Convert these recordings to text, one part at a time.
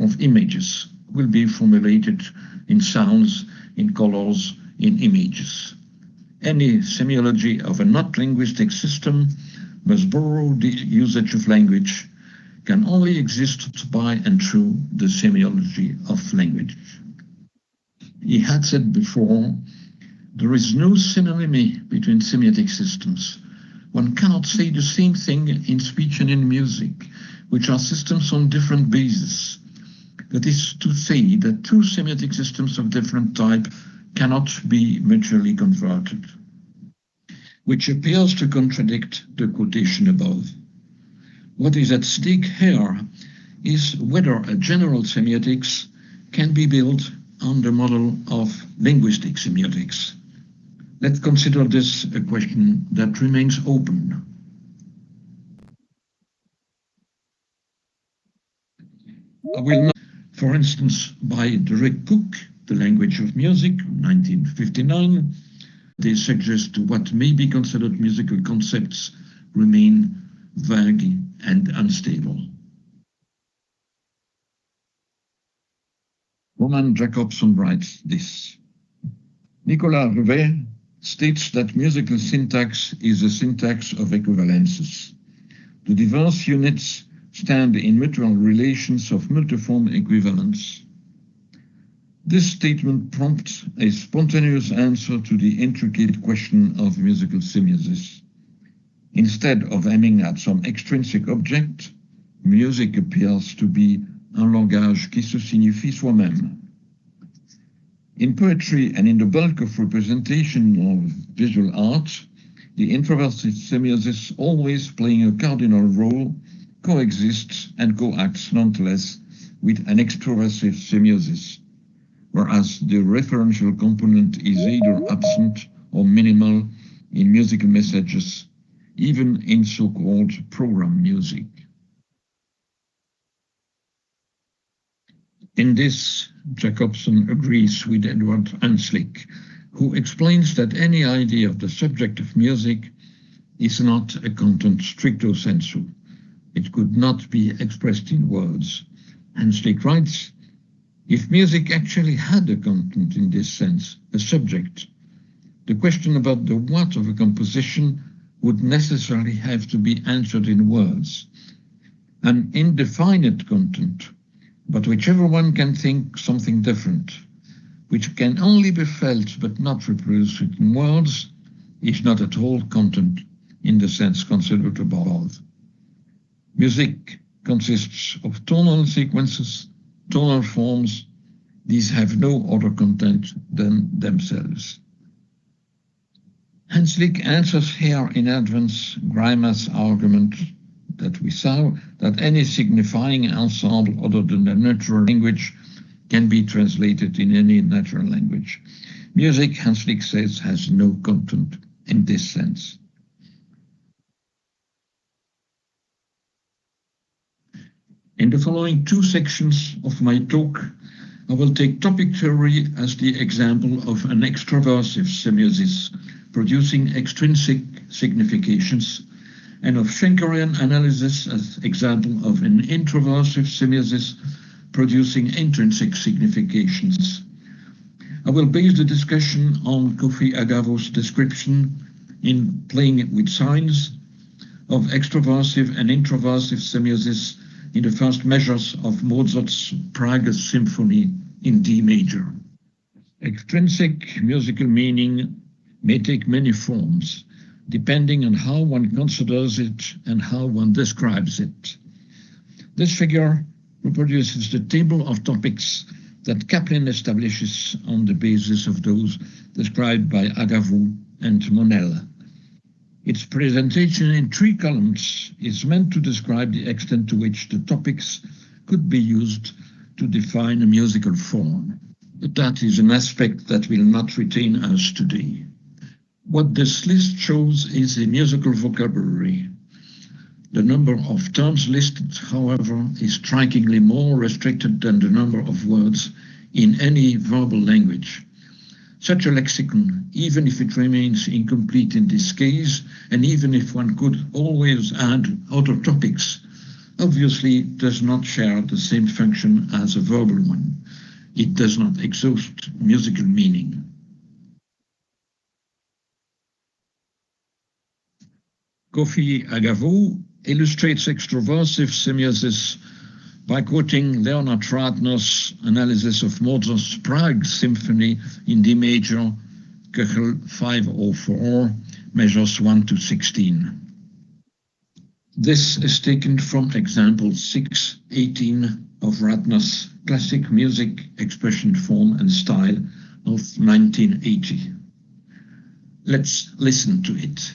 of images will be formulated in sounds, in colors, in images. Any semiology of a not linguistic system must borrow the usage of language, can only exist by and through the semiology of language. He had said before, there is no synonymy between semiotic systems. One cannot say the same thing in speech and in music, which are systems on different bases. That is to say that two semiotic systems of different type cannot be mutually converted, which appears to contradict the quotation above. What is at stake here is whether a general semiotics can be built on the model of linguistic semiotics. Let's consider this a question that remains open. I will not, for instance, by Derek Cook, The Language of Music, 1959, they suggest what may be considered musical concepts remain vague and unstable. Roman Jacobson writes this. Nicolas Rivet states that musical syntax is a syntax of equivalences. The diverse units stand in mutual relations of multiform equivalence. This statement prompts a spontaneous answer to the intricate question of musical semiosis. Instead of aiming at some extrinsic object, music appears to be un langage qui se signifie soi-même. In poetry and in the bulk of representation of visual art, the introversive semiosis, always playing a cardinal role, coexists and coacts nonetheless with an extroversive semiosis, whereas the referential component is either absent or minimal in musical messages, even in so-called program music. In this, Jacobson agrees with Edward Hanslick, who explains that any idea of the subject of music is not a content stricto sensu. It could not be expressed in words. Hanslick writes, if music actually had a content in this sense, a subject, the question about the what of a composition would necessarily have to be answered in words. An indefinite content, but which everyone can think something different, which can only be felt but not reproduced in words, is not at all content in the sense considered above. Music consists of tonal sequences, tonal forms. These have no other content than themselves. Hanslick answers here in advance Greimer's argument that we saw that any signifying ensemble other than the natural language can be translated in any natural language. Music, Hanslick says, has no content in this sense. In the following two sections of my talk, I will take topic theory as the example of an extroversive semiosis producing extrinsic significations, and of Schenkerian analysis as example of an introversive semiosis producing intrinsic significations. I will base the discussion on Kofi Agavo's description in Playing with Signs of extroversive and introversive semiosis in the first measures of Mozart's Prague Symphony in D major. Extrinsic musical meaning may take many forms, depending on how one considers it and how one describes it. This figure reproduces the table of topics that Kaplan establishes on the basis of those described by Agavo and Monel. Its presentation in 3 columns is meant to describe the extent to which the topics could be used to define a musical form. But that is an aspect that will not retain us today. What this list shows is a musical vocabulary. The number of terms listed, however, is strikingly more restricted than the number of words in any verbal language. Such a lexicon, even if it remains incomplete in this case, and even if one could always add other topics, obviously does not share the same function as a verbal one. It does not exhaust musical meaning. Kofi Agavo illustrates extroversive semiosis by quoting Leonard Ratner's analysis of Mozart's Prague Symphony in D major, Köchel 504, measures 1 to 16. This is taken from example 618 of Ratner's classic music expression form and style of 1980. Let's listen to it.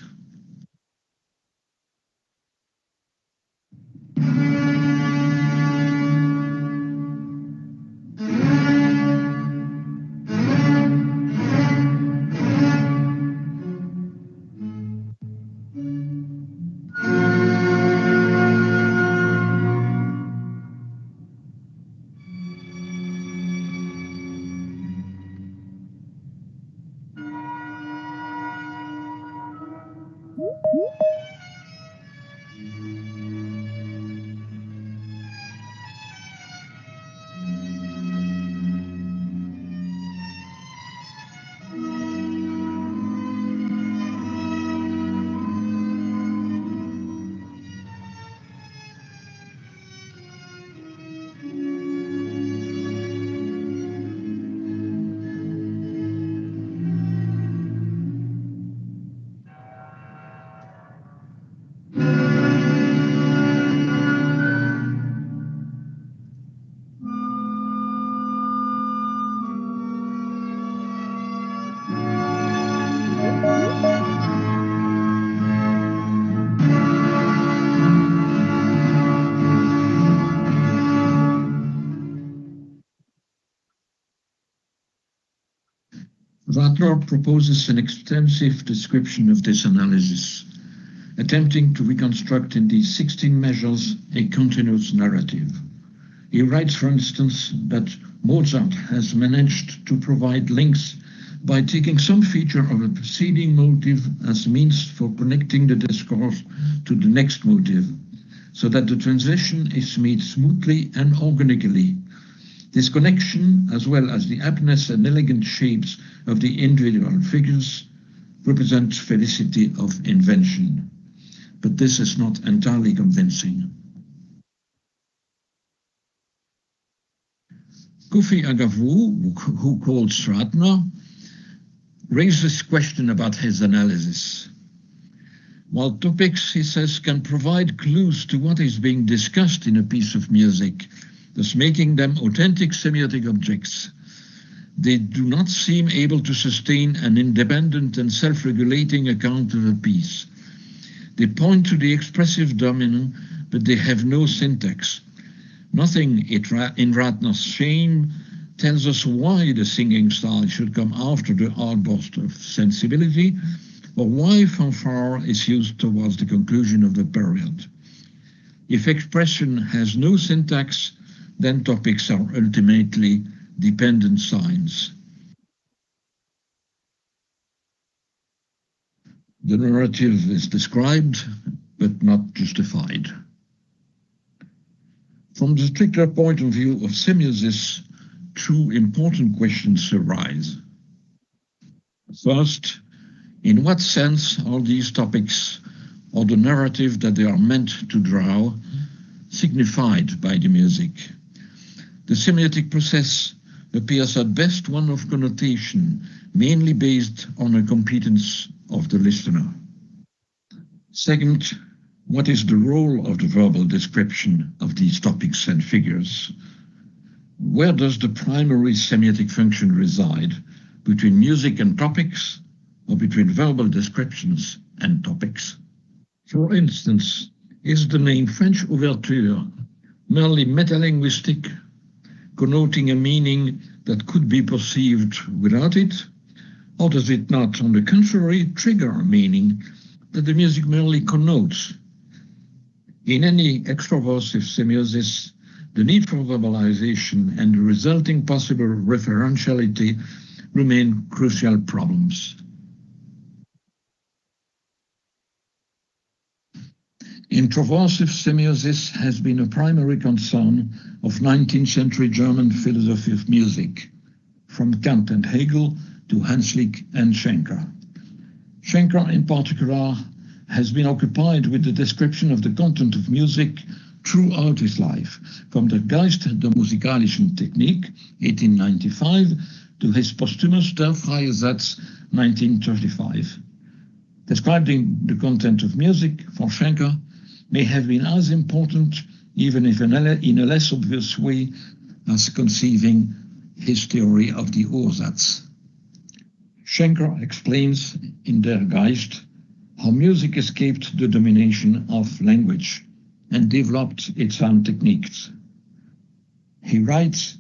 Ratner proposes an extensive description of this analysis, attempting to reconstruct in these 16 measures a continuous narrative. He writes, for instance, that Mozart has managed to provide links by taking some feature of a preceding motive as means for connecting the discourse to the next motive, so that the transition is made smoothly and organically. This connection, as well as the aptness and elegant shapes of the individual figures, represents felicity of invention. But this is not entirely convincing. Kofi Agavo, who quotes Ratner, raises question about his analysis. While topics, he says, can provide clues to what is being discussed in a piece of music, thus making them authentic semiotic objects, they do not seem able to sustain an independent and self-regulating account of a piece. They point to the expressive dominant, but they have no syntax. Nothing in Ratner's shame tells us why the singing style should come after the outburst of sensibility, or why fanfare is used towards the conclusion of the period. If expression has no syntax, then topics are ultimately dependent signs. The narrative is described, but not justified. From the stricter point of view of semiosis, two important questions arise. First, in what sense are these topics, or the narrative that they are meant to draw, signified by the music? The semiotic process appears at best one of connotation, mainly based on a competence of the listener. Second, what is the role of the verbal description of these topics and figures? Where does the primary semiotic function reside, between music and topics, or between verbal descriptions and topics? For instance, is the name French Ouverture merely metalinguistic, connoting a meaning that could be perceived without it, or does it not, on the contrary, trigger a meaning that the music merely connotes? In any extroversive semiosis, the need for verbalization and the resulting possible referentiality remain crucial problems. Introversive semiosis has been a primary concern of 19th century German philosophy of music, from Kant and Hegel to Hanslick and Schenker. Schenker, in particular, has been occupied with the description of the content of music throughout his life, from the Geist der musikalischen Technik, 1895, to his posthumous Der freie Satz, 1935. Describing the content of music, for Schenker, may have been as important, even if in a less obvious way, as conceiving his theory of the Ursatz. Schenker explains in Der Geist how music escaped the domination of language and developed its own techniques. He writes,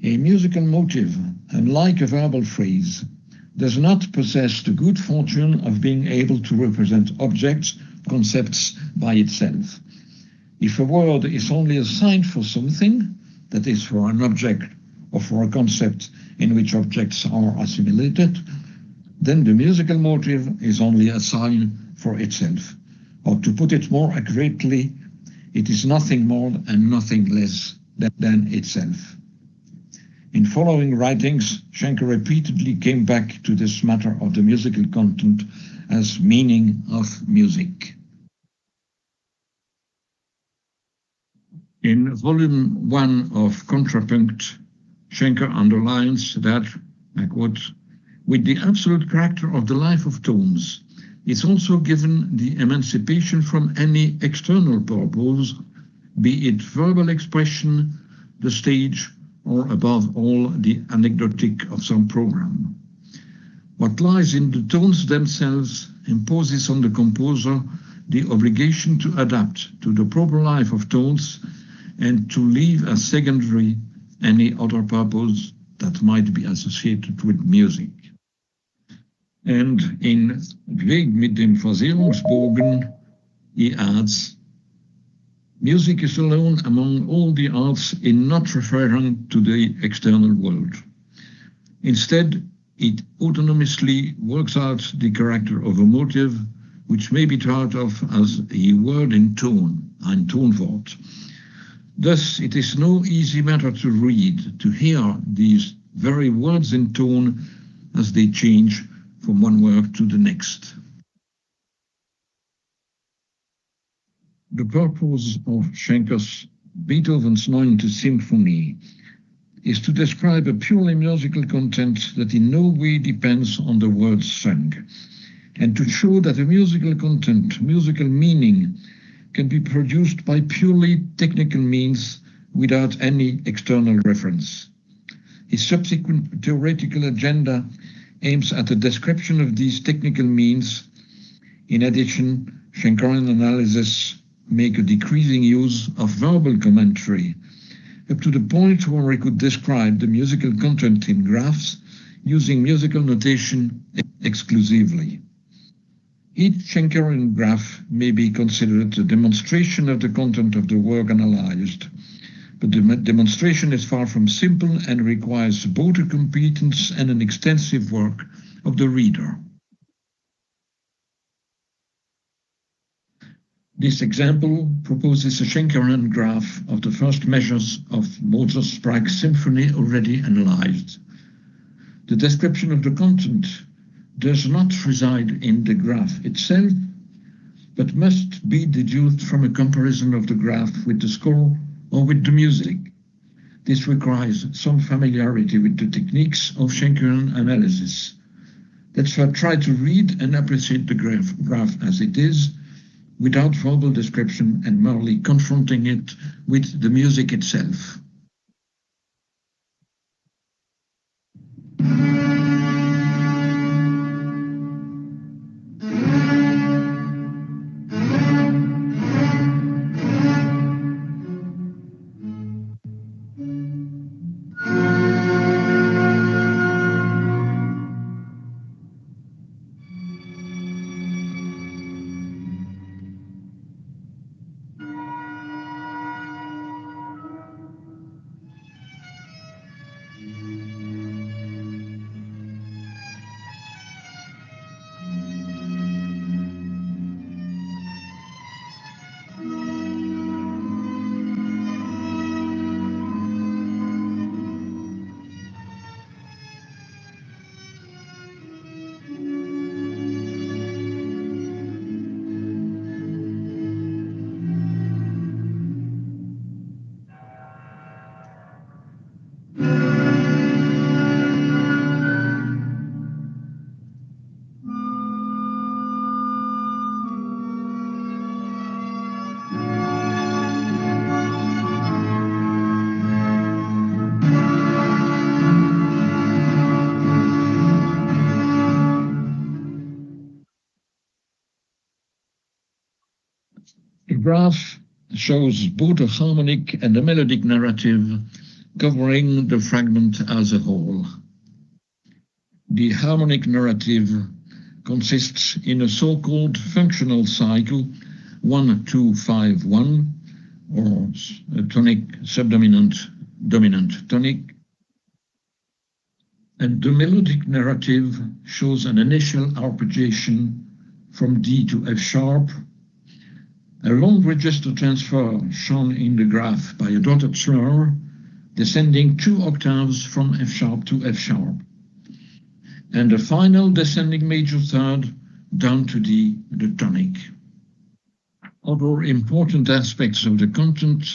"A musical motive, unlike a verbal phrase, does not possess the good fortune of being able to represent objects, concepts by itself. If a word is only a sign for something, that is, for an object or for a concept in which objects are assimilated, then the musical motive is only a sign for itself. Or to put it more accurately, it is nothing more and nothing less than itself." In following writings, Schenker repeatedly came back to this matter of the musical content as meaning of music. In volume 1 of Contrapunct, Schenker underlines that, I quote, "With the absolute character of the life of tones, it's also given the emancipation from any external purpose, be it verbal expression, the stage, or above all, the anecdotic of some program. What lies in the tones themselves imposes on the composer the obligation to adapt to the proper life of tones and to leave as secondary any other purpose that might be associated with music." And in Weg mit dem Versehungsbogen, he adds, "Music is alone among all the arts in not referring to the external world. Instead, it autonomously works out the character of a motive, which may be thought of as a word in tone, ein Tonwort. Thus, it is no easy matter to read, to hear these very words in tone as they change from one word to the next." The purpose of Schenker's Beethoven's Ninth Symphony is to describe a purely musical content that in no way depends on the words sung, and to show that a musical content, musical meaning, can be produced by purely technical means without any external reference. His subsequent theoretical agenda aims at the description of these technical means. In addition, Schenkerian analysis make a decreasing use of verbal commentary, up to the point where we could describe the musical content in graphs using musical notation exclusively. Each Schenkerian graph may be considered a demonstration of the content of the work analyzed, but the demonstration is far from simple and requires both a competence and an extensive work of the reader. This example proposes a Schenkerian graph of the first measures of Mozart's Praxis symphony already analyzed. The description of the content does not reside in the graph itself, but must be deduced from a comparison of the graph with the score or with the music. This requires some familiarity with the techniques of Schenkerian analysis. Let's try to read and appreciate the graph as it is, without verbal description and merely confronting it with the music itself. graph shows both a harmonic and a melodic narrative covering the fragment as a whole. The harmonic narrative consists in a so-called functional cycle 1-2-5-1, or a tonic subdominant dominant tonic, and the melodic narrative shows an initial arpeggiation from D to F sharp, a long register transfer shown in the graph by a dotted slur, descending 2 octaves from F sharp to F sharp, and a final descending major third down to D, the tonic. Other important aspects of the content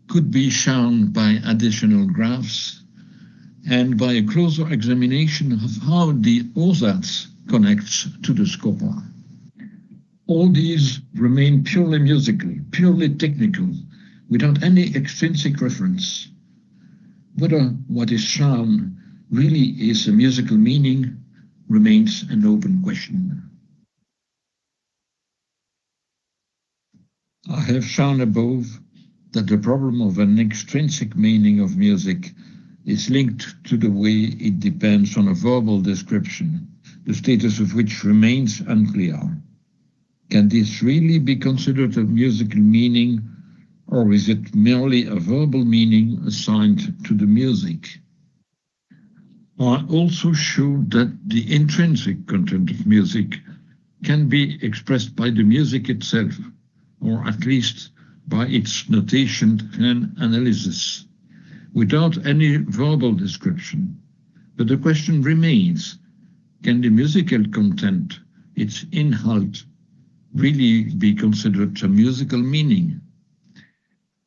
could be shown by additional graphs and by a closer examination of how the ersatz connects to the score. All these remain purely musical, purely technical, without any extrinsic reference. Whether what is shown really is a musical meaning remains an open question. I have shown above that the problem of an extrinsic meaning of music is linked to the way it depends on a verbal description, the status of which remains unclear. Can this really be considered a musical meaning, or is it merely a verbal meaning assigned to the music? I also showed that the intrinsic content of music can be expressed by the music itself, or at least by its notation and analysis, without any verbal description. But the question remains, can the musical content, its inhalt, really be considered a musical meaning?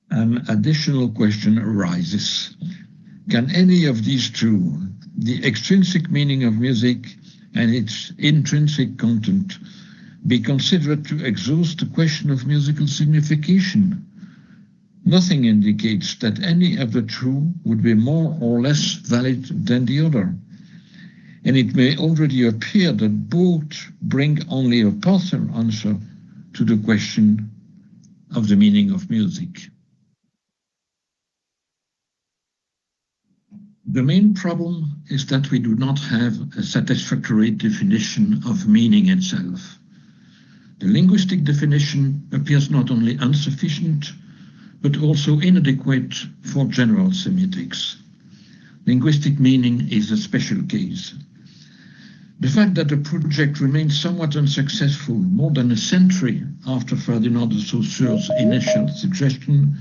An additional question arises. Can any of these two, the extrinsic meaning of music and its intrinsic content, be considered to exhaust the question of musical signification? Nothing indicates that any of the two would be more or less valid than the other, and it may already appear that both bring only a partial answer to the question of the meaning of music. The main problem is that we do not have a satisfactory definition of meaning itself. The linguistic definition appears not only insufficient, but also inadequate for general semiotics. Linguistic meaning is a special case. The fact that the project remains somewhat unsuccessful more than a century after Ferdinand de Saussure's initial suggestion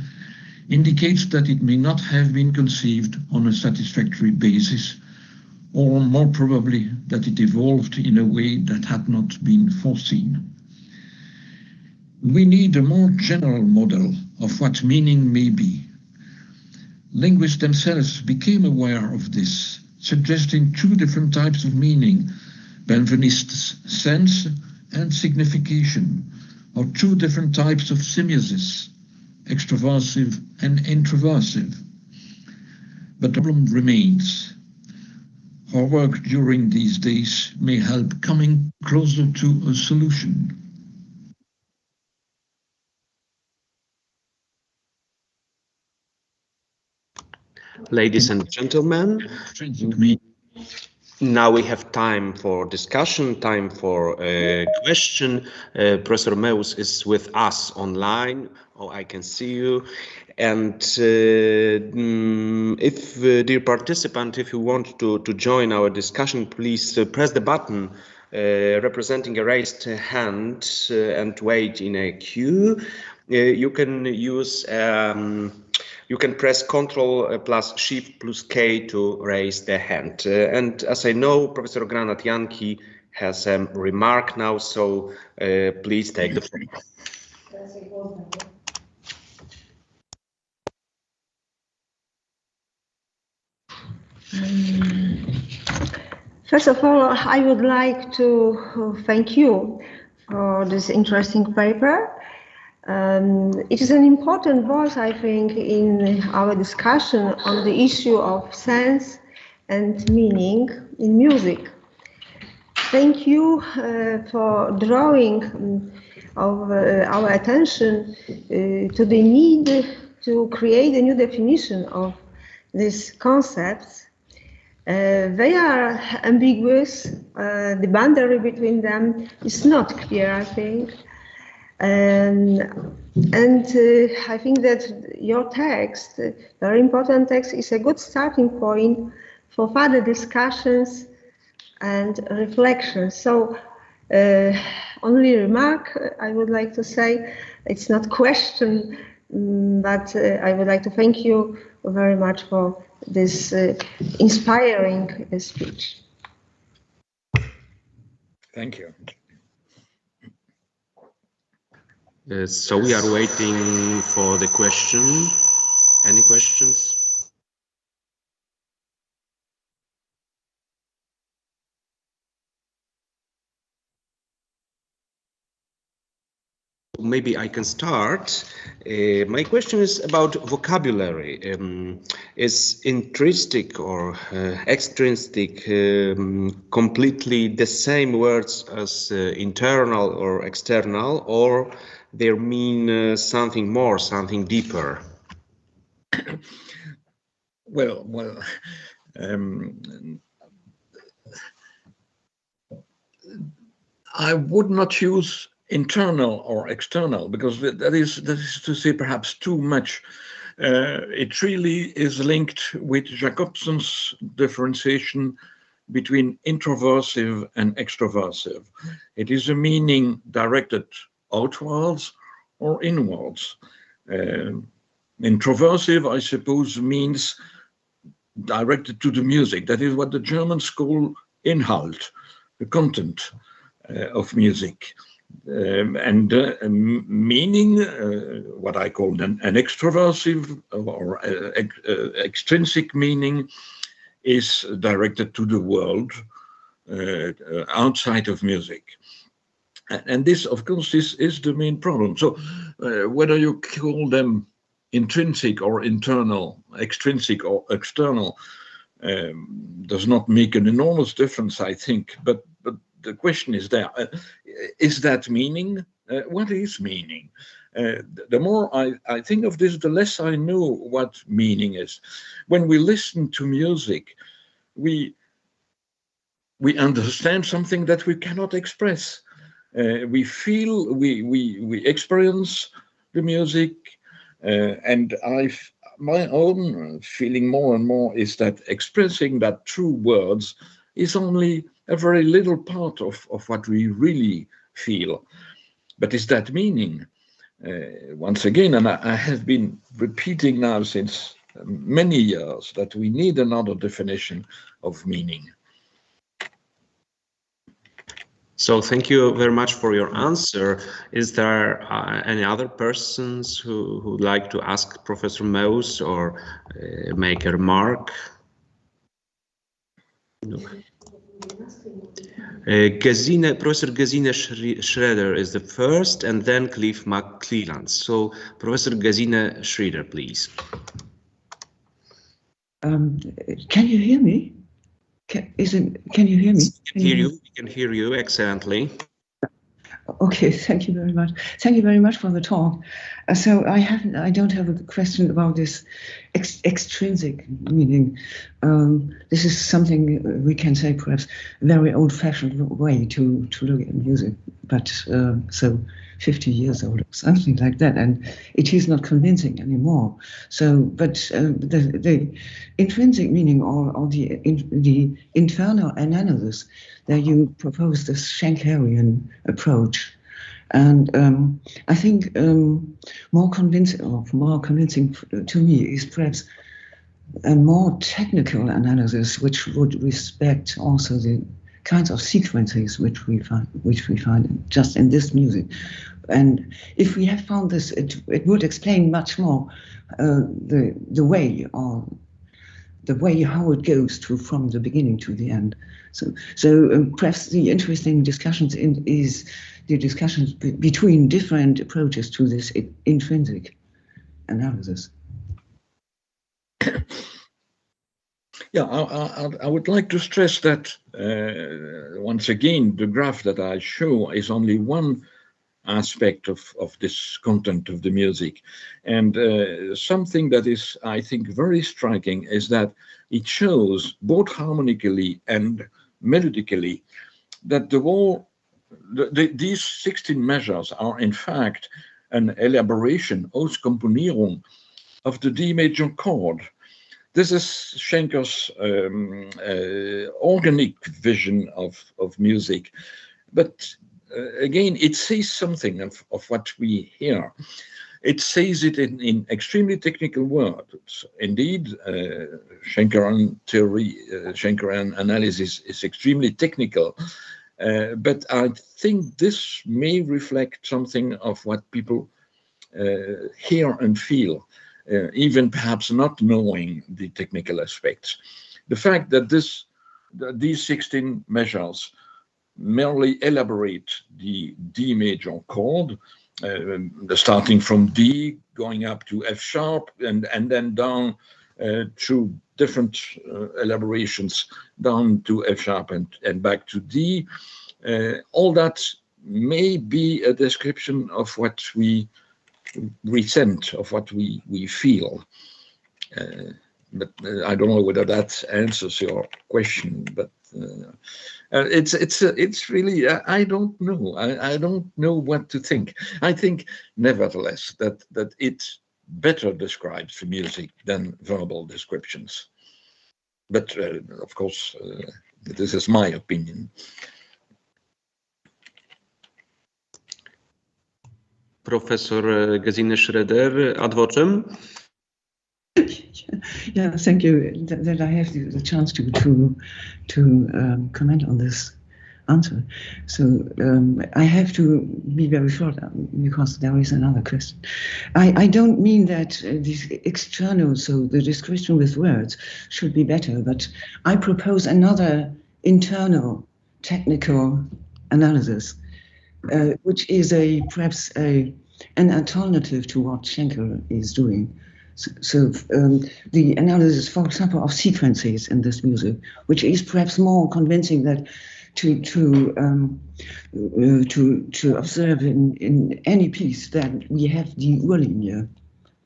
indicates that it may not have been conceived on a satisfactory basis, or more probably that it evolved in a way that had not been foreseen. We need a more general model of what meaning may be. Linguists themselves became aware of this, suggesting two different types of meaning, Benveniste's sense and signification, or two different types of semiosis, extroversive and introversive. But the problem remains. Our work during these days may help coming closer to a solution. Ladies and gentlemen, now we have time for discussion, time for a question. Professor Meus is with us online. Oh, I can see you. And if, dear participant, if you want to join our discussion, please press the button representing a raised hand and wait in a queue. You can use you can press Ctrl plus Shift plus K to raise the hand. And as I know, Professor Granat-Janki has a remark now, so please take the floor. First of all, I would like to thank you for this interesting paper. It is an important voice, I think, in our discussion on the issue of sense and meaning in music. Thank you for drawing of our attention to the need to create a new definition of these concepts. They are ambiguous. The boundary between them is not clear, I think. And I think that your text, very important text, is a good starting point for further discussions and reflections. So, only remark I would like to say, it's not question, but I would like to thank you very much for this inspiring speech. Thank you. So we are waiting for the question. Any questions? Maybe I can start. My question is about vocabulary. Is intrinsic or extrinsic completely the same words as internal or external, or they mean something more, something deeper? Well, I would not use internal or external, because that is to say perhaps too much. It really is linked with Jacobson's differentiation between introversive and extroversive. It is a meaning directed outwards or inwards. Introversive, I suppose, means directed to the music. That is what the Germans call Inhalt, the content of music. Meaning, what I call an extroversive or extrinsic meaning, is directed to the world outside of music. And this, of course, is the main problem. So whether you call them intrinsic or internal, extrinsic or external, does not make an enormous difference, I think. But the question is there. Is that meaning? What is meaning? The more I think of this, the less I know what meaning is. When we listen to music, we understand something that we cannot express. We feel, we experience the music, and my own feeling more and more is that expressing that through words is only a very little part of what we really feel. But is that meaning? Once again, and I have been repeating now since many years that we need another definition of meaning. So thank you very much for your answer. Is there any other persons who would like to ask Professor Meus or make a remark? No. Professor Gesine Schroeder is the first, and then Cliff McClelland. So Professor Gesine Schroeder, please. Can you hear me? Can you hear me? We can hear you excellently. Okay, thank you very much. Thank you very much for the talk. So I don't have a question about this extrinsic meaning. This is something we can say perhaps a very old-fashioned way to look at music, but so 50 years old or something like that, and it is not convincing anymore. So, but the intrinsic meaning or the internal analysis that you propose, this Schenkerian approach, and I think more convincing to me is perhaps a more technical analysis, which would respect also the kinds of sequences which we find just in this music. And if we have found this, it would explain much more the way how it goes from the beginning to the end. So perhaps the interesting discussions is the discussions between different approaches to this intrinsic analysis. Yeah, I would like to stress that once again, the graph that I show is only one aspect of this content of the music. And something that is, I think, very striking is that it shows both harmonically and melodically that these 16 measures are in fact an elaboration, Auskomponierung, of the D major chord. This is Schenker's organic vision of music. But again, it says something of what we hear. It says it in extremely technical words. Indeed, Schenkerian theory, Schenkerian analysis is extremely technical. But I think this may reflect something of what people hear and feel, even perhaps not knowing the technical aspects. The fact that these 16 measures merely elaborate the D major chord, starting from D, going up to F sharp, and then down through different elaborations down to F sharp and back to D. All that may be a description of what we resent, of what we feel. But I don't know whether that answers your question, but it's really, I don't know. I don't know what to think. I think, nevertheless, that it better describes the music than verbal descriptions. But of course, this is my opinion. Professor Gesine Schroeder, ad vocem. Yeah, thank you that I have the chance to comment on this answer. So I have to be very short because there is another question. I don't mean that these external, so the description with words should be better, but I propose another internal technical analysis, which is perhaps an alternative to what Schenker is doing. So the analysis, for example, of sequences in this music, which is perhaps more convincing that to observe in any piece that we have the Urlinie.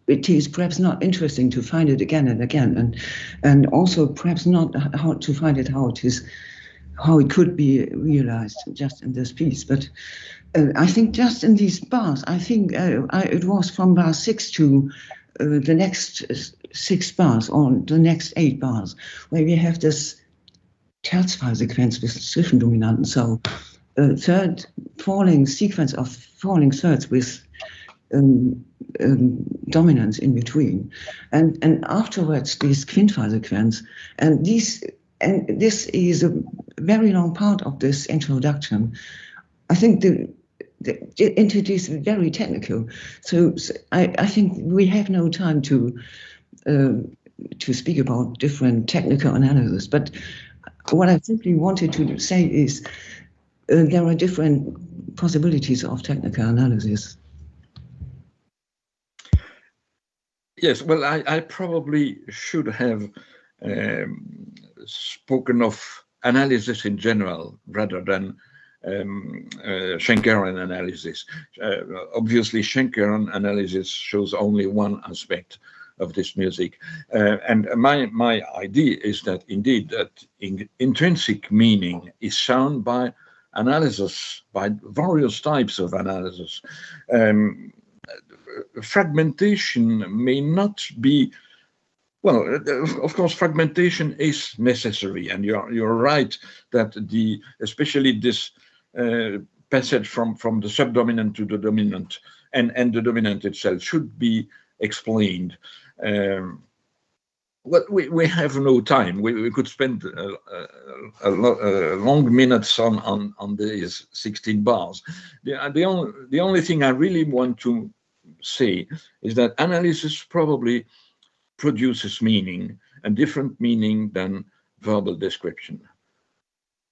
It is perhaps not interesting to find it again and again, and also perhaps not how to find it how it could be realized just in this piece. But I think just in these bars, I think it was from bar 6 to the next 6 bars or the next 8 bars, where we have this Terzfallsequenz with Zwischendominanten, so third falling sequence of falling thirds with dominance in between, and afterwards this Quintfallsequenz, and this is a very long part of this introduction. I think it is very technical, so I think we have no time to speak about different technical analysis. But what I simply wanted to say is there are different possibilities of technical analysis. Yes, well, I probably should have spoken of analysis in general rather than Schenkerian analysis. Obviously, Schenkerian analysis shows only one aspect of this music, and my idea is that indeed that intrinsic meaning is shown by analysis, by various types of analysis. Fragmentation may not be, well, of course, fragmentation is necessary, and you're right that especially this passage from the subdominant to the dominant and the dominant itself should be explained. But we have no time. We could spend long minutes on these 16 bars. The only thing I really want to say is that analysis probably produces meaning, a different meaning than verbal description.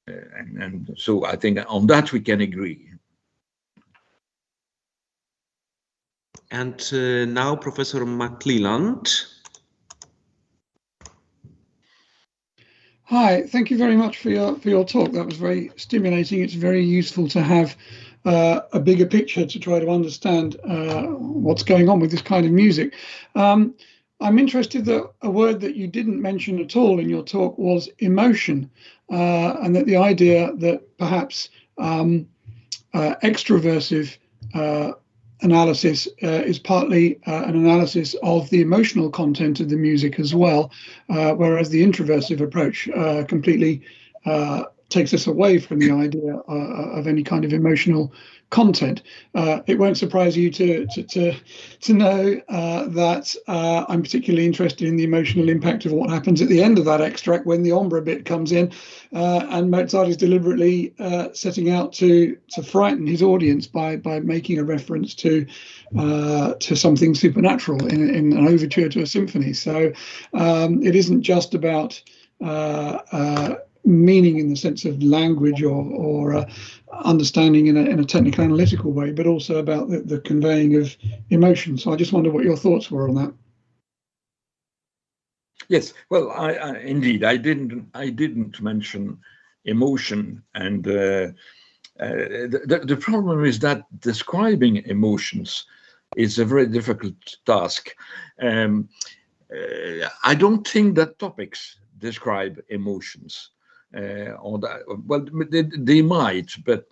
And so I think on that we can agree. And now Professor McClelland. Hi, thank you very much for your talk. That was very stimulating. It's very useful to have a bigger picture to try to understand what's going on with this kind of music. I'm interested that a word that you didn't mention at all in your talk was emotion, and that the idea that perhaps extroversive analysis is partly an analysis of the emotional content of the music as well, whereas the introversive approach completely takes us away from the idea of any kind of emotional content. It won't surprise you to know that I'm particularly interested in the emotional impact of what happens at the end of that extract when the ombra bit comes in, and Mozart is deliberately setting out to frighten his audience by making a reference to something supernatural in an overture to a symphony. So it isn't just about meaning in the sense of language or understanding in a technical analytical way, but also about the conveying of emotion. So I just wonder what your thoughts were on that. Yes, well, indeed, I didn't mention emotion, and the problem is that describing emotions is a very difficult task. I don't think that topics describe emotions. Or that, well, they might, but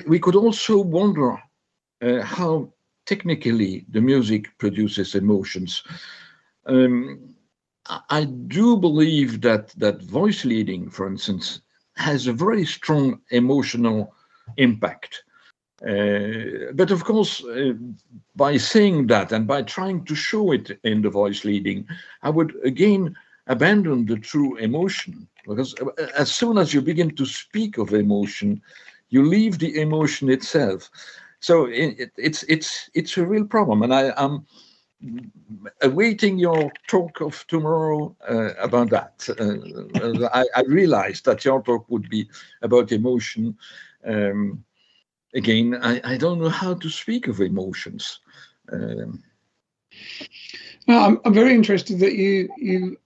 we could also wonder how technically the music produces emotions. I do believe that voice leading, for instance, has a very strong emotional impact. But of course, by saying that and by trying to show it in the voice leading, I would again abandon the true emotion, because as soon as you begin to speak of emotion, you leave the emotion itself. So it's a real problem, and I'm awaiting your talk of tomorrow about that. I realized that your talk would be about emotion. Again, I don't know how to speak of emotions. No, I'm very interested that you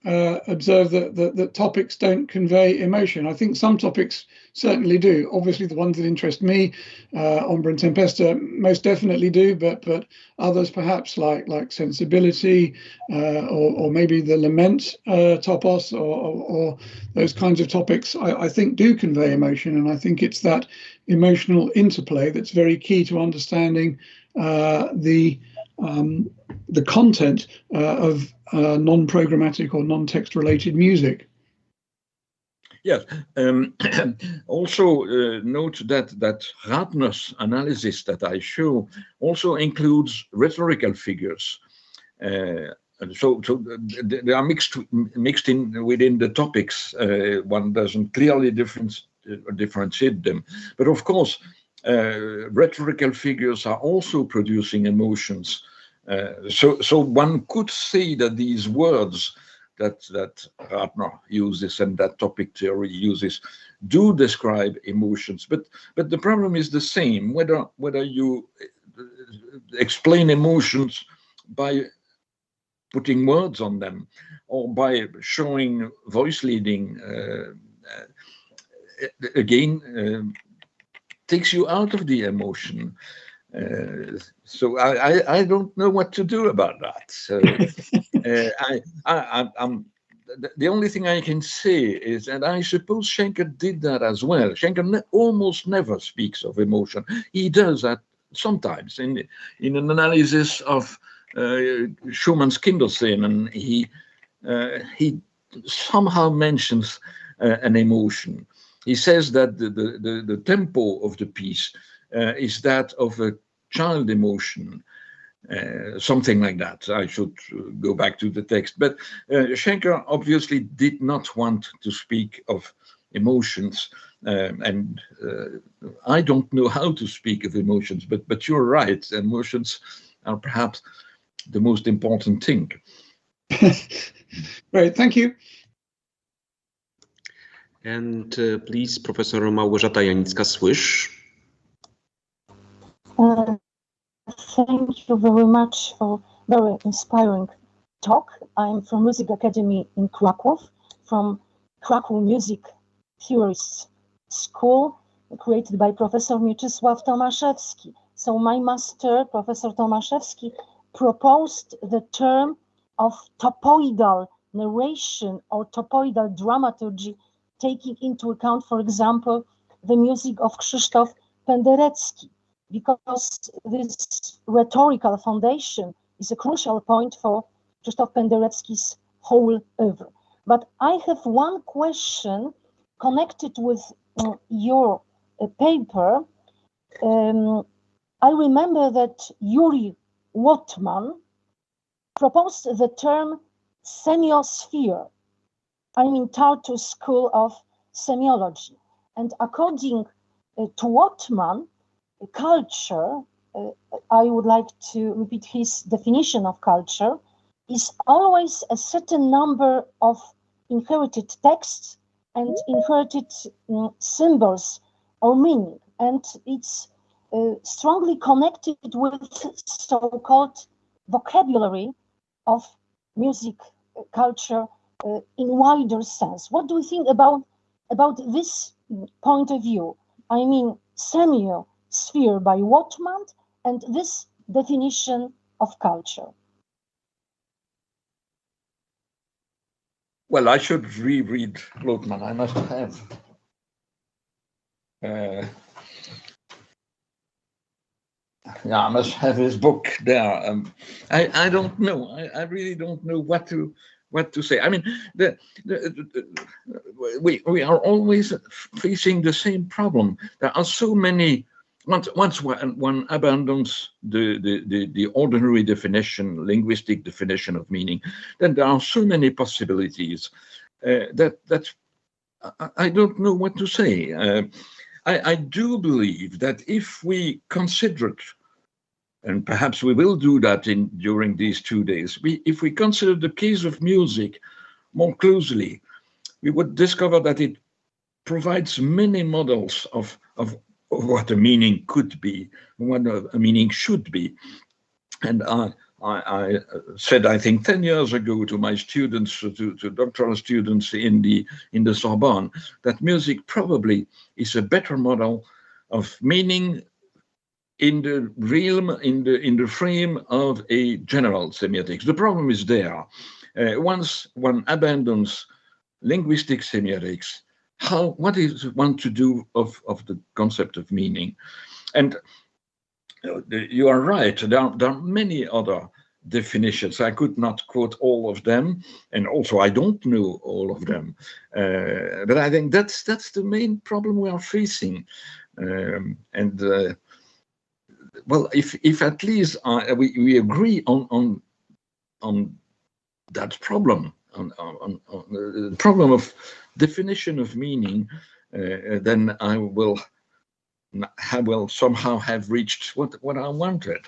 observe that topics don't convey emotion. I think some topics certainly do. Obviously, the ones that interest me, Ombra and Tempesta, most definitely do. But others, perhaps like sensibility, or maybe the lament topos, or those kinds of topics, I think do convey emotion. And I think it's that emotional interplay that's very key to understanding the content of non-programmatic or non-text related music. Yes. Also note that Ratner's analysis that I show also includes rhetorical figures. So they are mixed in within the topics. One doesn't clearly differentiate them. But of course, rhetorical figures are also producing emotions. So one could say that these words that Ratner uses and that topic theory uses do describe emotions, but the problem is the same, whether you explain emotions by putting words on them or by showing voice leading. Again, takes you out of the emotion. So I don't know what to do about that. So I'm the only thing I can say is, and I suppose Schenker did that as well. Schenker almost never speaks of emotion. He does that sometimes in an analysis of Schumann's Kinderszenen. He somehow mentions an emotion. He says that the tempo of the piece is that of a child emotion, something like that. I should go back to the text. But Schenker obviously did not want to speak of emotions, and I don't know how to speak of emotions, but you're right. Emotions are perhaps the most important thing. Great, thank you. And please, Professor Małgorzata Janicka-Słysz. Thank you very much for very inspiring talk. I'm from Music Academy in Krakow, from Krakow Music Theorists School, created by Professor Mieczysław Tomaszewski. So my master, Professor Tomaszewski, proposed the term of topoidal narration or topoidal dramaturgy, taking into account, for example, the music of Krzysztof Penderecki, because this rhetorical foundation is a crucial point for Krzysztof Penderecki's whole oeuvre. But I have one question connected with your paper. I remember that Yuri Wotman proposed the term semiosphere. I'm in Tartu School of Semiology. And according to Wotman, culture, I would like to repeat his definition of culture, is always a certain number of inherited texts and inherited symbols or meaning. And it's strongly connected with so-called vocabulary of music culture in wider sense. What do you think about this point of view? I mean, semiosphere by Wotman and this definition of culture. Well, I should reread Wotman. I must have. I must have his book there. I don't know. I really don't know what to say. I mean, we are always facing the same problem. There are so many. Once one abandons the ordinary definition, linguistic definition of meaning, then there are so many possibilities that I don't know what to say. I do believe that if we consider, and perhaps we will do that during these 2 days, if we consider the case of music more closely, we would discover that it provides many models of what a meaning could be, what a meaning should be. And I said, I think 10 years ago to my students, to doctoral students in the Sorbonne, that music probably is a better model of meaning in the realm, in the frame of a general semiotics. The problem is there. Once one abandons linguistic semiotics, what is one to do of the concept of meaning? And you are right, there are many other definitions. I could not quote all of them, and also I don't know all of them. But I think that's the main problem we are facing. Well, if at least we agree on that problem, on the problem of definition of meaning, then I will somehow have reached what I wanted,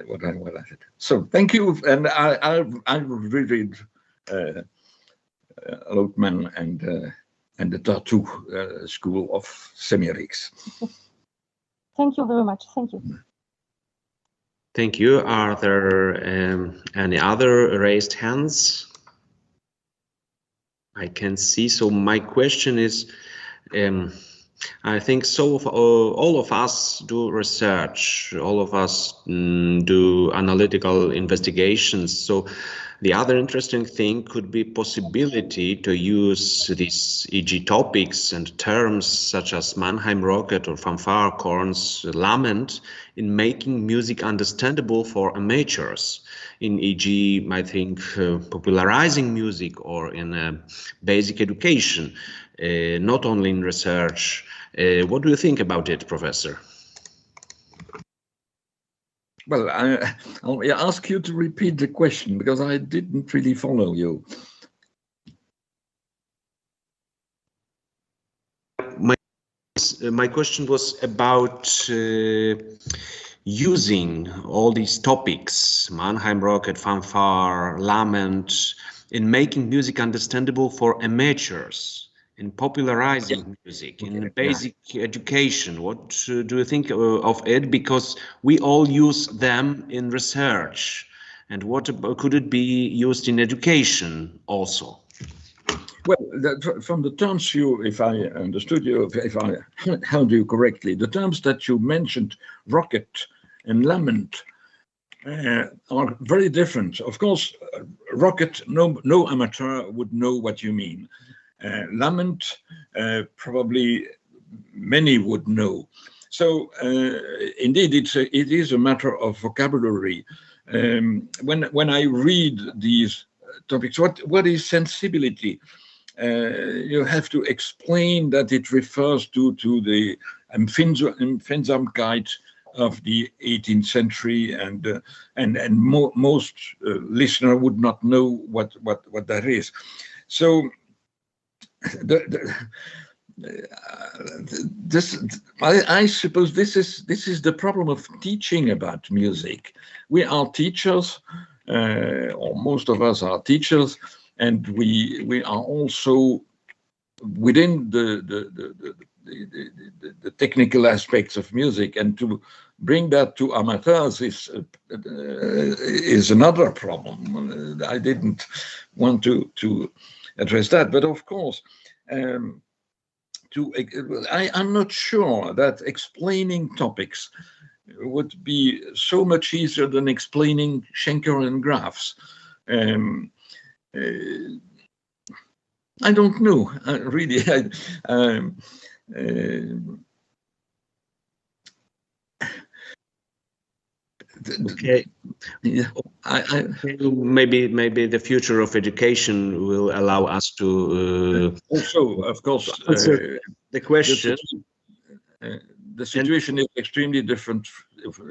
what I wanted. So thank you, and I reread Wotman and the Tartu School of Semiotics. Thank you very much. Thank you. Thank you. Are there any other raised hands? I can see. So my question is, I think all of us do research, all of us do analytical investigations. So the other interesting thing could be possibility to use these e.g. topics and terms such as Mannheim Rocket or fanfare corns, lament, in making music understandable for amateurs. In e.g., I think popularizing music or in basic education, not only in research. What do you think about it, Professor? Well, I'll ask you to repeat the question because I didn't really follow you. My question was about using all these topics, Mannheim Rocket, fanfare, lament, in making music understandable for amateurs, in popularizing music, in basic education. What do you think of it? Because we all use them in research. And what could it be used in education also? Well, from the terms if I understood you, if I held you correctly, the terms that you mentioned, rocket and lament, are very different. Of course, rocket, no amateur would know what you mean. Lament, probably many would know. So indeed, it is a matter of vocabulary. When I read these topics, what is sensibility? You have to explain that it refers to the Empfindsamkeit of the 18th century, and most listener would not know what that is. So I suppose this is the problem of teaching about music. We are teachers, or most of us are teachers, and we are also within the technical aspects of music, and to bring that to amateurs is another problem. I didn't want to address that, but of course, I'm not sure that explaining topics would be so much easier than explaining Schenker and graphs. I don't know, really. Okay. Maybe the future of education will allow us to also, of course, answer the question. The situation is extremely different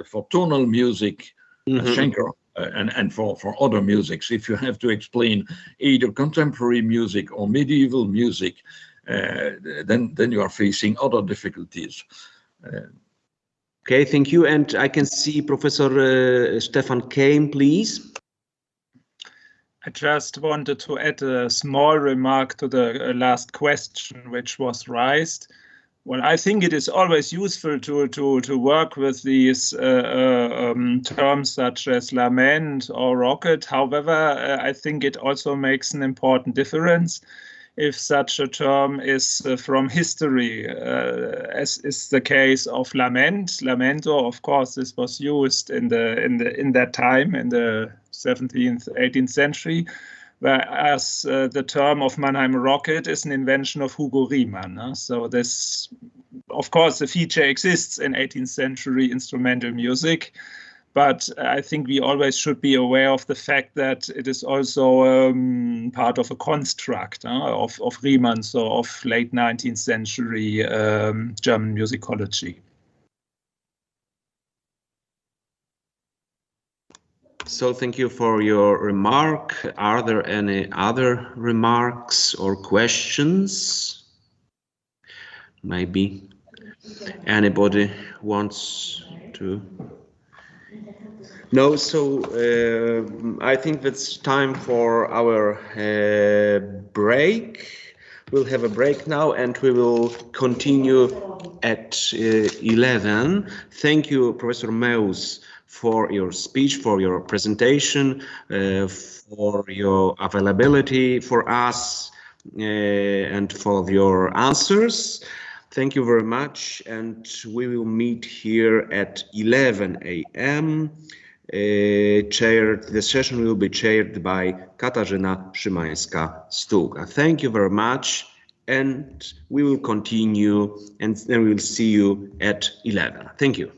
for tonal music, Schenker, and for other musics. If you have to explain either contemporary music or medieval music, then you are facing other difficulties. Okay, thank you. And I can see Professor Stefan Keim, please. I just wanted to add a small remark to the last question which was raised. Well, I think it is always useful to work with these terms such as lament or rocket. However, I think it also makes an important difference if such a term is from history, as is the case of lament. Lamento, of course, this was used in that time, in the 17th, 18th century, whereas the term of Mannheim rocket is an invention of Hugo Riemann. So this, of course, the feature exists in 18th century instrumental music, but I think we always should be aware of the fact that it is also part of a construct of Riemann, so of late 19th century German musicology. So thank you for your remark. Are there any other remarks or questions? Maybe anybody wants to? No, so I think it's time for our break. We'll have a break now and we will continue at 11. Thank you, Professor Meus, for your speech, for your presentation, for your availability for us, and for your answers. Thank you very much, and we will meet here at 11 a.m. The session will be chaired by Katarzyna Szymańska-Stuga. Thank you very much, and we will continue, and then we will see you at 11. Thank you.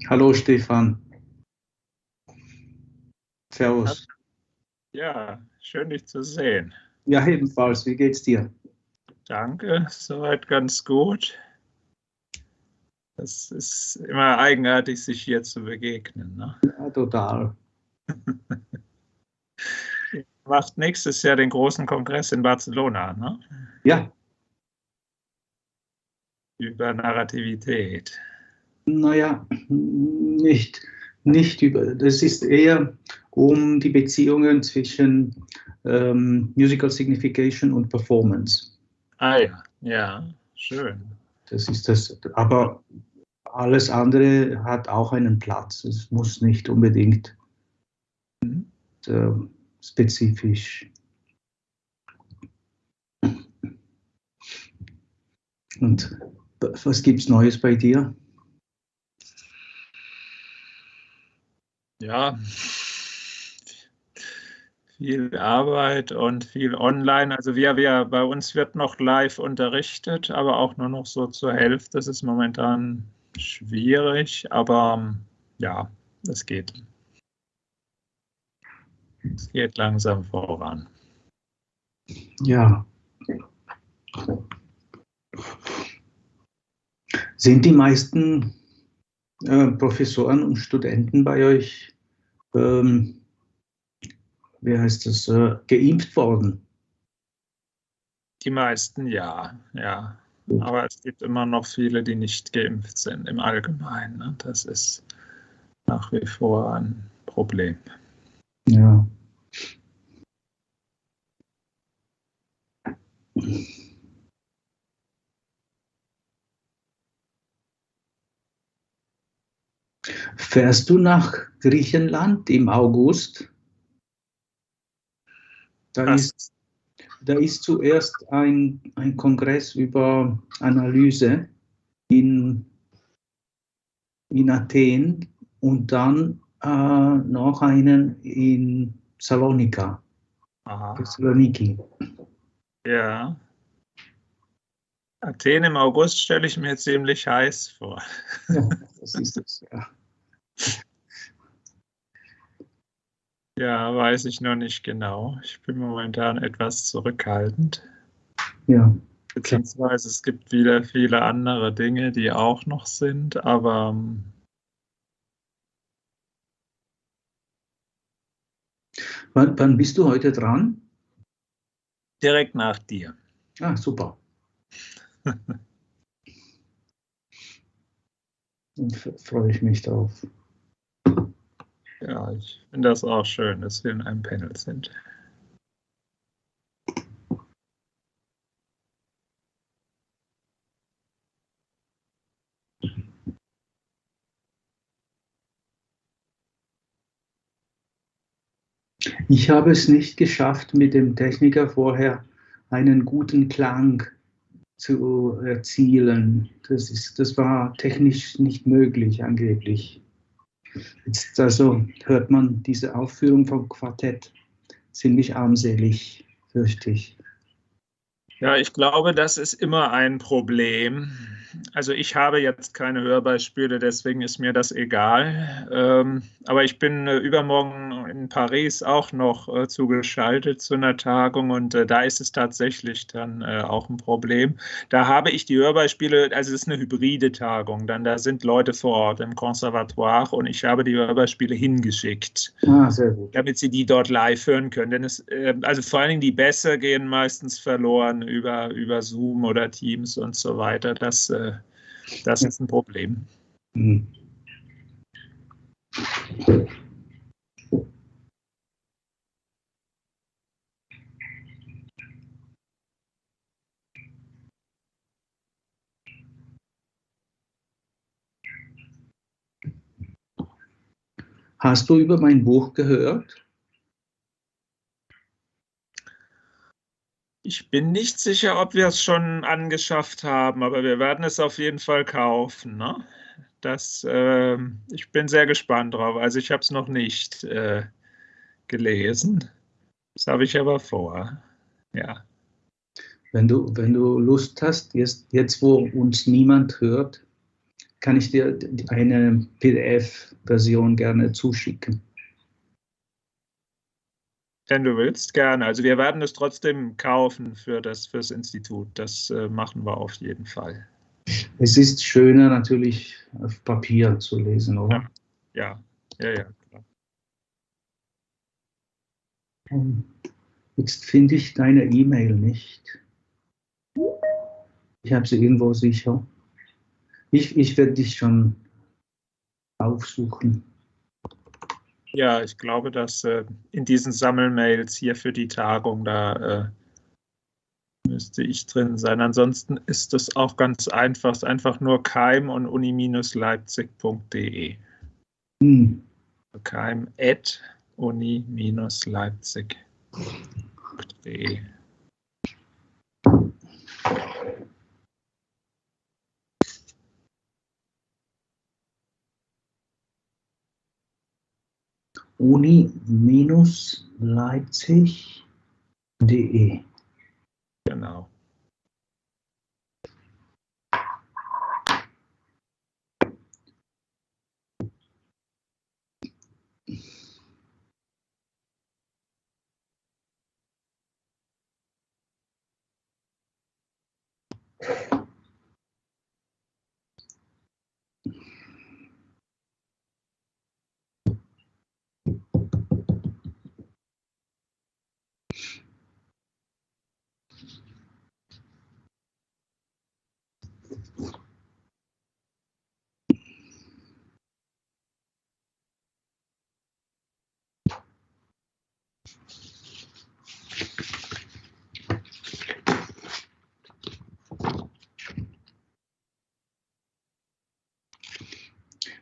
Hallo Stefan. Servus. Ja, schön dich zu sehen. Ja, ebenfalls. Wie geht's dir? Danke, soweit ganz gut. Es ist immer eigenartig, sich hier zu begegnen. Ne? Ja, total. Ihr macht nächstes Jahr den großen Kongress in Barcelona, ne? Ja. Über Narrativität. Naja, nicht über. Das ist eher um die Beziehungen zwischen Musical Signification und Performance. Ah ja, ja, schön. Das ist das. Aber alles andere hat auch einen Platz. Es muss nicht unbedingt spezifisch. Und was gibt's Neues bei dir? Ja, viel Arbeit und viel online. Also bei uns wird noch live unterrichtet, aber auch nur noch so zur Hälfte. Das ist momentan schwierig, aber ja, es geht. Es geht langsam voran. Ja. Sind die meisten Professoren und Studenten bei euch, wie heißt das, geimpft worden? Die meisten ja, ja. Aber es gibt immer noch viele, die nicht geimpft sind im Allgemeinen. Ne? Das ist nach wie vor ein Problem. Ja. Fährst du nach Griechenland im August? Da ist zuerst ein Kongress über Analyse in Athen und dann noch einen in Thessaloniki. Ja. Athen im August stelle ich mir ziemlich heiß vor. Ja, das ist es, ja. Ja, weiß ich noch nicht genau. Ich bin momentan etwas zurückhaltend. Ja. Beziehungsweise es gibt wieder viele andere Dinge, die auch noch sind, aber Wann bist du heute dran? direkt nach dir. Ah, super. Dann freue ich mich drauf. Ja, ich finde das auch schön, dass wir in einem Panel sind. Ich habe es nicht geschafft, mit dem Techniker vorher einen guten Klang zu erzielen. Das war technisch nicht möglich, angeblich. Jetzt also hört man diese Aufführung vom Quartett ziemlich armselig, fürchte ich. Ja, ich glaube, das ist immer ein Problem. Also ich habe jetzt keine Hörbeispiele, deswegen ist mir das egal. Aber ich bin übermorgen in Paris auch noch zugeschaltet zu einer Tagung und da ist es tatsächlich dann auch ein Problem. Da habe ich die Hörbeispiele, also es ist eine hybride Tagung, dann da sind Leute vor Ort im Conservatoire und ich habe die Hörbeispiele hingeschickt, sehr gut. damit sie die dort live hören können. Denn also vor allen Dingen die Bässe gehen meistens verloren über Zoom oder Teams und so weiter. Das ist ein Problem. Mhm. Hast du über mein Buch gehört? Ich bin nicht sicher, ob wir es schon angeschafft haben, aber wir werden es auf jeden Fall kaufen. Ne? Ich bin sehr gespannt drauf. Also ich habe es noch nicht gelesen. Das habe ich aber vor. Ja. Wenn du Lust hast, jetzt wo uns niemand hört, kann ich dir eine PDF-Version gerne zuschicken. Wenn du willst, gerne. Also wir werden es trotzdem kaufen fürs Institut. Das machen wir auf jeden Fall. Es ist schöner natürlich auf Papier zu lesen, oder? Ja, klar. Jetzt finde ich deine E-Mail nicht. Ich habe sie irgendwo sicher. Ich werde dich schon aufsuchen. Ja, ich glaube, dass in diesen Sammelmails hier für die Tagung, da müsste ich drin sein. Ansonsten ist es auch ganz einfach. Es ist einfach nur keim und uni-leipzig.de. keim@uni-leipzig.de. uni-leipzig.de. Genau.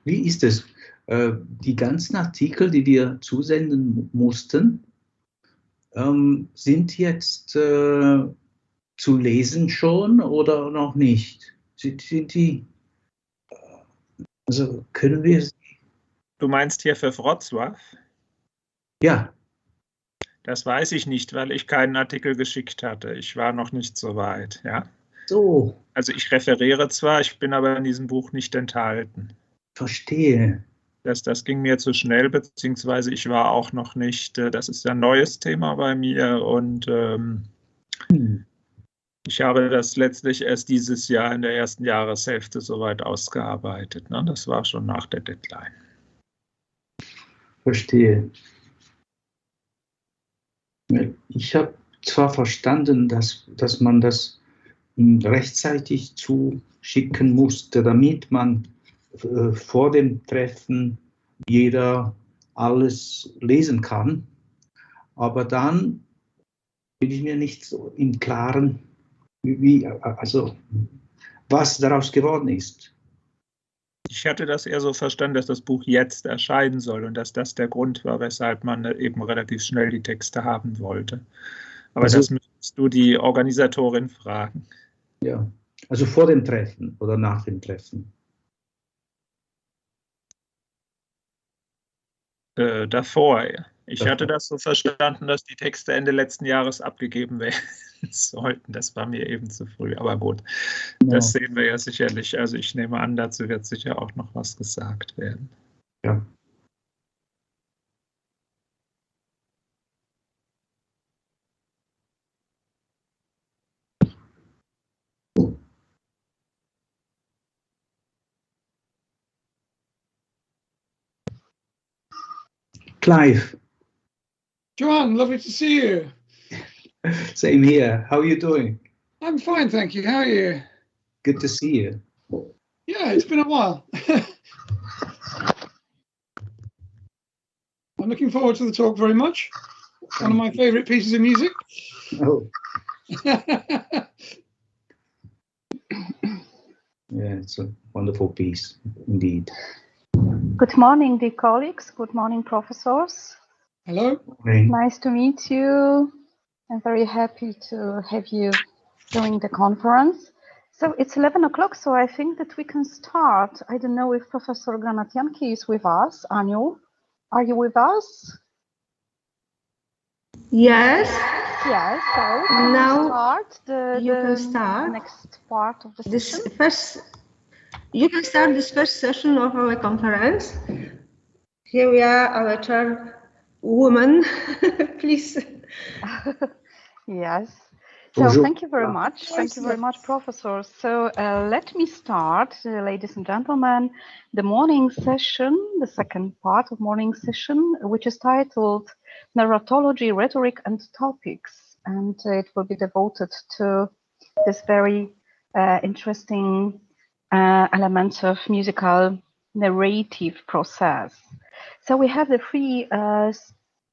Wie ist es? Die ganzen Artikel, die wir zusenden mussten, sind jetzt zu lesen schon oder noch nicht? Sind die, also können wir... Du meinst hier für Wrocław? Ja. Das weiß ich nicht, weil ich keinen Artikel geschickt hatte. Ich war noch nicht so weit, ja. So. Also ich referiere zwar, ich bin aber in diesem Buch nicht enthalten. Verstehe. Das ging mir zu schnell, beziehungsweise ich war auch noch nicht, das ist ja ein neues Thema bei mir und ich habe das letztlich erst dieses Jahr in der ersten Jahreshälfte soweit ausgearbeitet. Ne? Das war schon nach der Deadline. Verstehe. Ich habe zwar verstanden, dass man das rechtzeitig zuschicken musste, damit man vor dem Treffen jeder alles lesen kann, aber dann bin ich mir nicht so im Klaren, also was daraus geworden ist. Ich hatte das eher so verstanden, dass das Buch jetzt erscheinen soll und dass das der Grund war, weshalb man eben relativ schnell die Texte haben wollte. Aber also, das müsstest du die Organisatorin fragen. Ja, also vor dem Treffen oder nach dem Treffen? Davor. Ich hatte das so verstanden, dass die Texte Ende letzten Jahres abgegeben werden sollten. Das war mir eben zu früh, aber gut, das sehen wir ja sicherlich. Also ich nehme an, dazu wird sicher auch noch was gesagt werden. Ja. Clive. Johan, lovely to see you. Same here. How are you doing? I'm fine, thank you. How are you? Good to see you. Yeah, it's been a while. I'm looking forward to the talk very much. One of my favorite pieces of music. Oh. Yeah, it's a wonderful piece indeed. Good morning, dear colleagues. Good morning, professors. Hello. Nice to meet you. I'm very happy to have you during the conference. So it's 11 o'clock, so I think that we can start. I don't know if Professor Granatianki is with us. Aniu, are you with us? Yes. Yes, so now start you can start the next part of the session. you can start this first session of our conference. Here we are, our chairwoman. Please. Yes. So Bonjour. thank you very much. Thank you very much, Professor. So let me start, ladies and gentlemen, the morning session, the second part of morning session, which is titled Narratology, Rhetoric and Topics. And it will be devoted to this very interesting element of musical narrative process. So we have the three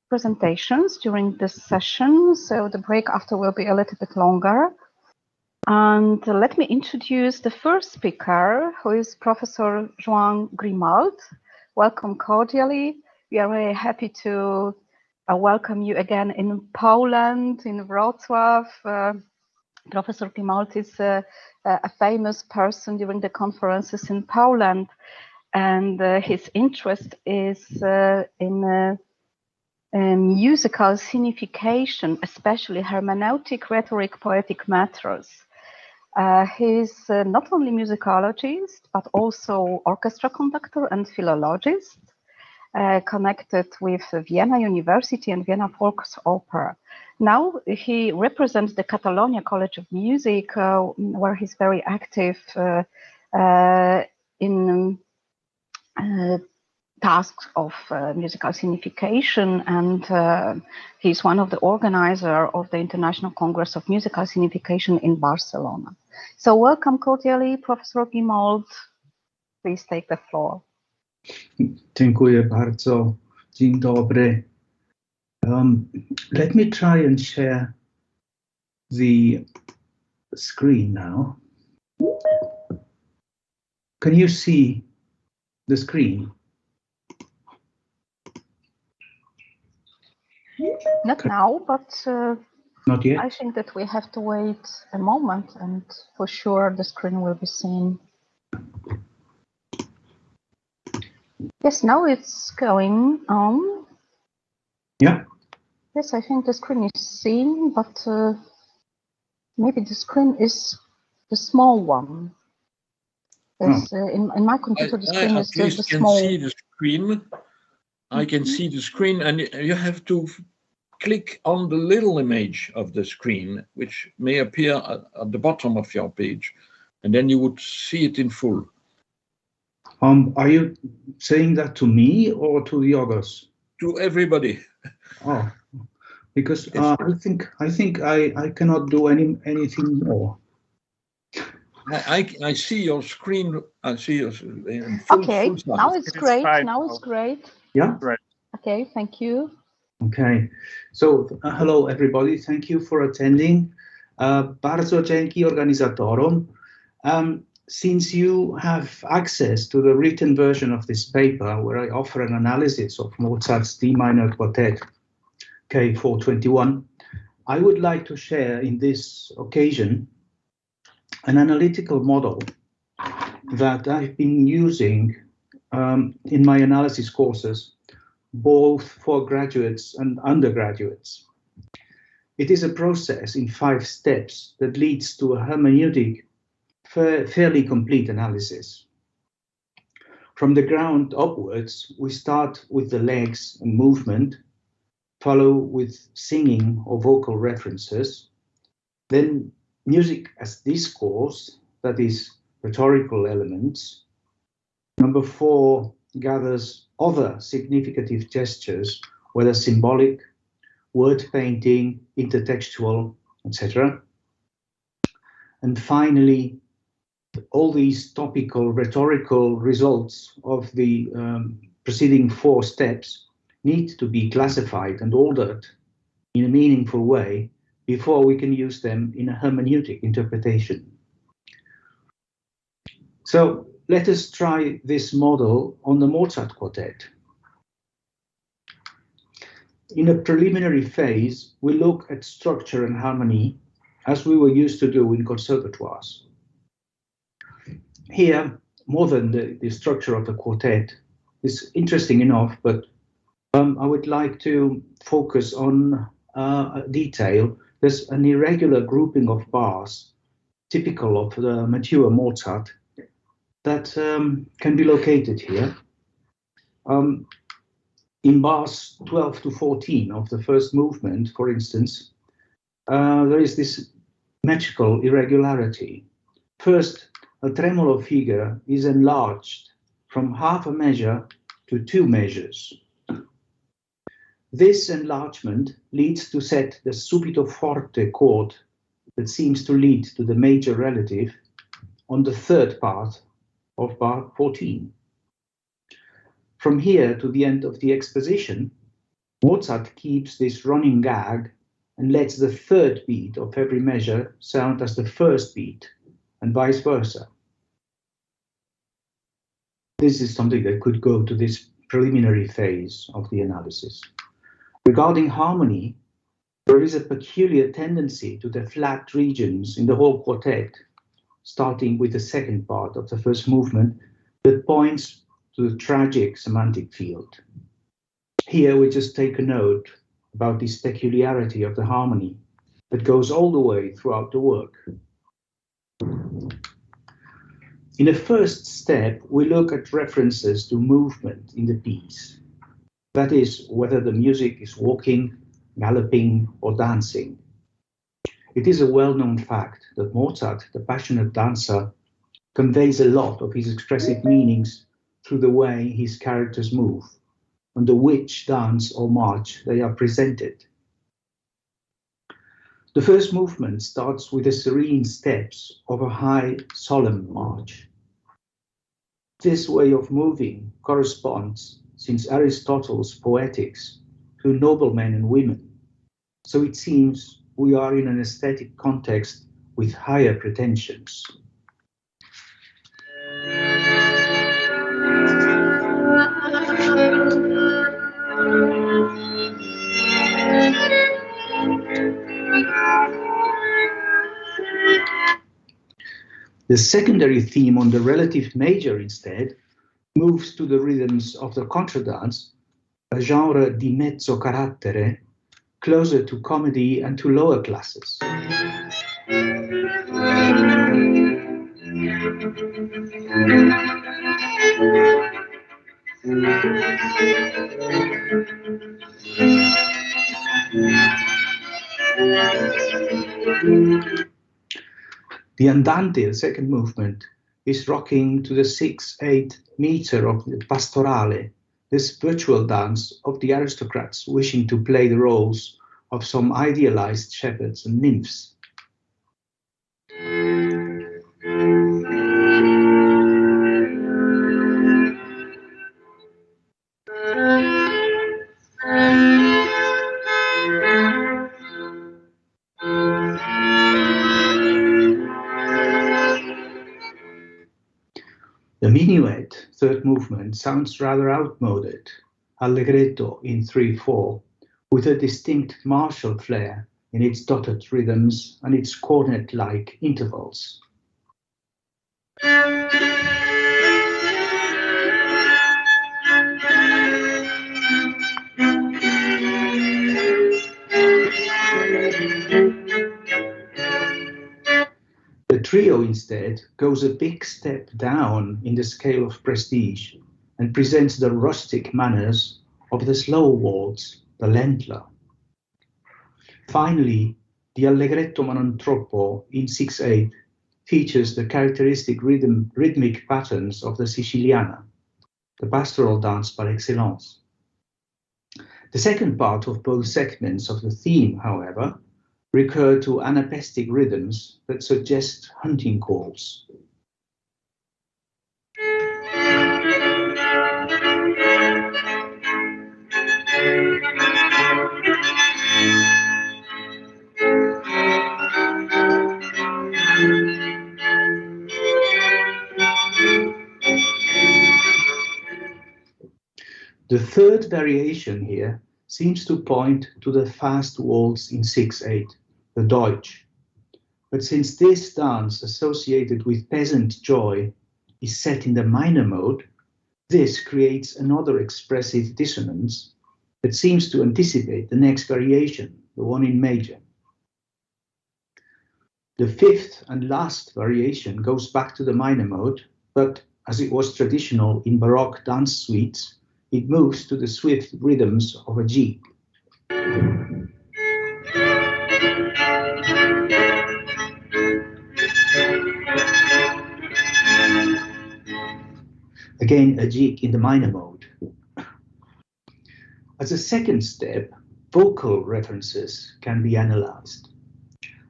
presentations during this session, so the break after will be a little bit longer. And let me introduce the first speaker, who is Professor Joan Grimald. Welcome cordially. We are very happy to welcome you again in Poland, in Wrocław. Professor Grimald is a famous person during the conferences in Poland, and his interest is in musical signification, especially hermeneutic, rhetoric, poetic matters. He's not only musicologist, but also orchestra conductor and philologist, connected with Vienna University and Vienna Volksopera. Now he represents the Catalonia College of Music, where he's very active in tasks of musical signification, and he's one of the organizers of the International Congress of Musical Signification in Barcelona. So welcome cordially, Professor Grimald. Please take the floor. Dziękuję bardzo. Dzień dobry. Let me try and share the screen now. Can you see the screen? Not now, but Not yet. I think that we have to wait a moment, and for sure the screen will be seen. Yes, now it's going on. Yeah. Yes, I think the screen is seen, but maybe the screen is the small one. Yes, in my computer, the screen is the small. I can see the screen. I can see the screen, and you have to click on the little image of the screen, which may appear at the bottom of your page, and then you would see it in full. Are you saying that to me or to the others? To everybody. Oh, because I think I cannot do anything more. I see your screen. I see your in full. Okay, full now it's great. fine. Now it's great. Yeah. Right. Okay, thank you. Okay. So hello everybody. Thank you for attending. Bardzo dzięki organizatorom. Since you have access to the written version of this paper, where I offer an analysis of Mozart's D minor quartet K421, I would like to share in this occasion an analytical model that I've been using in my analysis courses, both for graduates and undergraduates. It is a process in 5 steps that leads to a hermeneutic, fairly complete analysis. From the ground upwards, we start with the legs and movement, follow with singing or vocal references, then music as discourse, that is rhetorical elements. Number 4 gathers other significative gestures, whether symbolic, word painting, intertextual, etc. And finally, all these topical rhetorical results of the preceding 4 steps need to be classified and ordered in a meaningful way before we can use them in a hermeneutic interpretation. So let us try this model on the Mozart quartet. In a preliminary phase, we look at structure and harmony as we were used to do in conservatoires. Here, more than the structure of the quartet is interesting enough, but I would like to focus on detail. There's an irregular grouping of bars, typical of the mature Mozart, that can be located here. In bars 12 to 14 of the first movement, for instance, there is this magical irregularity. First, a tremolo figure is enlarged from half a measure to 2 measures. This enlargement leads to set the subito forte chord that seems to lead to the major relative on the third part of bar 14. From here to the end of the exposition, Mozart keeps this running gag and lets the third beat of every measure sound as the first beat, and vice versa. This is something that could go to this preliminary phase of the analysis. Regarding harmony, there is a peculiar tendency to the flat regions in the whole quartet, starting with the second part of the first movement, that points to the tragic semantic field. Here we just take a note about this peculiarity of the harmony that goes all the way throughout the work. In the first step, we look at references to movement in the piece. That is, whether the music is walking, galloping, or dancing. It is a well-known fact that Mozart, the passionate dancer, conveys a lot of his expressive meanings through the way his characters move, under which dance or march they are presented. The first movement starts with the serene steps of a high, solemn march. This way of moving corresponds, since Aristotle's Poetics, to noblemen and women, so it seems we are in an aesthetic context with higher pretensions. The secondary theme on the relative major, instead, moves to the rhythms of the contradance, a genre di mezzo carattere, closer to comedy and to lower classes. The Andante, the second movement, is rocking to the 6/8 meter of the Pastorale, this virtual dance of the aristocrats wishing to play the roles of some idealized shepherds and nymphs. The minuet, third movement, sounds rather outmoded, allegretto in 3/4, with a distinct martial flair in its dotted rhythms and its cornet-like intervals. The trio, instead, goes a big step down in the scale of prestige and presents the rustic manners of the slow waltz, the Ländler. Finally, the allegretto ma non troppo in 6/8 features the characteristic rhythmic patterns of the Siciliana, the pastoral dance par excellence. The second part of both segments of the theme, however, recur to anapestic rhythms that suggest hunting calls. The third variation here seems to point to the fast waltz in 6/8, the Deutsch. But since this dance associated with peasant joy is set in the minor mode, this creates another expressive dissonance that seems to anticipate the next variation, the one in major. The fifth and last variation goes back to the minor mode, but as it was traditional in Baroque dance suites, it moves to the swift rhythms of a jig. Again, a jig in the minor mode. As a second step, vocal references can be analyzed.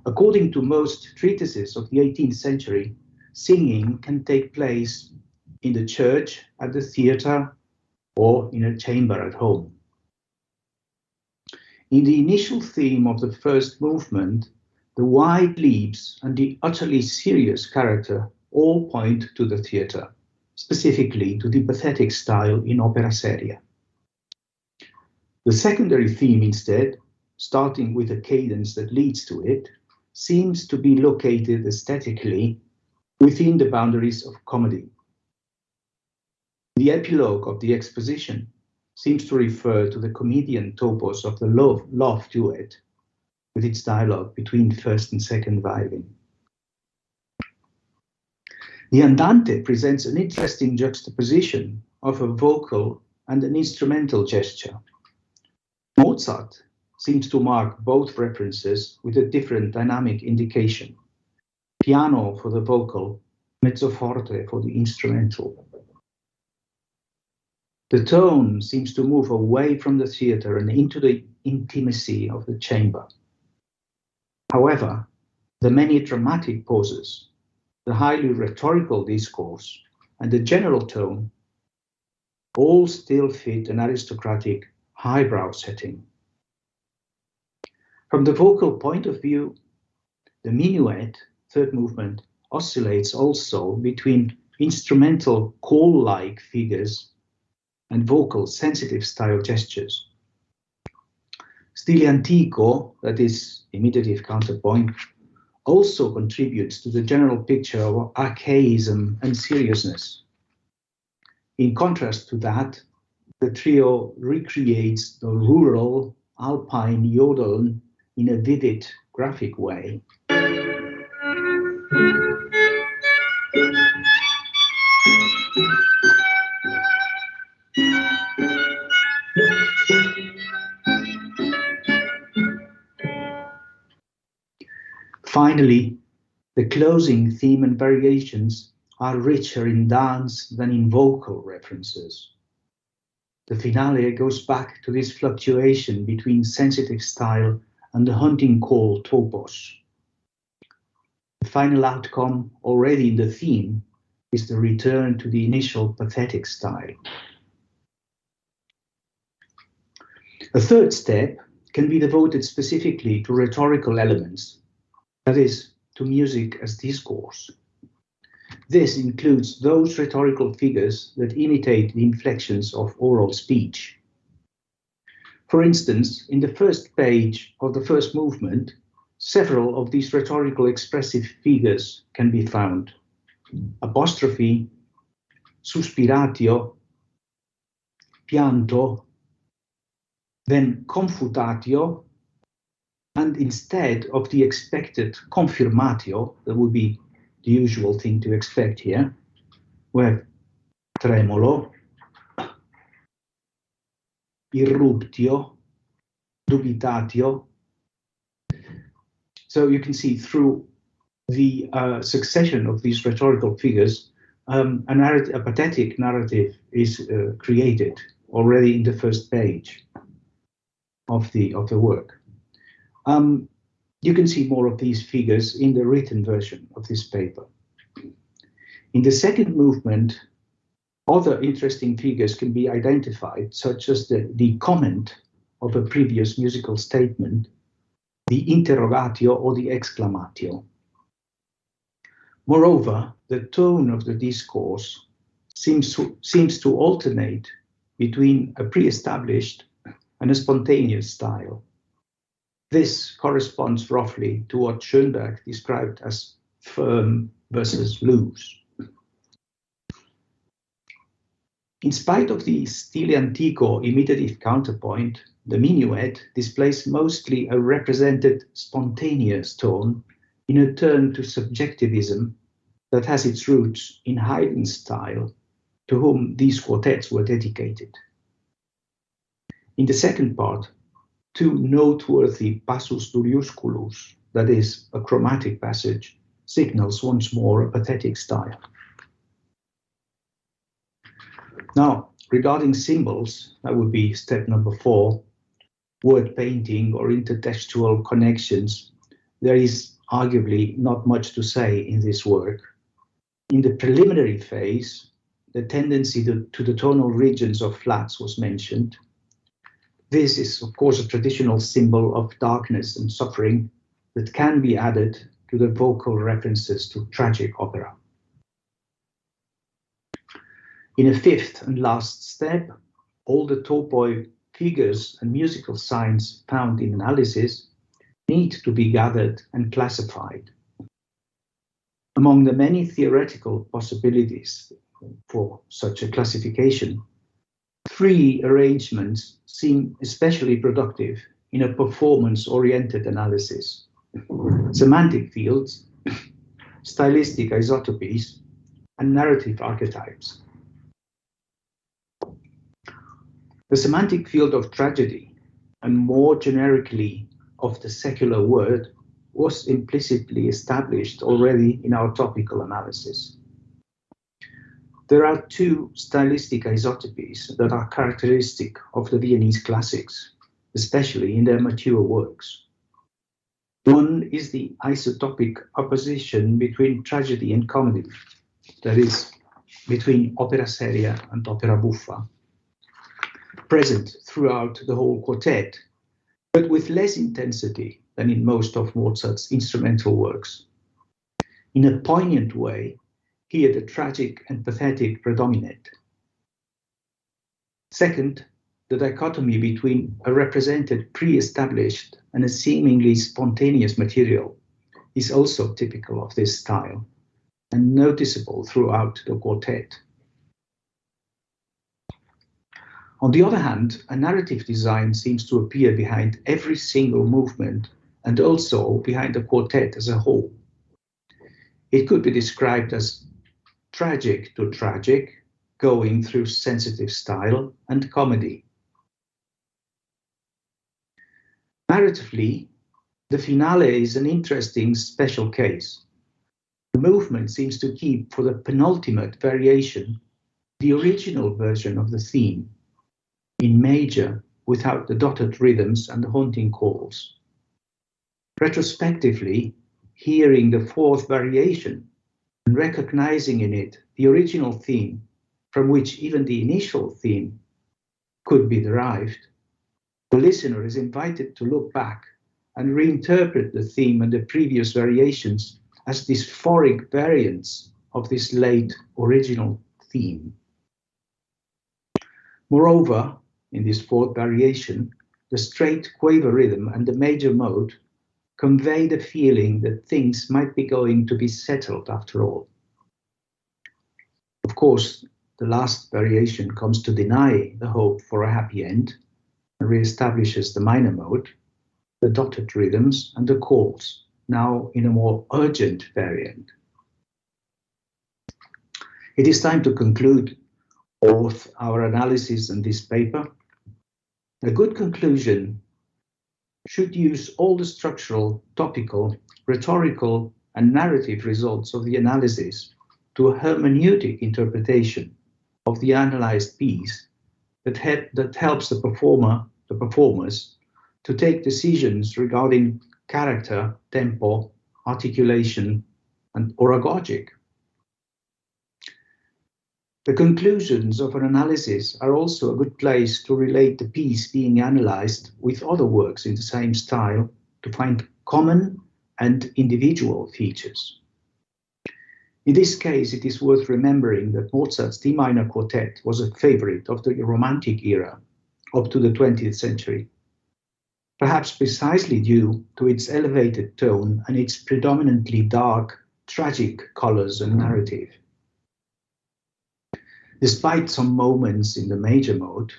According to most treatises of the 18th century, singing can take place in the church, at the theater, or in a chamber at home. In the initial theme of the first movement, the wide leaps and the utterly serious character all point to the theater, specifically to the pathetic style in opera seria. The secondary theme instead, starting with a cadence that leads to it, seems to be located aesthetically within the boundaries of comedy. The epilogue of the exposition seems to refer to the comedian topos of the love duet, with its dialogue between first and second violin. The Andante presents an interesting juxtaposition of a vocal and an instrumental gesture. Mozart seems to mark both references with a different dynamic indication. Piano for the vocal, mezzo forte for the instrumental. The tone seems to move away from the theater and into the intimacy of the chamber. However, the many dramatic pauses, the highly rhetorical discourse, and the general tone all still fit an aristocratic highbrow setting. From the vocal point of view, the minuet, third movement, oscillates also between instrumental call-like figures and vocal sensitive style gestures. Stile antico, that is imitative counterpoint, also contributes to the general picture of archaism and seriousness. In contrast to that, the trio recreates the rural alpine yodel in a vivid, graphic way. Finally, the closing theme and variations are richer in dance than in vocal references. The finale goes back to this fluctuation between sensitive style and the hunting call topos. The final outcome, already in the theme, is the return to the initial pathetic style. A third step can be devoted specifically to rhetorical elements, that is, to music as discourse. This includes those rhetorical figures that imitate the inflections of oral speech. For instance, in the first page of the first movement, several of these rhetorical expressive figures can be found. Apostrophe, suspiratio, pianto, then confutatio, and instead of the expected confirmatio, that would be the usual thing to expect here, we have tremolo, irruptio, dubitatio. So you can see through the succession of these rhetorical figures, a pathetic narrative is created already in the first page of the work. You can see more of these figures in the written version of this paper. In the second movement, other interesting figures can be identified, such as the comment of a previous musical statement, the interrogatio or the exclamatio. Moreover, the tone of the discourse seems to alternate between a pre-established and a spontaneous style. This corresponds roughly to what Schoenberg described as firm versus loose. In spite of the stile antico imitative counterpoint, the minuet displays mostly a represented spontaneous tone in a turn to subjectivism that has its roots in Haydn's style, to whom these quartets were dedicated. In the second part, two noteworthy passus duriusculus, that is, a chromatic passage, signals once more a pathetic style. Now, regarding symbols, that would be step number 4, word painting or intertextual connections, there is arguably not much to say in this work. In the preliminary phase, the tendency to the tonal regions of flats was mentioned. This is, of course, a traditional symbol of darkness and suffering that can be added to the vocal references to tragic opera. In a fifth and last step, all the topoi figures and musical signs found in analysis need to be gathered and classified. Among the many theoretical possibilities for such a classification, 3 arrangements seem especially productive in a performance-oriented analysis: semantic fields, stylistic isotopies, and narrative archetypes. The semantic field of tragedy, and more generically of the secular word, was implicitly established already in our topical analysis. There are 2 stylistic isotopies that are characteristic of the Viennese classics, especially in their mature works. One is the isotopic opposition between tragedy and comedy, that is, between opera seria and opera buffa, present throughout the whole quartet, but with less intensity than in most of Mozart's instrumental works. In a poignant way, here the tragic and pathetic predominate. Second, the dichotomy between a represented pre-established and a seemingly spontaneous material is also typical of this style and noticeable throughout the quartet. On the other hand, a narrative design seems to appear behind every single movement and also behind the quartet as a whole. It could be described as tragic to tragic, going through sensitive style and comedy. Narratively, the finale is an interesting special case. The movement seems to keep for the penultimate variation the original version of the theme, in major without the dotted rhythms and the haunting calls. Retrospectively, hearing the 4th variation and recognizing in it the original theme from which even the initial theme could be derived, the listener is invited to look back and reinterpret the theme and the previous variations as dysphoric variants of this late original theme. Moreover, in this 4th variation, the straight quaver rhythm and the major mode convey the feeling that things might be going to be settled after all. Of course, the last variation comes to deny the hope for a happy end and reestablishes the minor mode, the dotted rhythms and the calls, now in a more urgent variant. It is time to conclude both our analysis and this paper. A good conclusion should use all the structural, topical, rhetorical, and narrative results of the analysis to a hermeneutic interpretation of the analyzed piece that helps the performers to take decisions regarding character, tempo, articulation, and oragogic. The conclusions of an analysis are also a good place to relate the piece being analyzed with other works in the same style to find common and individual features. In this case, it is worth remembering that Mozart's D minor quartet was a favorite of the Romantic era up to the 20th century, perhaps precisely due to its elevated tone and its predominantly dark, tragic colors and narrative. Despite some moments in the major mode,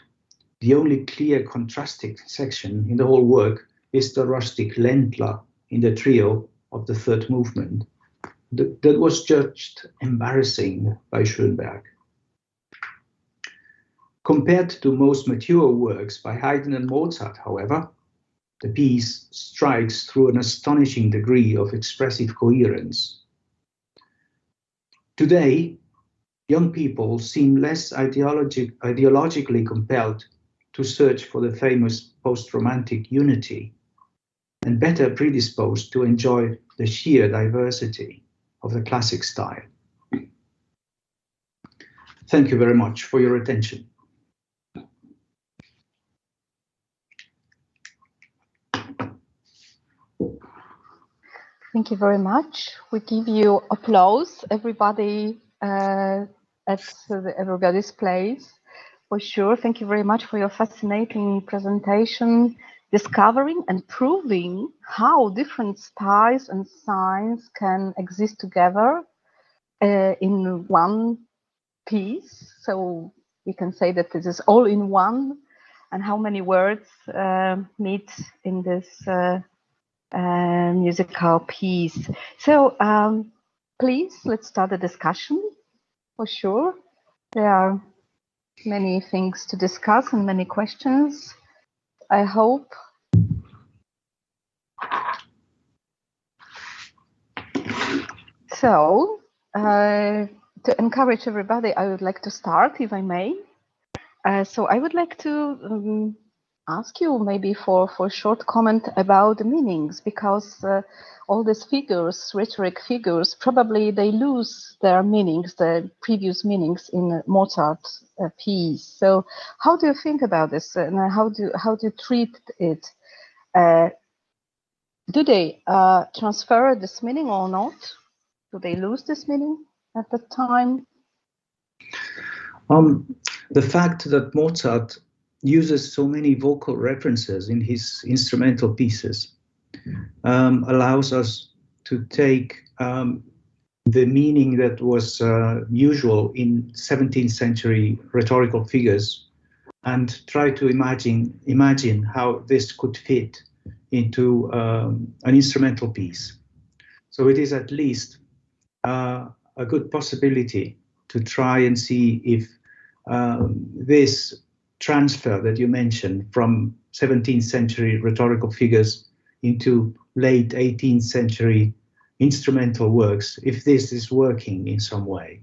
the only clear contrasting section in the whole work is the rustic Ländler in the trio of the 3rd movement, that was judged embarrassing by Schoenberg. Compared to most mature works by Haydn and Mozart, however, the piece strikes through an astonishing degree of expressive coherence. Today, young people seem less ideologically compelled to search for the famous post-romantic unity and better predisposed to enjoy the sheer diversity of the classic style. Thank you very much for your attention. Thank you very much. We give you applause, everybody at everybody's place, for sure. Thank you very much for your fascinating presentation, discovering and proving how different styles and signs can exist together in one piece. So we can say that this is all in one, and how many words meet in this musical piece. So please, let's start the discussion, for sure. There are many things to discuss and many questions, I hope. So to encourage everybody, I would like to start, if I may. So I would like to ask you maybe for a short comment about the meanings, because all these figures, rhetoric figures, probably they lose their meanings, the previous meanings in Mozart's piece. So how do you think about this, and how do you treat it? Do they transfer this meaning or not? Do they lose this meaning at the time? The fact that Mozart uses so many vocal references in his instrumental pieces allows us to take the meaning that was usual in 17th century rhetorical figures and try to imagine how this could fit into an instrumental piece. So it is at least a good possibility to try and see if this transfer that you mentioned from 17th century rhetorical figures into late 18th century instrumental works, if this is working in some way.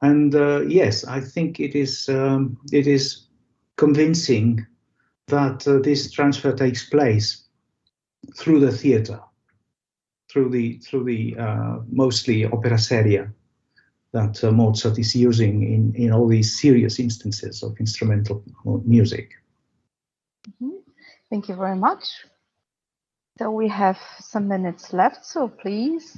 Yes, I think it is convincing that this transfer takes place through the theater, through the mostly opera seria that Mozart is using in all these serious instances of instrumental music. Mm-hmm. Thank you very much. So we have some minutes left, so please,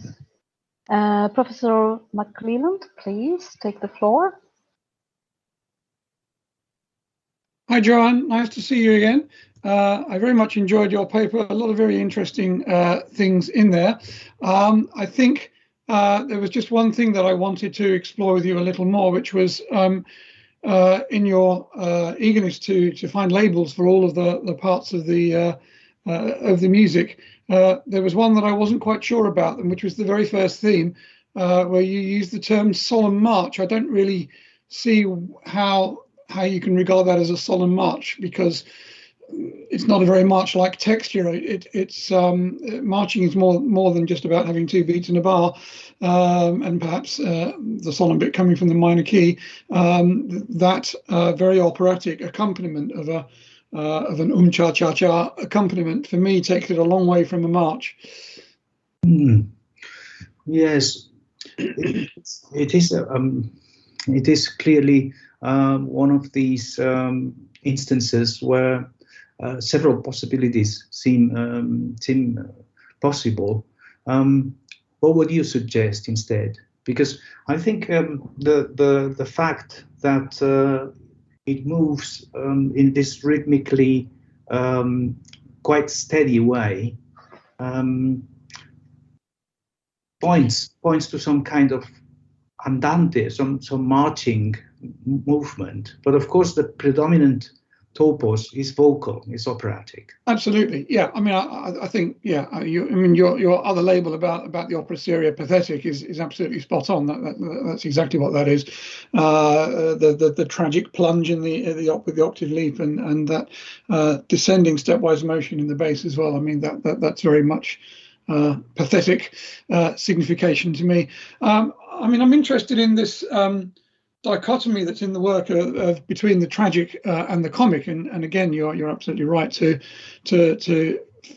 Professor McClelland, please take the floor. Hi, Joanne. Nice to see you again. I very much enjoyed your paper. A lot of very interesting things in there. I think there was just one thing that I wanted to explore with you a little more, which was in your eagerness to find labels for all of the parts of the music. There was one that I wasn't quite sure about, which was the very first theme, where you used the term solemn march. I don't really see how you can regard that as a solemn march, because it's not a very march-like texture. It's marching is more than just about having two beats in a bar, and perhaps the solemn bit coming from the minor key. That very operatic accompaniment of an cha cha cha accompaniment, for me, takes it a long way from a march. Yes, it is clearly one of these instances where several possibilities seem possible. What would you suggest instead? Because I think the fact that it moves in this rhythmically quite steady way points to some kind of andante, some marching movement. But of course, the predominant topos is vocal, is operatic. Absolutely, yeah. I mean, I think, yeah. Your other label about the opera seria pathetic is absolutely spot on. That's exactly what that is. The tragic plunge in with the octave leap and that descending stepwise motion in the bass as well. I mean, that's very much pathetic signification to me. I mean, I'm interested in this dichotomy that's in the work between the tragic and the comic, and again, you're absolutely right to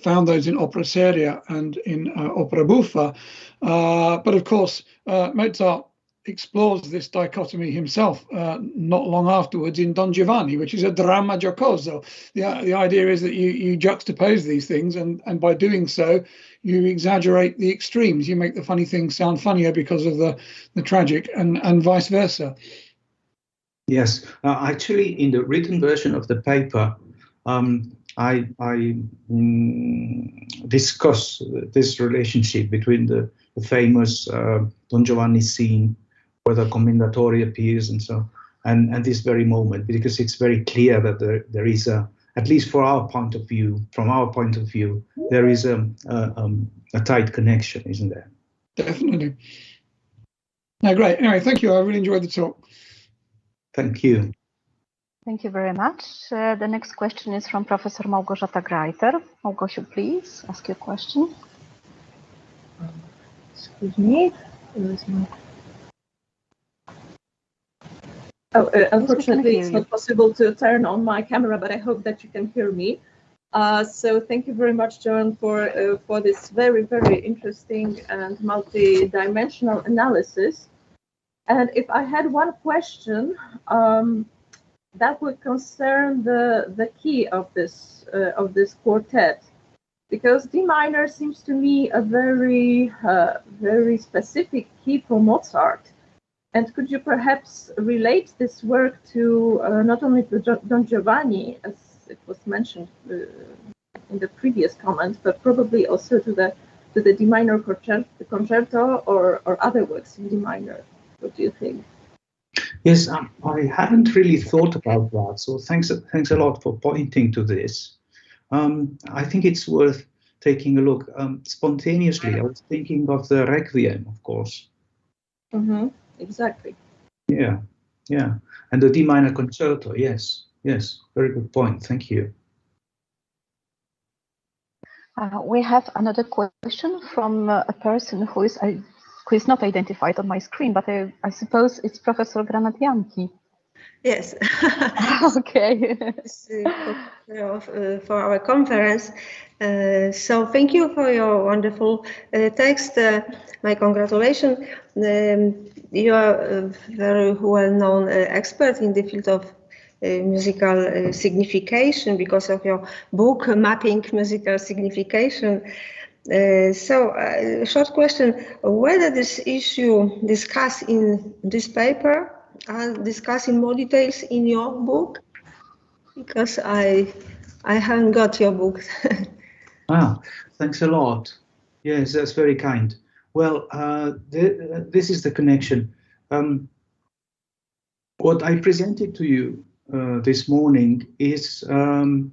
found those in opera seria and in opera buffa. But of course, Mozart explores this dichotomy himself not long afterwards in Don Giovanni, which is a dramma giocoso. The idea is that you juxtapose these things, and by doing so, you exaggerate the extremes. You make the funny things sound funnier because of the tragic, and vice versa. Yes, actually, in the written version of the paper, I discuss this relationship between the famous Don Giovanni scene where the commendatore appears and so, and this very moment, because it's very clear that there is at least from our point of view, there is a tight connection, isn't there? Definitely. No, great. Anyway, thank you. I really enjoyed the talk. Thank you. Thank you very much. The next question is from Professor Małgorzata Greiter. Małgosiu, please ask your question. Excuse me. Unfortunately, it's not possible to turn on my camera, but I hope that you can hear me. So thank you very much, Joan, for this very, very interesting and multi-dimensional analysis. And if I had one question, that would concern the key of this quartet, because D minor seems to me a very very specific key for Mozart. And could you perhaps relate this work to not only to Don Giovanni, as it was mentioned in the previous comment, but probably also to the D minor concerto or other works in D minor? What do you think? Yes, I haven't really thought about that. So thanks a lot for pointing to this. I think it's worth taking a look. Spontaneously, I was thinking of the Requiem, of course. Mm-hmm. Exactly. Yeah, and the D minor concerto. Yes, very good point. Thank you. We have another question from a person who is not identified on my screen, but I suppose it's Professor Granatianki. Yes. Okay. For our conference. So thank you for your wonderful text. My congratulations. You are a very well-known expert in the field of musical signification because of your book, Mapping Musical Signification. Short question, whether this issue discussed in this paper are discussed in more details in your book? Because I haven't got your book. Thanks a lot. Yes, that's very kind. Well, this is the connection. What I presented to you this morning is the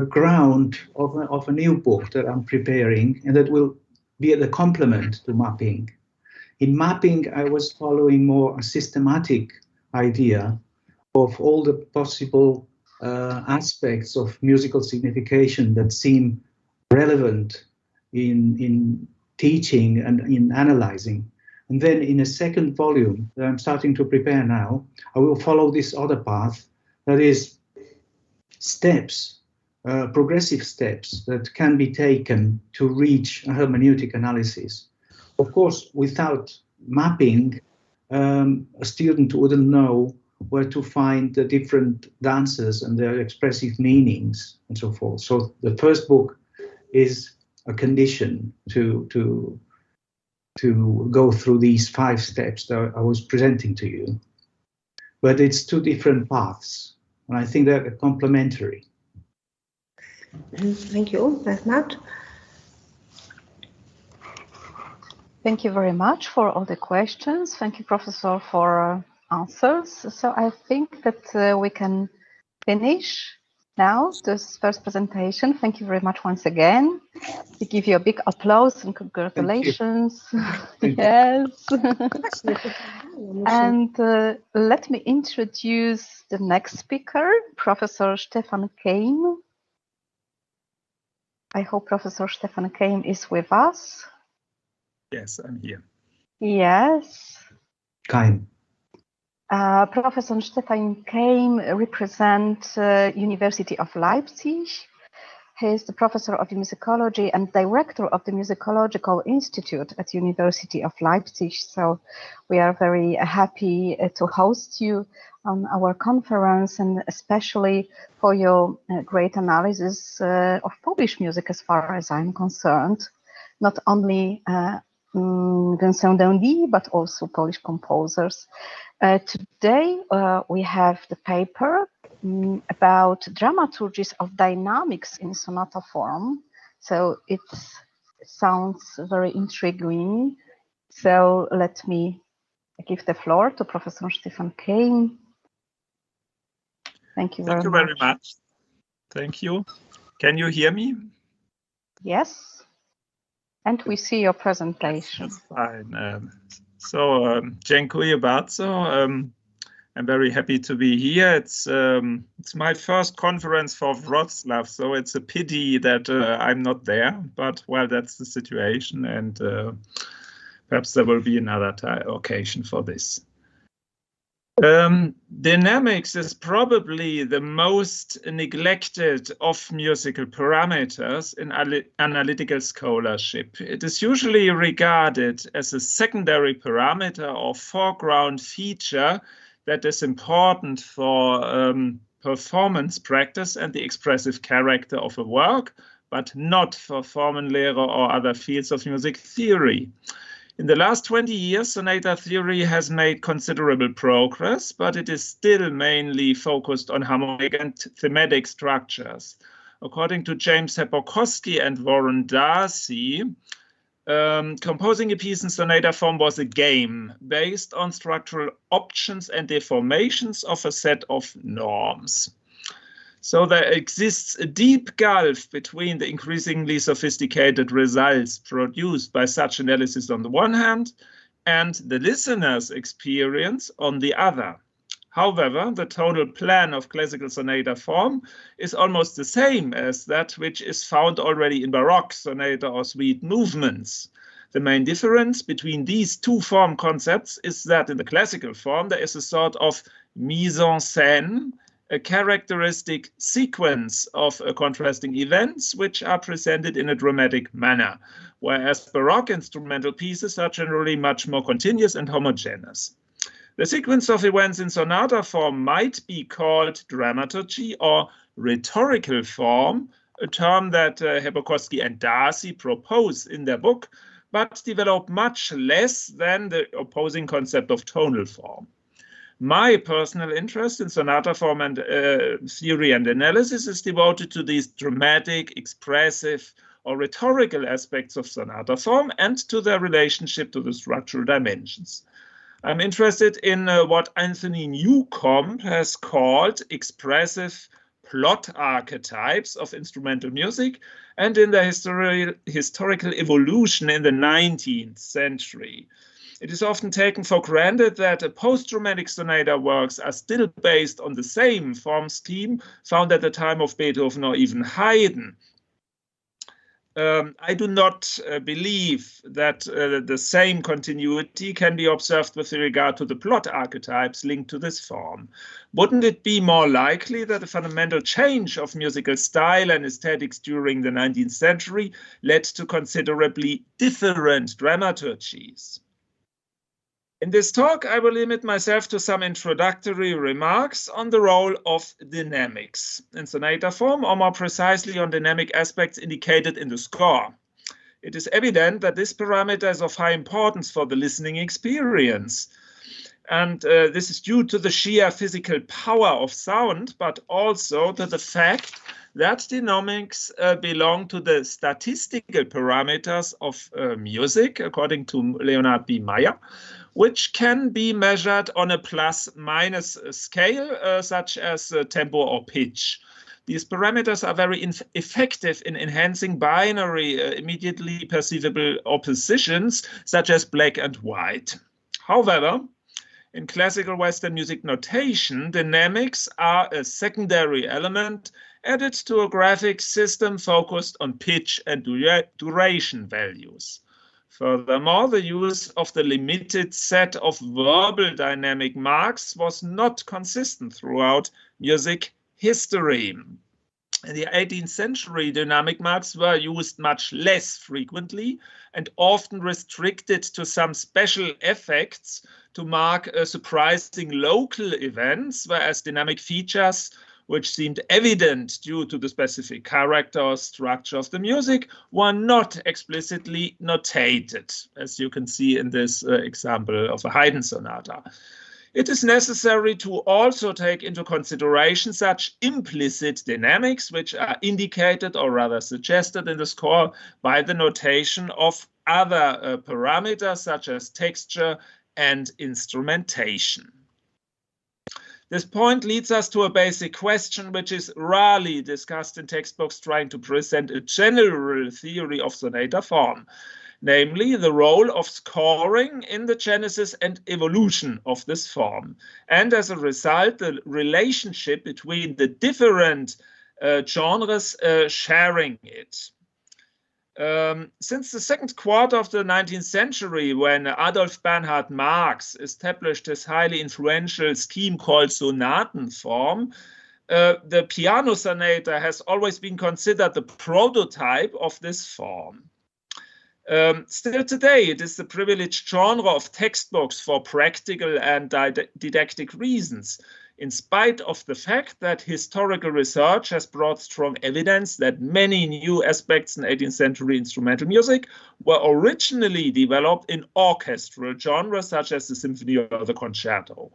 ground of a new book that I'm preparing, and that will be the complement to mapping. In mapping, I was following more a systematic idea of all the possible aspects of musical signification that seem relevant in teaching and in analyzing. And then in a second volume that I'm starting to prepare now, I will follow this other path, that is steps, progressive steps that can be taken to reach a hermeneutic analysis. Of course, without mapping, a student wouldn't know where to find the different dances and their expressive meanings and so forth. So the first book is a condition to go through these 5 steps that I was presenting to you. But it's 2 different paths, and I think they're complementary. Thank you very much. Thank you very much for all the questions. Thank you, Professor, for answers. So I think that we can finish now this first presentation. Thank you very much once again. We give you a big applause and congratulations. Yes. And let me introduce the next speaker, Professor Stefan Keim. I hope Professor Stefan Keim is with us. Yes, I'm here. Yes. Keim. Professor Stefan Keim represents University of Leipzig. He is the professor of musicology and director of the Musicological Institute at University of Leipzig. So we are very happy to host you on our conference, and especially for your great analysis of Polish music as far as I'm concerned. Not only Vincent d'Indy, but also Polish composers. Today we have the paper about dramaturgies of dynamics in sonata form. So it sounds very intriguing. So let me give the floor to Professor Stefan Keim. Thank you very much. Thank you. Can you hear me? Yes. And we see your presentation. That's fine. Dziękuję bardzo. I'm very happy to be here. It's my first conference for Wrocław, so it's a pity that I'm not there. But well, that's the situation, and perhaps there will be another occasion for this. Dynamics is probably the most neglected of musical parameters in analytical scholarship. It is usually regarded as a secondary parameter or foreground feature that is important for performance practice and the expressive character of a work, but not for Formenlehre or other fields of music theory. In the last 20 years, sonata theory has made considerable progress, but it is still mainly focused on harmonic and thematic structures. According to James Hepokoski and Warren Darcy, composing a piece in sonata form was a game based on structural options and deformations of a set of norms. So there exists a deep gulf between the increasingly sophisticated results produced by such analysis on the one hand and the listener's experience on the other. However, the total plan of classical sonata form is almost the same as that which is found already in Baroque sonata or suite movements. The main difference between these two form concepts is that in the classical form there is a sort of mise en scène, a characteristic sequence of contrasting events which are presented in a dramatic manner, whereas Baroque instrumental pieces are generally much more continuous and homogeneous. The sequence of events in sonata form might be called dramaturgy or rhetorical form, a term that Hepokoski and Darcy propose in their book, but develop much less than the opposing concept of tonal form. My personal interest in sonata form and theory and analysis is devoted to these dramatic, expressive, or rhetorical aspects of sonata form and to their relationship to the structural dimensions. I'm interested in what Anthony Newcomb has called expressive plot archetypes of instrumental music and in their historical evolution in the 19th century. It is often taken for granted that post-Romantic sonata works are still based on the same form scheme found at the time of Beethoven or even Haydn. I do not believe that the same continuity can be observed with regard to the plot archetypes linked to this form. Wouldn't it be more likely that a fundamental change of musical style and aesthetics during the 19th century led to considerably different dramaturgies? In this talk, I will limit myself to some introductory remarks on the role of dynamics in sonata form, or more precisely on dynamic aspects indicated in the score. It is evident that this parameter is of high importance for the listening experience. And this is due to the sheer physical power of sound, but also to the fact that dynamics belong to the statistical parameters of music, according to Leonard B. Meyer, which can be measured on a plus-minus scale, such as tempo or pitch. These parameters are very effective in enhancing binary, immediately perceivable oppositions, such as black and white. However, in classical Western music notation, dynamics are a secondary element added to a graphic system focused on pitch and duration values. Furthermore, the use of the limited set of verbal dynamic marks was not consistent throughout music history. In the 18th century, dynamic marks were used much less frequently and often restricted to some special effects to mark surprising local events, whereas dynamic features, which seemed evident due to the specific character or structure of the music, were not explicitly notated, as you can see in this example of a Haydn sonata. It is necessary to also take into consideration such implicit dynamics, which are indicated or rather suggested in the score by the notation of other parameters such as texture and instrumentation. This point leads us to a basic question which is rarely discussed in textbooks trying to present a general theory of sonata form, namely the role of scoring in the genesis and evolution of this form, and as a result, the relationship between the different genres sharing it. Since the second quarter of the 19th century, when Adolf Bernhard Marx established his highly influential scheme called sonaten form, the piano sonata has always been considered the prototype of this form. Still today, it is the privileged genre of textbooks for practical and didactic reasons, in spite of the fact that historical research has brought strong evidence that many new aspects in 18th century instrumental music were originally developed in orchestral genres such as the symphony or the concerto.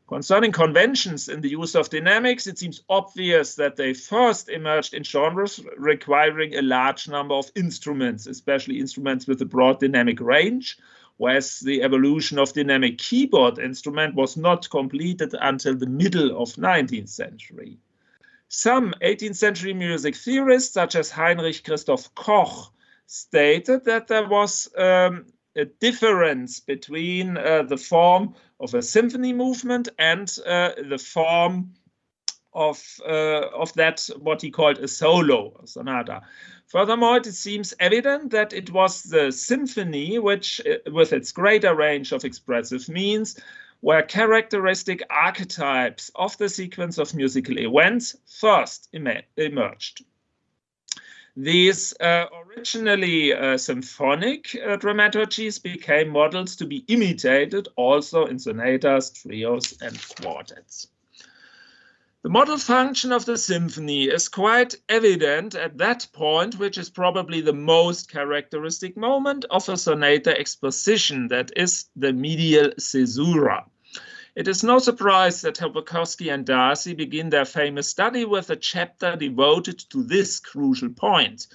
Concerning conventions in the use of dynamics, it seems obvious that they first emerged in genres requiring a large number of instruments, especially instruments with a broad dynamic range, whereas the evolution of dynamic keyboard instrument was not completed until the middle of 19th century. Some 18th century music theorists, such as Heinrich Christoph Koch, stated that there was a difference between the form of a symphony movement and the form of that, what he called a solo, a sonata. Furthermore, it seems evident that it was the symphony which, with its greater range of expressive means, where characteristic archetypes of the sequence of musical events first emerged. These originally symphonic dramaturgies became models to be imitated also in sonatas, trios, and quartets. The model function of the symphony is quite evident at that point, which is probably the most characteristic moment of a sonata exposition, that is the medial caesura. It is no surprise that Herbakowski and Darcy begin their famous study with a chapter devoted to this crucial point.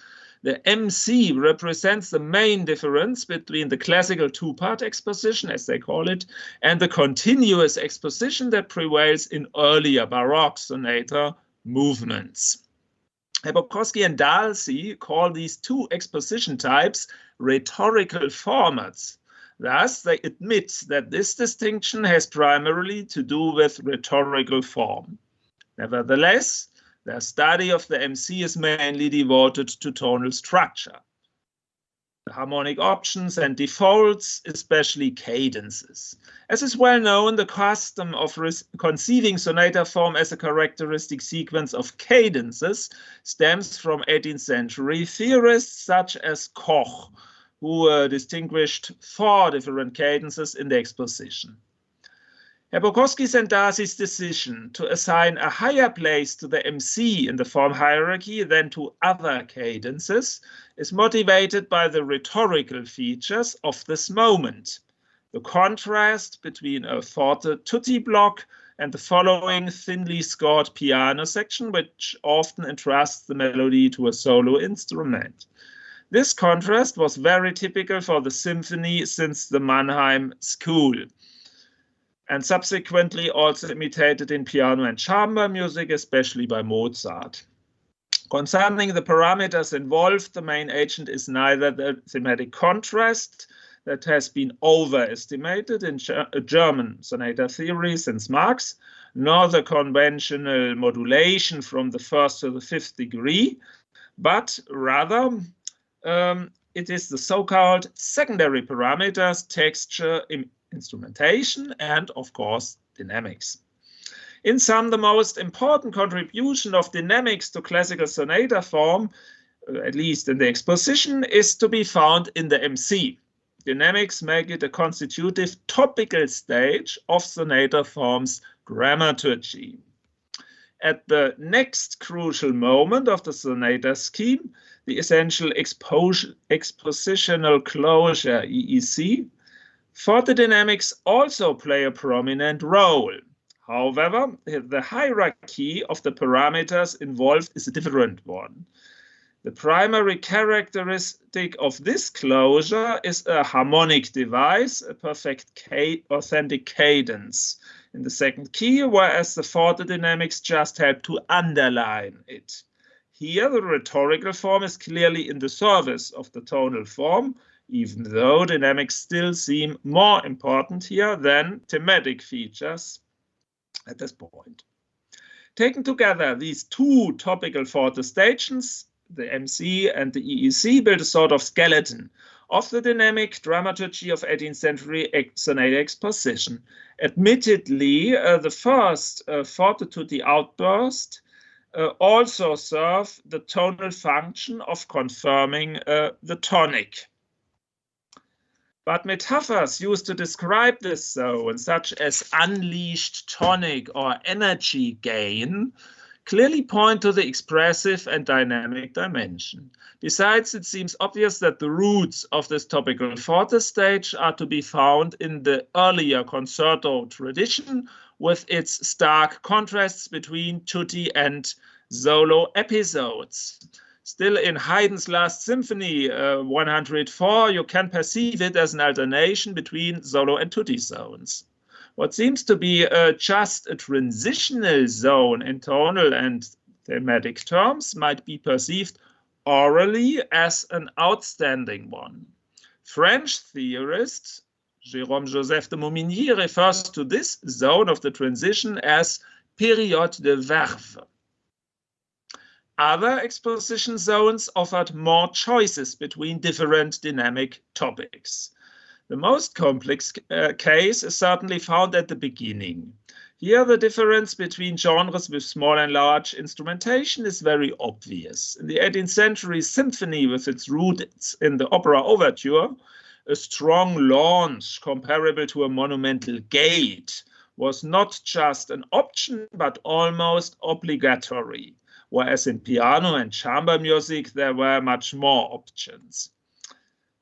The MC represents the main difference between the classical two-part exposition, as they call it, and the continuous exposition that prevails in earlier Baroque sonata movements. Herbakowski and Darcy call these two exposition types rhetorical formats. Thus, they admit that this distinction has primarily to do with rhetorical form. Nevertheless, their study of the MC is mainly devoted to tonal structure, the harmonic options and defaults, especially cadences. As is well known, the custom of conceiving sonata form as a characteristic sequence of cadences stems from 18th century theorists such as Koch, who distinguished 4 different cadences in the exposition. Herbakowski's and Darcy's decision to assign a higher place to the MC in the form hierarchy than to other cadences is motivated by the rhetorical features of this moment. The contrast between a forte tutti block and the following thinly scored piano section, which often entrusts the melody to a solo instrument. This contrast was very typical for the symphony since the Mannheim school, and subsequently also imitated in piano and chamber music, especially by Mozart. Concerning the parameters involved, the main agent is neither the thematic contrast that has been overestimated in German sonata theory since Marx, nor the conventional modulation from the first to the fifth degree, but rather it is the so-called secondary parameters, texture, instrumentation, and of course, dynamics. In sum, the most important contribution of dynamics to classical sonata form, at least in the exposition, is to be found in the MC. Dynamics make it a constitutive topical stage of sonata form's dramaturgy. At the next crucial moment of the sonata scheme, the essential expositional closure, EEC, for the dynamics also play a prominent role. However, the hierarchy of the parameters involved is a different one. The primary characteristic of this closure is a harmonic device, a perfect authentic cadence in the second key, whereas the forte dynamics just help to underline it. Here, the rhetorical form is clearly in the service of the tonal form, even though dynamics still seem more important here than thematic features at this point. Taken together, these two topical forte stations, the MC and the EEC, build a sort of skeleton of the dynamic dramaturgy of 18th century sonata exposition. Admittedly, the first forte tutti outburst also serve the tonal function of confirming the tonic. But metaphors used to describe this zone, such as unleashed tonic or energy gain, clearly point to the expressive and dynamic dimension. Besides, it seems obvious that the roots of this topical forte stage are to be found in the earlier concerto tradition, with its stark contrasts between tutti and solo episodes. Still, in Haydn's Last Symphony 104, you can perceive it as an alternation between solo and tutti zones. What seems to be just a transitional zone in tonal and thematic terms might be perceived orally as an outstanding one. French theorist Jérôme-Joseph de Momigny refers to this zone of the transition as période de verve. Other exposition zones offered more choices between different dynamic topics. The most complex case is certainly found at the beginning. Here, the difference between genres with small and large instrumentation is very obvious. In the 18th century symphony, with its roots in the opera overture, a strong launch comparable to a monumental gate was not just an option, but almost obligatory, whereas in piano and chamber music, there were much more options.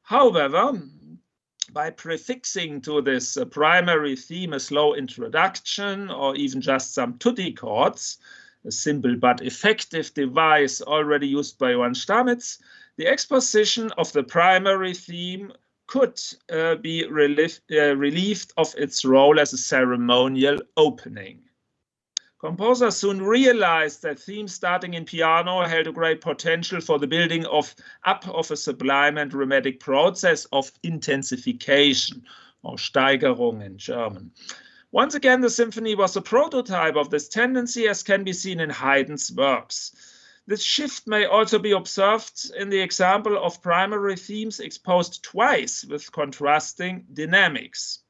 However, by prefixing to this primary theme a slow introduction or even just some tutti chords, a simple but effective device already used by Johann Stamitz, the exposition of the primary theme could be relieved of its role as a ceremonial opening. Composers soon realized that themes starting in piano held a great potential for the building up of a sublime and dramatic process of intensification, or Steigerung in German. Once again, the symphony was a prototype of this tendency, as can be seen in Haydn's works. This shift may also be observed in the example of primary themes exposed twice with contrasting dynamics.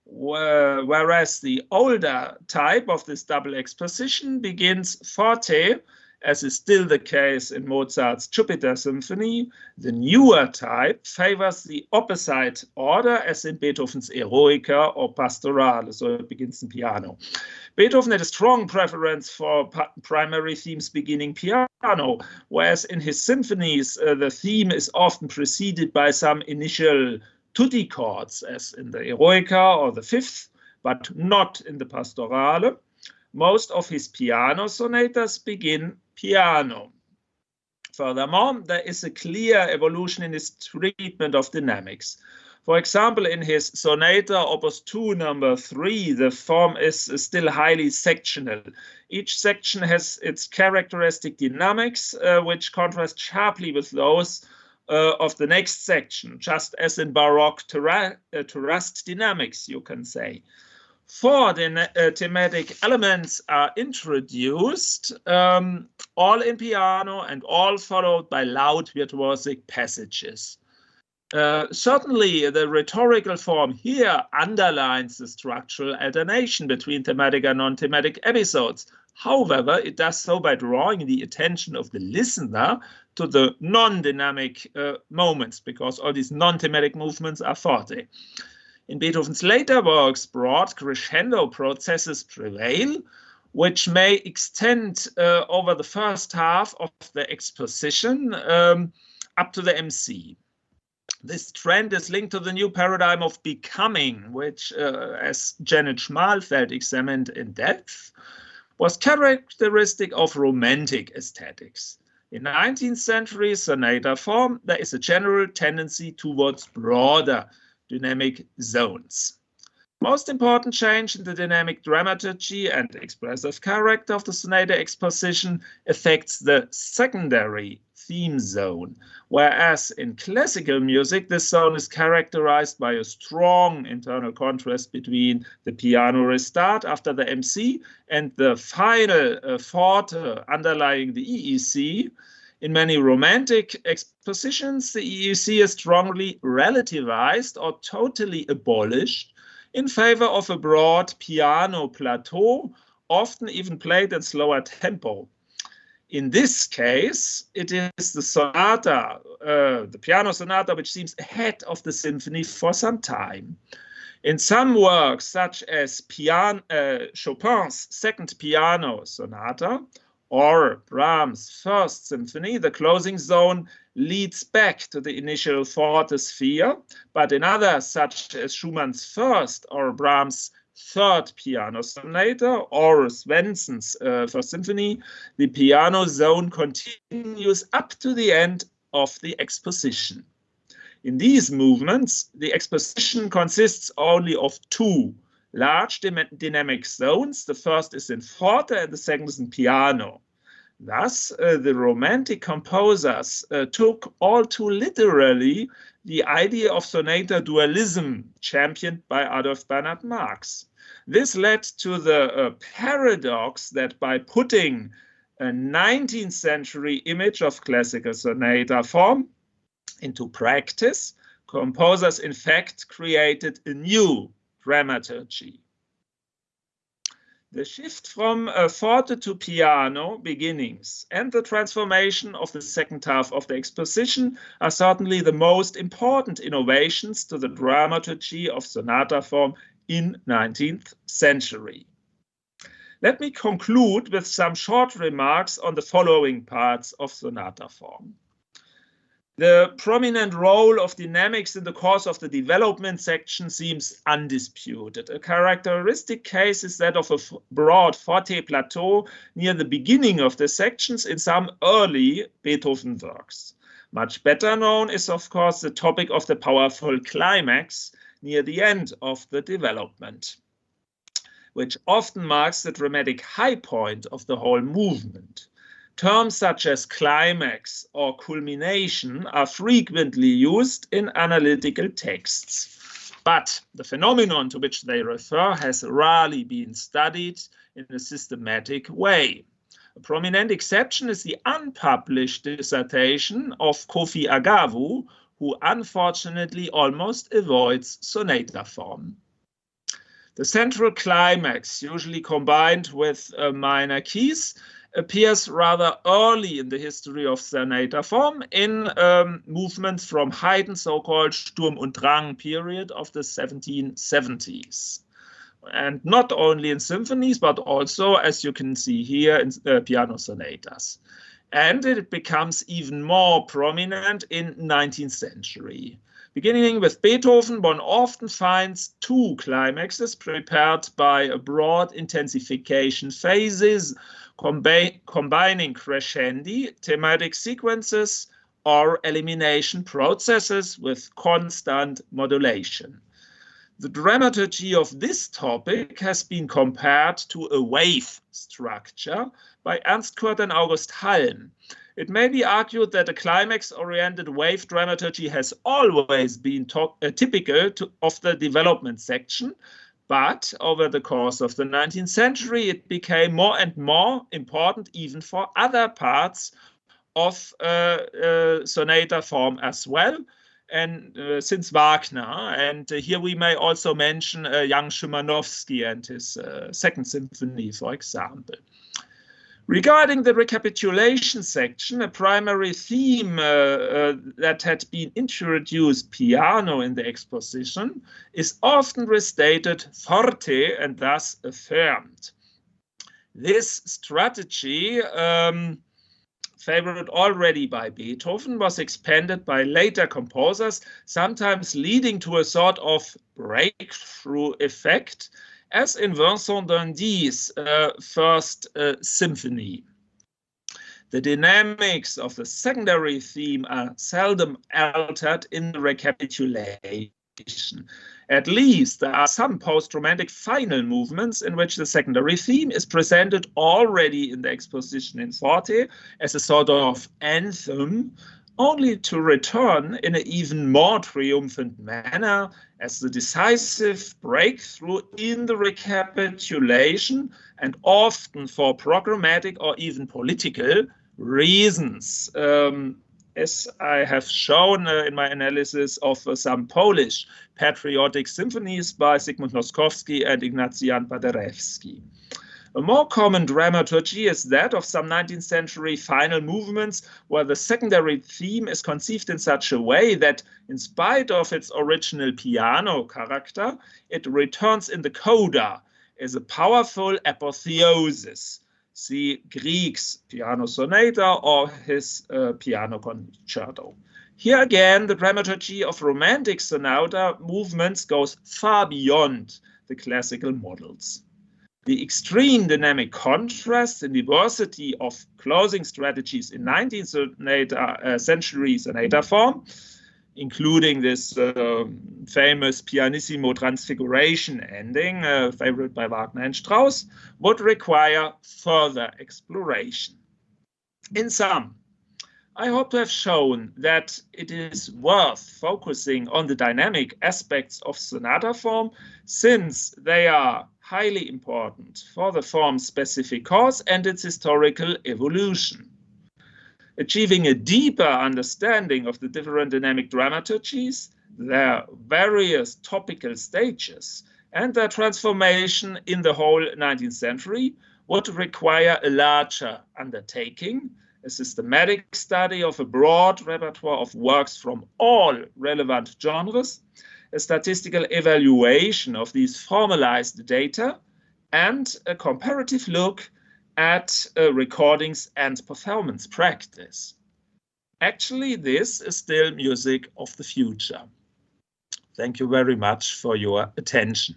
Whereas the older type of this double exposition begins forte, as is still the case in Mozart's Jupiter Symphony, the newer type favors the opposite order, as in Beethoven's Eroica or Pastorale, so it begins in piano. Beethoven had a strong preference for primary themes beginning piano, whereas in his symphonies the theme is often preceded by some initial tutti chords, as in the Eroica or the Fifth, but not in the Pastorale. Most of his piano sonatas begin piano. Furthermore, there is a clear evolution in his treatment of dynamics. For example, in his Sonata Opus 2 number 3, the form is still highly sectional. Each section has its characteristic dynamics, which contrast sharply with those of the next section, just as in Baroque terraced dynamics, you can say. 4 thematic elements are introduced, all in piano and all followed by loud virtuosic passages. Certainly, the rhetorical form here underlines the structural alternation between thematic and non-thematic episodes. However, it does so by drawing the attention of the listener to the non-dynamic moments, because all these non-thematic movements are forte. In Beethoven's later works, broad crescendo processes prevail, which may extend over the first half of the exposition up to the MC. This trend is linked to the new paradigm of becoming, which, as Janet Schmalfeld examined in depth, was characteristic of Romantic aesthetics. In 19th century sonata form, there is a general tendency towards broader dynamic zones. Most important change in the dynamic dramaturgy and expressive character of the sonata exposition affects the secondary theme zone, whereas in classical music, this zone is characterized by a strong internal contrast between the piano restart after the MC and the final forte underlying the EEC. In many Romantic expositions, the EEC is strongly relativized or totally abolished in favor of a broad piano plateau, often even played at slower tempo. In this case, it is the sonata, the piano sonata, which seems ahead of the symphony for some time. In some works, such as Chopin's Second Piano Sonata, or Brahms' First Symphony, the closing zone leads back to the initial forte sphere, but in others, such as Schumann's First or Brahms' Third Piano Sonata or Svensson's First Symphony, the piano zone continues up to the end of the exposition. In these movements, the exposition consists only of 2 large dynamic zones. The first is in forte and the second is in piano. Thus, the Romantic composers took all too literally the idea of sonata dualism championed by Adolf Bernhard Marx. This led to the paradox that by putting a 19th century image of classical sonata form into practice, composers in fact created a new dramaturgy. The shift from forte to piano beginnings and the transformation of the second half of the exposition are certainly the most important innovations to the dramaturgy of sonata form in 19th century. Let me conclude with some short remarks on the following parts of sonata form. The prominent role of dynamics in the course of the development section seems undisputed. A characteristic case is that of a broad forte plateau near the beginning of the sections in some early Beethoven works. Much better known is, of course, the topic of the powerful climax near the end of the development, which often marks the dramatic high point of the whole movement. Terms such as climax or culmination are frequently used in analytical texts, but the phenomenon to which they refer has rarely been studied in a systematic way. A prominent exception is the unpublished dissertation of Kofi Agawu, who unfortunately almost avoids sonata form. The central climax, usually combined with minor keys, appears rather early in the history of sonata form in movements from Haydn's so-called Sturm und Drang period of the 1770s. And not only in symphonies, but also, as you can see here, in piano sonatas. And it becomes even more prominent in 19th century. Beginning with Beethoven, one often finds 2 climaxes prepared by broad intensification phases, combining crescendi, thematic sequences, or elimination processes with constant modulation. The dramaturgy of this topic has been compared to a wave structure by Ernst Kurt and August Halm. It may be argued that a climax-oriented wave dramaturgy has always been typical of the development section, but over the course of the 19th century, it became more and more important even for other parts of sonata form as well, and since Wagner. And here we may also mention young Szymanowski and his Second Symphony, for example. Regarding the recapitulation section, a primary theme that had been introduced piano in the exposition is often restated forte and thus affirmed. This strategy, favored already by Beethoven, was expanded by later composers, sometimes leading to a sort of breakthrough effect, as in Vincent d'Indy's First Symphony. The dynamics of the secondary theme are seldom altered in the recapitulation. At least there are some post-romantic final movements in which the secondary theme is presented already in the exposition in forte as a sort of anthem, only to return in an even more triumphant manner as the decisive breakthrough in the recapitulation, and often for programmatic or even political reasons, as I have shown in my analysis of some Polish patriotic symphonies by Zygmunt Noskowski and Ignacy Jan Paderewski. A more common dramaturgy is that of some 19th century final movements, where the secondary theme is conceived in such a way that, in spite of its original piano character, it returns in the coda as a powerful apotheosis. See Grieg's Piano Sonata or his Piano Concerto. Here again, the dramaturgy of romantic sonata movements goes far beyond the classical models. The extreme dynamic contrast and diversity of closing strategies in 19th century sonata form, including this famous pianissimo transfiguration ending, favored by Wagner and Strauss, would require further exploration. In sum, I hope to have shown that it is worth focusing on the dynamic aspects of sonata form, since they are highly important for the form's specific cause and its historical evolution. Achieving a deeper understanding of the different dynamic dramaturgies, their various topical stages, and their transformation in the whole 19th century would require a larger undertaking, a systematic study of a broad repertoire of works from all relevant genres, a statistical evaluation of these formalized data, and a comparative look at recordings and performance practice. Actually, this is still music of the future. Thank you very much for your attention.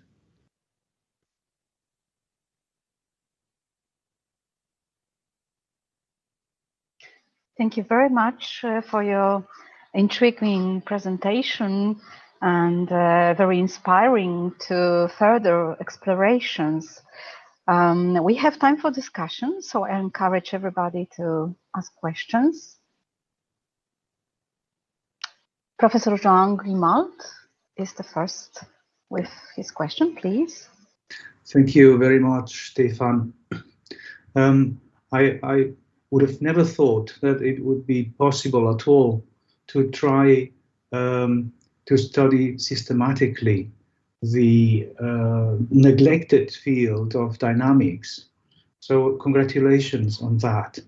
Thank you very much for your intriguing presentation and very inspiring to further explorations. We have time for discussion, so I encourage everybody to ask questions. Professor Jean Grimald is the first with his question, please. Thank you very much, Stefan. I would have never thought that it would be possible at all to try to study systematically the neglected field of dynamics. So congratulations on that.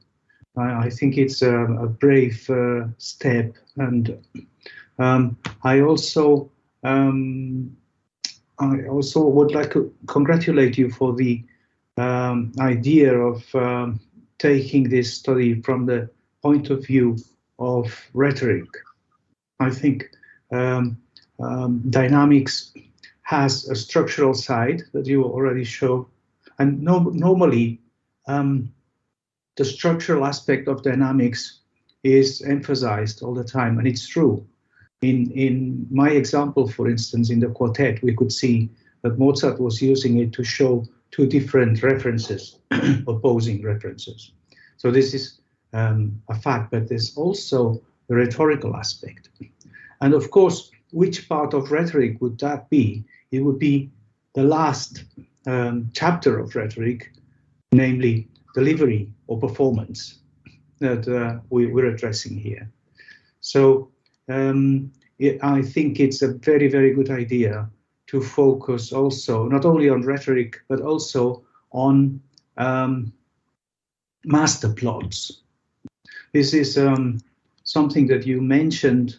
I think it's a brave step, and I also would like to congratulate you for the idea of taking this study from the point of view of rhetoric. I think dynamics has a structural side that you already showed, and normally the structural aspect of dynamics is emphasized all the time, and it's true. In my example, for instance, in the quartet, we could see that Mozart was using it to show two different references, opposing references. So this is a fact, but there's also the rhetorical aspect. And of course, which part of rhetoric would that be? It would be the last chapter of rhetoric, namely delivery or performance, that we're addressing here. So I think it's a very, very good idea to focus also not only on rhetoric, but also on master plots. This is something that you mentioned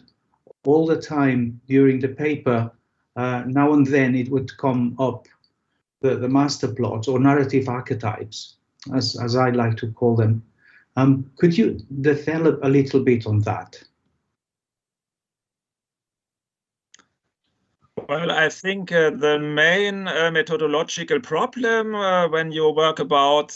all the time during the paper. Now and then it would come up, the master plots or narrative archetypes, as I like to call them. Could you develop a little bit on that? Well, I think the main methodological problem when you work about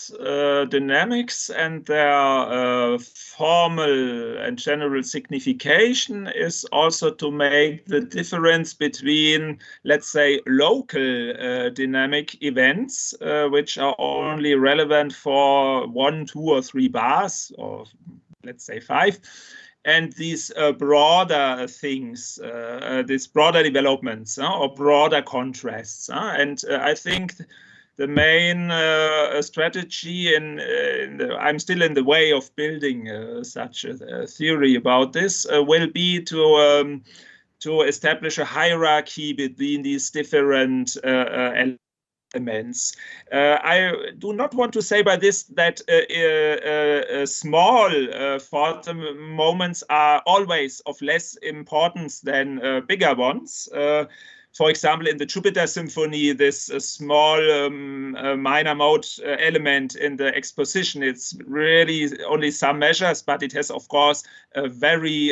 dynamics and their formal and general signification is also to make the difference between, let's say, local dynamic events, which are only relevant for 1, 2, or 3 bars, or let's say 5. And these broader things, these broader developments or broader contrasts. And I think the main strategy, I'm still in the way of building such a theory about this, will be to establish a hierarchy between these different elements. I do not want to say by this that small phantom moments are always of less importance than bigger ones. For example, in the Jupiter Symphony, this small minor mode element in the exposition, it's really only some measures, but it has, of course, a very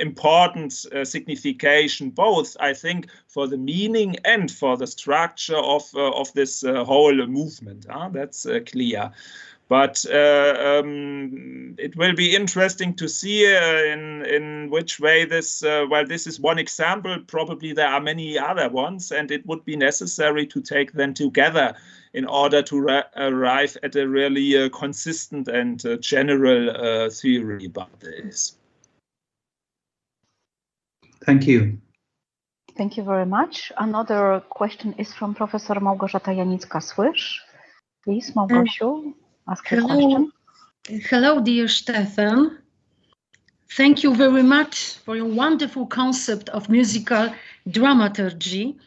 important signification, both, I think, for the meaning and for the structure of this whole movement. That's clear. But it will be interesting to see in which way this, well, this is one example, probably there are many other ones, and it would be necessary to take them together in order to arrive at a really consistent and general theory about this. Thank you. Thank you very much. Another question is from Professor Małgorzata Janicka-Słysz. Please, Małgosiu. Hello, dear Stefan. Thank you very much for your wonderful concept of musical dramaturgy.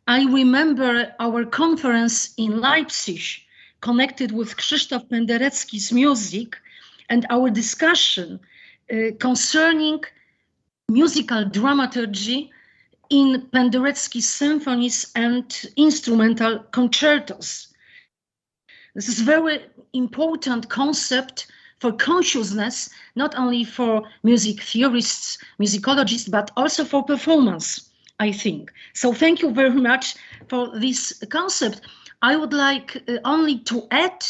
I remember our conference in Leipzig connected with Krzysztof Penderecki's music and our discussion concerning musical dramaturgy in Penderecki's symphonies and instrumental concertos. This is a very important concept for consciousness, not only for music theorists, musicologists, but also for performance, I think. So thank you very much for this concept. I would like only to add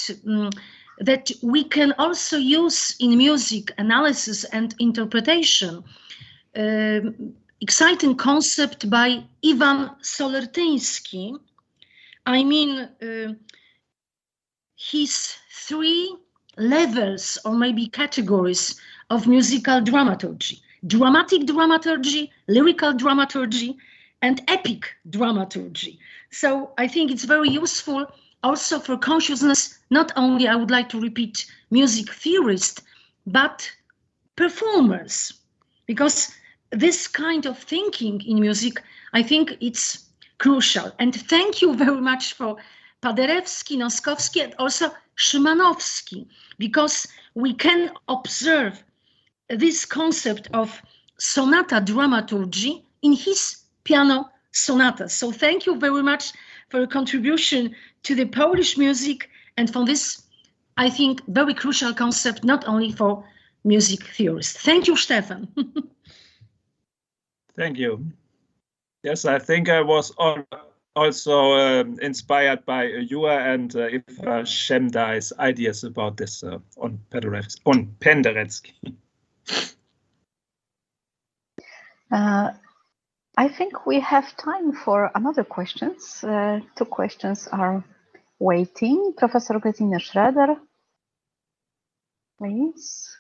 that we can also use in music analysis and interpretation exciting concept by Iwan Solertyński. I mean, his 3 levels or maybe categories of musical dramaturgy: dramatic dramaturgy, lyrical dramaturgy, and epic dramaturgy. So I think it's very useful also for consciousness, not only, I would like to repeat, music theorists, but performers, because this kind of thinking in music, I think it's crucial. And thank you very much for Paderewski, Noskowski, and also Szymanowski, because we can observe this concept of sonata dramaturgy in his piano sonatas. So thank you very much for your contribution to the Polish music and for this, I think, very crucial concept, not only for music theorists. Thank you, Stefan. Thank you. Yes, I think I was also inspired by your and Eva Shemdai's ideas about this on Penderecki. I think we have time for another questions. Two questions are waiting. Professor Gesine Schroeder, please.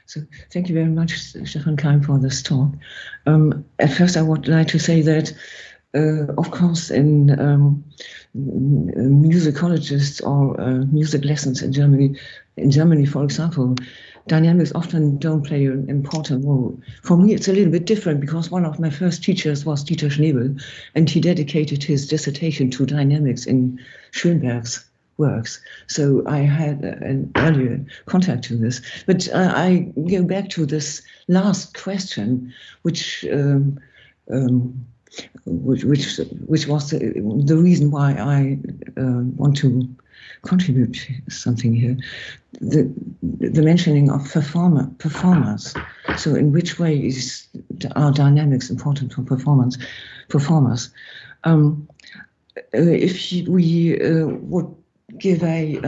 So thank you very much, Stefan Keim, for this talk. At first, I would like to say that, of course, in musicologists or music lessons in Germany, for example, dynamics often don't play an important role. For me, it's a little bit different because one of my first teachers was Dieter Schnebel, and he dedicated his dissertation to dynamics in Schoenberg's works. So I had an earlier contact to this. But I go back to this last question, which was the reason why I want to contribute something here. The mentioning of performers. So in which way are dynamics important for performers? If we would give a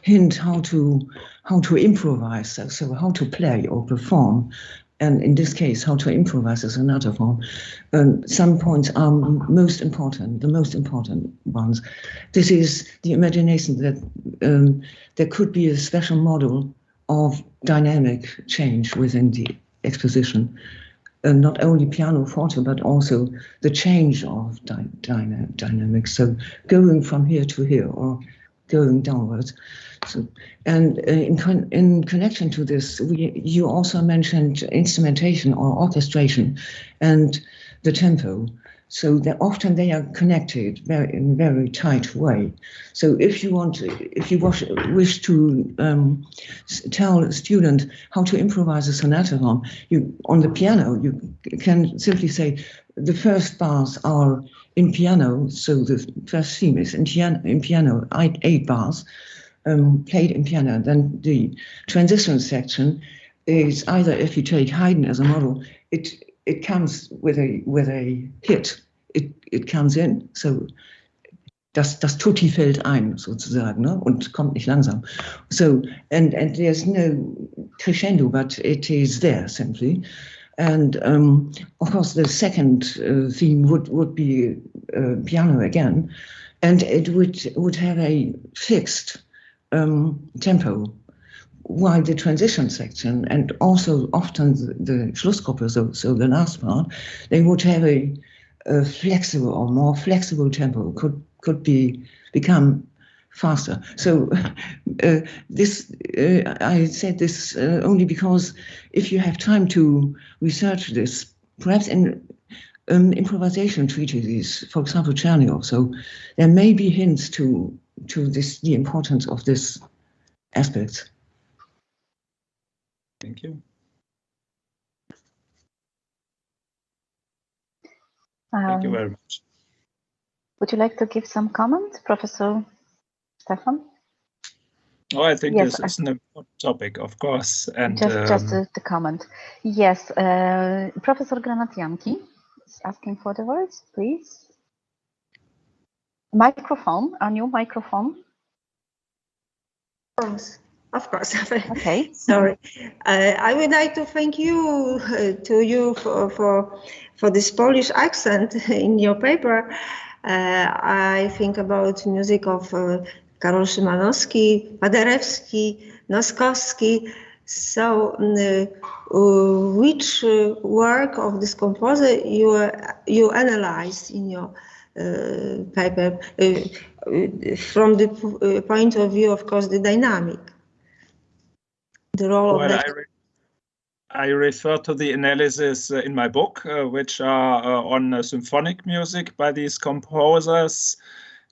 hint how to improvise, so how to play or perform, and in this case, how to improvise is another form. Some points are most important, the most important ones. This is the imagination that there could be a special model of dynamic change within the exposition. Not only pianoforte, but also the change of dynamics. So going from here to here or going downwards. So, and in connection to this, you also mentioned instrumentation or orchestration and the tempo. So that often they are connected in a very tight way. So if you wish to tell a student how to improvise a sonata form, on the piano, you can simply say the first bars are in piano. So the first theme is in piano, 8 bars. Played in piano. Then the transition section is either, if you take Haydn as a model, it comes with a hit. It comes in, so das Tutti fällt ein sozusagen, ne? Und kommt nicht langsam. So and there's no crescendo, but it is there simply. And of course, the second theme would be piano again, and it would have a fixed tempo, while the transition section and also often the Schlussgruppe, so the last part, they would have a flexible or more flexible tempo, could become faster. So this I said this only because if you have time to research this, perhaps in improvisation treatises, for example, Chernyov, so there may be hints to this, the importance of this aspect. Thank you. Thank you very much. Would you like to give some comment, Professor Stefan? Oh, I think yes, this is an important topic, of course. And just the comment. Yes, Professor Granatianki is asking for the words, please. Microphone, a new microphone. Of course. Okay. Sorry. I would like to thank you for this Polish accent in your paper. I think about music of Karol Szymanowski, Paderewski, Noskowski. So, which work of this composer you analyzed in your paper from the point of view, of course, the dynamic, the role of the... I refer to the analysis in my book, which are on symphonic music by these composers.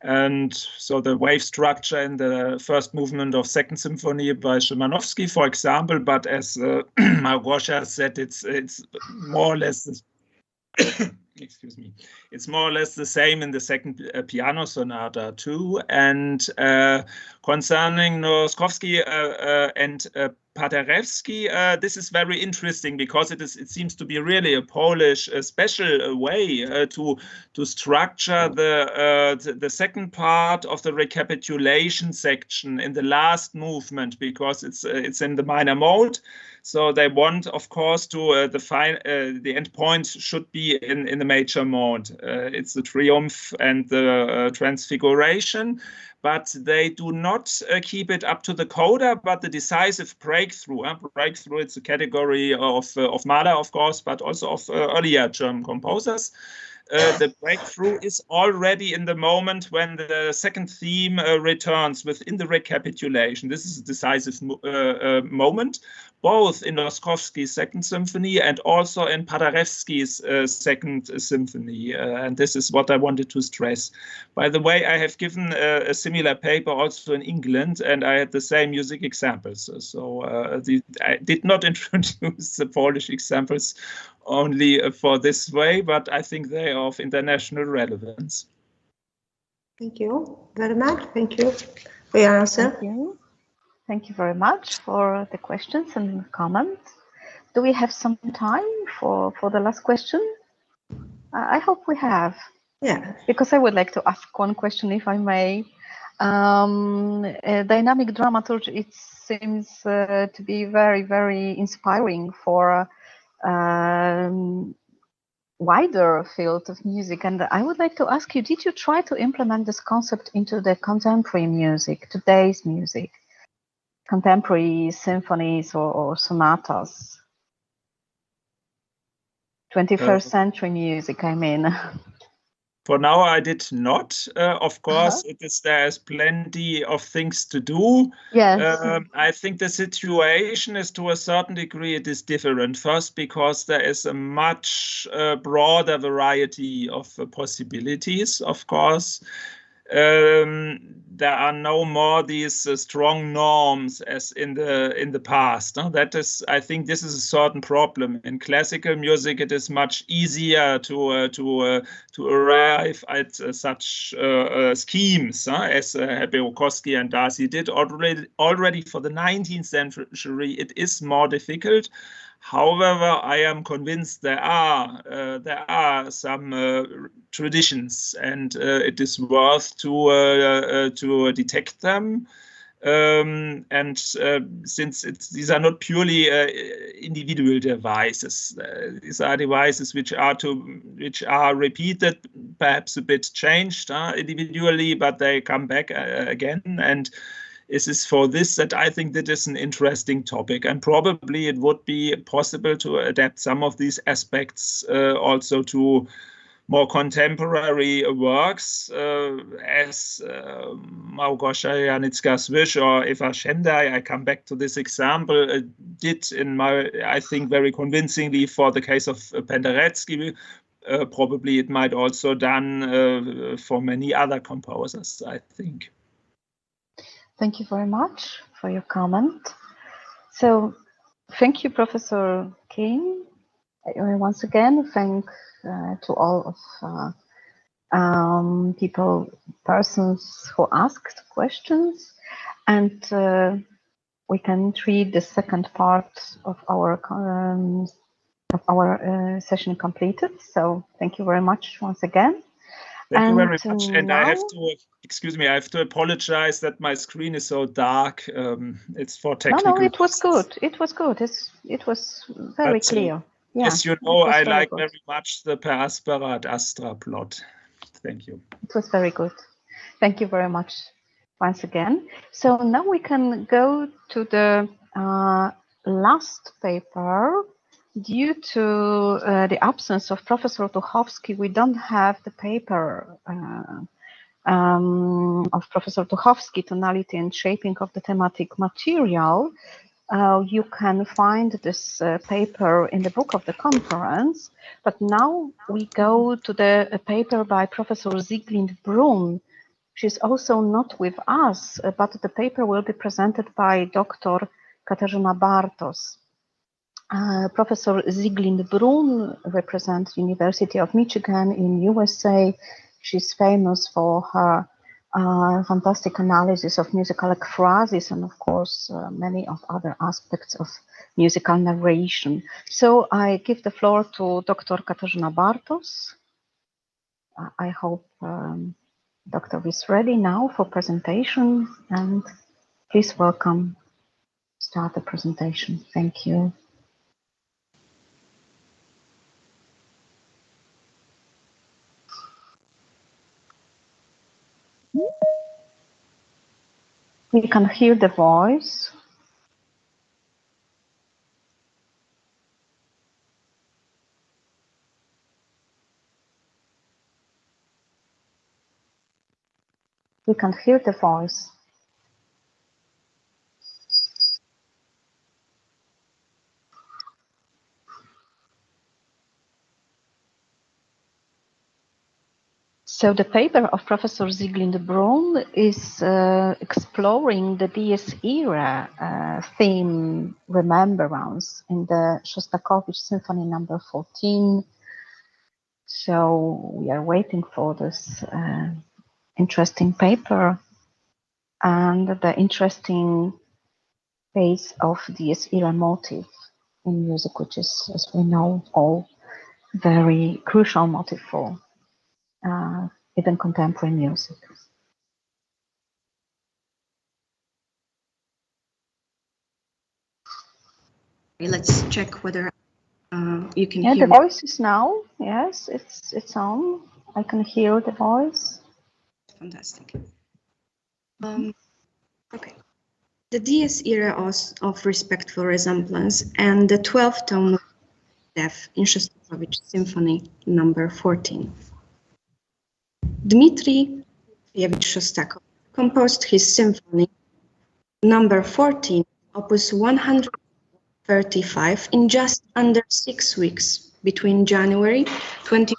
And so the wave structure in the first movement of Second Symphony by Szymanowski, for example, but as Małgosia said, it's more or less excuse me, it's more or less the same in the second piano sonata too. And concerning Noskowski and Paderewski, this is very interesting because it seems to be really a Polish special way to structure the second part of the recapitulation section in the last movement, because it's in the minor mode. So they want, of course, to the end point should be in the major mode. It's the Triumph and the Transfiguration, but they do not keep it up to the coda, but the decisive breakthrough. Breakthrough, it's a category of Mahler, of course, but also of earlier German composers. The breakthrough is already in the moment when the second theme returns within the recapitulation. This is a decisive moment, both in Laskowski's Second Symphony and also in Paderewski's Second Symphony. And this is what I wanted to stress. By the way, I have given a similar paper also in England, and I had the same music examples. So I did not introduce the Polish examples only for this way, but I think they are of international relevance. Thank you very much. Thank you for your answer. Thank you. Thank you very much for the questions and comments. Do we have some time for the last question? I hope we have. Yeah. Because I would like to ask one question, if I may. Dynamic dramaturgy, it seems to be very, very inspiring for wider field of music, and I would like to ask you, did you try to implement this concept into the contemporary music, today's music, contemporary symphonies or sonatas, 21st century music, I mean? For now, I did not. Of course, there's plenty of things to do. Yes. I think the situation is, to a certain degree, it is different. First, because there is a much broader variety of possibilities, of course. There are no more these strong norms as in the past. That is, I think, this is a certain problem. In classical music, it is much easier to arrive at such schemes as Berukowski and Darcy did already for the 19th century. It is more difficult. However, I am convinced there are some traditions, and it is worth to detect them. And since these are not purely individual devices, these are devices which are repeated, perhaps a bit changed individually, but they come back again. And it is for this that I think that is an interesting topic, and probably it would be possible to adapt some of these aspects also to more contemporary works, as Małgosia Janicka-Swish or Eva Szendai, I come back to this example, did in my, I think, very convincingly for the case of Penderecki. Probably it might also done for many other composers, I think. Thank you very much for your comment. So, thank you, Professor King. Once again, thank to all of persons who asked questions, and we can treat the second part of our session completed. So, thank you very much once again. Thank you very much. And now, I have to, excuse me, I have to apologize that my screen is so dark. It's for technical. No, it was good. It was good. It was very clear. Yeah, yes, you know, I like very much the Per Aspera ad Astra plot. Thank you. It was very good. Thank you very much once again. So now we can go to the last paper. Due to the absence of Professor Tuchowski, we don't have the paper of Professor Tuchowski, Tonality and Shaping of the Thematic Material. You can find this paper in the book of the conference, but now we go to the paper by Professor Sieglind Brun. She's also not with us, but the paper will be presented by Dr. Katarzyna Bartos. Professor Sieglind Brun represents University of Michigan in USA. She's famous for her fantastic analysis of musical ekphrasis, and of course many of other aspects of musical narration. So I give the floor to Dr. Katarzyna Bartos. I hope Doctor is ready now for presentation, and please welcome, start the presentation. Thank you. We can hear the voice. We can hear the voice. So the paper of Professor Zieglind-Brunn is exploring the Dies Irae theme remembrance in the Shostakovich Symphony No. 14. So we are waiting for this interesting paper and the interesting phase of Dies Irae motif in music, which is, as we know, all very crucial motif for even contemporary music. Let's check whether you can hear. The voice is now. Yes, it's on. I can hear the voice. Fantastic. Okay. The Dies Irae of respectful resemblance and the 12th tone of death in Shostakovich Symphony No. 14. Dmitri Dmitrievich Shostakovich composed his symphony No. 14, opus 135, in just under 6 weeks, between January 22nd,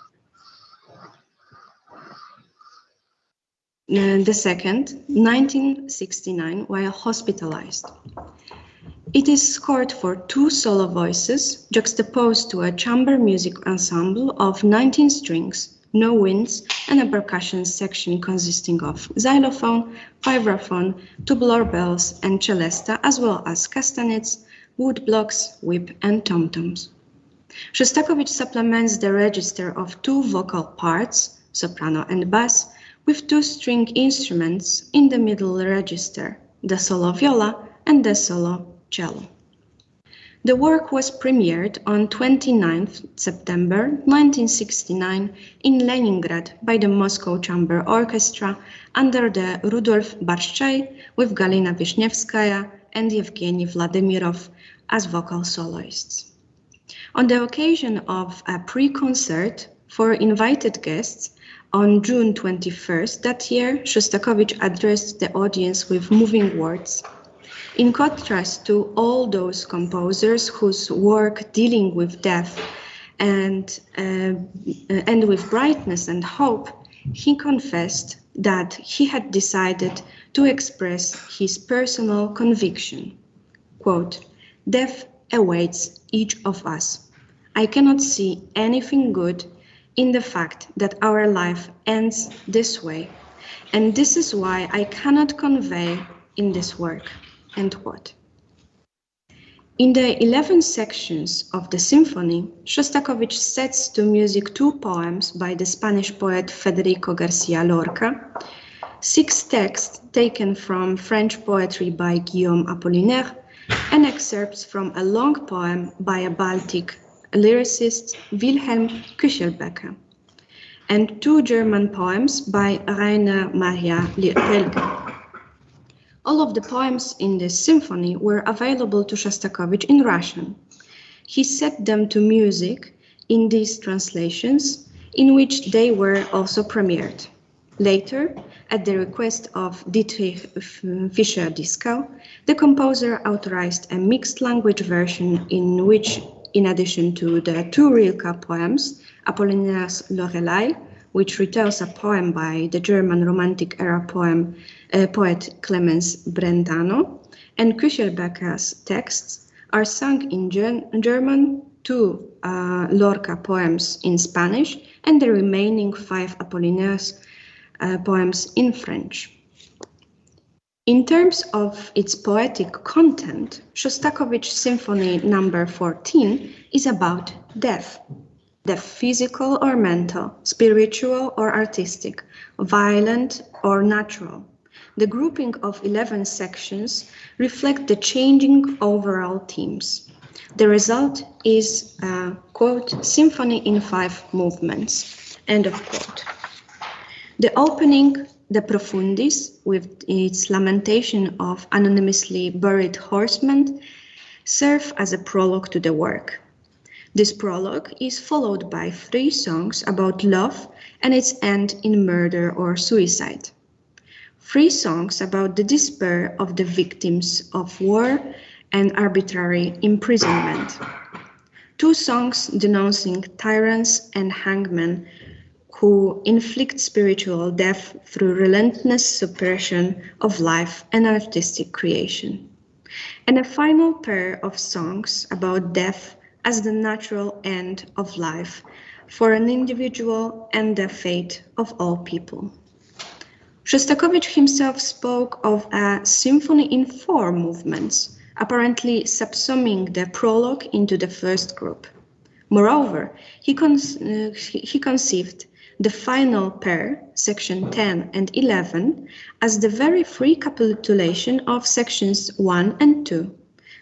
1969, while hospitalized. It is scored for 2 solo voices, juxtaposed to a chamber music ensemble of 19 strings, no winds, and a percussion section consisting of xylophone, vibraphone, tubular bells, and celesta, as well as castanets, wood blocks, whip, and tom-toms. Shostakovich supplements the register of 2 vocal parts, soprano and bass, with 2 string instruments in the middle register, the solo viola and the solo cello. The work was premiered on 29th September 1969 in Leningrad by the Moscow Chamber Orchestra under the Rudolf Barszczaj with Galina Wisniewskaya and Evgeny Vladimirov as vocal soloists. On the occasion of a pre-concert for invited guests on June 21st that year, Shostakovich addressed the audience with moving words. In contrast to all those composers whose work dealing with death and with brightness and hope, he confessed that he had decided to express his personal conviction. Quote, "Death awaits each of us. I cannot see anything good in the fact that our life ends this way, and this is why I cannot convey in this work." End quote. In the 11 sections of the symphony, Shostakovich sets to music 2 poems by the Spanish poet Federico Garcia Lorca, 6 texts taken from French poetry by Guillaume Apollinaire, and excerpts from a long poem by a Baltic lyricist, Wilhelm Küchelbecker, and 2 German poems by Rainer Maria Rilke. All of the poems in this symphony were available to Shostakovich in Russian. He set them to music in these translations, in which they were also premiered. Later, at the request of Dietrich Fischer-Dieskau, the composer authorized a mixed language version in which, in addition to the 2 Rilke poems, Apollinaire's Lorelei, which retells a poem by the German Romantic era poet Clemens Brentano, and Küchelbecker's texts are sung in German, 2 Lorca poems in Spanish, and the remaining 5 Apollinaire's poems in French. In terms of its poetic content, Shostakovich Symphony No. 14 is about death. Death physical or mental, spiritual or artistic, violent or natural. The grouping of 11 sections reflect the changing overall themes. The result is a, quote, symphony in 5 movements, end of quote. The opening, the Profundis, with its lamentation of anonymously buried horsemen, serve as a prologue to the work. This prologue is followed by 3 songs about love and its end in murder or suicide. 3 songs about the despair of the victims of war and arbitrary imprisonment. 2 songs denouncing tyrants and hangmen who inflict spiritual death through relentless suppression of life and artistic creation. And a final pair of songs about death as the natural end of life for an individual and the fate of all people. Shostakovich himself spoke of a symphony in 4 movements, apparently subsuming the prologue into the first group. Moreover, he conceived the final pair, section 10 and 11, as the very recapitulation of sections 1 and 2.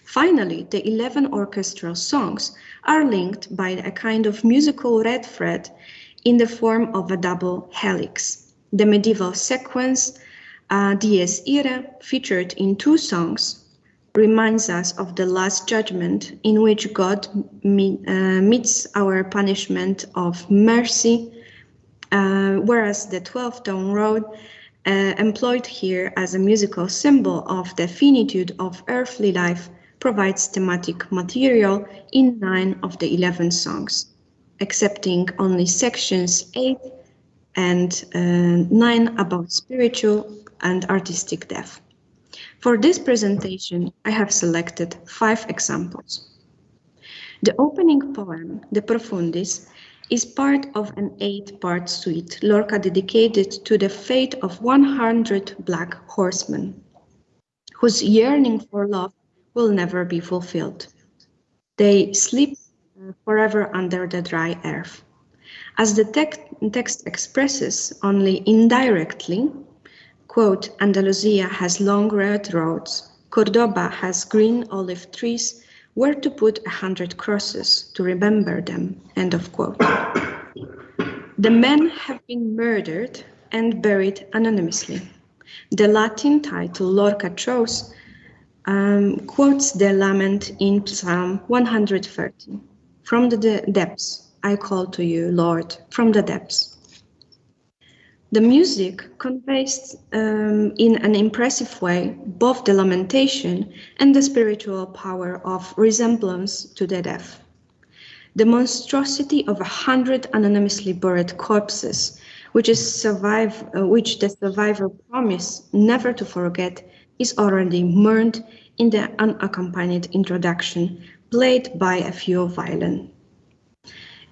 Finally, the 11 orchestral songs are linked by a kind of musical red thread in the form of a double helix. The medieval sequence, Dies Irae, featured in 2 songs, reminds us of the Last Judgment, in which God meets our punishment of mercy, whereas the 12-tone road, employed here as a musical symbol of the finitude of earthly life, provides thematic material in 9 of the 11 songs, excepting only sections 8 and 9 about spiritual and artistic death. For this presentation, I have selected 5 examples. The opening poem, the Profundis, is part of an 8-part suite Lorca dedicated to the fate of 100 black horsemen, whose yearning for love will never be fulfilled. They sleep forever under the dry earth. As the text expresses only indirectly, quote, Andalusia has long red roads, Cordoba has green olive trees, where to put 100 crosses to remember them, end of quote. The men have been murdered and buried anonymously. The Latin title Lorca chose quotes the lament in Psalm 130. From the depths, I call to you, Lord, from the depths. The music conveys in an impressive way both the lamentation and the spiritual power of resemblance to the death. The monstrosity of 100 anonymously buried corpses, which the survivor promised never to forget, is already mourned in the unaccompanied introduction, played by a few violin.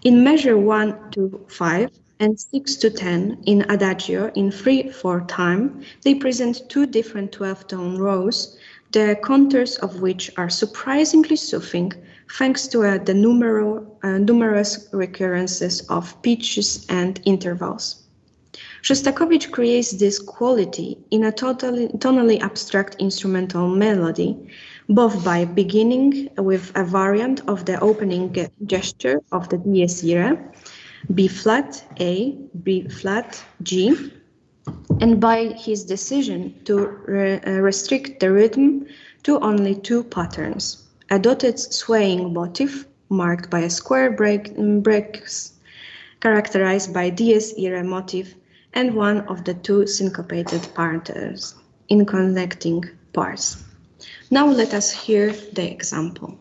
In measure 1 to 5 and 6 to 10 in Adagio in 3/4 time, they present 2 different 12-tone rows, the contours of which are surprisingly soothing, thanks to the numerous recurrences of pitches and intervals. Shostakovich creates this quality in a tonally abstract instrumental melody, both by beginning with a variant of the opening gesture of the Dies Irae, B flat A, B flat G, and by his decision to restrict the rhythm to only 2 patterns, a dotted swaying motif marked by a square breaks characterized by Dies Irae motif, and one of the 2 syncopated patterns in connecting parts. Now let us hear the example.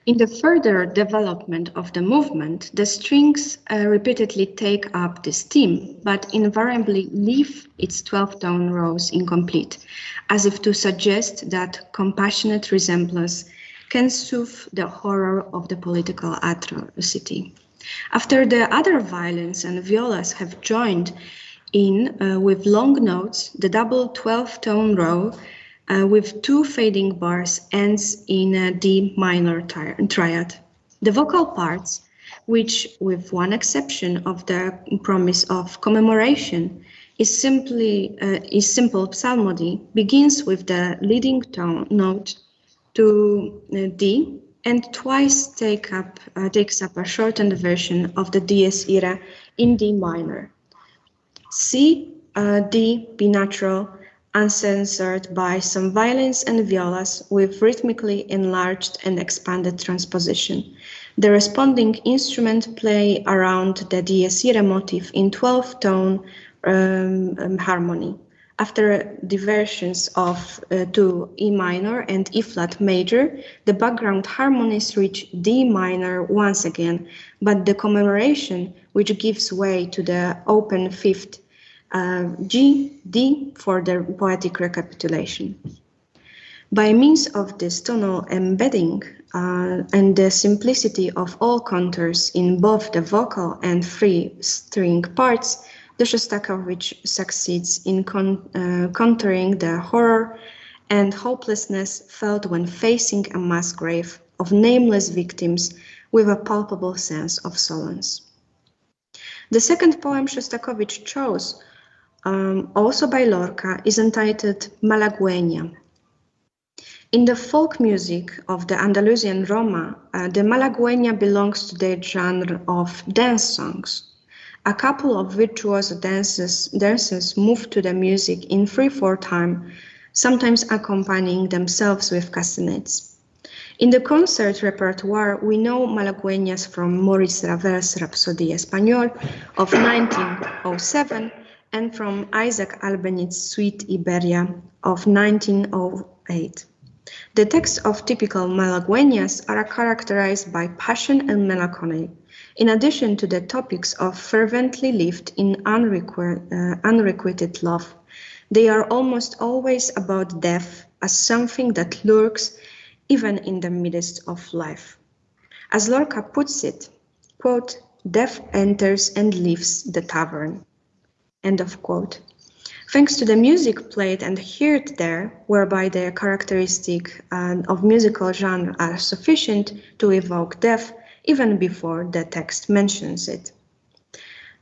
In the further development of the movement, the strings repeatedly take up this theme, but invariably leave its 12-tone rows incomplete, as if to suggest that compassionate resemblance can soothe the horror of the political atrocity. After the other violins and violas have joined in with long notes, the double 12-tone row with two fading bars ends in a D minor triad. The vocal parts, which with one exception of the promise of commemoration is simple psalmody, begins with the leading tone note to D and twice takes up a shortened version of the dies irae in D minor. C, D, B natural, uncensored by some violins and violas with rhythmically enlarged and expanded transposition. The responding instrument play around the dies irae motif in 12-tone harmony. After diversions of to E minor and E flat major, the background harmonies reach D minor once again, but the commemoration, which gives way to the open fifth G, D for the poetic recapitulation. By means of this tonal embedding and the simplicity of all contours in both the vocal and free string parts, the Shostakovich succeeds in contouring the horror and hopelessness felt when facing a mass grave of nameless victims with a palpable sense of solace. The second poem Shostakovich chose, also by Lorca, is entitled Malagueña. In the folk music of the Andalusian Roma, the Malagueña belongs to the genre of dance songs. A couple of virtuoso dancers move to the music in 3/4 time, sometimes accompanying themselves with castanets. In the concert repertoire, we know Malagueñas from Maurice Ravel's Rhapsodie Espagnole of 1907 and from Isaac Albenitz's Suite Iberia of 1908. The texts of typical Malagueñas are characterized by passion and melancholy, in addition to the topics of fervently lived in unrequited love. They are almost always about death as something that lurks even in the midst of life. As Lorca puts it, quote, "Death enters and leaves the tavern," end of quote. Thanks to the music played and heard there, whereby the characteristic of musical genre are sufficient to evoke death even before the text mentions it.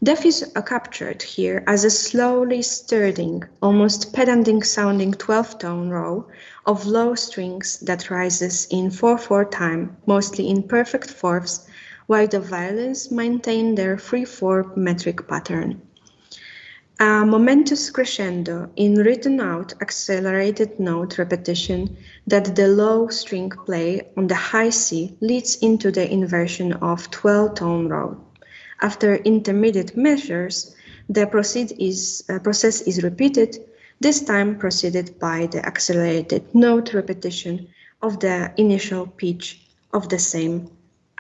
Death is captured here as a slowly stirring, almost pedantic sounding 12-tone row of low strings that rises in 4/4 time, mostly in perfect fourths, while the violins maintain their 3/4 metric pattern. A momentous crescendo in written out accelerated note repetition that the low string play on the high C leads into the inversion of 12-tone row. After intermediate measures, the process is repeated, this time preceded by the accelerated note repetition of the initial pitch of the same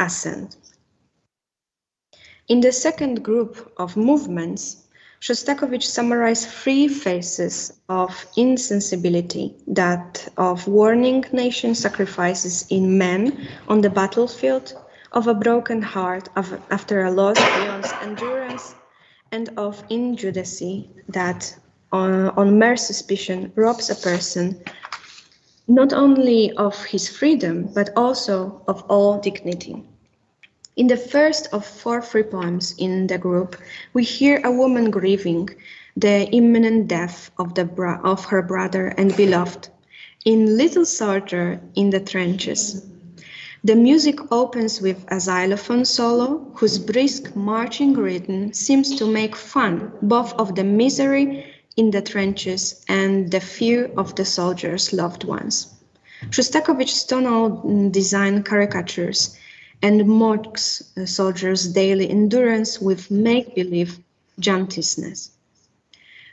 ascent. In the second group of movements, Shostakovich summarized 3 phases of insensibility, that of warning nation sacrifices in men on the battlefield, of a broken heart after a loss beyond endurance, and of injustice that on mere suspicion robs a person not only of his freedom, but also of all dignity. In the first of 4 free poems in the group, we hear a woman grieving the imminent death of her brother and beloved, in Little Soldier in the Trenches. The music opens with a xylophone solo, whose brisk marching rhythm seems to make fun both of the misery in the trenches and the fear of the soldiers' loved ones. Shostakovich's tonal design caricatures and mocks soldiers' daily endurance with make-believe jauntiness.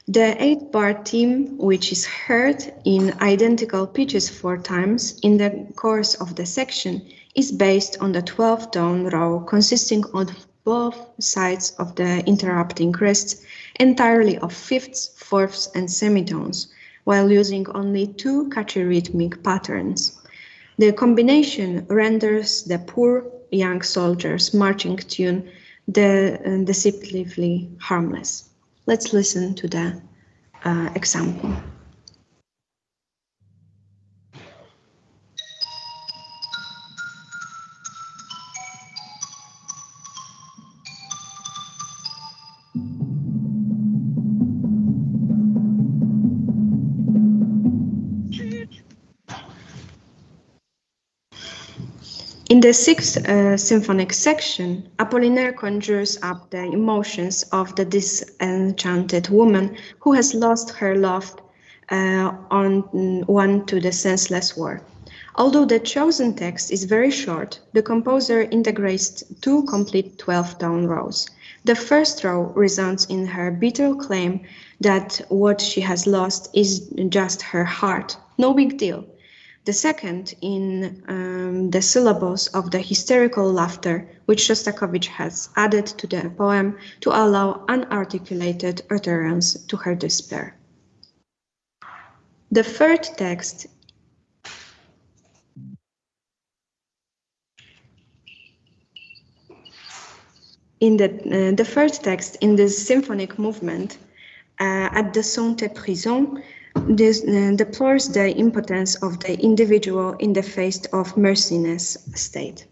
The 8-bar theme, which is heard in identical pitches 4 times in the course of the section, is based on the 12-tone row consisting of both sides of the interrupting rests entirely of fifths, fourths, and semitones, while using only 2 catchy rhythmic patterns. The combination renders the Poor Young Soldiers marching tune deceptively harmless. Let's listen to the example. In the 6th symphonic section, Apollinaire conjures up the emotions of the disenchanted woman who has lost her loved one to the senseless war. Although the chosen text is very short, the composer integrates 2 complete 12-tone rows. The first row resounds in her bitter claim that what she has lost is just her heart, no big deal. The second in the syllables of the hysterical laughter which Shostakovich has added to the poem to allow unarticulated utterance to her despair. The third text the third text in this symphonic movement, at the Sainte Prison, deplores the impotence of the individual in the face of merciless state.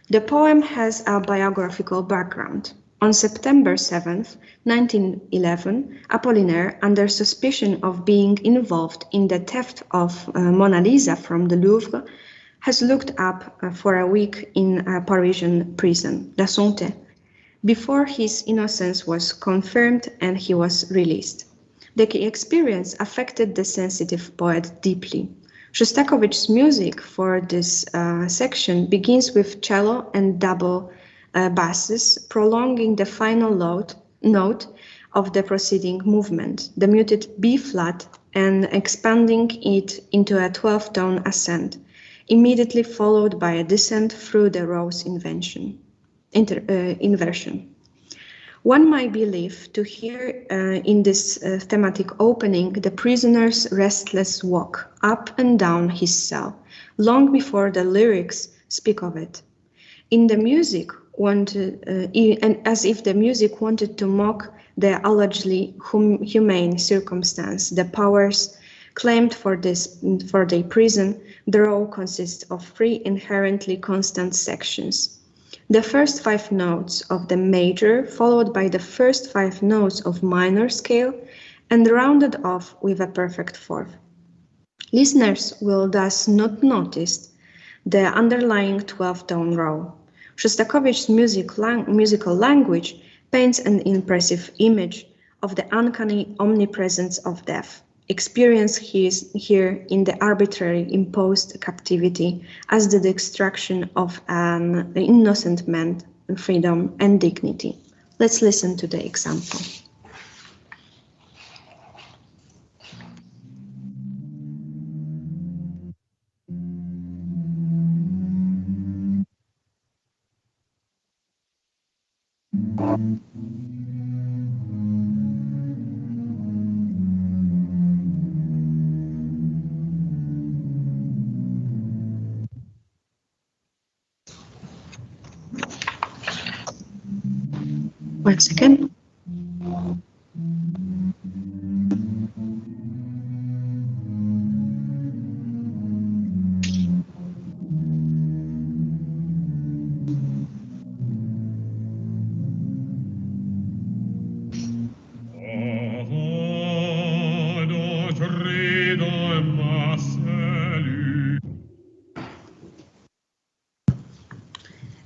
The poem has a biographical background. On September 7, 1911, Apollinaire, under suspicion of being involved in the theft of Mona Lisa from the Louvre, has looked up for a week in a Parisian prison, La Santé, before his innocence was confirmed and he was released. The experience affected the sensitive poet deeply. Shostakovich's music for this section begins with cello and double basses, prolonging the final note of the preceding movement, the muted B-flat, and expanding it into a 12-tone ascent, immediately followed by a descent through the rows inversion. One might believe to hear in this thematic opening the prisoner's restless walk up and down his cell, long before the lyrics speak of it. In the music, and as if the music wanted to mock the allegedly humane circumstance, the powers claimed for their prison, the row consists of 3 inherently constant sections. The first 5 notes of the major, followed by the first 5 notes of minor scale, and rounded off with a perfect 4th. Listeners will thus not notice the underlying 12-tone row. Shostakovich's musical language paints an impressive image of the uncanny omnipresence of death, experienced here in the arbitrary imposed captivity as the destruction of an innocent man's freedom and dignity. Let's listen to the example. One second.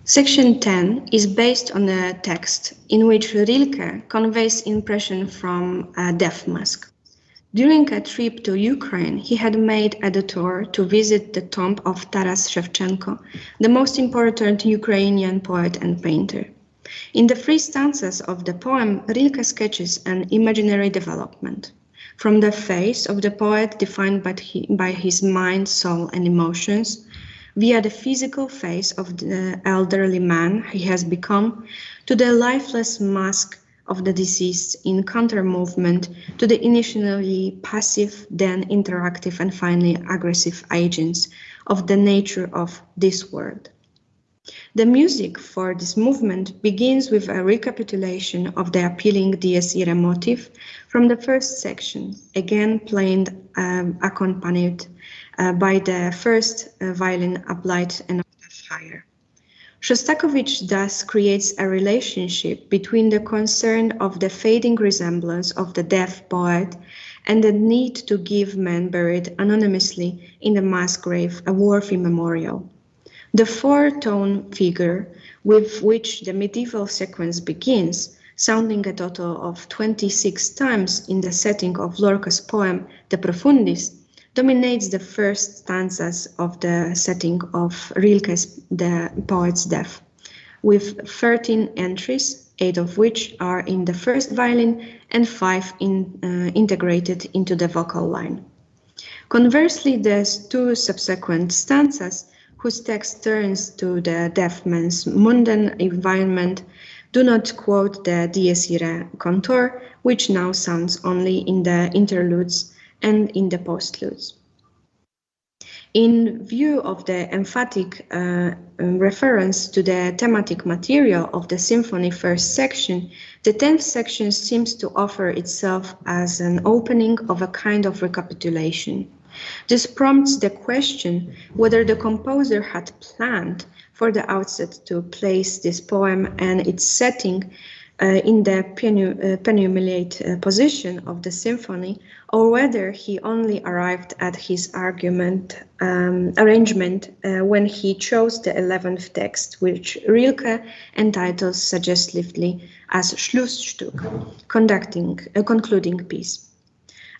Section 10 is based on a text in which Rilke conveys impression from a death mask. During a trip to Ukraine, he had made a detour to visit the tomb of Taras Shevchenko, the most important Ukrainian poet and painter. In the three stanzas of the poem, Rilke sketches an imaginary development. From the face of the poet defined by his mind, soul, and emotions, via the physical face of the elderly man he has become, to the lifeless mask of the deceased in counter-movement to the initially passive, then interactive, and finally aggressive agents of the nature of this world. The music for this movement begins with a recapitulation of the appealing Dies Irae motif from the first section, again played accompanied by the first violin applied an octave higher. Shostakovich thus creates a relationship between the concern of the fading resemblance of the deaf poet and the need to give men buried anonymously in the mass grave a worthy memorial. The four-tone figure with which the medieval sequence begins, sounding a total of 26 times in the setting of Lorca's poem De Profundis, dominates the first stanzas of the setting of Rilke's The Poet's Death, with 13 entries, 8 of which are in the first violin and 5 integrated into the vocal line. Conversely, the two subsequent stanzas, whose text turns to the deaf man's mundane environment, do not quote the Dies Irae contour, which now sounds only in the interludes and in the postludes. In view of the emphatic reference to the thematic material of the symphony first section, the 10th section seems to offer itself as an opening of a kind of recapitulation. This prompts the question whether the composer had planned for the outset to place this poem and its setting in the penultimate position of the symphony, or whether he only arrived at his arrangement when he chose the 11th text, which Rilke entitles suggestively as Schlussstück, concluding piece.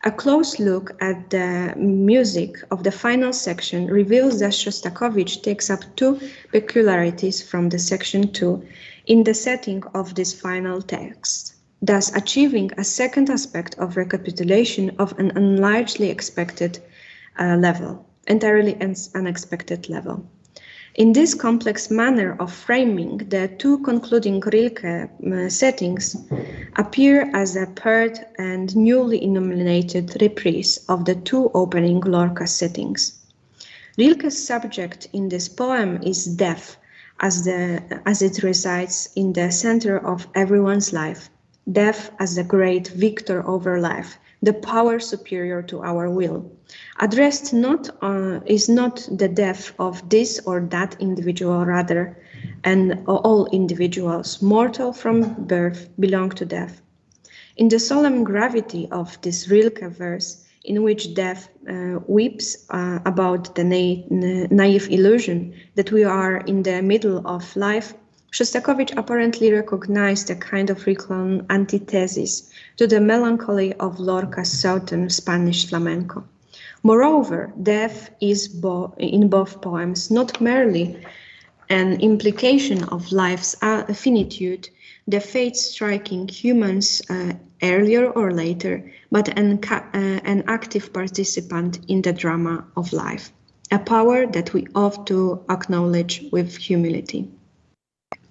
A close look at the music of the final section reveals that Shostakovich takes up two peculiarities from the section 2 in the setting of this final text, thus achieving a second aspect of recapitulation of an entirely unexpected level. In this complex manner of framing, the two concluding Rilke settings appear as a paired and newly illuminated reprise of the two opening Lorca settings. Rilke's subject in this poem is death, as it resides in the center of everyone's life. Death as the great victor over life, the power superior to our will. Addressed is not the death of this or that individual, rather, and all individuals, mortal from birth, belong to death. In the solemn gravity of this Rilke verse, in which death weeps about the naive illusion that we are in the middle of life, Shostakovich apparently recognized a kind of reclone antithesis to the melancholy of Lorca's southern Spanish flamenco. Moreover, death is in both poems not merely an implication of life's finitude, the fate striking humans earlier or later, but an active participant in the drama of life, a power that we ought to acknowledge with humility.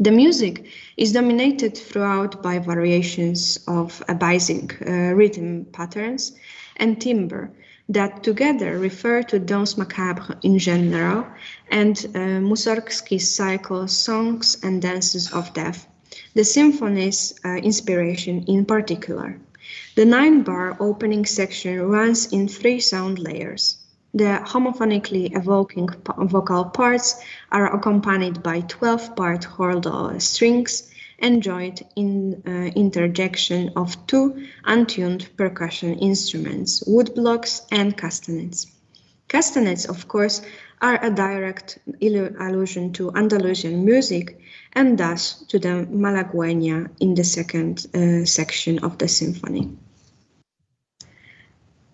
The music is dominated throughout by variations of basic rhythm patterns and timbre that together refer to danse macabre in general and Mussorgsky's cycle Songs and Dances of Death, the symphony's inspiration in particular. The 9-bar opening section runs in 3 sound layers. The homophonically evoking vocal parts are accompanied by 12-part chordal strings and joined in interjection of 2 untuned percussion instruments, woodblocks and castanets. Castanets, of course, are a direct allusion to Andalusian music and thus to the malagueña in the second section of the symphony.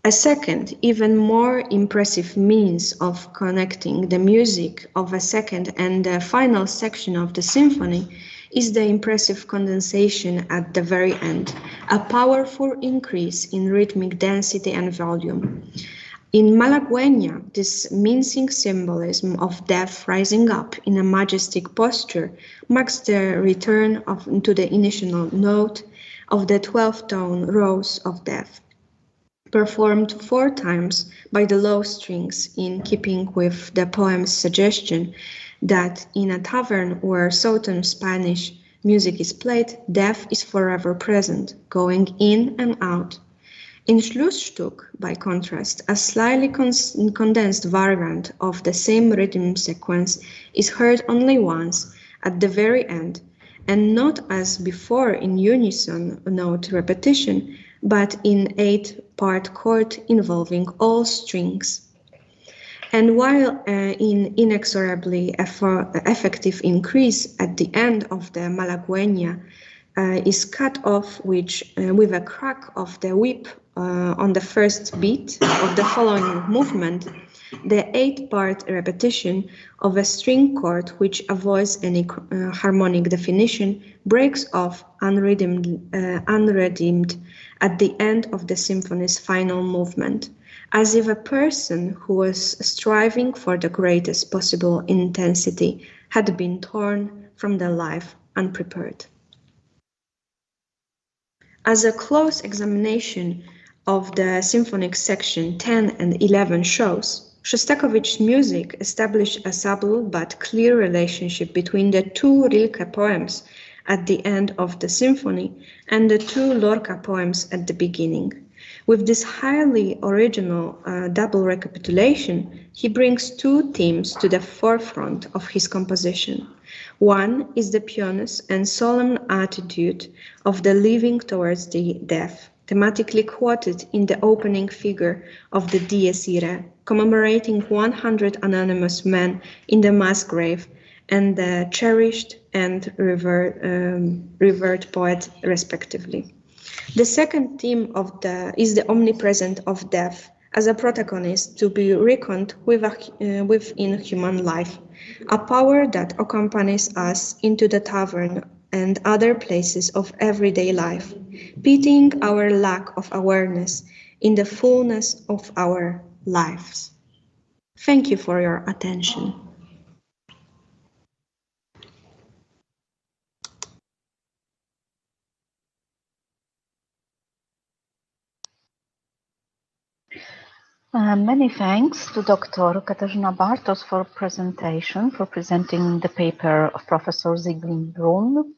A second, even more impressive means of connecting the music of a second and the final section of the symphony is the impressive condensation at the very end, a powerful increase in rhythmic density and volume. In Malagueña, this mincing symbolism of death rising up in a majestic posture marks the return to the initial note of the 12-tone rose of death, performed 4 times by the low strings in keeping with the poem's suggestion that in a tavern where Southern Spanish music is played, death is forever present, going in and out. In Schlussstück, by contrast, a slightly condensed variant of the same rhythm sequence is heard only once, at the very end, and not as before in unison note repetition, but in 8-part chord involving all strings. And while in inexorably effective increase at the end of the Malagueña is cut off with a crack of the whip on the first beat of the following movement, the 8-part repetition of a string chord which avoids any harmonic definition breaks off unredeemed at the end of the symphony's final movement, as if a person who was striving for the greatest possible intensity had been torn from the life unprepared. As a close examination of the symphonic section 10 and 11 shows, Shostakovich's music established a subtle but clear relationship between the 2 Rilke poems at the end of the symphony and the 2 Lorca poems at the beginning. With this highly original double recapitulation, he brings 2 themes to the forefront of his composition. One is the pianist and solemn attitude of the living towards the death, thematically quoted in the opening figure of the Dies Irae, commemorating 100 anonymous men in the mass grave and the cherished and revered poet, respectively. The second theme is the omnipresence of death as a protagonist to be reckoned within human life, a power that accompanies us into the tavern and other places of everyday life, pitying our lack of awareness in the fullness of our lives. Thank you for your attention. Many thanks to Dr. Katarzyna Bartos for presenting the paper of Professor Zieglin-Brunn.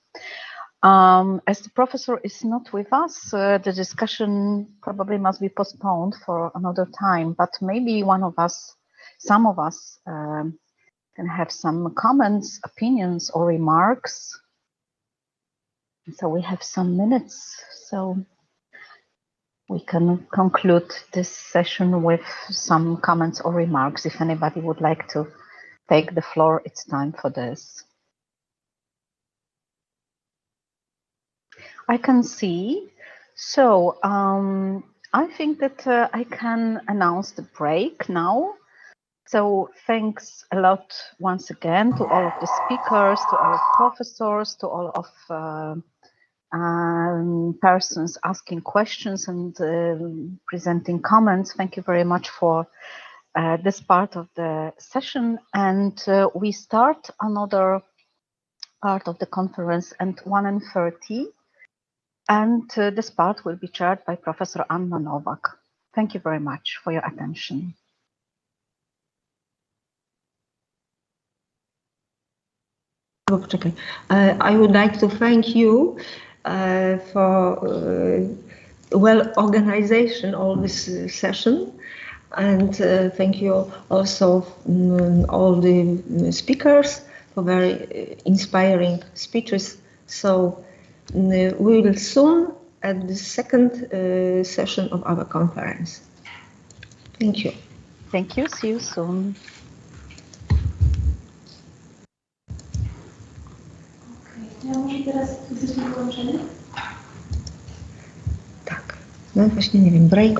As the professor is not with us, the discussion probably must be postponed for another time, but maybe some of us can have some comments, opinions, or remarks. So we have some minutes, so we can conclude this session with some comments or remarks. If anybody would like to take the floor, it's time for this. I can see. So I think that I can announce the break now. So thanks a lot once again to all of the speakers, to all professors, to all of persons asking questions and presenting comments. Thank you very much for this part of the session. And we start another part of the conference at 1:30. And this part will be chaired by Professor Anna Nowak. Thank you very much for your attention. I would like to thank you for well organization of this session, and thank you also all the speakers for very inspiring speeches. So we will soon at the second session of our conference. Thank you. Thank you. See you soon. Ja może teraz jesteśmy połączeni? Tak. No właśnie nie wiem, break.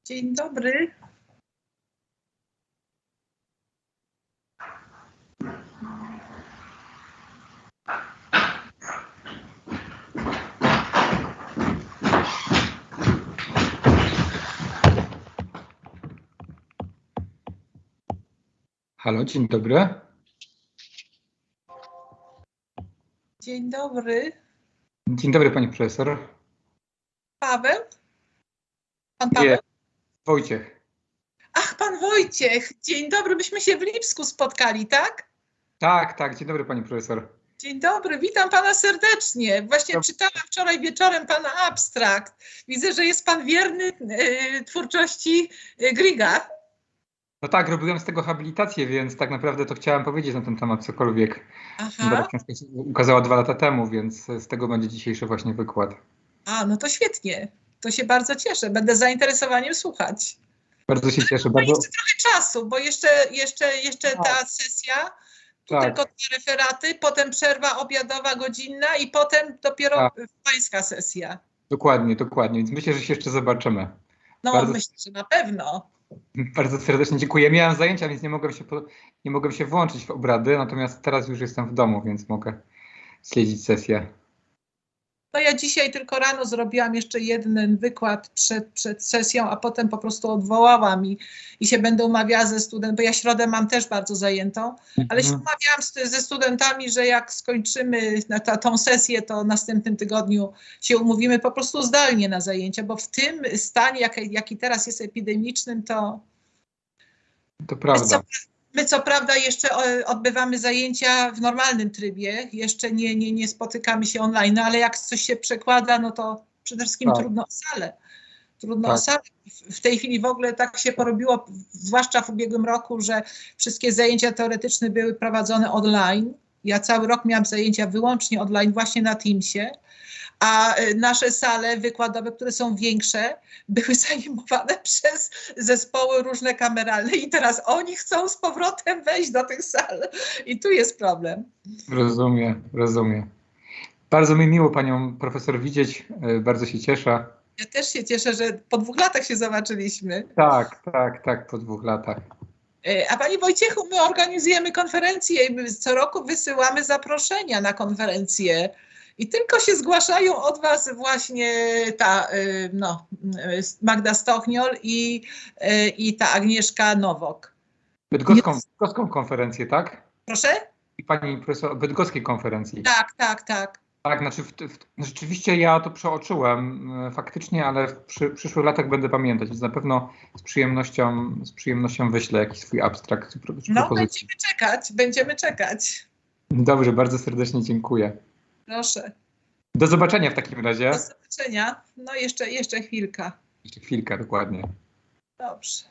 Dzień dobry. Halo, dzień dobry. Dzień dobry. Dzień dobry, pani profesor. Paweł? Pan Paweł? Nie, Wojciech. Ach, pan Wojciech. Dzień dobry. Myśmy się w Lipsku spotkali, tak? Tak, dzień dobry, pani profesor. Dzień dobry. Witam pana serdecznie. Właśnie czytałam wczoraj wieczorem pana abstrakt. Widzę, że jest pan wierny twórczości Grigga. No tak, robiłem z tego habilitację, więc tak naprawdę to chciałem powiedzieć na ten temat cokolwiek. Bo ta książka się ukazała 2 lata temu, więc z tego będzie dzisiejszy właśnie wykład. A, no to świetnie. To się bardzo cieszę. Będę z zainteresowaniem słuchać. Bardzo się cieszę. No jeszcze trochę czasu, bo jeszcze ta sesja, tu tylko 2 referaty, potem przerwa obiadowa godzinna i potem dopiero pańska sesja. Dokładnie, więc myślę, że się jeszcze zobaczymy. No myślę, że na pewno. Bardzo serdecznie dziękuję. Miałem zajęcia, więc nie mogłem się włączyć w obrady, natomiast teraz już jestem w domu, więc mogę śledzić sesję. No ja dzisiaj tylko rano zrobiłam jeszcze jeden wykład przed sesją, a potem po prostu odwołałam i się będę umawiała ze studentami, bo ja środę mam też bardzo zajętą, ale się umawiałam ze studentami, że jak skończymy tą sesję, to w następnym tygodniu się umówimy po prostu zdalnie na zajęcia, bo w tym stanie, jaki teraz jest epidemicznym, to prawda. My co prawda jeszcze odbywamy zajęcia w normalnym trybie, jeszcze nie spotykamy się online, ale jak coś się przekłada, no to przede wszystkim trudno o salę. Trudno o salę. W tej chwili w ogóle tak się porobiło, zwłaszcza w ubiegłym roku, że wszystkie zajęcia teoretyczne były prowadzone online. Ja cały rok miałam zajęcia wyłącznie online właśnie na Teamsie, a nasze sale wykładowe, które są większe, były zajmowane przez zespoły różne kameralne i teraz oni chcą z powrotem wejść do tych sal i tu jest problem. Rozumiem. Bardzo mi miło panią profesor widzieć, bardzo się cieszę. Ja też się cieszę, że po 2 latach się zobaczyliśmy. Tak, po 2 latach. A Panie Wojciechu, my organizujemy konferencje i my co roku wysyłamy zaproszenia na konferencje. I tylko się zgłaszają od Was właśnie ta Magda Stochniol i ta Agnieszka Nowok. Bydgoską konferencję, tak? Proszę? I pani profesor o bydgoskiej konferencji. Tak. Tak, znaczy rzeczywiście ja to przeoczyłem faktycznie, ale w przyszłych latach będę pamiętać, więc na pewno z przyjemnością wyślę jakiś swój abstrakt. No, będziemy czekać. Dobrze, bardzo serdecznie dziękuję. Proszę. Do zobaczenia w takim razie. Do zobaczenia. No jeszcze chwilka. Jeszcze chwilkę, dokładnie. Dobrze.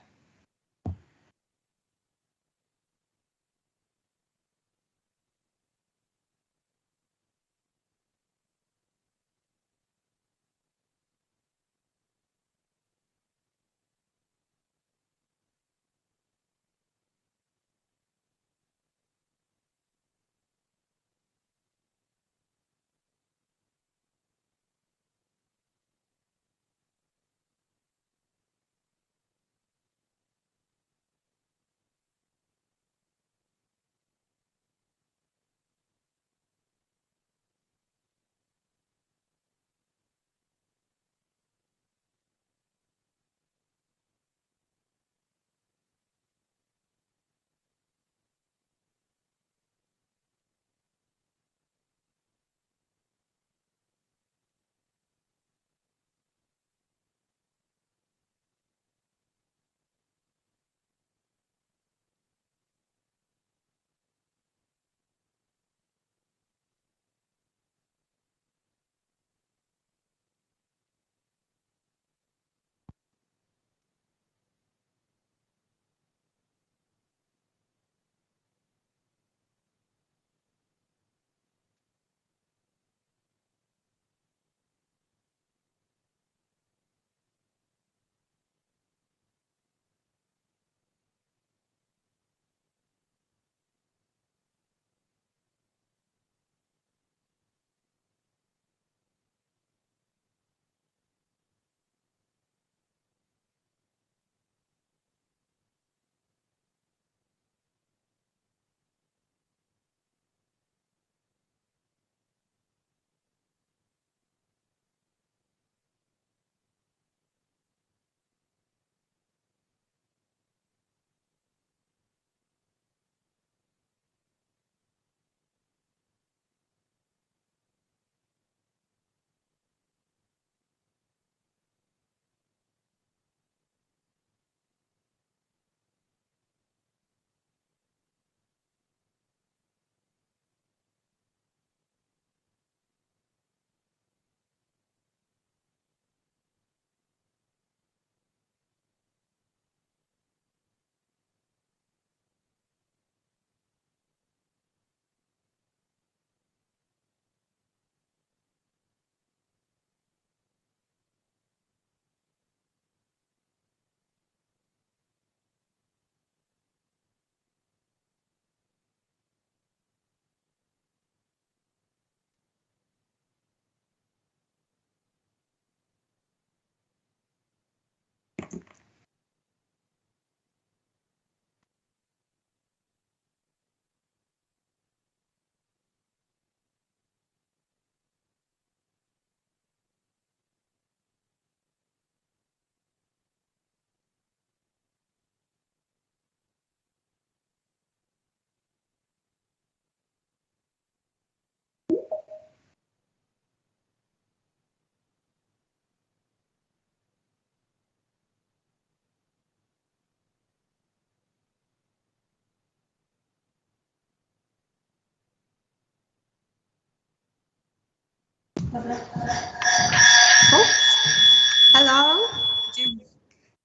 Hello.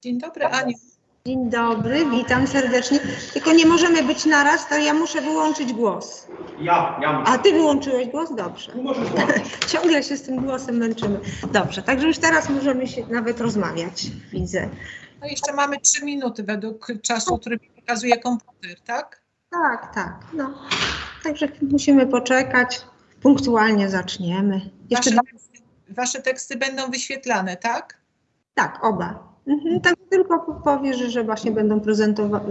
Dzień dobry, Aniu. Dzień dobry, witam serdecznie. Tylko nie możemy być naraz, to ja muszę wyłączyć głos. Ja muszę. A ty wyłączyłeś głos? Dobrze. Możesz włączyć. Ciągle się z tym głosem męczymy. Dobrze, także już teraz możemy się nawet rozmawiać, widzę. No jeszcze mamy 3 minuty według czasu, który pokazuje komputer, tak? Tak, no. Także musimy poczekać. Punktualnie zaczniemy. Wasze teksty będą wyświetlane, tak? Tak, oba. Tak tylko powiesz, że właśnie będą prezentowane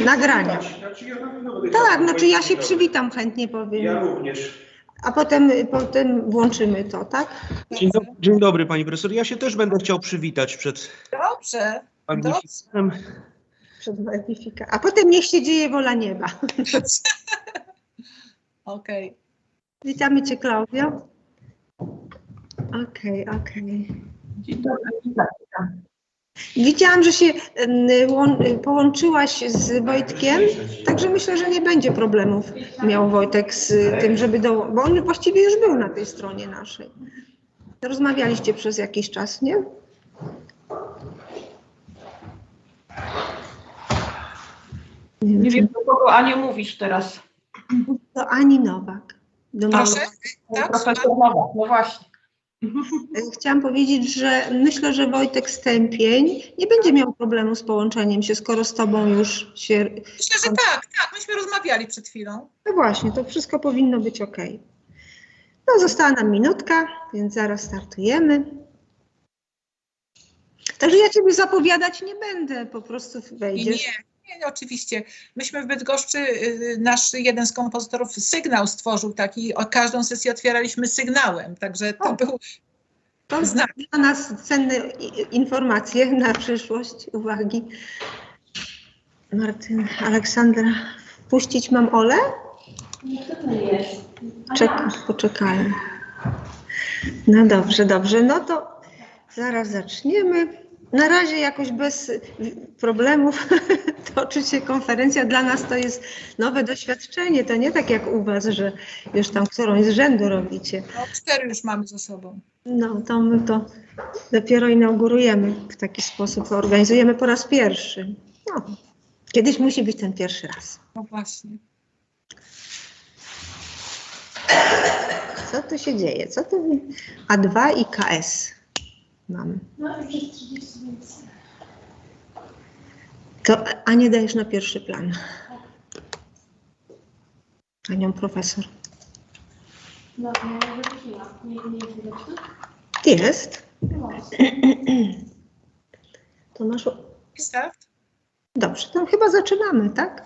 nagrania. Tak, znaczy ja się przywitam, chętnie powiem. Ja również. A potem włączymy to, tak? Dzień dobry, pani profesor. Ja się też będę chciał przywitać przed Dobrze. magnifikatem. Przed magnifikatem. A potem niech się dzieje wola nieba. Okej. Witamy cię, Klaudio. Okej. Dzień dobry, witam. Widziałam, że się połączyłaś z Wojtkiem, także myślę, że nie będzie problemów miał Wojtek z tym, żeby bo on właściwie już był na tej stronie naszej. Rozmawialiście przez jakiś czas, nie? Nie wiem, do kogo Aniu mówisz teraz. Do Ani Nowak. Proszę? Tak? Profesor Nowak, no właśnie. Chciałam powiedzieć, że myślę, że Wojtek Stępień nie będzie miał problemu z połączeniem się, skoro z tobą już się... Myślę, że tak. Myśmy rozmawiali przed chwilą. No właśnie, to wszystko powinno być ok. No, została nam minutka, więc zaraz startujemy. Także ja ciebie zapowiadać nie będę, po prostu wejdziesz. Nie, oczywiście. Myśmy w Bydgoszczy, nasz jeden z kompozytorów sygnał stworzył taki, każdą sesję otwieraliśmy sygnałem, także to był znak. Dla nas cenne informacje na przyszłość, uwagi. Martyn, Aleksandra, wpuścić mam Olę? Poczekajmy. No dobrze, no to zaraz zaczniemy. Na razie jakoś bez problemów toczy się konferencja. Dla nas to jest nowe doświadczenie. To nie tak jak u was, że już tam którąś z rzędu robicie. No, 4 już mamy za sobą. No to my to dopiero inaugurujemy w taki sposób. Organizujemy po raz pierwszy. No, kiedyś musi być ten pierwszy raz. No właśnie. Co tu się dzieje? Co to A2 i KS mamy? No już jest 30 minut. To Anię dajesz na pierwszy plan. Anią profesor. No, wróciła. Nie jest widoczna? Jest. To masz... Start? Dobrze, to chyba zaczynamy, tak?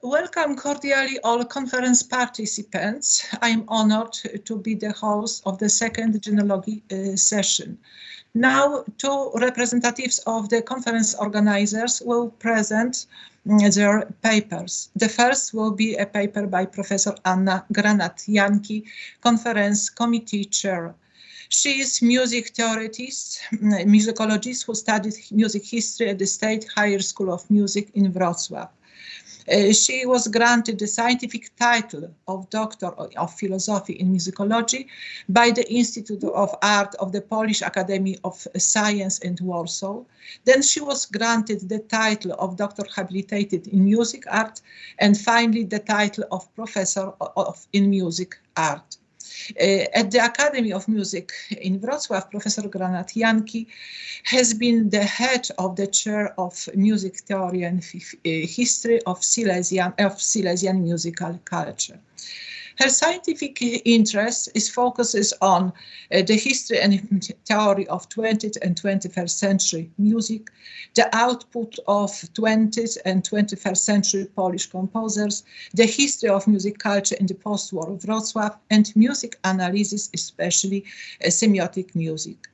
Welcome cordially all conference participants. I am honored to be the host of the second genealogy session. Now, 2 representatives of the conference organizers will present their papers. The first will be a paper by Professor Anna Granat-Janki, Conference Committee Chair. She is music theoretist, musicologist who studied music history at the State Higher School of Music in Wrocław. She was granted the scientific title of Doctor of Philosophy in Musicology by the Institute of Art of the Polish Academy of Science in Warsaw. Then she was granted the title of Doctor Habilitated in Music Art, and finally the title of Professor in Music Art. At the Academy of Music in Wrocław, Professor Granat-Janki has been the head of the chair of Music Theoria and History of Silesian musical culture. Her scientific interest focuses on the history and theory of 20th and 21st century music, the output of 20th and 21st century Polish composers, the history of music culture in the post-war Wrocław, and music analysis, especially semiotic music.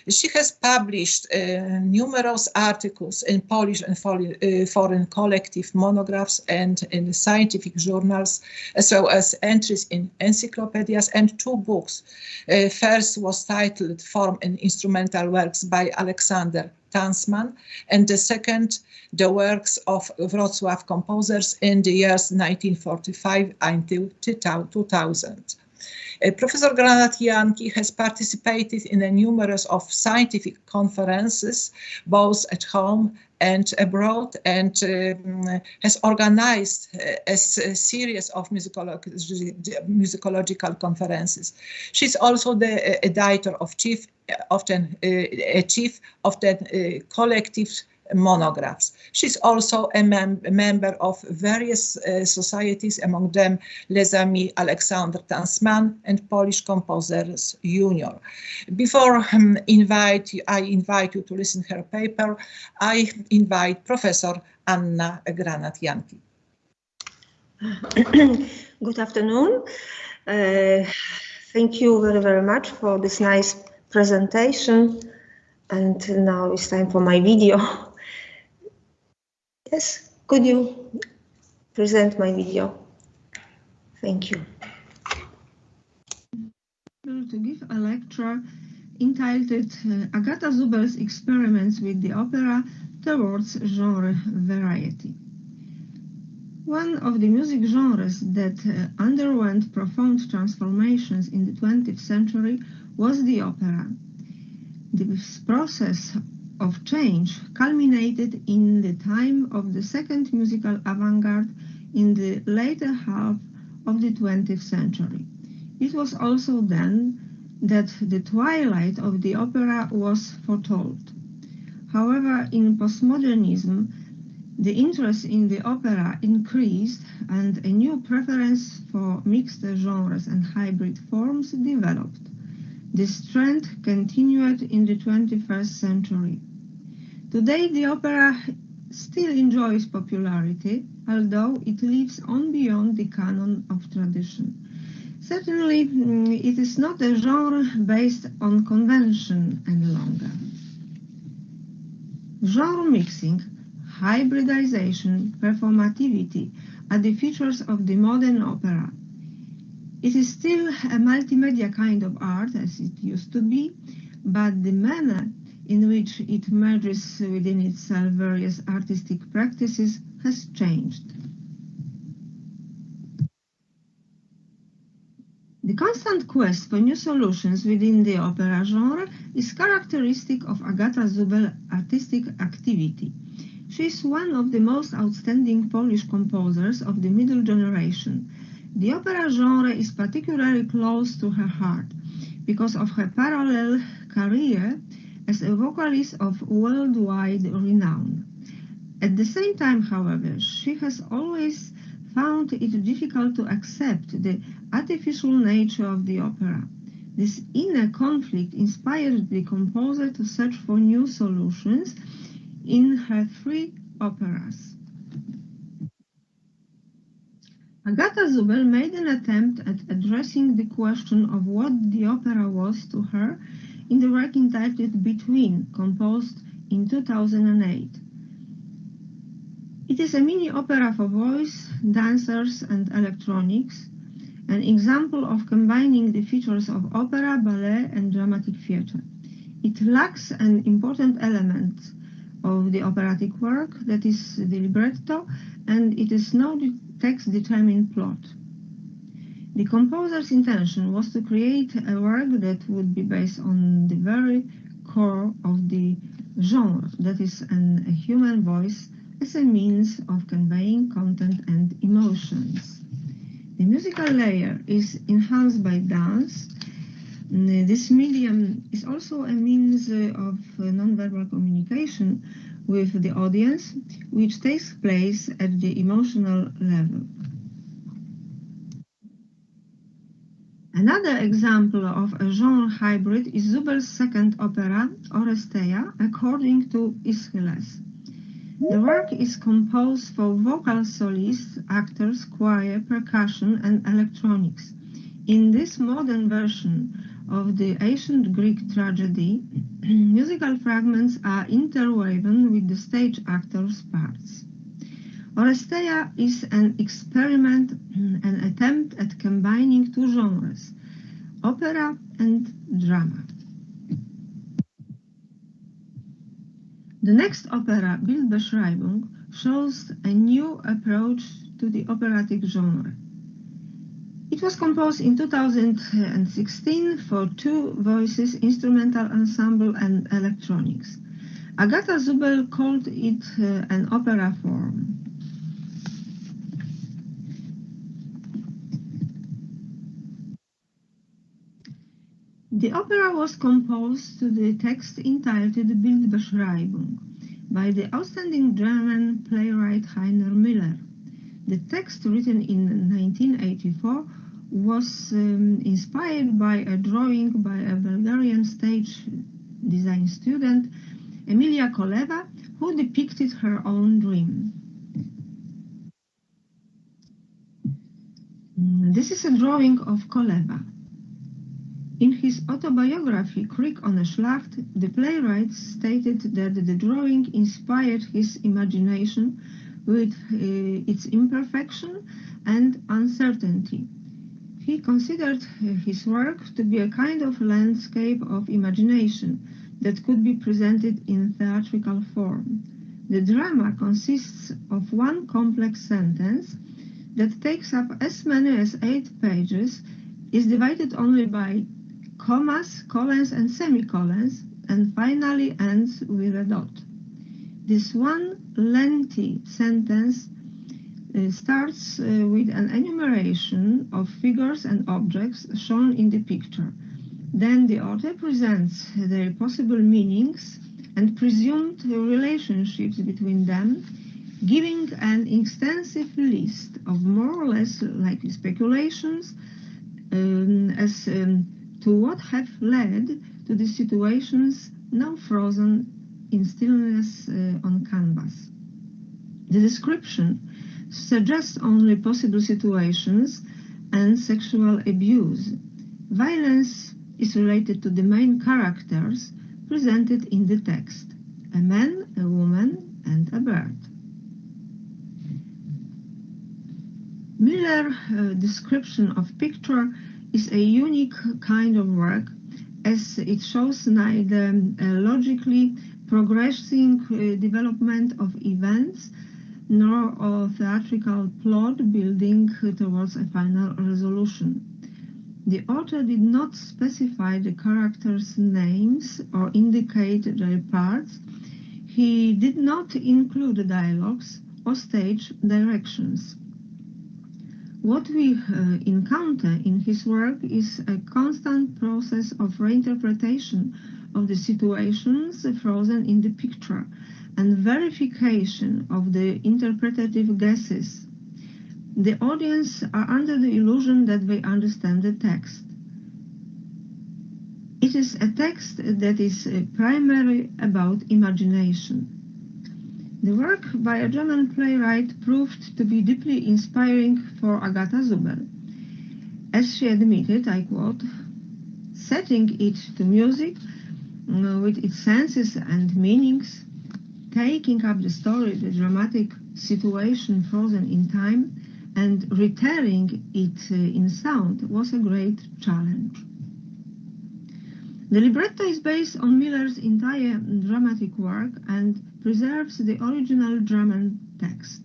She has published numerous articles in Polish and foreign collective monographs and in scientific journals, as well as entries in encyclopedias and 2 books. First was titled Form and Instrumental Works by Alexander Tansman, and the second, The Works of Wrocław Composers in the years 1945 until 2000. Professor Granat-Janki has participated in a numerous of scientific conferences, both at home and abroad, and has organized a series of musicological conferences. She's also the editor of chief of the collective monographs. She's also a member of various societies, among them Les Amis Alexander Tansman and Polish Composers Union. Before I invite you to listen to her paper, I invite Professor Anna Granat-Janki. Good afternoon. Thank you very, very much for this nice presentation. And now it's time for my video. Yes, could you present my video? Thank you. To give a lecture entitled Agata Zubel's Experiments with the Opera Towards Genre Variety. One of the music genres that underwent profound transformations in the 20th century was the opera. This process of change culminated in the time of the second musical avant-garde in the later half of the 20th century. It was also then that the twilight of the opera was foretold. However, in postmodernism, the interest in the opera increased and a new preference for mixed genres and hybrid forms developed. This trend continued in the 21st century. Today, the opera still enjoys popularity, although it lives on beyond the canon of tradition. Certainly, it is not a genre based on convention any longer. Genre mixing, hybridization, performativity are the features of the modern opera. It is still a multimedia kind of art, as it used to be, but the manner in which it merges within itself various artistic practices has changed. The constant quest for new solutions within the opera genre is characteristic of Agata Zubel's artistic activity. She is one of the most outstanding Polish composers of the middle generation. The opera genre is particularly close to her heart because of her parallel career as a vocalist of worldwide renown. At the same time, however, she has always found it difficult to accept the artificial nature of the opera. This inner conflict inspired the composer to search for new solutions in her 3 operas. Agata Zubel made an attempt at addressing the question of what the opera was to her in the work entitled Between, composed in 2008. It is a mini-opera for voice, dancers and electronics, an example of combining the features of opera, ballet and dramatic theatre. It lacks an important element of the operatic work, that is the libretto, and it is no text-determined plot. The composer's intention was to create a work that would be based on the very core of the genre, that is a human voice as a means of conveying content and emotions. The musical layer is enhanced by dance. This medium is also a means of nonverbal communication with the audience, which takes place at the emotional level. Another example of a genre hybrid is Zubel's second opera, Oresteia, according to Aeschylus. The work is composed for vocal solists, actors, choir, percussion, and electronics. In this modern version of the ancient Greek tragedy, musical fragments are interwoven with the stage actors' parts. Oresteia is an experiment, an attempt at combining two genres, opera and drama. The next opera, Bildbeschreibung, shows a new approach to the operatic genre. It was composed in 2016 for 2 voices, instrumental ensemble and electronics. Agata Zubel called it an opera form. The opera was composed to the text entitled Bildbeschreibung by the outstanding German playwright Heiner Müller. The text, written in 1984, was inspired by a drawing by a Bulgarian stage design student, Emilia Koleva, who depicted her own dream. This is a drawing of Koleva. In his autobiography, Krieg ohne Schlacht, the playwright stated that the drawing inspired his imagination with its imperfection and uncertainty. He considered his work to be a kind of landscape of imagination that could be presented in theatrical form. The drama consists of one complex sentence that takes up as many as 8 pages, is divided only by commas, colons and semicolons, and finally ends with a dot. This one lengthy sentence starts with an enumeration of figures and objects shown in the picture. Then the author presents their possible meanings and presumed relationships between them, giving an extensive list of more or less likely speculations as to what have led to the situations now frozen in stillness on canvas. The description suggests only possible situations and sexual abuse. Violence is related to the main characters presented in the text: a man, a woman, and a bird. Miller's description of picture is a unique kind of work, as it shows neither a logically progressing development of events nor a theatrical plot building towards a final resolution. The author did not specify the characters' names or indicate their parts. He did not include dialogues or stage directions. What we encounter in his work is a constant process of reinterpretation of the situations frozen in the picture and verification of the interpretative guesses. The audience are under the illusion that they understand the text. It is a text that is primarily about imagination. The work by a German playwright proved to be deeply inspiring for Agata Zubel. As she admitted, I quote, "Setting it to music with its senses and meanings, taking up the story, the dramatic situation frozen in time, and retelling it in sound was a great challenge." The libretto is based on Miller's entire dramatic work and preserves the original German text.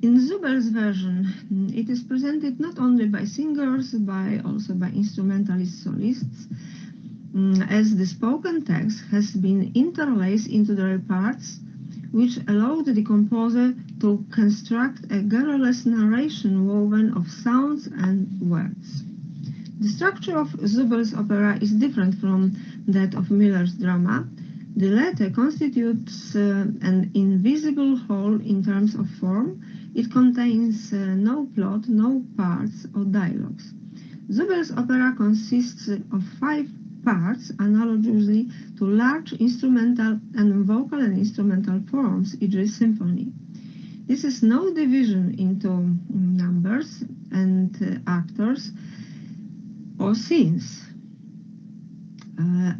In Zubel's version, it is presented not only by singers, but also by instrumentalist solists, as the spoken text has been interlaced into their parts, which allowed the composer to construct a garrulous narration woven of sounds and words. The structure of Zubel's opera is different from that of Miller's drama. The latter constitutes an invisible whole in terms of form. It contains no plot, no parts or dialogues. Zubel's opera consists of 5 parts, analogously to large instrumental and vocal and instrumental forms, e.g. symphony. This is no division into numbers and actors or scenes.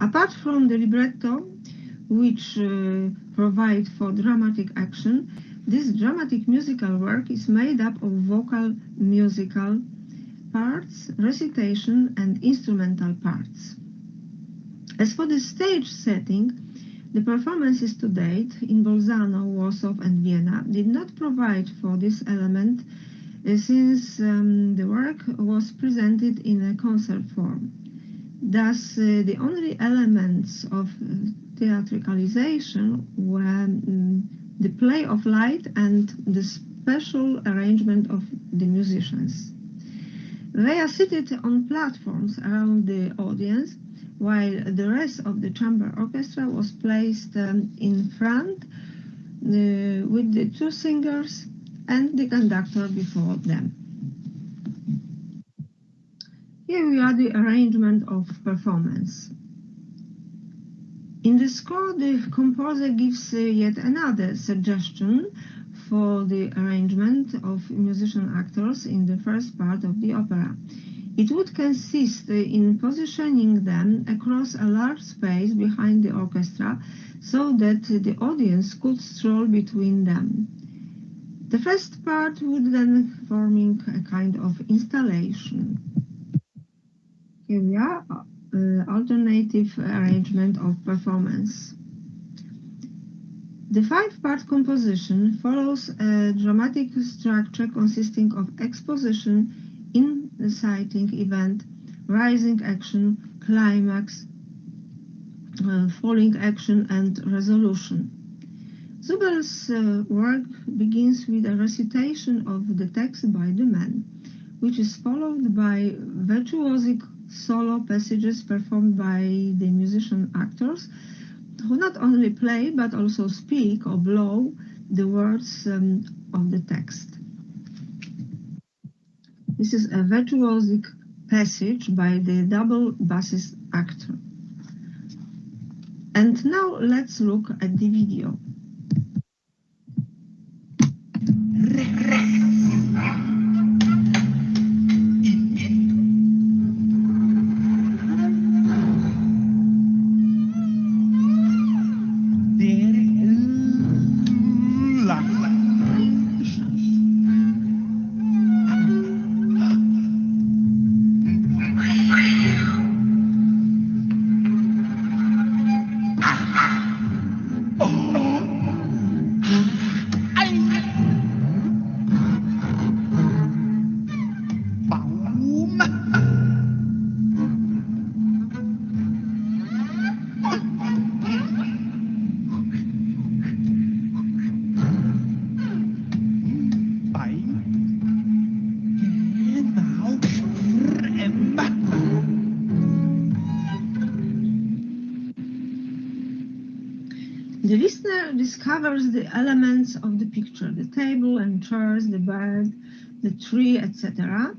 Apart from the libretto, which provide for dramatic action, this dramatic musical work is made up of vocal musical parts, recitation, and instrumental parts. As for the stage setting, the performances to date in Bolzano, Warsaw, and Vienna did not provide for this element since the work was presented in a concert form. Thus, the only elements of theatricalization were the play of light and the special arrangement of the musicians. They are seated on platforms around the audience, while the rest of the chamber orchestra was placed in front with the two singers and the conductor before them. Here we are, the arrangement of performance. In the score, the composer gives yet another suggestion for the arrangement of musician actors in the first part of the opera. It would consist in positioning them across a large space behind the orchestra so that the audience could stroll between them. The first part would then forming a kind of installation. Here we are, alternative arrangement of performance. The five-part composition follows a dramatic structure consisting of exposition, inciting event, rising action, climax, falling action, and resolution. Zubel's work begins with a recitation of the text by the man, which is followed by virtuosic solo passages performed by the musician actors, who not only play but also speak or blow the words of the text. This is a virtuosic passage by the double bassist actor. And now let's look at the video. The listener discovers the elements of the picture, the table and chairs, the bird, the tree, etc.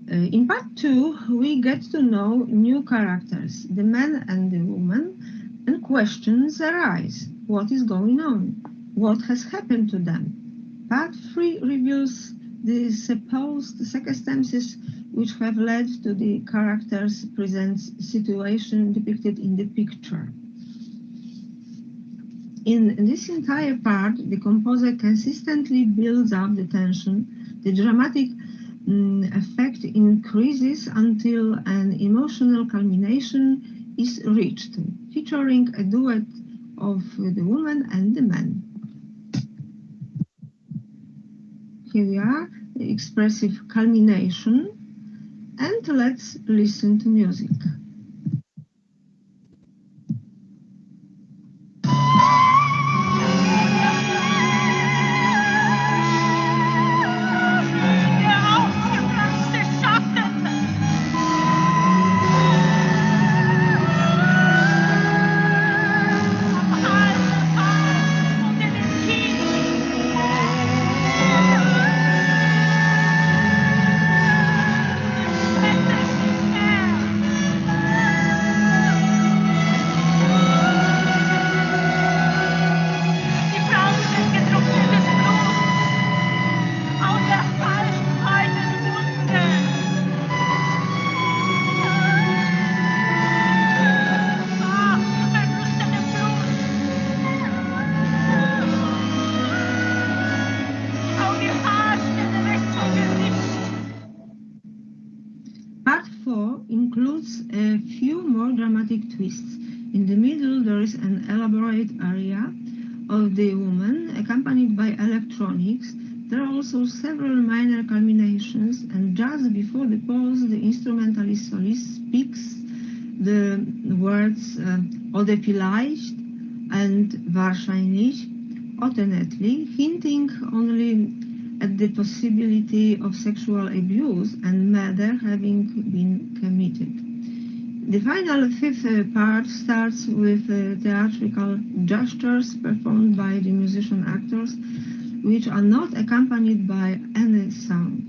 In part 2, we get to know new characters, the man and the woman, and questions arise. What is going on? What has happened to them? Part 3 reveals the supposed circumstances which have led to the characters' present situation depicted in the picture. In this entire part, the composer consistently builds up the tension. The dramatic effect increases until an emotional culmination is reached, featuring a duet of the woman and the man. Here we are, the expressive culmination, and let's listen to music. few more dramatic twists. In the middle, there is an elaborate aria of the woman, accompanied by electronics. There are also several minor culminations, and just before the pause, the instrumentalist solist speaks the words Ode vielleicht and wahrscheinlich, alternately, hinting only at the possibility of sexual abuse and murder having been committed. The final fifth part starts with theatrical gestures performed by the musician actors, which are not accompanied by any sound.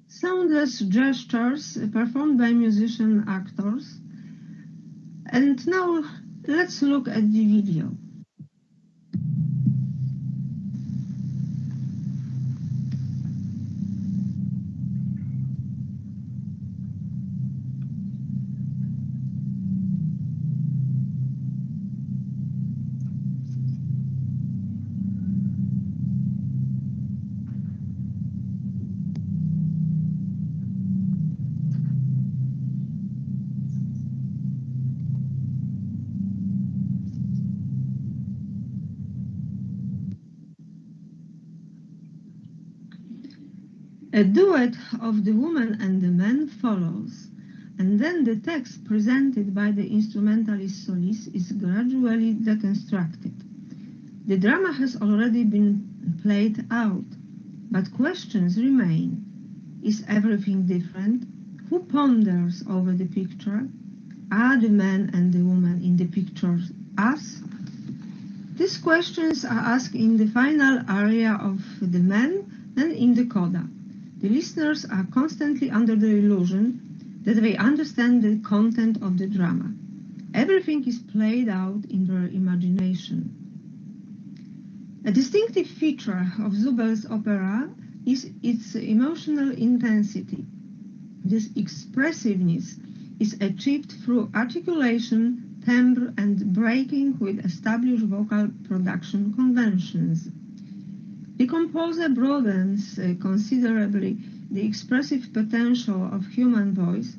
Soundless gestures performed by musician actors. And now let's look at the video. A duet of the woman and the man follows, and then the text presented by the instrumentalist solist is gradually deconstructed. The drama has already been played out, but questions remain. Is everything different? Who ponders over the picture? Are the man and the woman in the picture us? These questions are asked in the final aria of the man and in the coda. The listeners are constantly under the illusion that they understand the content of the drama. Everything is played out in their imagination. A distinctive feature of Zubel's opera is its emotional intensity. This expressiveness is achieved through articulation, timbre, and breaking with established vocal production conventions. The composer broadens considerably the expressive potential of human voice,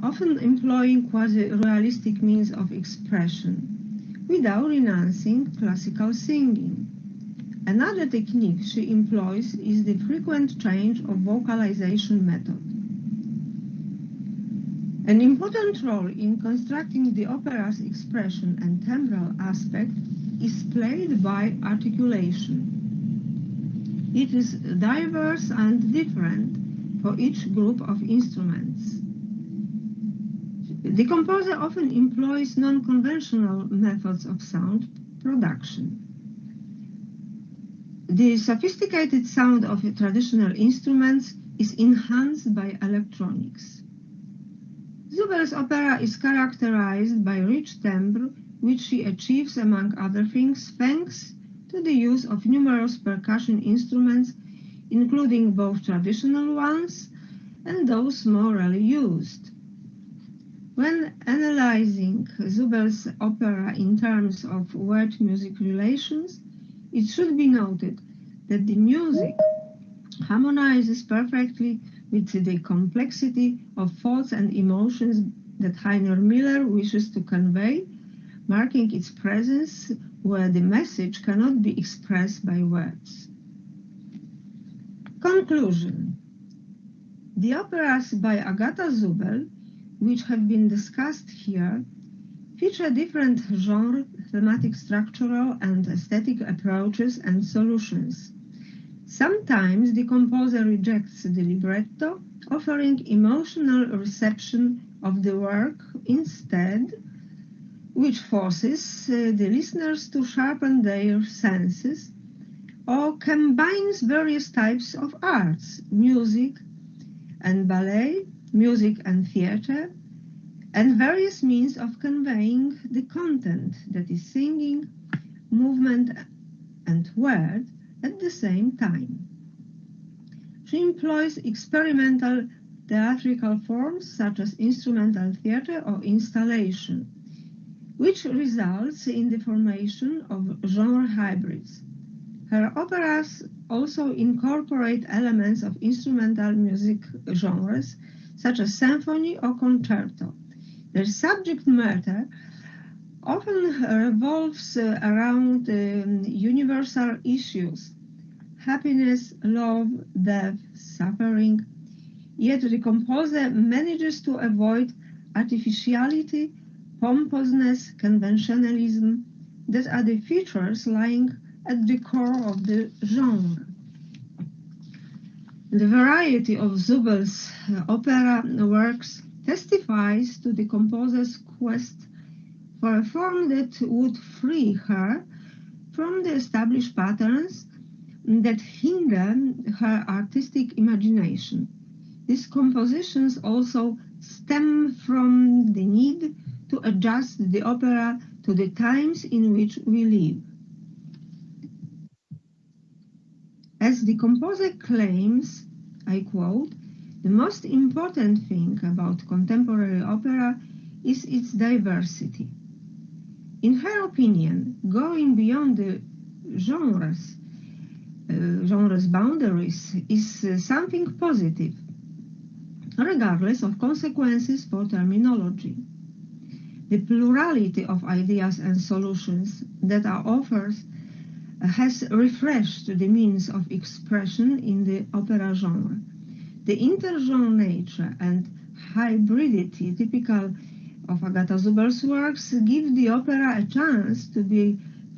often employing quasi-realistic means of expression, without renouncing classical singing. Another technique she employs is the frequent change of vocalization method. An important role in constructing the opera's expression and timbral aspect is played by articulation. It is diverse and different for each group of instruments. The composer often employs non-conventional methods of sound production. The sophisticated sound of traditional instruments is enhanced by electronics. Zubel's opera is characterized by rich timbre, which she achieves, among other things, thanks to the use of numerous percussion instruments, including both traditional ones and those more rarely used. When analyzing Zubel's opera in terms of word-music relations, it should be noted that the music harmonizes perfectly with the complexity of thoughts and emotions that Heiner Miller wishes to convey, marking its presence where the message cannot be expressed by words. Conclusion. The operas by Agata Zubel, which have been discussed here, feature different genre, thematic, structural, and aesthetic approaches and solutions. Sometimes the composer rejects the libretto, offering emotional reception of the work instead, which forces the listeners to sharpen their senses, or combines various types of arts, music and ballet, music and theater, and various means of conveying the content, that is singing, movement, and word, at the same time. She employs experimental theatrical forms such as instrumental theater or installation, which results in the formation of genre hybrids. Her operas also incorporate elements of instrumental music genres such as symphony or concerto. Their subject matter often revolves around universal issues: happiness, love, death, suffering. Yet the composer manages to avoid artificiality, pompousness, conventionalism that are the features lying at the core of the genre. The variety of Zubel's opera works testifies to the composer's quest for a form that would free her from the established patterns that hinder her artistic imagination. These compositions also stem from the need to adjust the opera to the times in which we live. As the composer claims, I quote, "The most important thing about contemporary opera is its diversity." In her opinion, going beyond the genre's boundaries is something positive, regardless of consequences for terminology. The plurality of ideas and solutions that are offered has refreshed the means of expression in the opera genre. The intergenre nature and hybridity typical of Agata Zubel's works give the opera a chance to be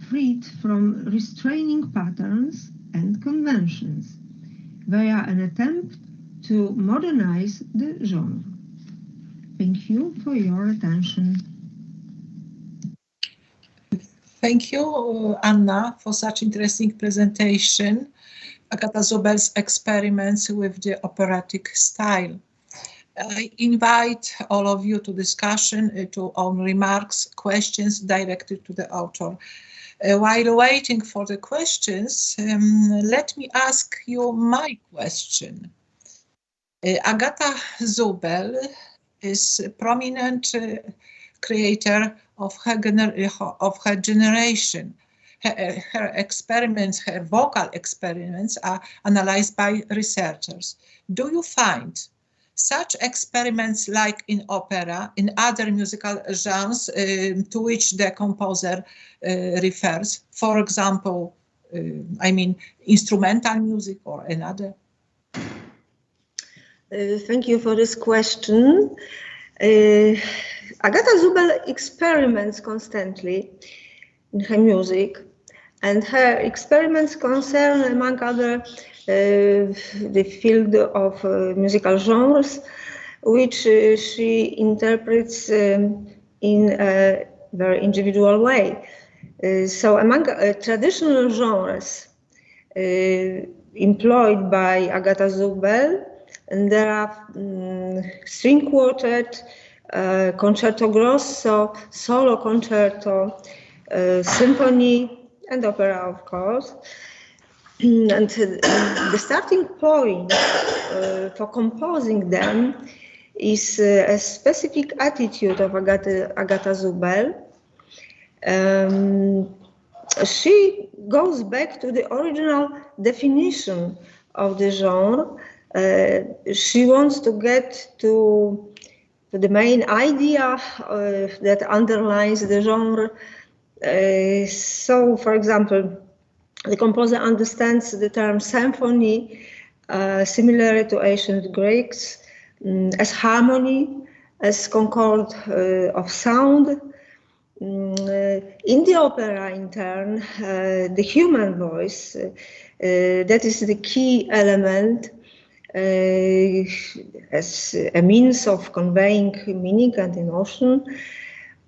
freed from restraining patterns and conventions via an attempt to modernize the genre. Thank you for your attention. Thank you, Anna, for such interesting presentation. Agata Zubel's experiments with the operatic style. I invite all of you to discussion, to own remarks, questions directed to the author. While waiting for the questions, let me ask you my question. Agata Zubel is a prominent creator of her generation. Her experiments, her vocal experiments are analyzed by researchers. Do you find such experiments like in opera, in other musical genres to which the composer refers? For example, I mean, instrumental music or another? Thank you for this question. Agata Zubel experiments constantly in her music, and her experiments concern, among other, the field of musical genres, which she interprets in a very individual way. So among traditional genres employed by Agata Zubel, and there are string quartet, concerto grosso, solo concerto, symphony, and opera, of course. And the starting point for composing them is a specific attitude of Agata Zubel. She goes back to the original definition of the genre. She wants to get to the main idea that underlies the genre. So, for example, the composer understands the term symphony, similar to ancient Greeks, as harmony, as concord of sound. In the opera, in turn, the human voice, that is the key element as a means of conveying meaning and emotion.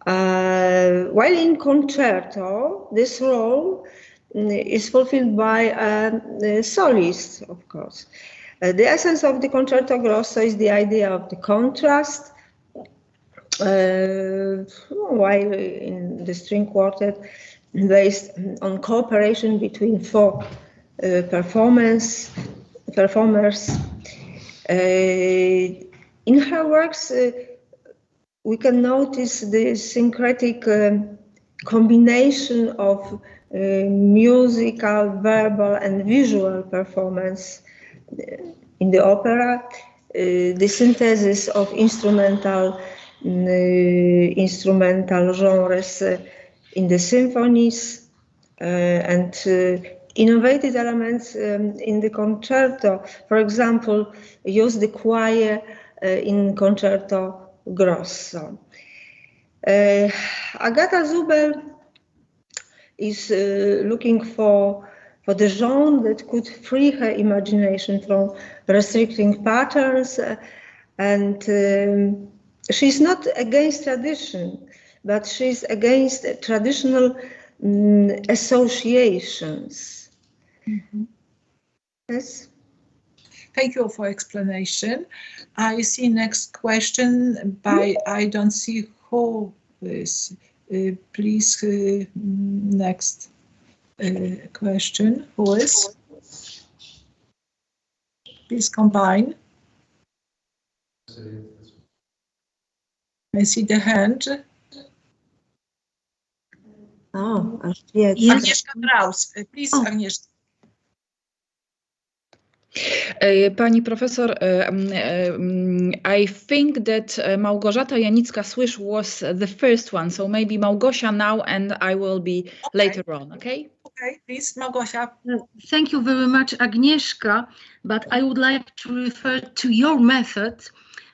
While in concerto, this role is fulfilled by a soloist, of course. The essence of the concerto grosso is the idea of the contrast, while in the string quartet, based on cooperation between four performers. In her works, we can notice the syncretic combination of musical, verbal, and visual performance in the opera. the synthesis of instrumental genres in the symphonies and innovative elements in the concerto. For example, use the choir in concerto grosso. Agata Zubel is looking for the genre that could free her imagination from restricting patterns, and she's not against tradition, but she's against traditional associations. Mm-hmm. Yes. Thank you for explanation. I see next question by, I don't see who is. Please, next question. Who is? Please combine. I see the hand. Oh, yes. Agnieszka Braus. Please, oh. Agnieszka. Pani professor, I think that Małgorzata Janicka-Słysz was the first one, so maybe Małgosia now, and I will be later on, okay? Okay, please, Małgosia. Thank you very much, Agnieszka, but I would like to refer to your method.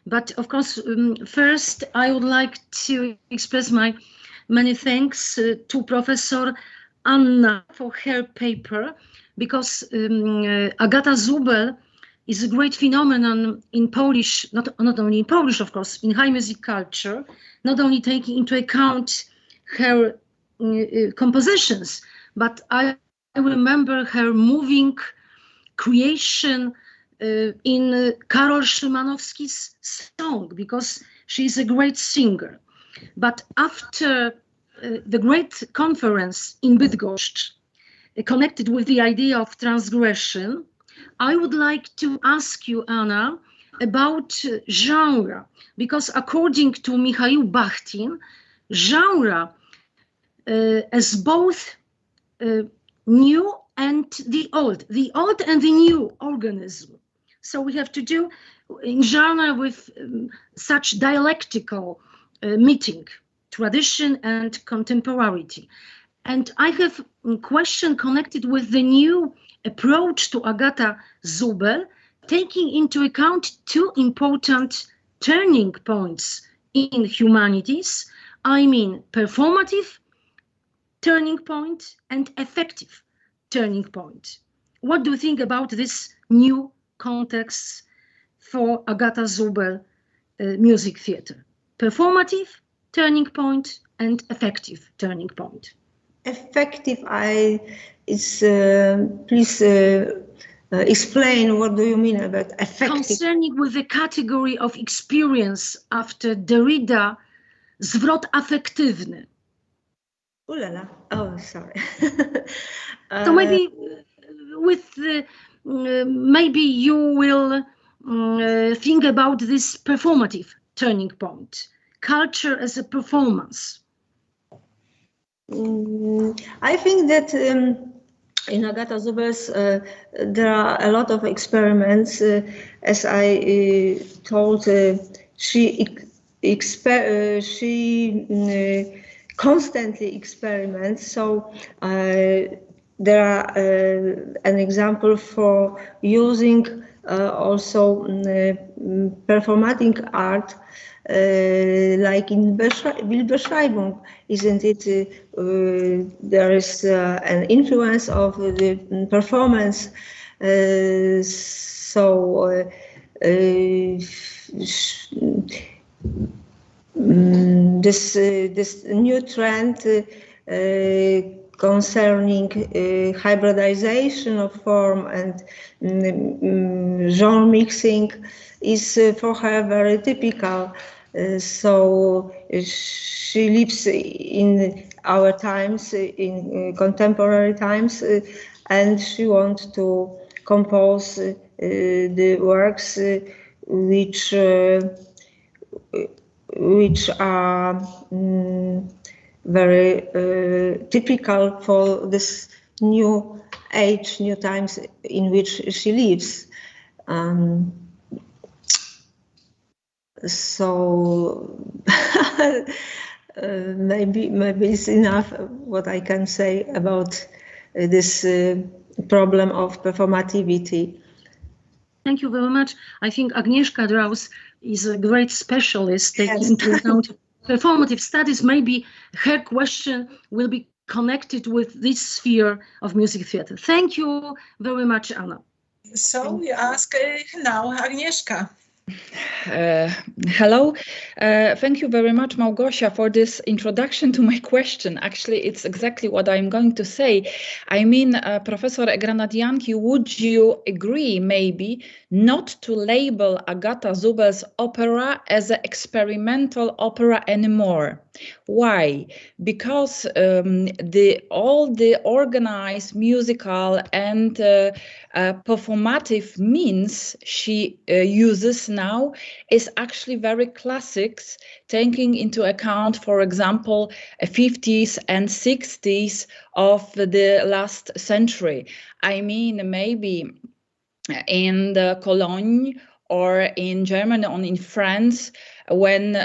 But of course, first, I would like to express my many thanks to Professor Anna for her paper, because Agata Zubel is a great phenomenon in Polish, not only in Polish, of course, in high music culture, not only taking into account her compositions, but I remember her moving creation in Karol Szymanowski's song, because she is a great singer. But after the great conference in Bydgoszcz, connected with the idea of transgression, I would like to ask you, Anna, about genre, because according to Michał Bachtin, genre as both new and the old and the new organism. So we have to do in genre with such dialectical meeting, tradition and contemporarity. And I have a question connected with the new approach to Agata Zubel, taking into account two important turning points in humanities. I mean, performative turning point and effective turning point. What do you think about this new context for Agata Zubel music theater? Performative turning point and effective turning point. Effective, please explain what do you mean about effective? Concerning with the category of experience after Derrida, zwrot afektywny. Ulala, oh, sorry. So maybe with maybe you will think about this performative turning point, culture as a performance. I think that in Agata Zubel's there are a lot of experiments. As I told, she constantly experiments. So there are an example for using also performatic art, like in Bildbeschreibung, isn't it? There is an influence of the performance. This new trend concerning hybridization of form and genre mixing is for her very typical. So she lives in our times, in contemporary times, and she wants to compose the works which are very typical for this new age, new times in which she lives. So maybe it's enough what I can say about this problem of performativity. Thank you very much. I think Agnieszka Draus is a great specialist taking into account performative studies. Maybe her question will be connected with this sphere of music theater. Thank you very much, Anna. So we ask now Agnieszka. Hello. Thank you very much, Małgosia, for this introduction to my question. Actually, it's exactly what I'm going to say. I mean, Professor Granadianki, would you agree maybe not to label Agata Zubel's opera as an experimental opera anymore? Why? Because all the organized musical and performative means she uses now is actually very classics, taking into account, for example, 50s and 60s of the last century. I mean, maybe in the Cologne or in Germany or in France, when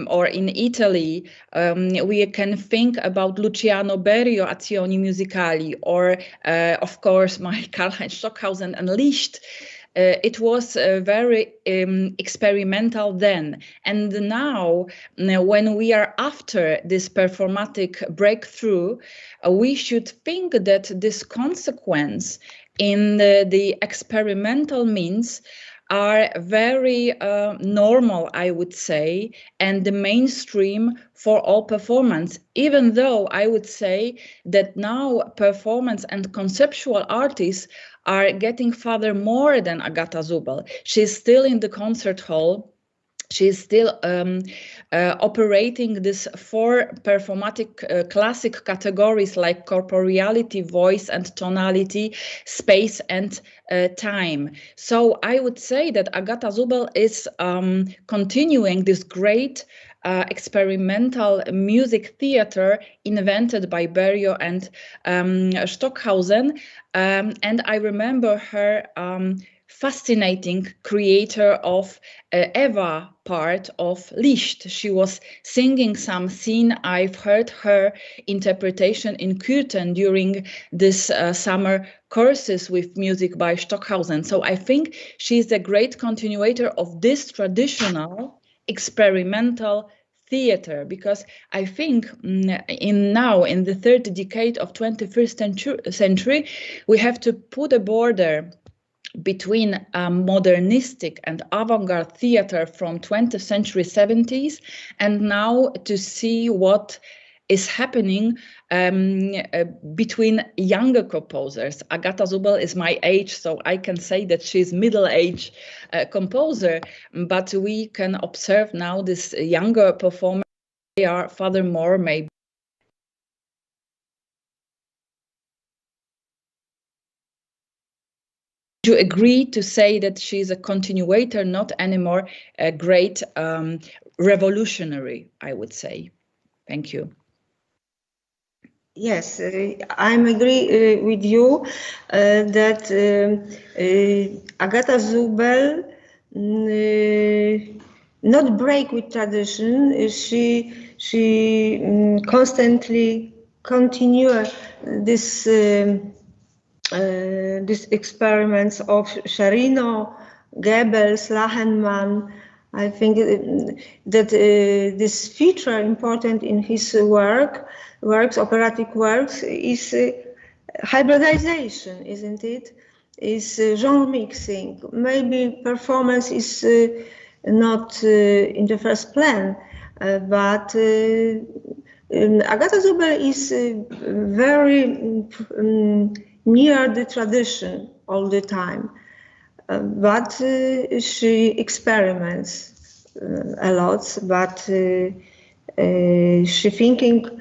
or in Italy, we can think about Luciano Berio Azioni Musicali, or of course my Karl-Heinz Stockhausen and Liszt. It was very experimental then. And now, when we are after this performatic breakthrough, we should think that this consequence in the experimental means are very normal, I would say, and the mainstream for all performance, even though I would say that now performance and conceptual artists are getting further more than Agata Zubel. She's still in the concert hall. She's still operating these four performatic classic categories like corporeality, voice and tonality, space and time. So I would say that Agata Zubel is continuing this great experimental music theater invented by Berio and Stockhausen. And I remember her fascinating creator of Eva part of Liszt. She was singing some scene. I've heard her interpretation in Kürten during this summer courses with music by Stockhausen. So I think she's a great continuator of this traditional experimental theater, because I think in the third decade of 21st century, we have to put a border between modernistic and avant-garde theater from 20th century 70s and now to see what is happening between younger composers. Agata Zubel is my age, so I can say that she's middle-aged composer, but we can observe now this younger performer. They are furthermore maybe you agree to say that she's a continuator, not anymore a great revolutionary, I would say. Thank you. Yes, I agree with you that Agata Zubel not break with tradition. She constantly continue this these experiments of Sciarrino, Goebbels, Lachenmann. I think that this feature important in his operatic works, is hybridization, isn't it? Is genre mixing. Maybe performance is not in the first plan, but Agata Zubel is very near the tradition all the time, but she experiments a lot, but she thinking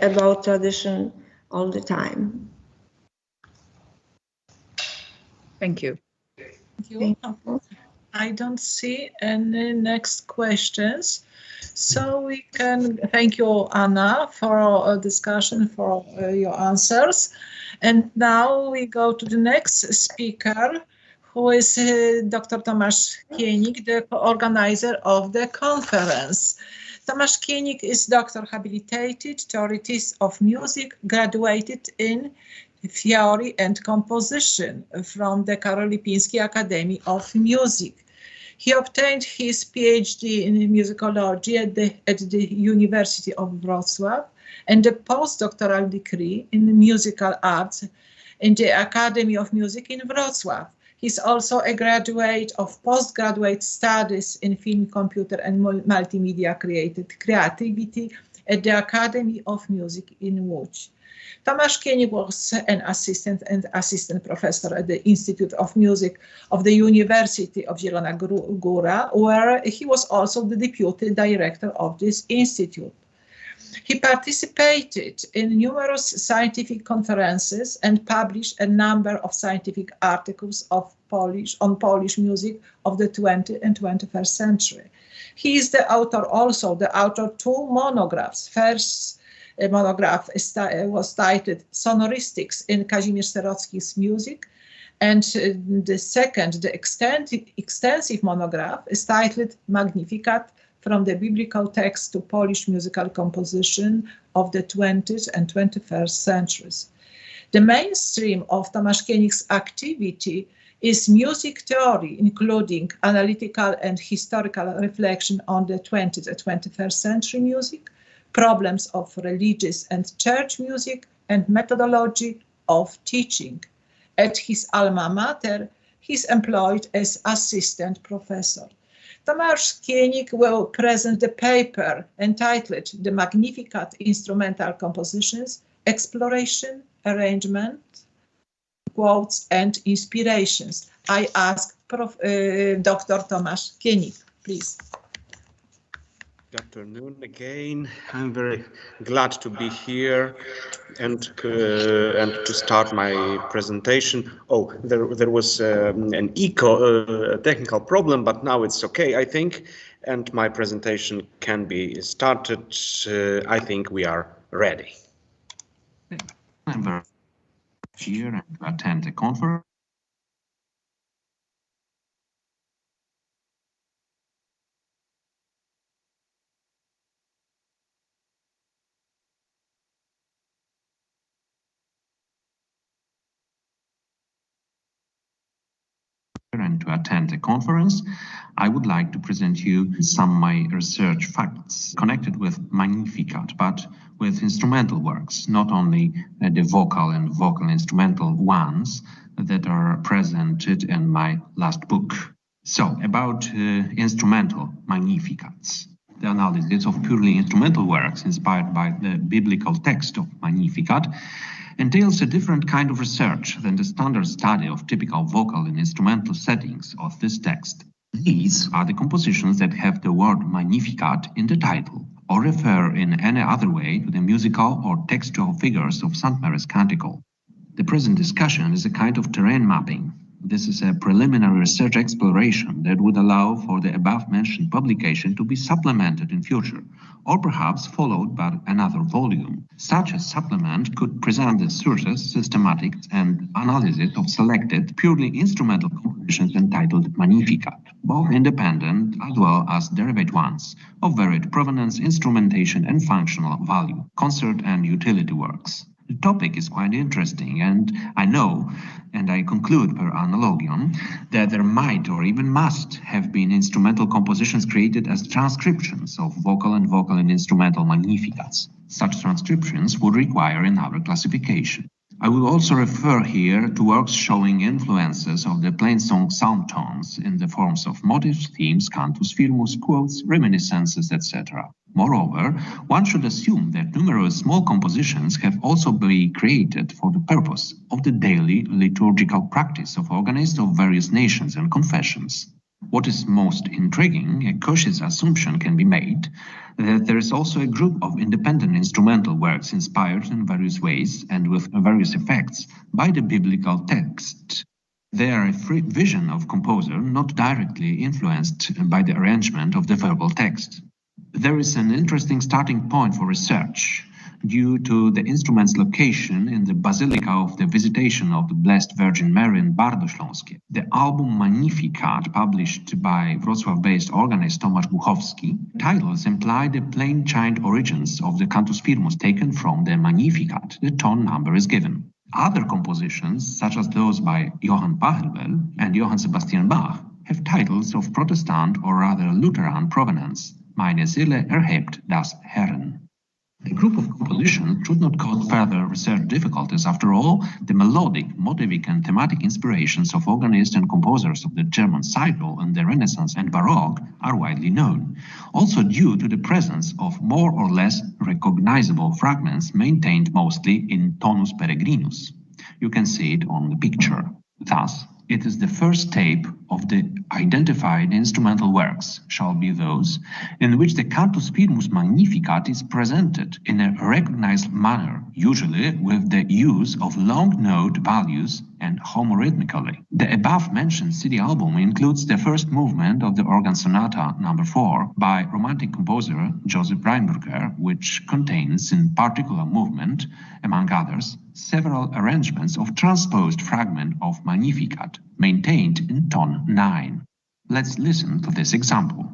about tradition all the time. Thank you. Thank you. I don't see any next questions. So we can thank you, Anna, for our discussion, for your answers. And now we go to the next speaker, who is Dr. Tomasz Kienik, the organizer of the conference. Tomasz Kienik is Dr. Habilitated Theorist of Music, graduated in Theory and Composition from the Karol Lipiński Academy of Music. He obtained his PhD in musicology at the University of Wrocław and a postdoctoral degree in musical arts in the Academy of Music in Wrocław. He's also a graduate of postgraduate studies in film, computer, and multimedia creativity at the Academy of Music in Łódź. Tomasz Kienik was an assistant professor at the Institute of Music of the University of Zielona Góra, where he was also the deputy director of this institute. He participated in numerous scientific conferences and published a number of scientific articles on Polish music of the 20th and 21st century. He is the author of two monographs. First monograph was titled Sonoristics in Kazimierz Serocki's Music, and the second, the extensive monograph, is titled Magnificat, from the biblical text to Polish musical composition of the 20th and 21st centuries. The mainstream of Tomasz Kienik's activity is music theory, including analytical and historical reflection on the 20th and 21st century music, problems of religious and church music, and methodology of teaching. At his alma mater, he is employed as assistant professor. Tomasz Kienik will present the paper entitled The Magnificat Instrumental Compositions, Exploration, Arrangement, Quotes and Inspirations. I ask Dr. Tomasz Kienik, please. Good afternoon again. I'm very glad to be here and to start my presentation. Oh, there was an technical problem, but now it's okay, I think, and my presentation can be started. I think we are ready. I'm very here and to attend the conference. And to attend the conference, I would like to present you some of my research facts connected with Magnificat, but with instrumental works, not only the vocal and vocal instrumental ones that are presented in my last book. So, about instrumental Magnificats. The analysis of purely instrumental works inspired by the biblical text of Magnificat entails a different kind of research than the standard study of typical vocal and instrumental settings of this text. These are the compositions that have the word Magnificat in the title, or refer in any other way to the musical or textual figures of St. Mary's Canticle. The present discussion is a kind of terrain mapping. This is a preliminary research exploration that would allow for the above-mentioned publication to be supplemented in future, or perhaps followed by another volume. Such a supplement could present the sources, systematics, and analysis of selected, purely instrumental compositions entitled Magnificat, both independent as well as derived ones, of varied provenance, instrumentation, and functional value, concert and utility works. The topic is quite interesting, and I know, and I conclude per analogion, that there might or even must have been instrumental compositions created as transcriptions of vocal and instrumental Magnificats. Such transcriptions would require another classification. I will also refer here to works showing influences of the plainsong sound tones in the forms of motifs, themes, cantus firmus, quotes, reminiscences, etc. Moreover, one should assume that numerous small compositions have also been created for the purpose of the daily liturgical practice of organists of various nations and confessions. What is most intriguing, a cautious assumption can be made that there is also a group of independent instrumental works inspired in various ways and with various effects by the biblical text. They are a free vision of composer, not directly influenced by the arrangement of the verbal text. There is an interesting starting point for research. due to the instrument's location in the Basilica of the Visitation of the Blessed Virgin Mary in Bardo Śląskie. The album Magnificat, published by Wrocław-based organist Tomasz Buchowski, titles imply the plain-chant origins of the cantus firmus taken from the Magnificat. The tone number is given. Other compositions, such as those by Johann Pachelbel and Johann Sebastian Bach, have titles of Protestant or rather Lutheran provenance. Meine Seele erhebt das Herren. A group of compositions should not cause further research difficulties. After all, the melodic, motivic and thematic inspirations of organists and composers of the German cycle and the Renaissance and Baroque are widely known, also due to the presence of more or less recognizable fragments maintained mostly in tonus peregrinus. You can see it on the picture. Thus, it is the first tape of the identified instrumental works shall be those in which the cantus firmus Magnificat is presented in a recognized manner, usually with the use of long note values and homorhythmically. The above-mentioned CD album includes the first movement of the organ sonata No. 4 by Romantic composer Joseph Rheinberger, which contains in particular movement, among others, several arrangements of transposed fragment of Magnificat, maintained in tone 9. Let's listen to this example.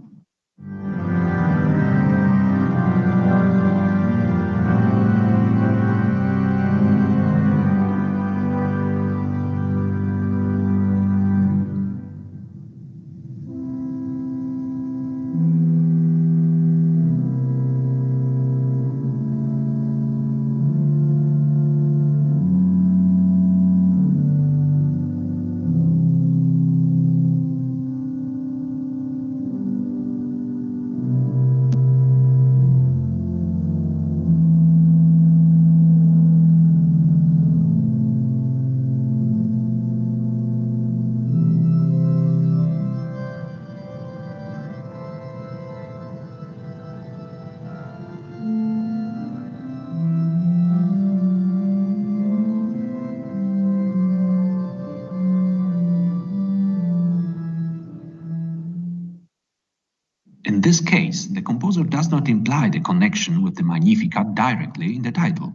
In this case, the composer does not imply the connection with the Magnificat directly in the title,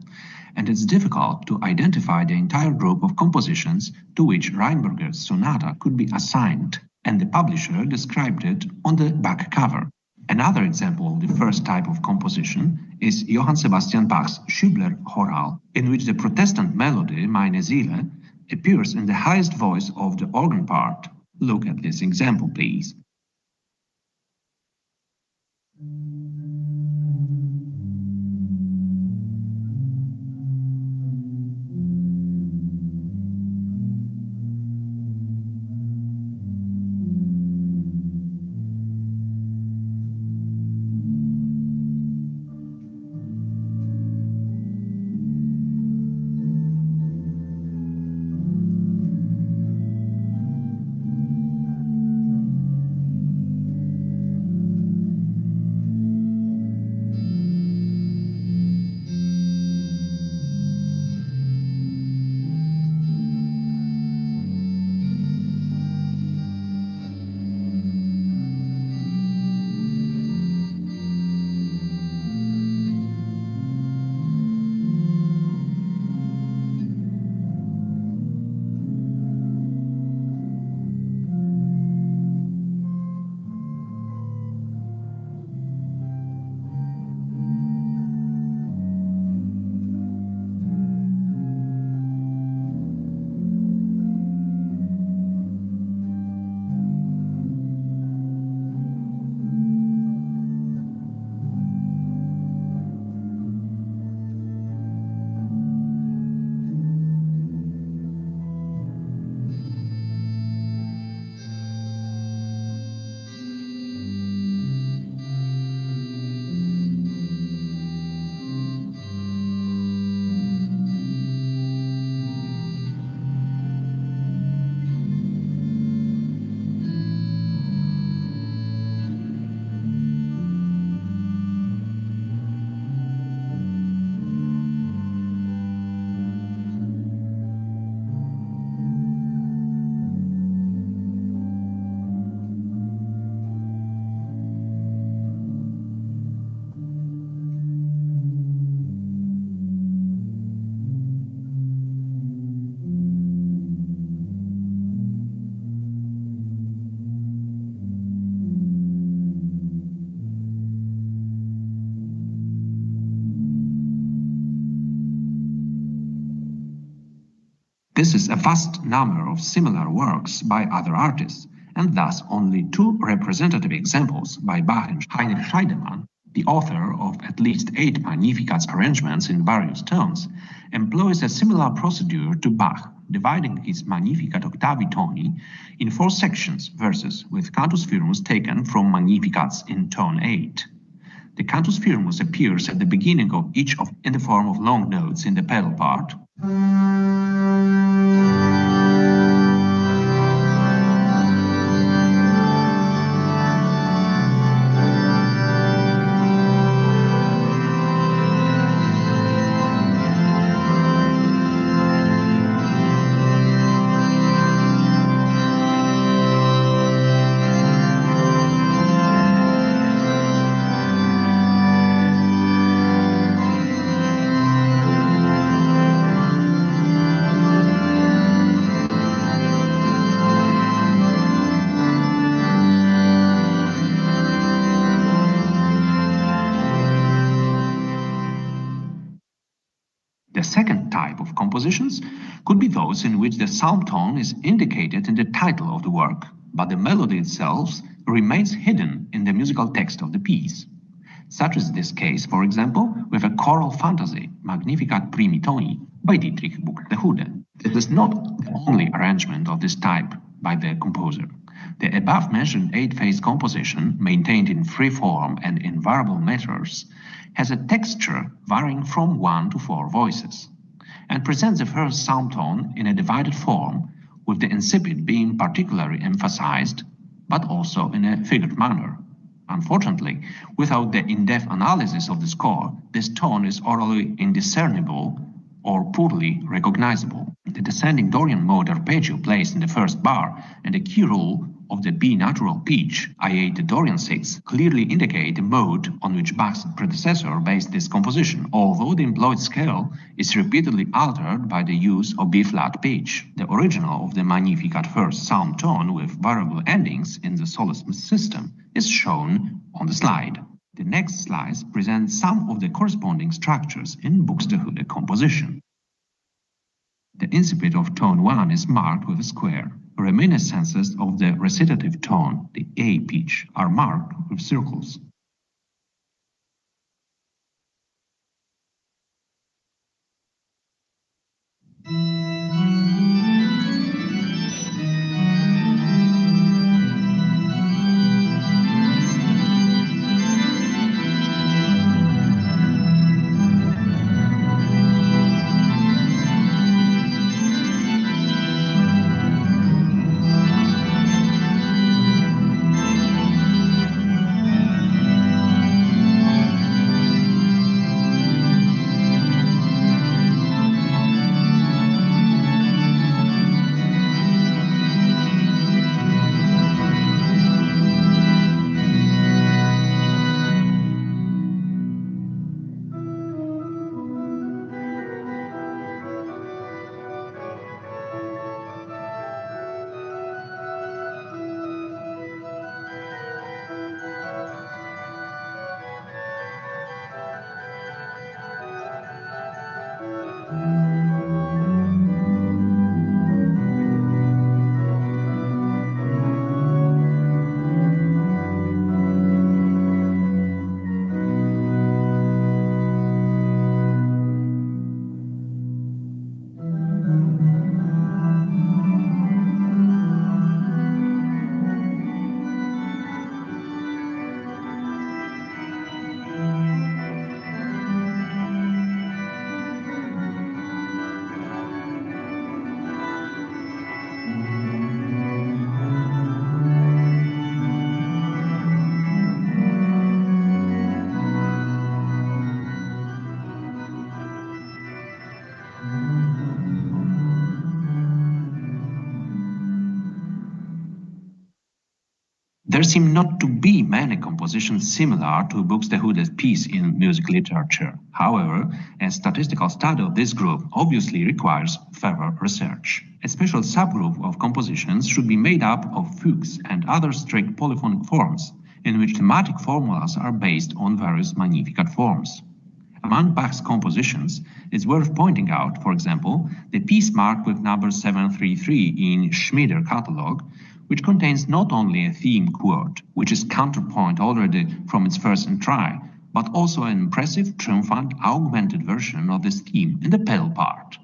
and it's difficult to identify the entire group of compositions to which Rheinberger's sonata could be assigned, and the publisher described it on the back cover. Another example of the first type of composition is Johann Sebastian Bach's Schübler chorale, in which the Protestant melody Meine Seele appears in the highest voice of the organ part. Look at this example, please. This is a vast number of similar works by other artists, and thus only two representative examples by Bach and Heinrich Scheidemann, the author of at least 8 Magnificat's arrangements in various tones, employs a similar procedure to Bach, dividing his Magnificat octavi toni in 4 sections, verses with cantus firmus taken from Magnificats in tone 8. The cantus firmus appears at the beginning of each in the form of long notes in the pedal part. The second type of compositions could be those in which the psalm tone is indicated in the title of the work, but the melody itself remains hidden in the musical text of the piece. Such is this case, for example, with a choral fantasy, Magnificat primi toni, by Dietrich Buxtehude. It is not the only arrangement of this type by the composer. The above-mentioned 8-phase composition, maintained in free form and in variable meters, has a texture varying from 1 to 4 voices, and presents the first psalm tone in a divided form, with the incipit being particularly emphasized, but also in a figured manner. Unfortunately, without the in-depth analysis of the score, this tone is orally indiscernible or poorly recognizable. The descending Dorian mode arpeggio placed in the first bar and the key rule of the B natural pitch, i.e. the Dorian 6, clearly indicate the mode on which Bach's predecessor based this composition, although the employed scale is repeatedly altered by the use of B-flat pitch. The original of the Magnificat first psalm tone with variable endings in the solo system is shown on the slide. The next slides present some of the corresponding structures in Buxtehude composition. The incipit of tone 1 is marked with a square. Reminiscences of the recitative tone, the A pitch, are marked with circles. There seem not to be many compositions similar to Buxtehude's piece in music literature. However, a statistical study of this group obviously requires further research. A special subgroup of compositions should be made up of fugues and other strict polyphonic forms, in which thematic formulas are based on various Magnificat forms. Among Bach's compositions, it's worth pointing out, for example, the piece marked with number 733 in Schmieder catalog, which contains not only a theme quote, which is counterpoint already from its first entry, but also an impressive, triumphant, augmented version of this theme in the pedal part.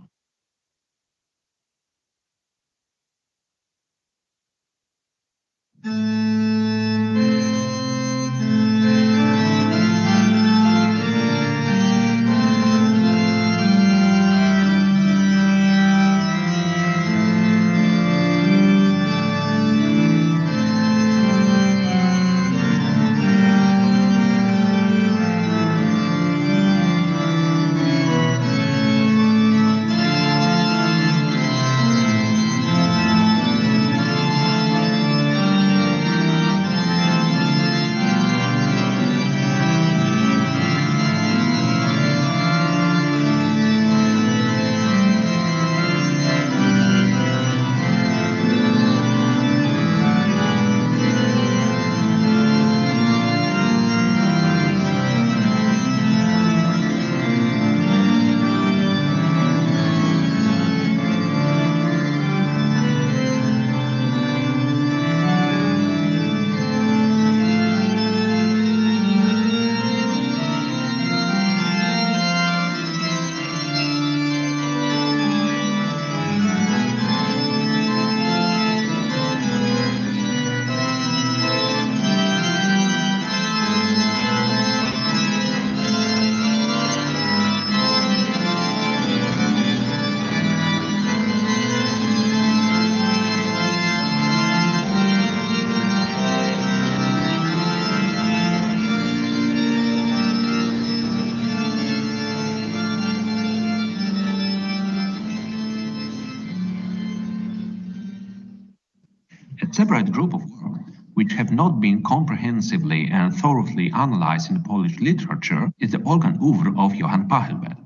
A separate group of works which have not been comprehensively and thoroughly analyzed in the Polish literature is the organ oeuvre of Johann Pachelbel.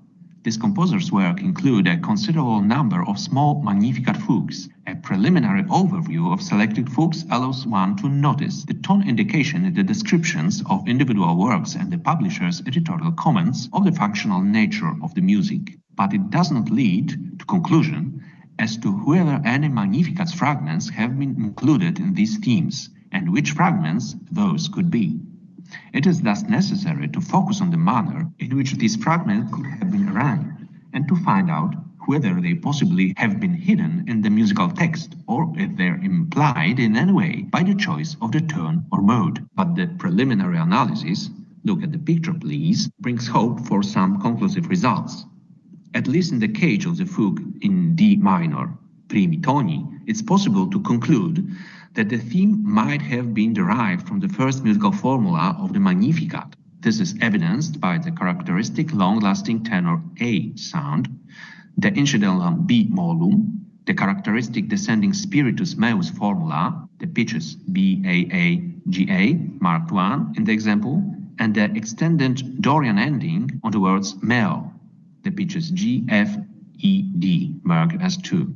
This composer's work includes a considerable number of small Magnificat fugues. A preliminary overview of selected fugues allows one to notice the tone indication in the descriptions of individual works and the publisher's editorial comments of the functional nature of the music. But it does not lead to conclusion as to whether any Magnificat's fragments have been included in these themes, and which fragments those could be. It is thus necessary to focus on the manner in which these fragments could have been arranged, and to find out whether they possibly have been hidden in the musical text, or if they are implied in any way by the choice of the tone or mode. But the preliminary analysis, look at the picture please, brings hope for some conclusive results. At least in the case of the fugue in D minor, primi toni, it's possible to conclude that the theme might have been derived from the first musical formula of the Magnificat. This is evidenced by the characteristic long-lasting tenor A sound, the incidental B mollum, the characteristic descending spiritus meus formula, the pitches B, A, A, G, A, marked 1 in the example, and the extended Dorian ending on the words meo, the pitches G, F, E, D, marked as 2.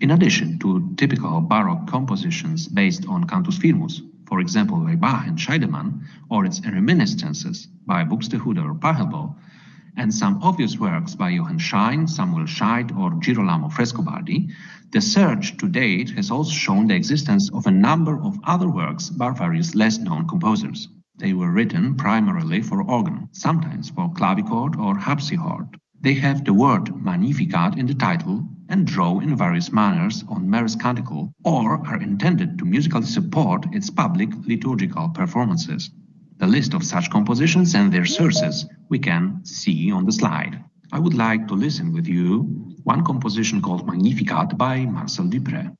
In addition to typical Baroque compositions based on cantus firmus, for example by Bach and Scheidemann, or its reminiscences by Buxtehude or Pachelbel, and some obvious works by Johann Schein, Samuel Scheidt, or Girolamo Frescobaldi, the search to date has also shown the existence of a number of other works by various less-known composers. They were written primarily for organ, sometimes for clavichord or harpsichord. They have the word Magnificat in the title and draw in various manners on Mary's canticle, or are intended to musically support its public liturgical performances. The list of such compositions and their sources we can see on the slide. I would like to listen with you one composition called Magnificat by Marcel Dupré.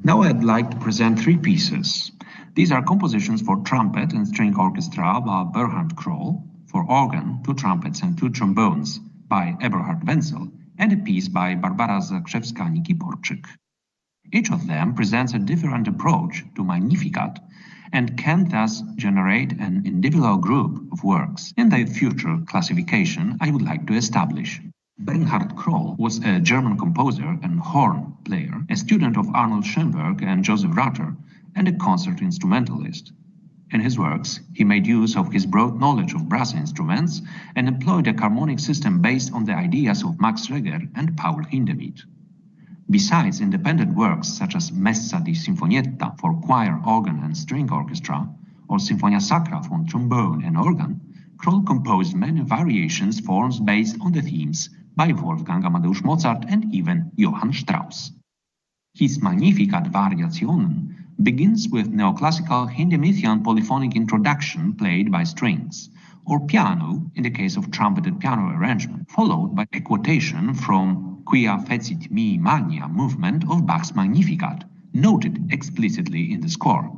Now I'd like to present three pieces. These are compositions for trumpet and string orchestra by Bernhard Kroll, for organ, 2 trumpets and 2 trombones by Eberhard Wenzel, and a piece by Barbara Zakrzewska-Nikiporczyk. Each of them presents a different approach to Magnificat and can thus generate an individual group of works. In the future classification I would like to establish. Bernhard Kroll was a German composer and horn player, a student of Arnold Schoenberg and Joseph Rutter, and a concert instrumentalist. In his works, he made use of his broad knowledge of brass instruments and employed a harmonic system based on the ideas of Max Reger and Paul Hindemith. Besides independent works such as Messa di Sinfonietta for choir, organ and string orchestra, or Sinfonia Sacra for trombone and organ, Kroll composed many variations forms based on the themes by Wolfgang Amadeus Mozart and even Johann Strauss. His Magnificat Variationen begins with neoclassical Hindemithian polyphonic introduction played by strings, or piano in the case of trumpeted piano arrangement, followed by a quotation from Quia fecit mi magna movement of Bach's Magnificat, noted explicitly in the score.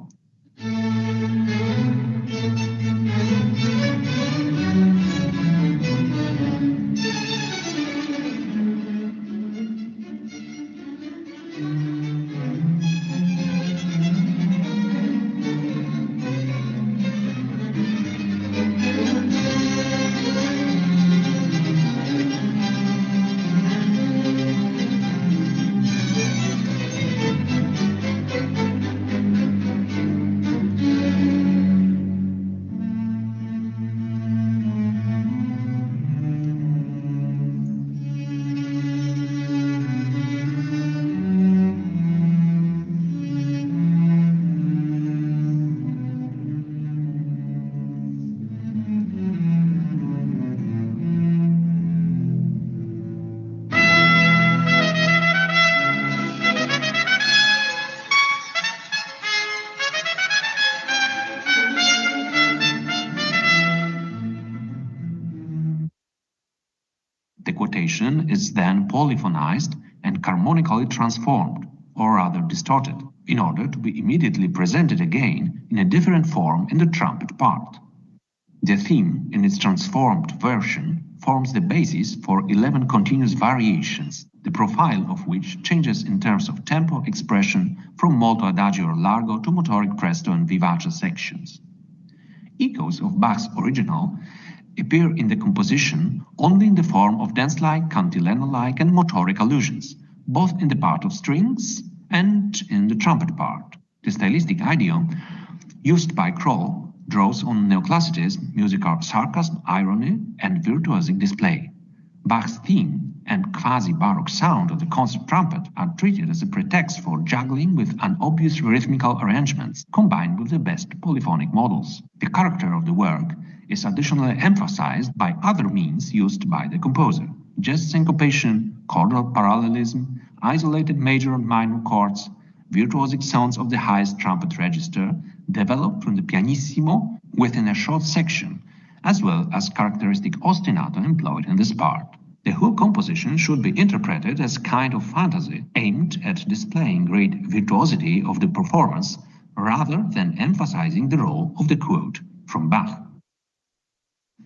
composition is then polyphonized and harmonically transformed, or rather distorted, in order to be immediately presented again in a different form in the trumpet part. The theme, in its transformed version, forms the basis for 11 continuous variations, the profile of which changes in terms of tempo expression from molto adagio or largo to motoric presto and vivace sections. Echoes of Bach's original appear in the composition only in the form of dance-like, cantileno-like and motoric allusions, both in the part of strings and in the trumpet part. The stylistic idiom used by Kroll draws on neoclassicism, musical sarcasm, irony, and virtuosic display. Bach's theme and quasi-baroque sound of the concert trumpet are treated as a pretext for juggling with unobvious rhythmical arrangements, combined with the best polyphonic models. The character of the work is additionally emphasized by other means used by the composer: jazz syncopation, chordal parallelism, isolated major and minor chords, virtuosic sounds of the highest trumpet register, developed from the pianissimo within a short section, as well as characteristic ostinato employed in this part. The whole composition should be interpreted as a kind of fantasy aimed at displaying great virtuosity of the performance rather than emphasizing the role of the quote from Bach.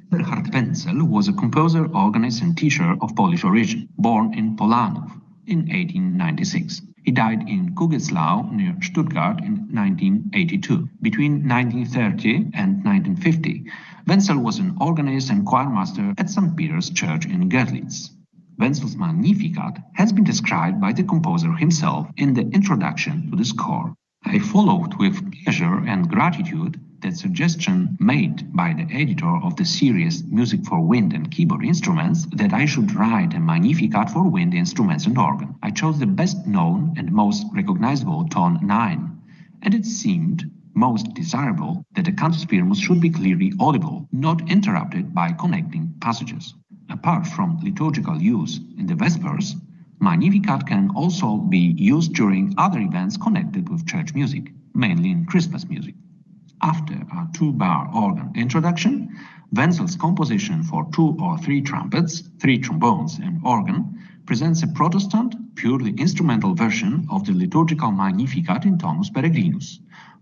Bernhard Wenzel was a composer, organist and teacher of Polish origin, born in Polanów in 1896. He died in Kugelslau near Stuttgart in 1982. Between 1930 and 1950, Wenzel was an organist and choirmaster at St. Peter's Church in Görlitz. Wenzel's Magnificat has been described by the composer himself in the introduction to the score. I followed with pleasure and gratitude that suggestion made by the editor of the series Music for Wind and Keyboard Instruments that I should write a Magnificat for wind instruments and organ. I chose the best known and most recognizable tone 9, and it seemed most desirable that the cantus firmus should be clearly audible, not interrupted by connecting passages. Apart from liturgical use in the Vespers, Magnificat can also be used during other events connected with church music, mainly in Christmas music. After a 2-bar organ introduction, Wenzel's composition for 2 or 3 trumpets, 3 trombones and organ presents a Protestant, purely instrumental version of the liturgical Magnificat in tonus peregrinus,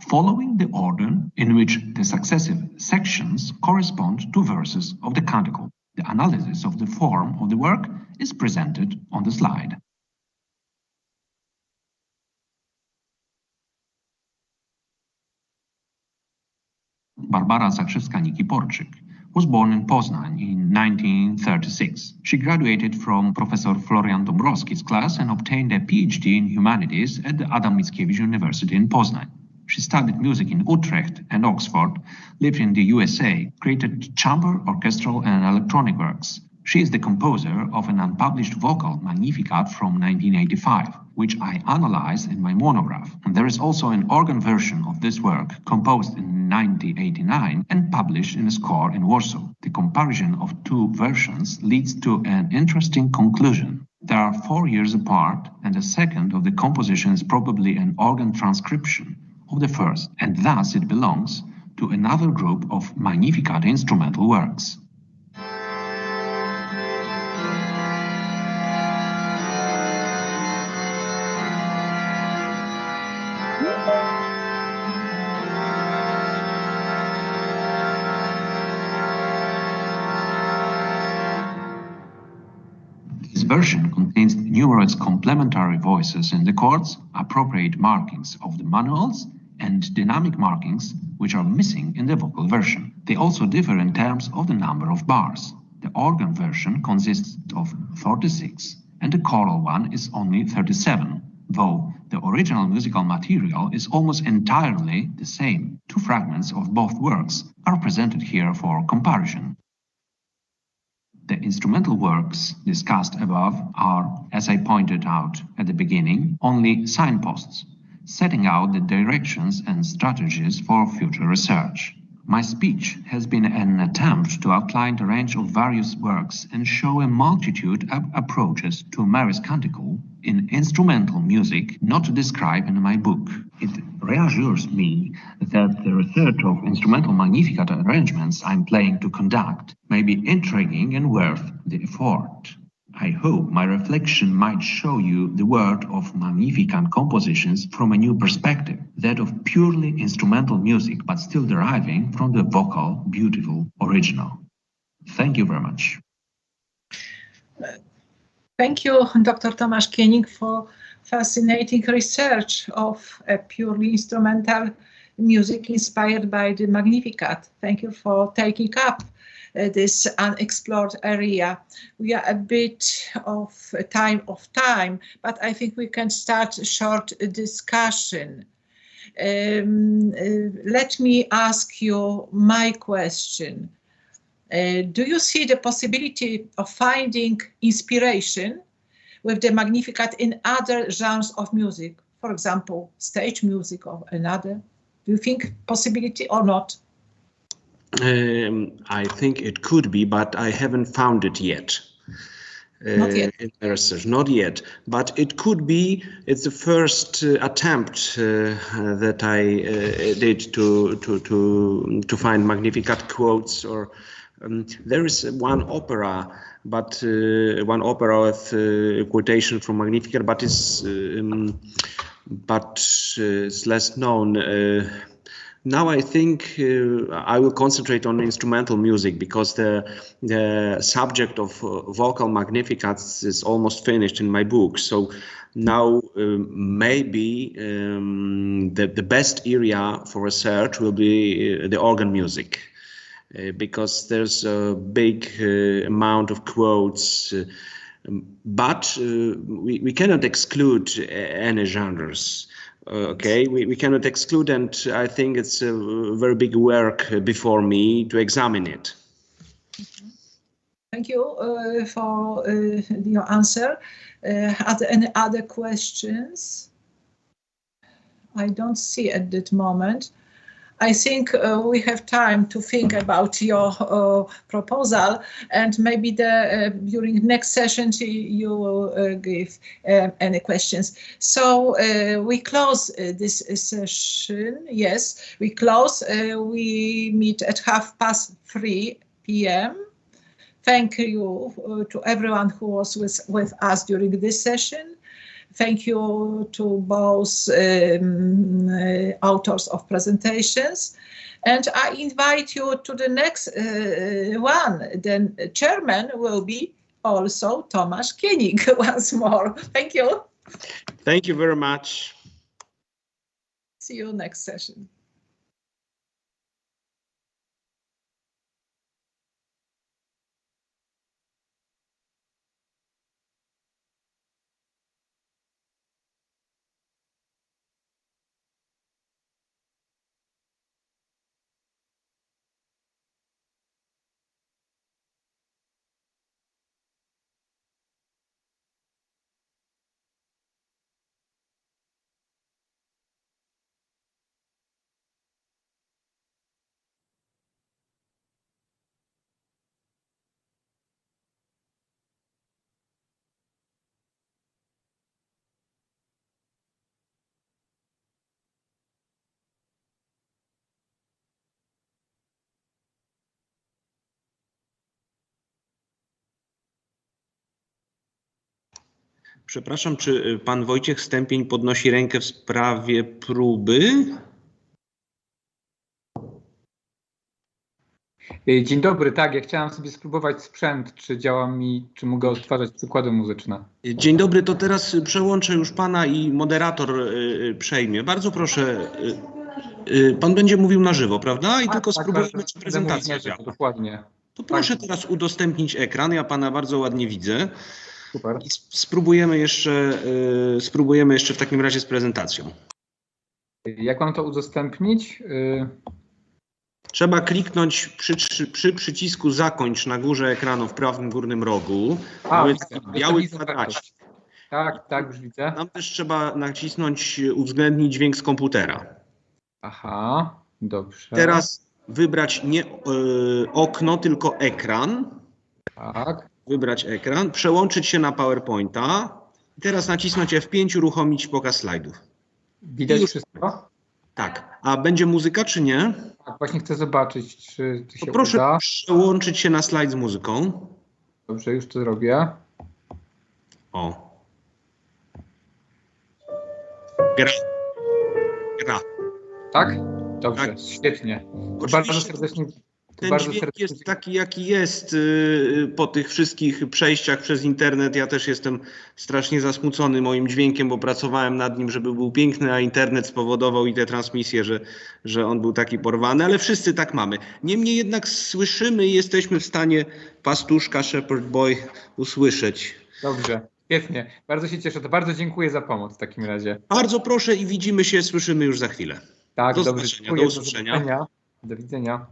following the order in which the successive sections correspond to verses of the canticle. The analysis of the form of the work is presented on the slide. Barbara Zakrzewska-Nikiporczyk was born in Poznań in 1936. She graduated from Professor Florian Dąbrowski's class and obtained a PhD in humanities at the Adam Mickiewicz University in Poznań. She studied music in Utrecht and Oxford, lived in the USA, created chamber, orchestral and electronic works. She is the composer of an unpublished vocal Magnificat from 1985, which I analyzed in my monograph. And there is also an organ version of this work, composed in 1989 and published in a score in Warsaw. The comparison of 2 versions leads to an interesting conclusion. They are 4 years apart, and the second of the composition is probably an organ transcription of the first, and thus it belongs to another group of Magnificat instrumental works. This version contains numerous complementary voices in the chords, appropriate markings of the manuals, and dynamic markings which are missing in the vocal version. They also differ in terms of the number of bars. The organ version consists of 46 and the choral one is only 37, though the original musical material is almost entirely the same. 2 fragments of both works are presented here for comparison. The instrumental works discussed above are, as I pointed out at the beginning, only signposts, setting out the directions and strategies for future research. My speech has been an attempt to outline the range of various works and show a multitude of approaches to Mary's Canticle in instrumental music not described in my book. It reassures me that the research of instrumental Magnificat arrangements I'm planning to conduct may be intriguing and worth the effort. I hope my reflection might show you the world of Magnificat compositions from a new perspective, that of purely instrumental music, but still deriving from the vocal, beautiful original. Thank you very much. Thank you, Dr. Tomasz Kienik, for fascinating research of purely instrumental music inspired by the Magnificat. Thank you for taking up this unexplored area. We are a bit of time, but I think we can start a short discussion. Let me ask you my question. Do you see the possibility of finding inspiration with the Magnificat in other genres of music? For example, stage music or another? Do you think possibility or not? I think it could be, but I haven't found it yet. Not yet. In the research, not yet, but it could be. It's the first attempt that I did to find Magnificat quotes. Or there is one opera, but one opera with quotation from Magnificat, but it's less known. Now I think I will concentrate on instrumental music, because the subject of vocal Magnificats is almost finished in my book. So now maybe the best area for research will be the organ music, because there's a big amount of quotes, but we cannot exclude any genres. Okay, we cannot exclude, and I think it's a very big work before me to examine it. Thank you for your answer. Are there any other questions? I don't see at that moment. I think we have time to think about your proposal, and maybe during next session you will give any questions. So we close this session. Yes, we close. We meet at 3:30 p.m. Thank you to everyone who was with us during this session. Thank you to both authors of presentations. And I invite you to the next one. Then chairman will be also Tomasz Kienik once more. Thank you. Thank you very much. See you next session. Przepraszam, czy pan Wojciech Stępień podnosi rękę w sprawie próby? Dzień dobry, tak, ja chciałem sobie spróbować sprzęt, czy działa mi, czy mogę odtwarzać przykłady muzyczne. Dzień dobry, to teraz przełączę już pana i moderator przejmie. Bardzo proszę, pan będzie mówił na żywo, prawda? I tylko spróbujemy, czy prezentacja działa. Dokładnie. To proszę teraz udostępnić ekran, ja pana bardzo ładnie widzę. Super. I spróbujemy jeszcze w takim razie z prezentacją. Jak mam to udostępnić? Trzeba kliknąć przy przycisku zakończ na górze ekranu w prawym górnym rogu. Mamy taki biały kwadracik. Tak, już widzę. Tam też trzeba nacisnąć uwzględnić dźwięk z komputera. Aha, dobrze. Teraz wybrać nie okno, tylko ekran. Tak. Wybrać ekran, przełączyć się na PowerPointa. I teraz nacisnąć F5, uruchomić pokaz slajdów. Widać wszystko? Tak. A będzie muzyka, czy nie? Tak, właśnie chcę zobaczyć, czy się proszę uda. przełączyć się na slajd z muzyką. Dobrze, już to zrobię. O. Gra. Tak? Dobrze, Tak. świetnie. To Oczywiście bardzo serdecznie. ten dźwięk jest taki, jaki jest po tych wszystkich przejściach przez internet. Ja też jestem strasznie zasmucony moim dźwiękiem, bo pracowałem nad nim, żeby był piękny, a internet spowodował i te transmisje, że on był taki porwany, ale wszyscy tak mamy. Niemniej jednak słyszymy i jesteśmy w stanie pastuszka Shepherd Boy usłyszeć. Dobrze, świetnie. Bardzo się cieszę. To bardzo dziękuję za pomoc w takim razie. Bardzo proszę i widzimy się, słyszymy już za chwilę. Tak, do dobrze. zobaczenia, do usłyszenia. Do widzenia.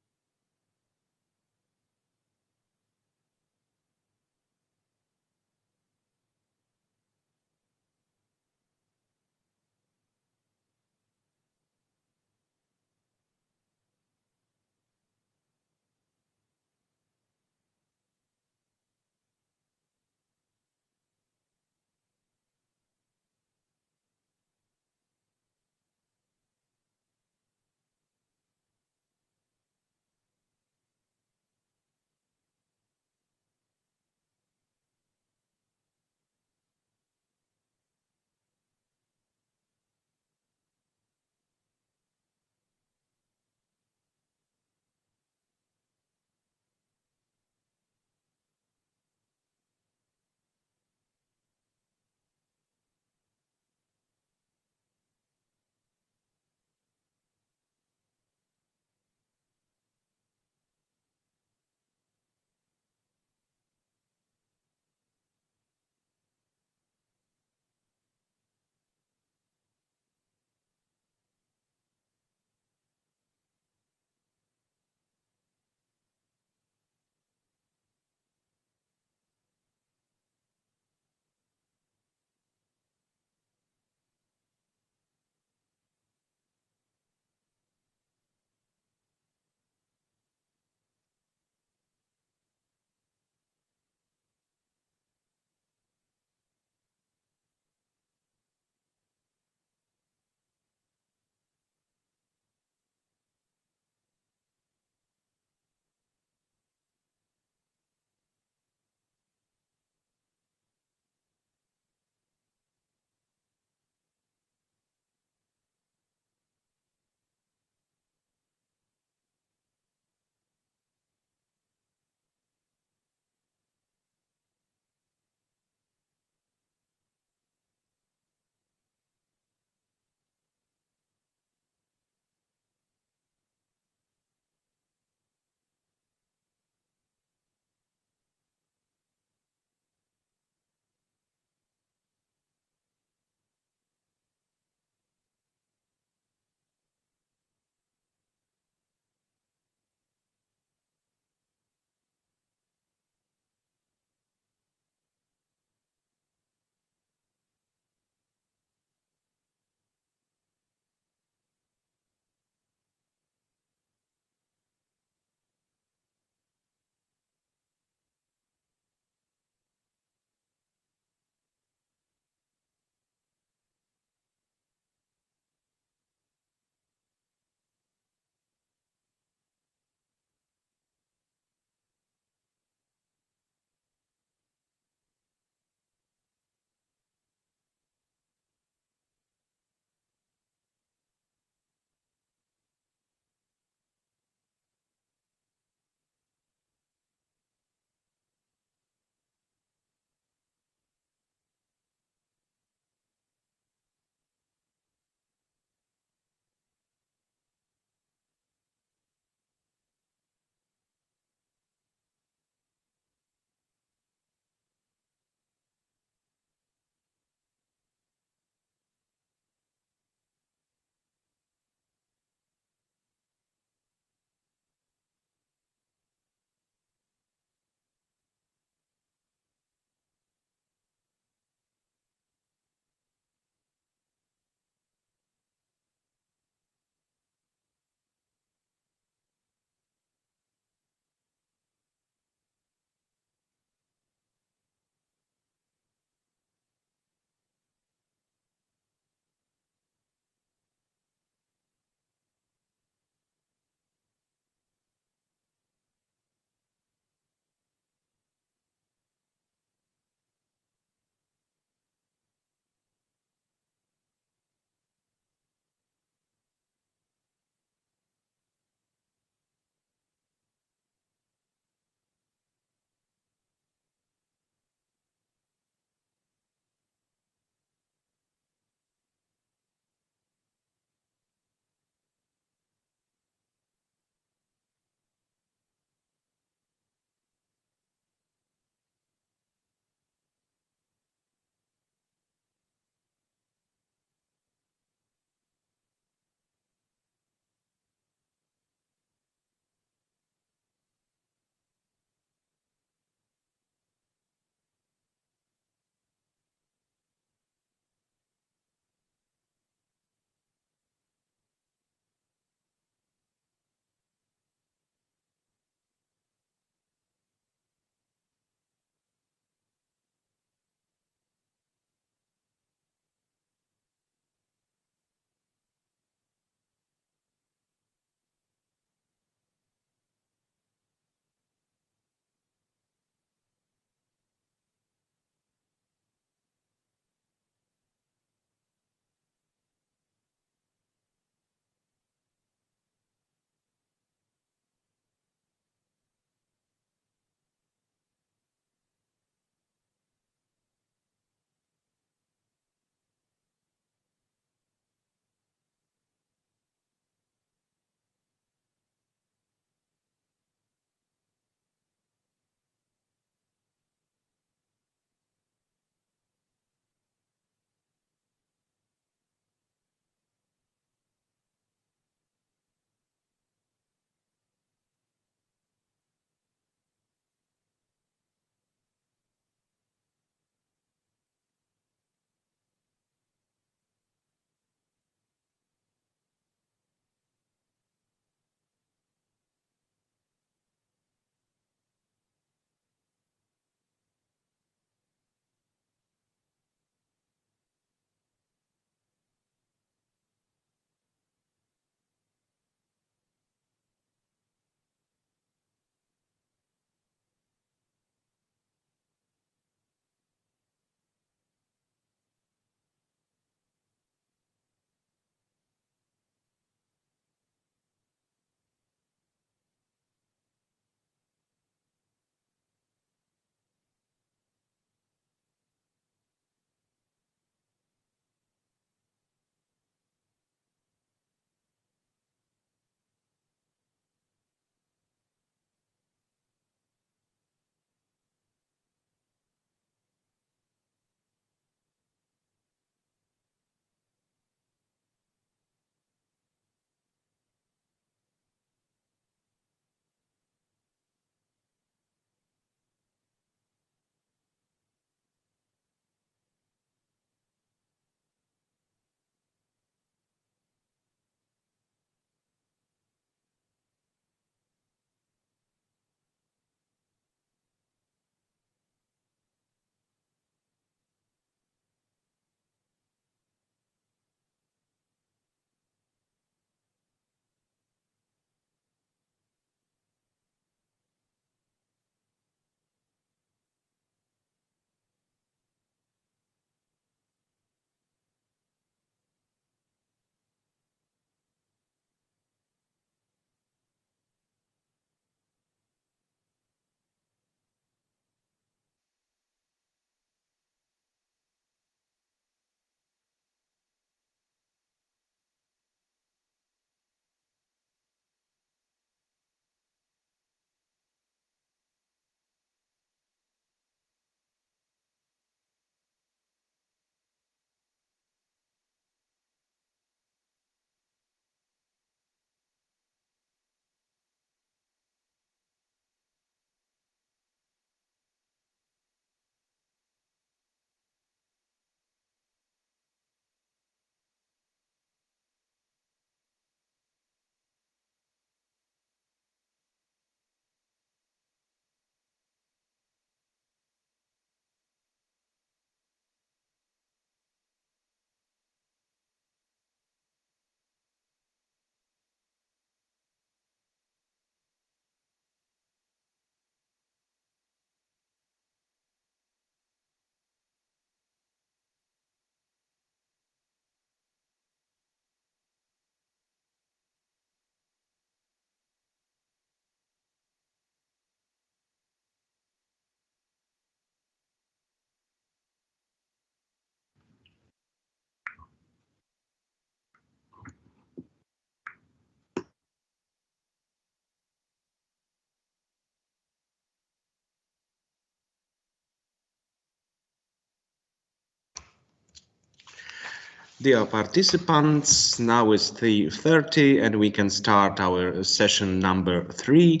Dear participants, now is 3:30 and we can start our session number 3,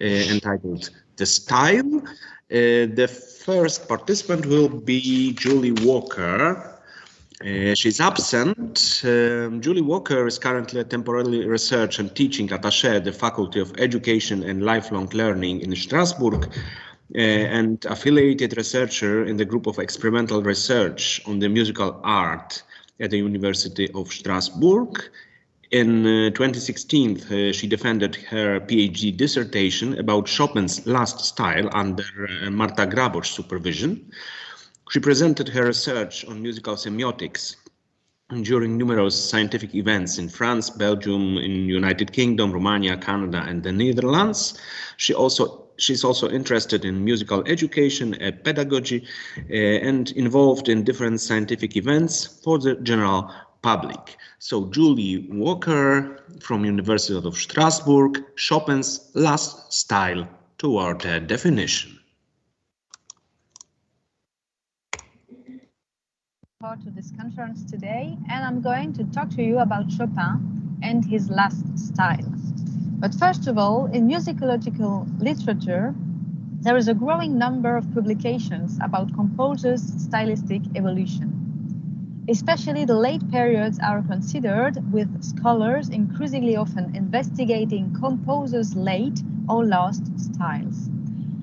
entitled The Style. The first participant will be Julie Walker. She's absent. Julie Walker is currently a temporary research and teaching attaché at the Faculty of Education and Lifelong Learning in Strasbourg, and affiliated researcher in the group of experimental research on the musical art at the University of Strasbourg. In 2016, she defended her PhD dissertation about Chopin's last style under Marta Grabo's supervision. She presented her research on musical semiotics during numerous scientific events in France, Belgium, in United Kingdom, Romania, Canada, and the Netherlands. She's also interested in musical education and pedagogy and involved in different scientific events for the general public. So Julie Walker from University of Strasbourg, Chopin's last style toward a definition. To this conference today, and I'm going to talk to you about Chopin and his last style. But first of all, in musicological literature, there is a growing number of publications about composers' stylistic evolution. Especially the late periods are considered, with scholars increasingly often investigating composers' late or lost styles.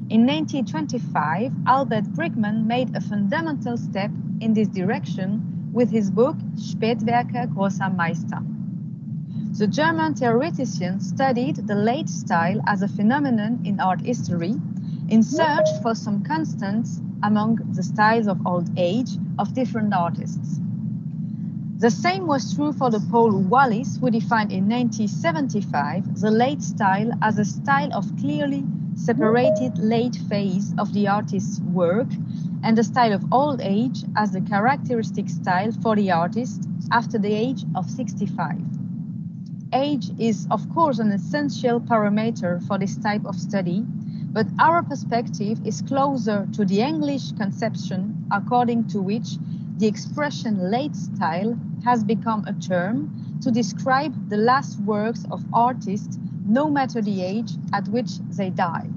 In 1925, Albert Brigman made a fundamental step in this direction with his book Spätwerke großer Meister. The German theoretician studied the late style as a phenomenon in art history in search for some constants among the styles of old age of different artists. The same was true for the Paul Wallis, who defined in 1975 the late style as a style of clearly separated late phase of the artist's work, and the style of old age as the characteristic style for the artist after the age of 65. Age is, of course, an essential parameter for this type of study, but our perspective is closer to the English conception according to which the expression late style has become a term to describe the last works of artists, no matter the age at which they died.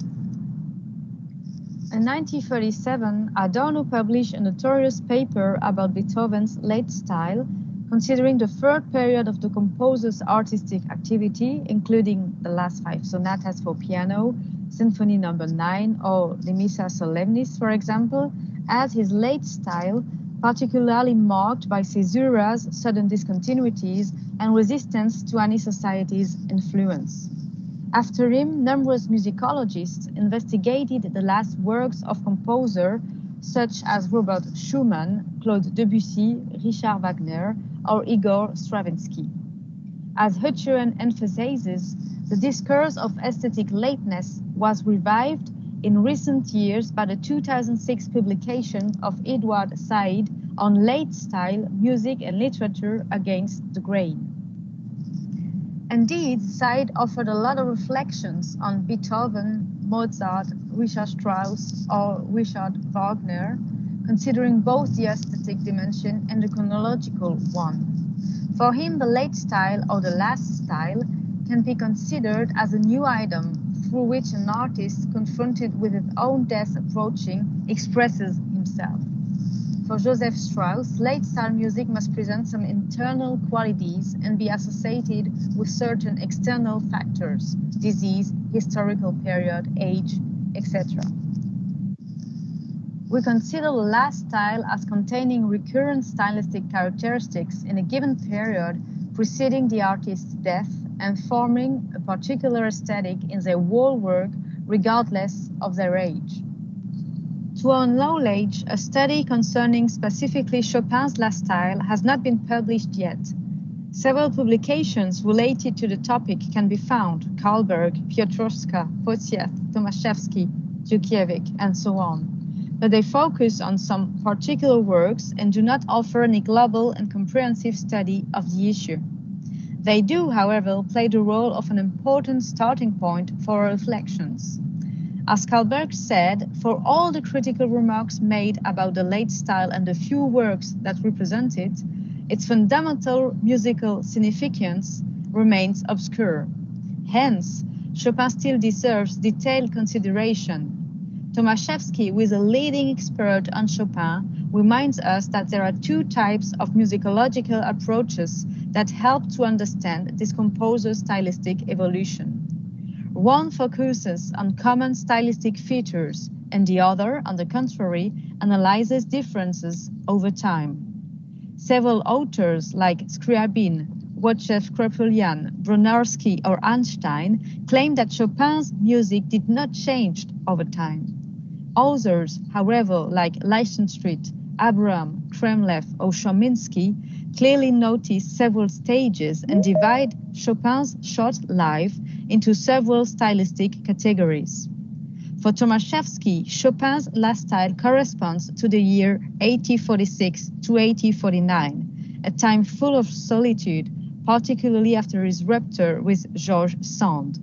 In 1937, Adorno published a notorious paper about Beethoven's late style, considering the third period of the composer's artistic activity, including the last 5 sonatas for piano, Symphony No. 9, or the Missa Solemnis, for example, as his late style, particularly marked by caesuras, sudden discontinuities, and resistance to any society's influence. After him, numerous musicologists investigated the last works of composers such as Robert Schumann, Claude Debussy, Richard Wagner, or Igor Stravinsky. As Hutcheron emphasizes, the discourse of aesthetic lateness was revived in recent years by the 2006 publication of Edward Said on late style music and literature against the grain. Indeed, Said offered a lot of reflections on Beethoven, Mozart, Richard Strauss, or Richard Wagner, considering both the aesthetic dimension and the chronological one. For him, the late style or the last style can be considered as a new item through which an artist, confronted with his own death approaching, expresses himself. For Joseph Strauss, late style music must present some internal qualities and be associated with certain external factors, disease, historical period, age, etc. We consider the last style as containing recurrent stylistic characteristics in a given period preceding the artist's death and forming a particular aesthetic in their whole work, regardless of their age. To our knowledge, a study concerning specifically Chopin's last style has not been published yet. Several publications related to the topic can be found: Karlberg, Piotrowska, Potief, Tomaszewski, Dziukiewicz, and so on. But they focus on some particular works and do not offer any global and comprehensive study of the issue. They do, however, play the role of an important starting point for our reflections. As Karlberg said, for all the critical remarks made about the late style and the few works that represent it, its fundamental musical significance remains obscure. Hence, Chopin still deserves detailed consideration. Tomaszewski, who is a leading expert on Chopin, reminds us that there are two types of musicological approaches that help to understand this composer's stylistic evolution. One focuses on common stylistic features, and the other, on the contrary, analyzes differences over time. Several authors like Scriabin, Wojciech Krepelian, Bronowski, or Einstein claim that Chopin's music did not change over time. Others, however, like Leichenstritt, Abraham, Kremlev, or Chominsky, clearly notice several stages and divide Chopin's short life into several stylistic categories. For Tomaszewski, Chopin's last style corresponds to the year 1846 to 1849, a time full of solitude, particularly after his rupture with Georges Sand.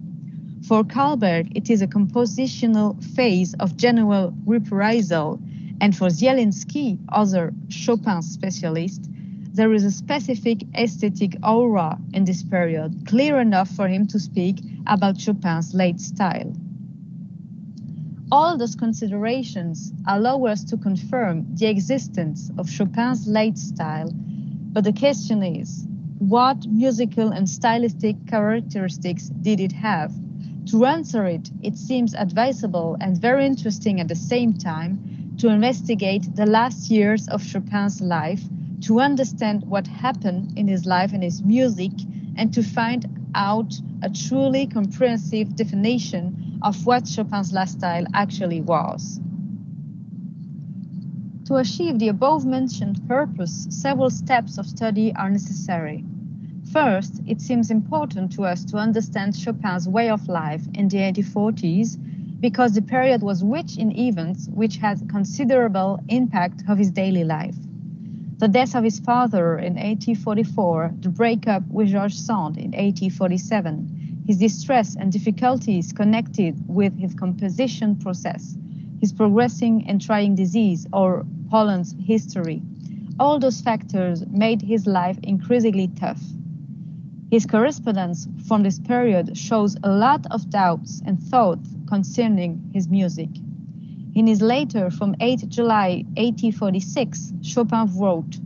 For Karlberg, it is a compositional phase of general reprisal, and for Zielinski, other Chopin specialist, there is a specific aesthetic aura in this period, clear enough for him to speak about Chopin's late style. All those considerations allow us to confirm the existence of Chopin's late style, but the question is, what musical and stylistic characteristics did it have? To answer it, it seems advisable and very interesting at the same time to investigate the last years of Chopin's life, to understand what happened in his life and his music, and to find out a truly comprehensive definition of what Chopin's last style actually was. To achieve the above-mentioned purpose, several steps of study are necessary. First, it seems important to us to understand Chopin's way of life in the 1840s, because the period was rich in events which had considerable impact of his daily life. The death of his father in 1844, the breakup with Georges Sand in 1847, his distress and difficulties connected with his composition process, his progressing and trying disease, or Poland's history. All those factors made his life increasingly tough. His correspondence from this period shows a lot of doubts and thoughts concerning his music. In his letter from 8 July 1846, Chopin wrote,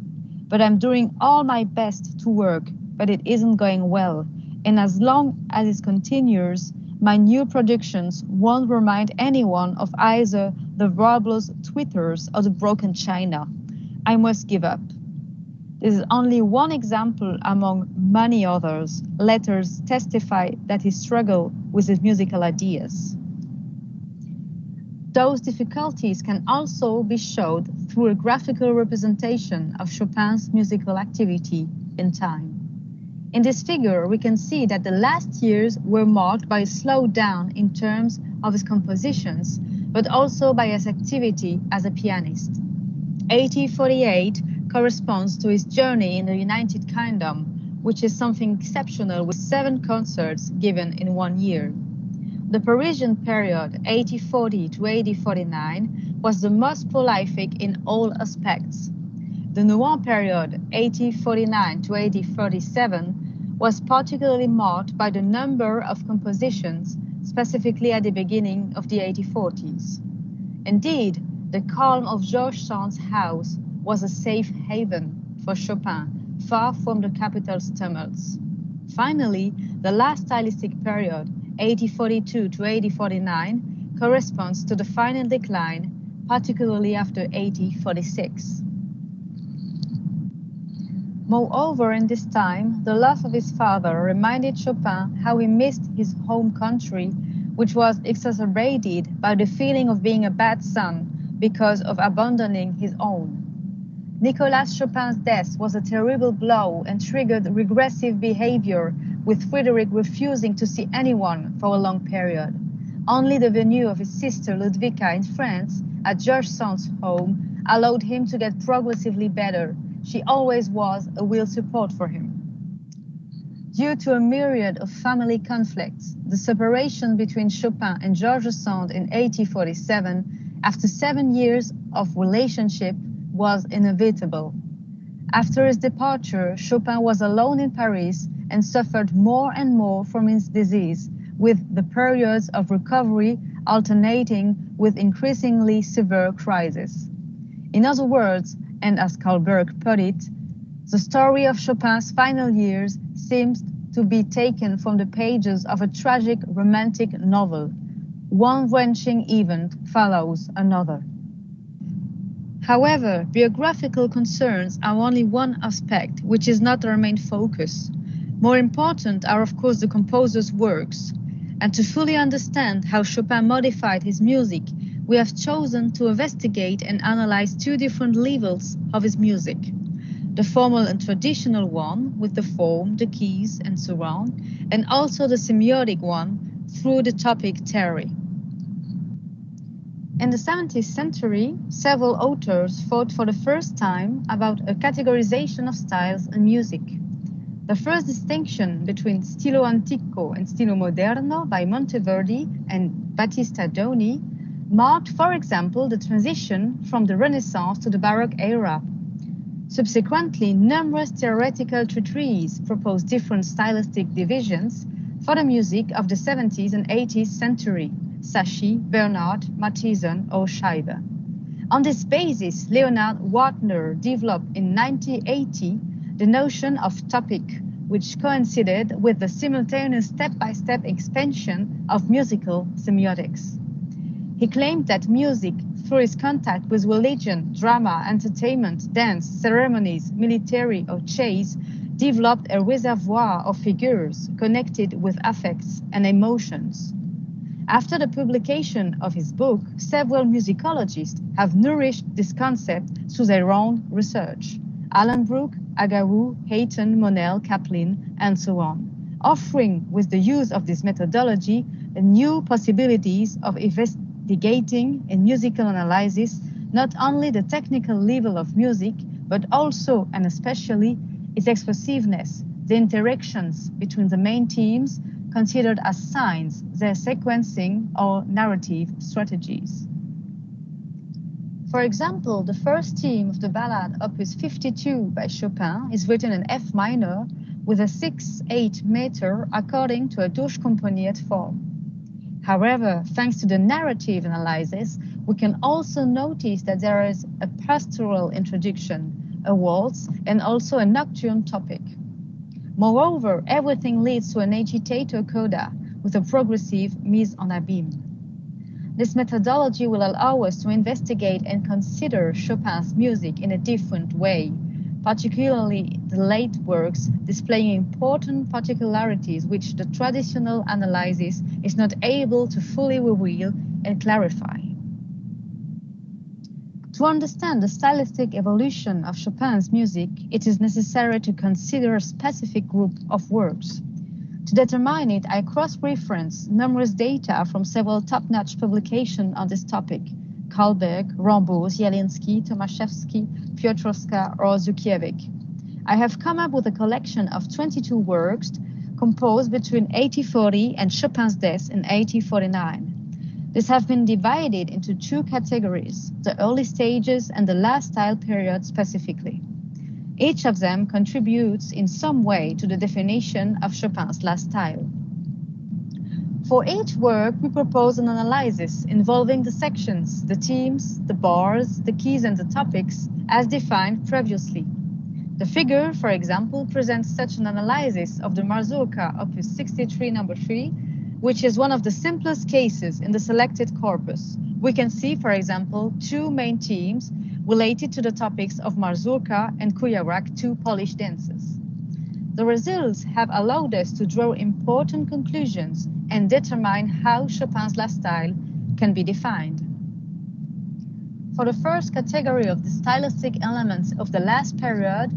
"But I'm doing all my best to work, but it isn't going well, and as long as it continues, my new productions won't remind anyone of either the Warbler's Twitters or the broken china. I must give up." This is only one example among many others. Letters testify that he struggled with his musical ideas. Those difficulties can also be showed through a graphical representation of Chopin's musical activity in time. In this figure, we can see that the last years were marked by a slowdown in terms of his compositions, but also by his activity as a pianist. 1848 corresponds to his journey in the United Kingdom, which is something exceptional with 7 concerts given in 1 year. The Parisian period, 1840 to 1849, was the most prolific in all aspects. The Noir period, 1849 to 1837, was particularly marked by the number of compositions, specifically at the beginning of the 1840s. Indeed, the calm of Georges Sand's house was a safe haven for Chopin, far from the capital's tumults. Finally, the last stylistic period, 1842 to 1849, corresponds to the final decline, particularly after 1846. Moreover, in this time, the loss of his father reminded Chopin how he missed his home country, which was exacerbated by the feeling of being a bad son because of abandoning his own. Nicolas Chopin's death was a terrible blow and triggered regressive behavior, with Frédéric refusing to see anyone for a long period. Only the venue of his sister Ludwika in France, at Georges Sand's home, allowed him to get progressively better. She always was a real support for him. Due to a myriad of family conflicts, the separation between Chopin and Georges Sand in 1847, after 7 years of relationship, was inevitable. After his departure, Chopin was alone in Paris and suffered more and more from his disease, with the periods of recovery alternating with increasingly severe crises. In other words, and as Karlberg put it, the story of Chopin's final years seems to be taken from the pages of a tragic romantic novel. One wrenching event follows another. However, biographical concerns are only one aspect, which is not our main focus. More important are, of course, the composer's works. And to fully understand how Chopin modified his music, we have chosen to investigate and analyze two different levels of his music. The formal and traditional one, with the form, the keys, and so on, and also the semiotic one, through the topic theory. In the 17th century, several authors thought for the first time about a categorization of styles in music. The first distinction between stilo antico and stilo moderno by Monteverdi and Battista Doni marked, for example, the transition from the Renaissance to the Baroque era. Subsequently, numerous theoretical treatises proposed different stylistic divisions for the music of the 17th and 18th century, Sachi, Bernard, Mathison, or Scheibe. On this basis, Leonard Wagner developed in 1980 the notion of topic, which coincided with the simultaneous step-by-step expansion of musical semiotics. He claimed that music, through its contact with religion, drama, entertainment, dance, ceremonies, military, or chase, developed a reservoir of figures connected with affects and emotions. After the publication of his book, several musicologists have nourished this concept through their own research. Allenbrook, Agawu, Hayton, Monell, Kaplan, and so on, offering, with the use of this methodology, new possibilities of investigating in musical analysis not only the technical level of music, but also and especially its expressiveness, the interactions between the main themes considered as signs, their sequencing or narrative strategies. For example, the first theme of the ballad Opus 52 by Chopin is written in F minor with a 6/8 meter according to a Durchkomponiert form. However, thanks to the narrative analysis, we can also notice that there is a pastoral introduction, a waltz, and also a nocturne topic. Moreover, everything leads to an agitator coda with a progressive mise en abîme. This methodology will allow us to investigate and consider Chopin's music in a different way, particularly the late works displaying important particularities which the traditional analysis is not able to fully reveal and clarify. To understand the stylistic evolution of Chopin's music, it is necessary to consider a specific group of works. To determine it, I cross-reference numerous data from several top-notch publications on this topic: Karlberg, Rambos, Jelinsky, Tomaszewski, Piotrowska, or Zukiewicz. I have come up with a collection of 22 works composed between 1840 and Chopin's death in 1849. These have been divided into two categories, the early stages and the last style period specifically. Each of them contributes in some way to the definition of Chopin's last style. For each work, we propose an analysis involving the sections, the themes, the bars, the keys, and the topics as defined previously. The figure, for example, presents such an analysis of the Mazurka Opus 63 No. 3, which is one of the simplest cases in the selected corpus. We can see, for example, two main themes related to the topics of Mazurka and Kujarak, two Polish dances. The results have allowed us to draw important conclusions and determine how Chopin's last style can be defined. For the first category of the stylistic elements of the last period,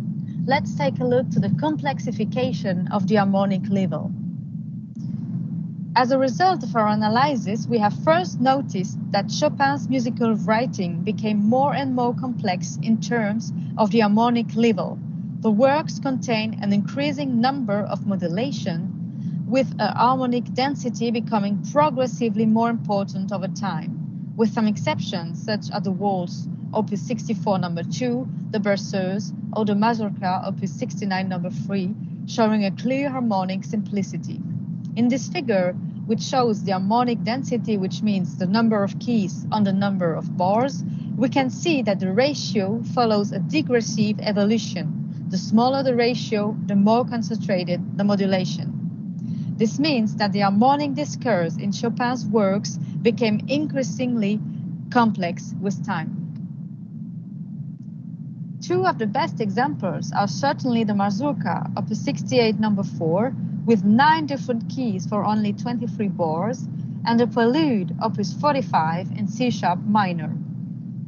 let's take a look to the complexification of the harmonic level. As a result of our analysis, we have first noticed that Chopin's musical writing became more and more complex in terms of the harmonic level. The works contain an increasing number of modulations, with a harmonic density becoming progressively more important over time, with some exceptions such as the waltz Opus 64, number 2, the Berceuse, or the Mazurka, Opus 69, number 3, showing a clear harmonic simplicity. In this figure, which shows the harmonic density, which means the number of keys on the number of bars, we can see that the ratio follows a digressive evolution. The smaller the ratio, the more concentrated the modulation. This means that the harmonic discourse in Chopin's works became increasingly complex with time. Two of the best examples are certainly the Mazurka, Opus 68, number 4, with 9 different keys for only 23 bars, and the Prelude, Opus 45, in C-sharp minor.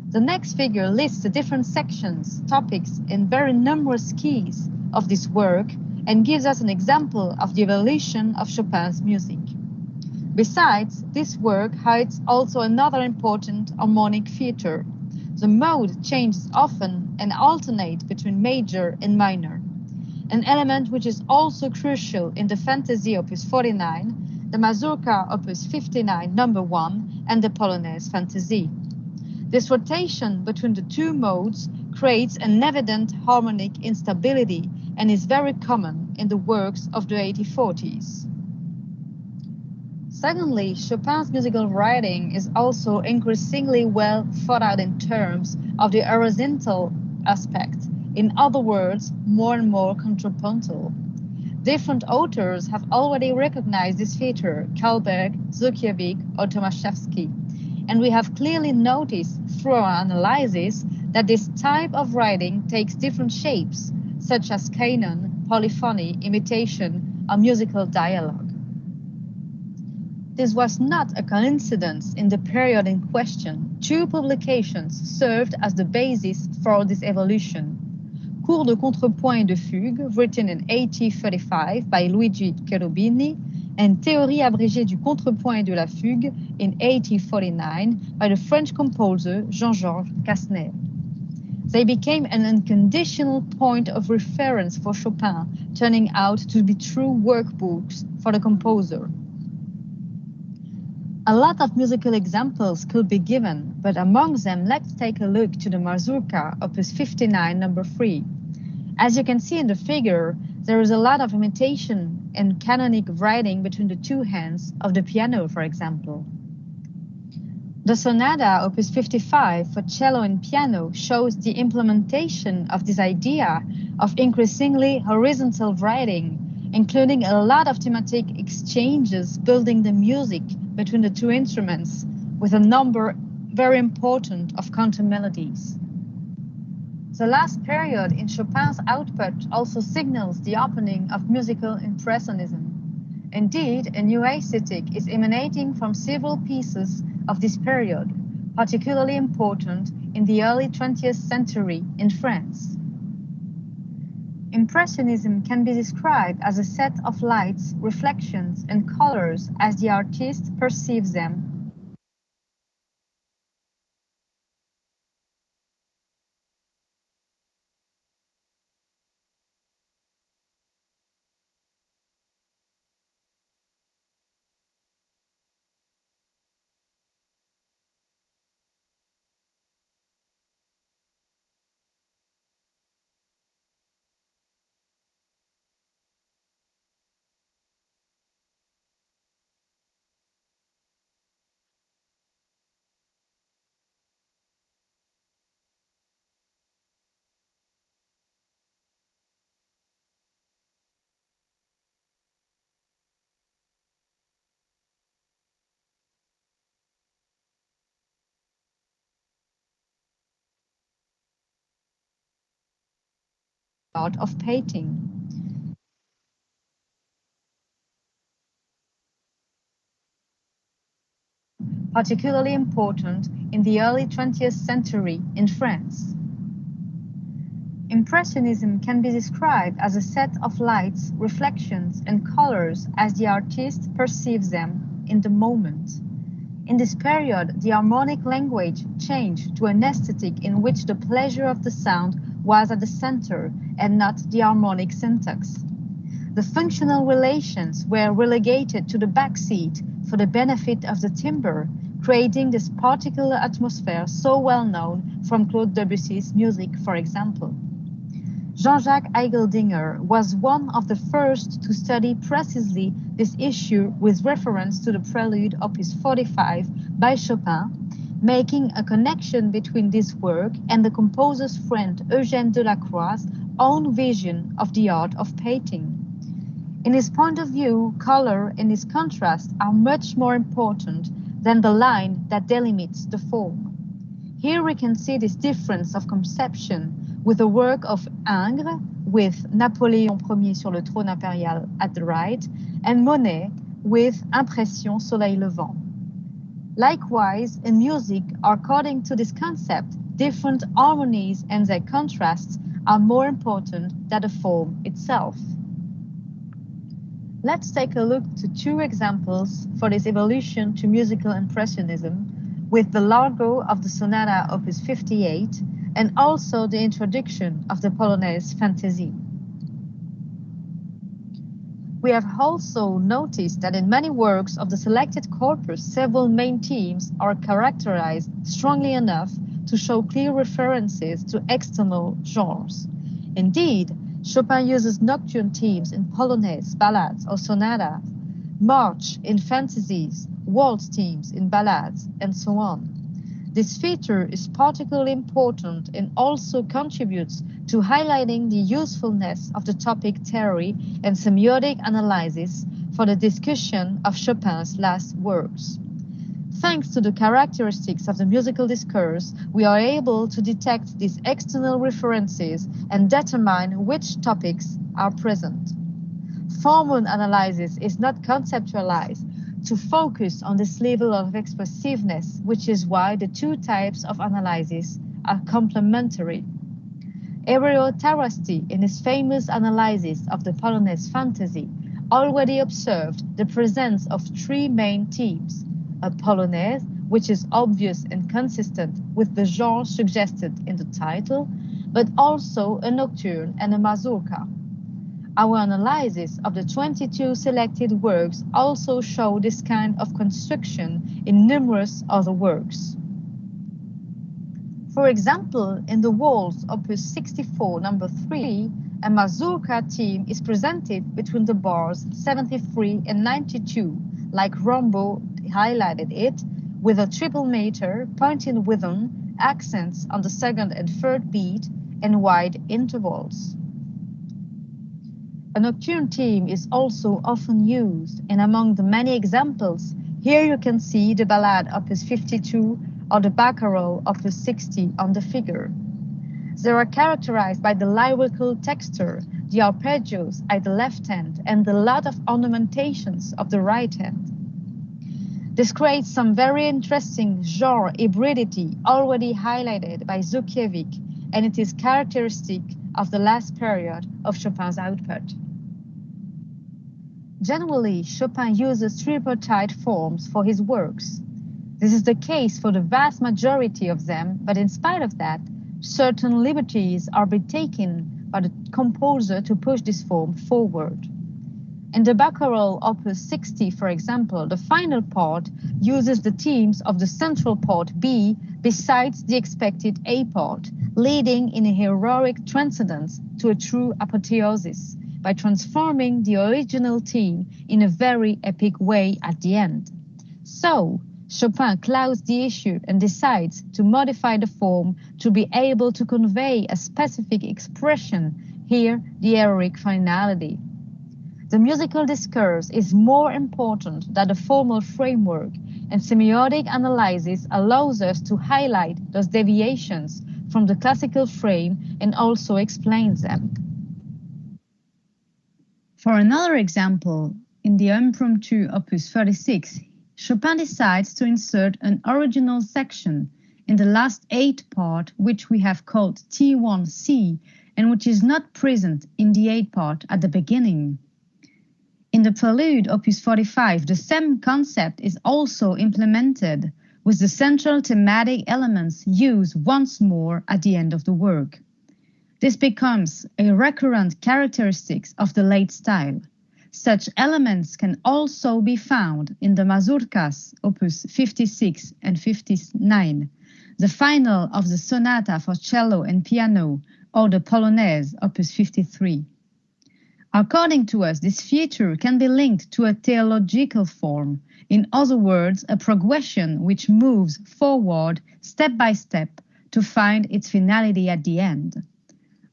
The next figure lists the different sections, topics, and very numerous keys of this work, and gives us an example of the evolution of Chopin's music. Besides, this work hides also another important harmonic feature. The mode changes often and alternates between major and minor, an element which is also crucial in the Fantasy Opus 49, the Mazurka Opus 59, number 1, and the Polonaise Fantasy. This rotation between the two modes creates an evident harmonic instability and is very common in the works of the 1840s. Secondly, Chopin's musical writing is also increasingly well thought out in terms of the horizontal aspect, in other words, more and more contrapuntal. Different authors have already recognized this feature, Kalberg, Zukiewicz, or Tomaszewski, and we have clearly noticed through our analysis that this type of writing takes different shapes, such as canon, polyphony, imitation, or musical dialogue. This was not a coincidence in the period in question. Two publications served as the basis for this evolution. Cours de contrepoint et de fugue, written in 1835 by Luigi Cherubini, and Théorie abrégée du contrepoint et de la fugue in 1849 by the French composer Jean-Georges Casner. They became an unconditional point of reference for Chopin, turning out to be true workbooks for the composer. A lot of musical examples could be given, but among them, let's take a look to the Mazurka, Opus 59, number 3. As you can see in the figure, there is a lot of imitation and canonic writing between the two hands of the piano, for example. The Sonata, Opus 55, for cello and piano, shows the implementation of this idea of increasingly horizontal writing, including a lot of thematic exchanges building the music between the two instruments, with a number very important of counter melodies. The last period in Chopin's output also signals the opening of musical impressionism. Indeed, a new aesthetic is emanating from several pieces of this period, particularly important in the early 20th century in France. Impressionism can be described as a set of lights, reflections, and colors as the artist perceives them. Art of painting. Particularly important in the early 20th century in France. Impressionism can be described as a set of lights, reflections, and colors as the artist perceives them in the moment. In this period, the harmonic language changed to an aesthetic in which the pleasure of the sound was at the center and not the harmonic syntax. The functional relations were relegated to the back seat for the benefit of the timbre, creating this particular atmosphere so well known from Claude Debussy's music, for example. Jean-Jacques Eigeldinger was one of the first to study precisely this issue with reference to the Prelude Opus 45 by Chopin, making a connection between this work and the composer's friend Eugène Delacroix's own vision of the art of painting. In his point of view, color and its contrast are much more important than the line that delimits the form. Here we can see this difference of conception with the work of Ingres, with Napoléon Ier sur le trône impérial at the right, and Monet with Impression Soleil Levant. Likewise, in music, according to this concept, different harmonies and their contrasts are more important than the form itself. Let's take a look to two examples for this evolution to musical impressionism, with the Largo of the Sonata Opus 58 and also the introduction of the Polonaise Fantaisie. We have also noticed that in many works of the selected corpus, several main themes are characterized strongly enough to show clear references to external genres. Indeed, Chopin uses nocturne themes in Polonaise, ballades, or sonatas, march in fantasies, waltz themes in ballades, and so on. This feature is particularly important and also contributes to highlighting the usefulness of the topic theory and semiotic analysis for the discussion of Chopin's last works. Thanks to the characteristics of the musical discourse, we are able to detect these external references and determine which topics are present. Formal analysis is not conceptualized to focus on this level of expressiveness, which is why the two types of analysis are complementary. Ereo Tarasti, in his famous analysis of the Polonaise Fantaisie, already observed the presence of three main themes: a Polonaise, which is obvious and consistent with the genre suggested in the title, but also a nocturne and a mazurka. Our analysis of the 22 selected works also show this kind of construction in numerous other works. For example, in the Waltz Opus 64 number 3, a mazurka theme is presented between the bars 73 and 92, like Rombo highlighted it, with a triple meter, pointing rhythm, accents on the second and third beat, and wide intervals. A nocturne theme is also often used, and among the many examples, here you can see the Ballade Opus 52 or the Barcarolle Opus 60 on the figure. They are characterized by the lyrical texture, the arpeggios at the left hand, and the lot of ornamentations of the right hand. This creates some very interesting genre hybridity already highlighted by Zukiewicz, and it is characteristic of the last period of Chopin's output. Generally, Chopin uses tripartite forms for his works. This is the case for the vast majority of them, but in spite of that, certain liberties are being taken by the composer to push this form forward. In the Barcarolle Opus 60, for example, the final part uses the themes of the central part B besides the expected A part, leading in a heroic transcendence to a true apotheosis by transforming the original theme in a very epic way at the end. So, Chopin clouds the issue and decides to modify the form to be able to convey a specific expression, here the heroic finality. The musical discourse is more important than the formal framework, and semiotic analysis allows us to highlight those deviations from the classical frame and also explains them. For another example, in the Impromptu Opus 36, Chopin decides to insert an original section in the last 8 part, which we have called T1C, and which is not present in the 8 part at the beginning. In the Prelude Opus 45, the same concept is also implemented, with the central thematic elements used once more at the end of the work. This becomes a recurrent characteristic of the late style. Such elements can also be found in the mazurkas, opus 56 and 59, the final of the sonata for cello and piano, or the polonaise, opus 53. According to us, this feature can be linked to a theological form, in other words, a progression which moves forward step by step to find its finality at the end.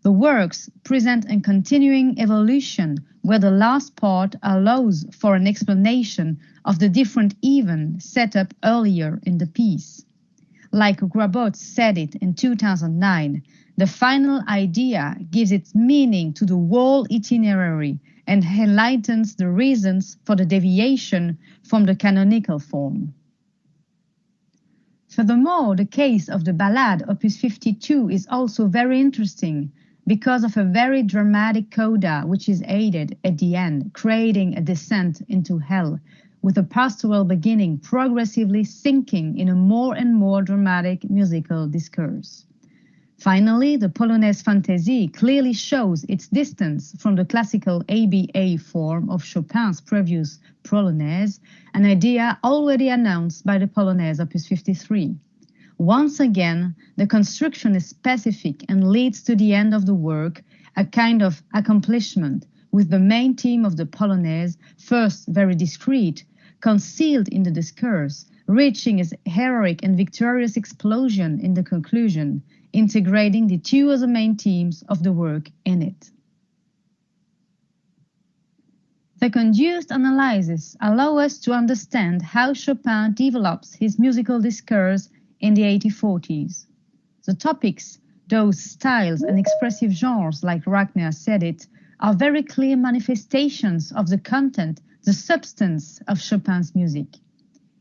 The works present a continuing evolution where the last part allows for an explanation of the different events set up earlier in the piece. Like Godz said it in 2009, the final idea gives its meaning to the whole itinerary and enlightens the reasons for the deviation from the canonical form. Furthermore, the case of the ballade opus 52 is also very interesting because of a very dramatic coda which is added at the end, creating a descent into hell, with a pastoral beginning progressively sinking in a more and more dramatic musical discourse. Finally, the Polonaise Fantaisie clearly shows its distance from the classical ABA form of Chopin's previous Polonaise, an idea already announced by the Polonaise opus 53. Once again, the construction is specific and leads to the end of the work, a kind of accomplishment, with the main theme of the Polonaise, first very discreet, concealed in the discourse, reaching its heroic and victorious explosion in the conclusion, integrating the two other main themes of the work in it. The conduced analysis allows us to understand how Chopin develops his musical discourse in the 1840s. The topics, those styles and expressive genres, like Ragnar said it, are very clear manifestations of the content, the substance of Chopin's music.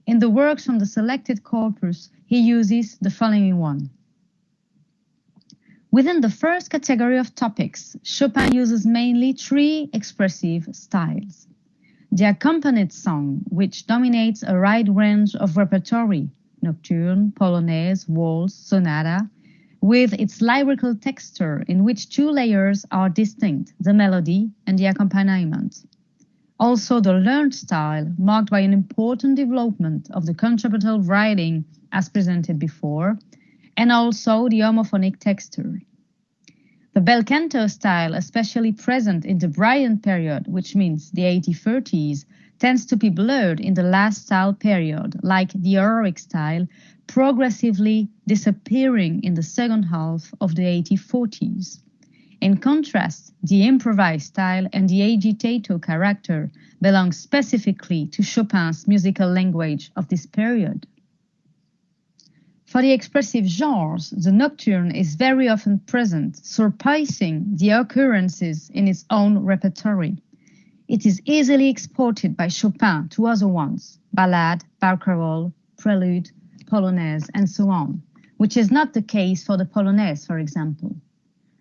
In the works from the selected corpus, he uses the following one. Within the first category of topics, Chopin uses mainly three expressive styles. The accompanied song, which dominates a wide range of repertory, nocturne, polonaise, waltz, sonata, with its lyrical texture in which two layers are distinct, the melody and the accompaniment. Also the learned style, marked by an important development of the contrapuntal writing as presented before, and also the homophonic texture. The bel canto style, especially present in the brilliant period, which means the 1830s, tends to be blurred in the last style period, like the heroic style, progressively disappearing in the second half of the 1840s. In contrast, the improvised style and the agitato character belong specifically to Chopin's musical language of this period. For the expressive genres, the nocturne is very often present, surpassing the occurrences in its own repertory. It is easily exported by Chopin to other ones, ballade, barcarolle, prelude, polonaise, and so on, which is not the case for the polonaise, for example.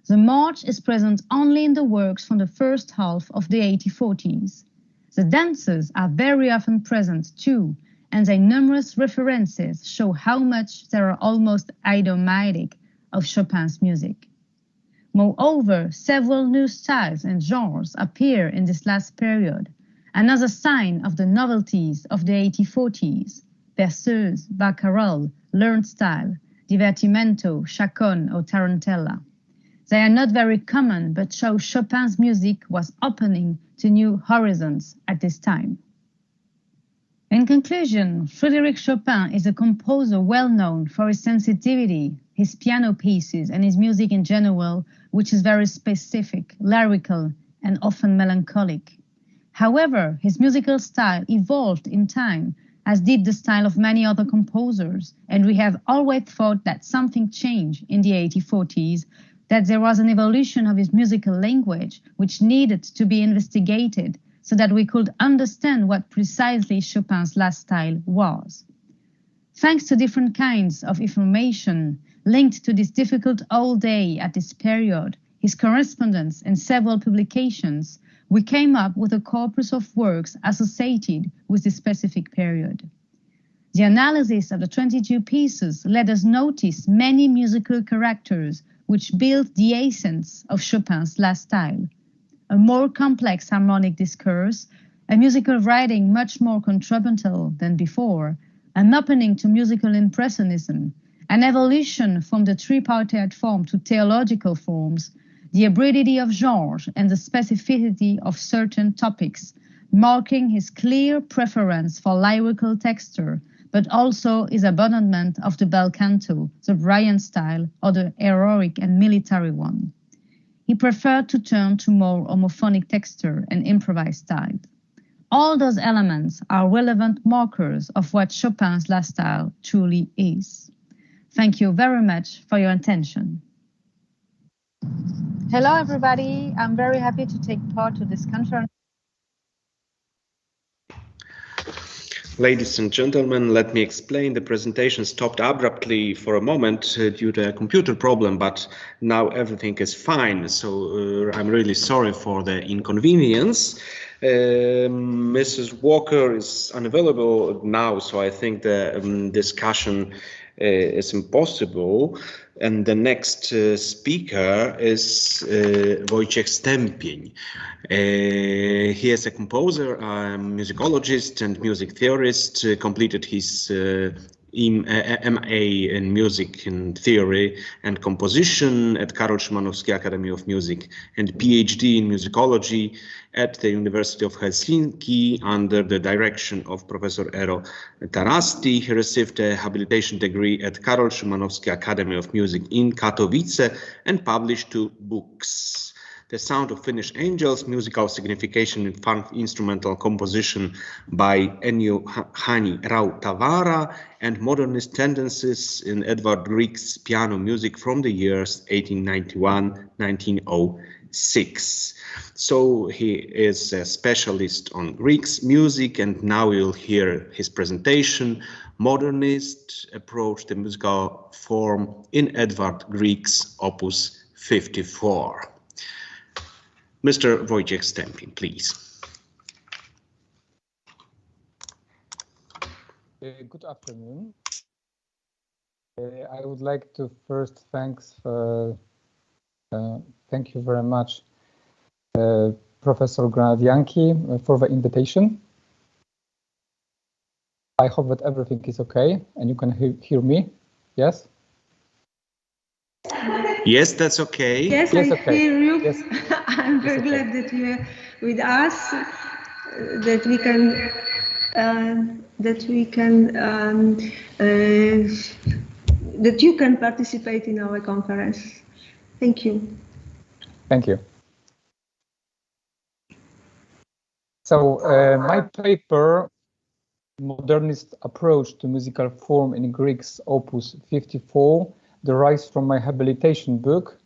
The march is present only in the works from the first half of the 1840s. The dances are very often present too, and their numerous references show how much they are almost idiomatic of Chopin's music. Moreover, several new styles and genres appear in this last period, another sign of the novelties of the 1840s, berceuse, barcarolle, learned style, divertimento, chaconne or tarantella. They are not very common, but show Chopin's music was opening to new horizons at this time. In conclusion, Frédéric Chopin is a composer well known for his sensitivity, his piano pieces, and his music in general, which is very specific, lyrical, and often melancholic. However, his musical style evolved in time, as did the style of many other composers, and we have always thought that something changed in the 1840s, that there was an evolution of his musical language which needed to be investigated so that we could understand what precisely Chopin's last style was. Thanks to different kinds of information linked to this difficult old day at this period, his correspondence and several publications, we came up with a corpus of works associated with this specific period. The analysis of the 22 pieces led us notice many musical characters which built the essence of Chopin's last style. a more complex harmonic discourse, a musical writing much more contrapuntal than before, an opening to musical impressionism, an evolution from the tripartite form to theological forms, the hybridity of genres and the specificity of certain topics, marking his clear preference for lyrical texture, but also his abandonment of the bel canto, the Bryan style, or the heroic and military one. He preferred to turn to more homophonic texture and improvised style. All those elements are relevant markers of what Chopin's last style truly is. Thank you very much for your attention. Hello, everybody. I'm very happy to take part to this conference. Ladies and gentlemen, let me explain. The presentation stopped abruptly for a moment due to a computer problem, but now everything is fine. So I'm really sorry for the inconvenience. Mrs. Walker is unavailable now, so I think the discussion is impossible. And the next speaker is Wojciech Stępień. He is a composer, a musicologist and music theorist, completed his MA in music and theory and composition at Karol Szymanowski Academy of Music and PhD in musicology at the University of Helsinki under the direction of Professor Eero Tarasti. He received a habilitation degree at Karol Szymanowski Academy of Music in Katowice and published 2 books. The Sound of Finnish Angels, Musical Signification in Funk Instrumental Composition by Ennio Hani Rautavaara, and Modernist Tendencies in Edvard Grieg's Piano Music from the years 1891-1906. So he is a specialist on Grieg's music, and now you'll hear his presentation, Modernist Approach to Musical Form in Edvard Grieg's Opus 54. Mr. Wojciech Stępień, please. Good afternoon. I would like to first thank you very much, Professor Granadianki, for the invitation. I hope that everything is okay and you can hear me. Yes? Yes, that's okay. Yes, yes, I okay. hear you. Yes. I'm very glad that you are with us, that we can that you can participate in our conference. Thank you. Thank you. So my paper, Modernist Approach to Musical Form in Grieg's Opus 54, derives from my habilitation book,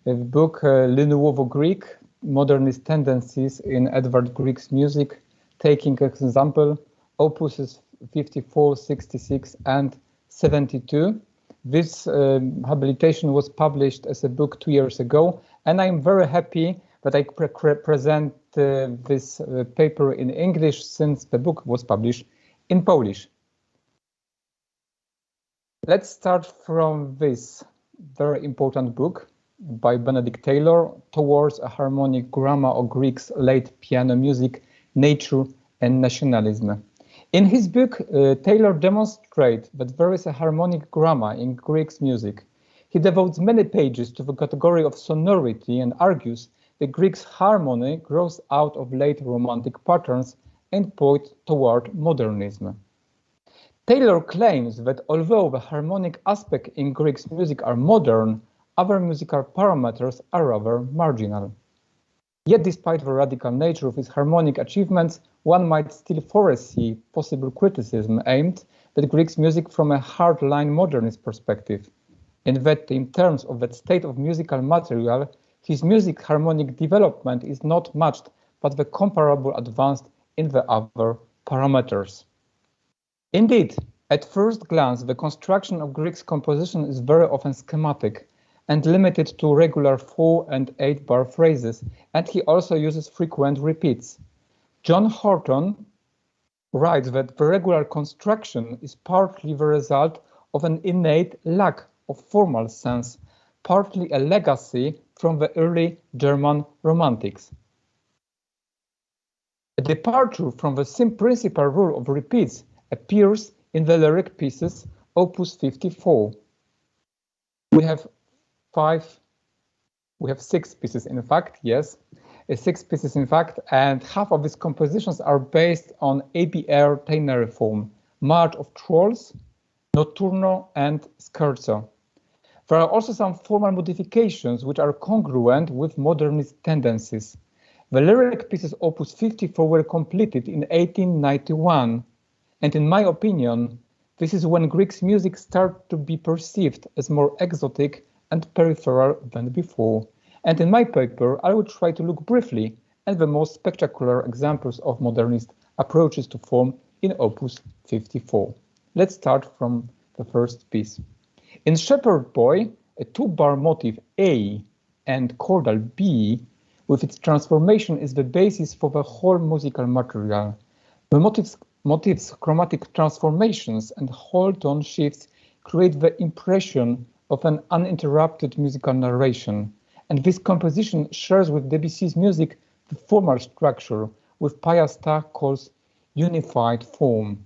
the book Le Nouveau Grieg, Modernist Tendencies in Edvard Grieg's Music, taking as example Opuses 54, 66 and 72. This habilitation was published as a book 2 years ago, and I'm very happy that I present this paper in English since the book was published in Polish. Let's start from this very important book by Benedict Taylor, Towards a Harmonic Grammar of Grieg's Late Piano Music, Nature and Nationalism. In his book, Taylor demonstrates that there is a harmonic grammar in Grieg's music. He devotes many pages to the category of sonority and argues that Grieg's harmony grows out of late Romantic patterns and points toward modernism. Taylor claims that although the harmonic aspects in Grieg's music are modern, other musical parameters are rather marginal. Yet despite the radical nature of his harmonic achievements, one might still foresee possible criticism aimed at Grieg's music from a hardline modernist perspective, in that in terms of that state of musical material, his music harmonic development is not matched, but the comparable advanced in the other parameters. Indeed, at first glance, the construction of Grieg's composition is very often schematic and limited to regular 4- and 8-bar phrases, and he also uses frequent repeats. John Horton writes that the regular construction is partly the result of an innate lack of formal sense, partly a legacy from the early German Romantics. A departure from the same principal rule of repeats appears in the lyric pieces Opus 54. We have 6 pieces in fact, yes, 6 pieces in fact, and half of these compositions are based on ABR ternary form, March of Trolls, Notturno, and Scherzo. There are also some formal modifications which are congruent with modernist tendencies. The lyric pieces Opus 54 were completed in 1891, and in my opinion, this is when Greek music started to be perceived as more exotic and peripheral than before. And in my paper, I will try to look briefly at the most spectacular examples of modernist approaches to form in Opus 54. Let's start from the first piece. In Shepherd Boy, a 2-bar motive A and chordal B with its transformation is the basis for the whole musical material. The motives, chromatic transformations, and whole tone shifts create the impression of an uninterrupted musical narration. And this composition shares with Debussy's music the formal structure, with Piasta calls unified form.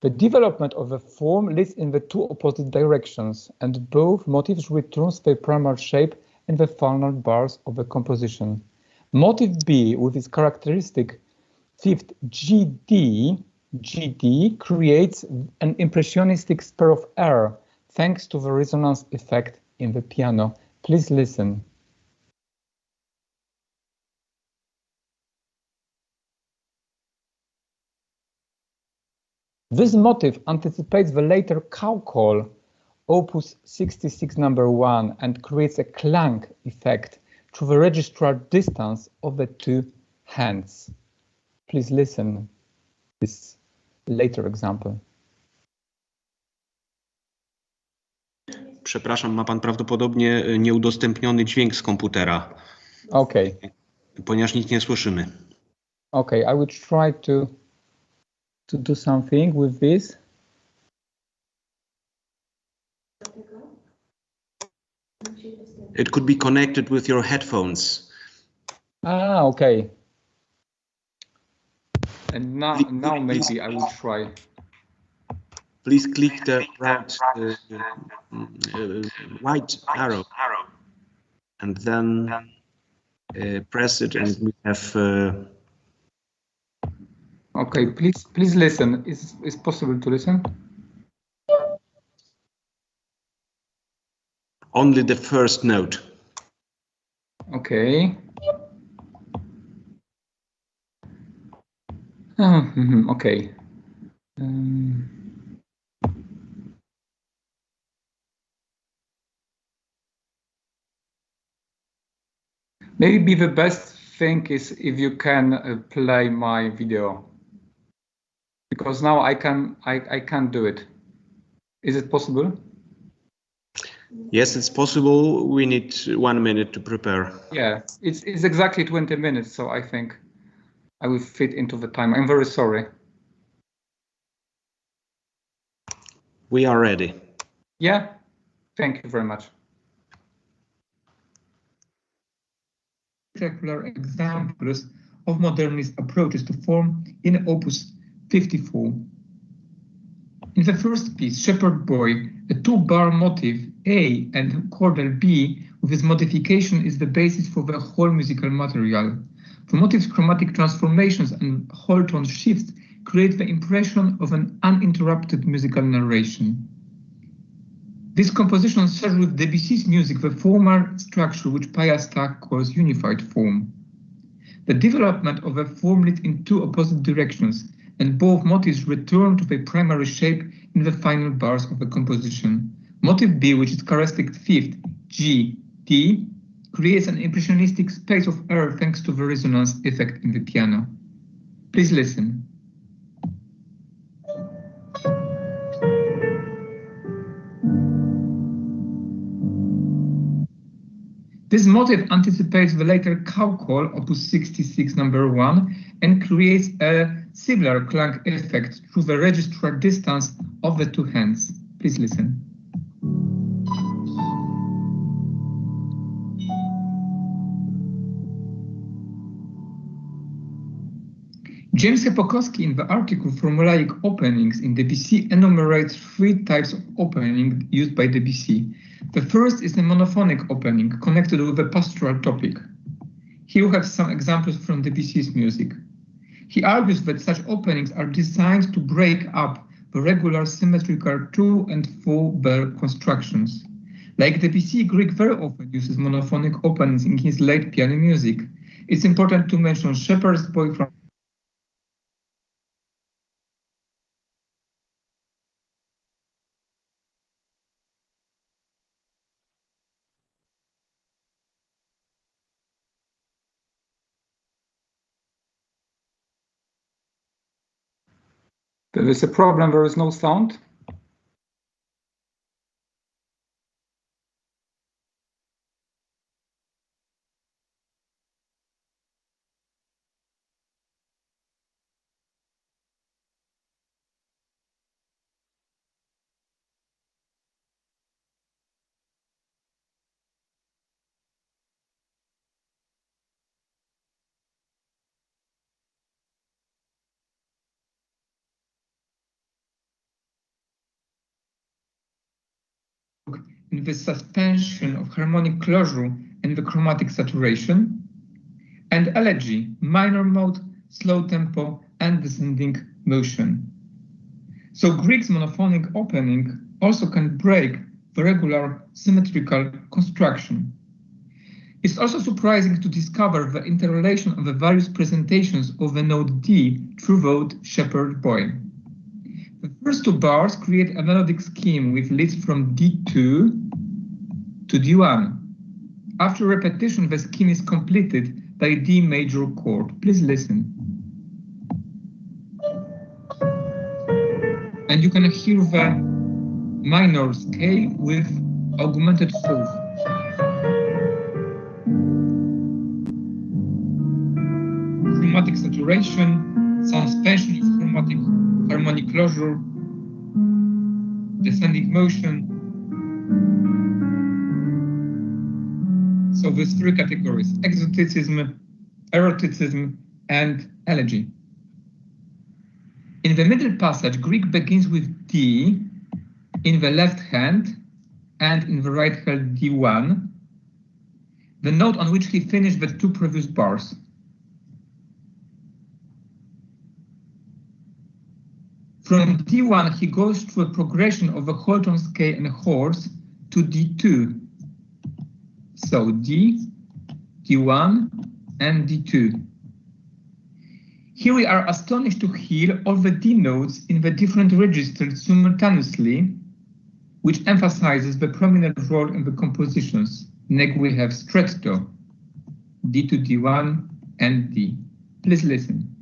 The development of the form leads in the 2 opposite directions, and both motifs return their primary shape in the final bars of the composition. Motive B, with its characteristic 5th GD, creates an impressionistic spur of air, thanks to the resonance effect in the piano. Please listen. This motive anticipates the later cow call, Opus 66 number 1, and creates a clang effect through the registrar distance of the 2 hands. Please listen this later example. Przepraszam, ma pan prawdopodobnie nieudostępniony dźwięk z komputera. Okay. Ponieważ nic nie słyszymy. Okay, I will try to do something with this. It could be connected with your headphones. Ah, okay. And now maybe I will try. Please click the white arrow and then press it, and we have. Okay, please listen. Is possible to listen? Only the first note. Okay. Okay. Maybe the best thing is if you can play my video, because now I can't do it. Is it possible? Yes, it's possible. We need 1 minute to prepare. Yeah, it's exactly 20 minutes, so I think I will fit into the time. I'm very sorry. We are ready. Yeah, thank you very much. Spectacular examples of modernist approaches to form in Opus 54. In the first piece, Shepherd Boy, a 2-bar motive A and chordal B with its modification is the basis for the whole musical material. The motive's chromatic transformations and whole tone shifts create the impression of an uninterrupted musical narration. This composition shares with Debussy's music the formal structure which Piasta calls unified form. The development of a form leads in 2 opposite directions, and both motives return to their primary shape in the final bars of the composition. Motive B, which is characteristic 5th G-D, creates an impressionistic space of air thanks to the resonance effect in the piano. Please listen. This motive anticipates the later cow call, Opus 66 number 1, and creates a similar clang effect through the registrar distance of the 2 hands. Please listen. James Hepokowski, in the article Formulaic Openings in Debussy, enumerates 3 types of opening used by Debussy. The first is a monophonic opening connected with a pastoral topic. Here we have some examples from Debussy's music. He argues that such openings are designed to break up the regular symmetrical 2- and 4-bar constructions. Like Debussy, Grieg very often uses monophonic openings in his late piano music. It's important to mention Shepherd's Boy from There is a problem, there is no sound. In the suspension of harmonic closure and the chromatic saturation, and elegy, minor mode, slow tempo, and descending motion. So Grieg's monophonic opening also can break the regular symmetrical construction. It's also surprising to discover the interrelation of the various presentations of the note D throughout Shepherd Boy. The first 2 bars create a melodic scheme with leads from D2 to D1. After repetition, the scheme is completed by D major chord. Please listen. And you can hear the minor scale with augmented fourth. Chromatic saturation, suspension of chromatic harmonic closure, descending motion. So these 3 categories: exoticism, eroticism, and elegy. In the middle passage, Grieg begins with D in the left hand and in the right hand D1, the note on which he finished the 2 previous bars. From D1, he goes through a progression of the whole tone scale and chords to D2. So D, D1, and D2. Here we are astonished to hear all the D notes in the different registers simultaneously, which emphasizes the prominent role in the compositions. Next we have stretto, D2, D1, and D. Please listen.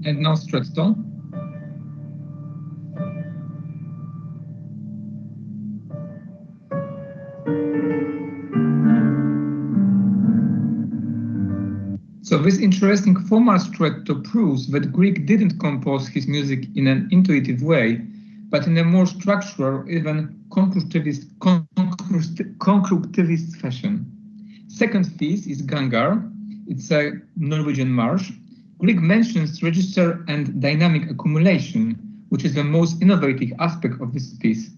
And now stretto. So this interesting formal stretto proves that Grieg didn't compose his music in an intuitive way, but in a more structural, even concluctivist fashion. Second piece is Gangar. It's a Norwegian march. Grieg mentions register and dynamic accumulation, which is the most innovative aspect of this piece.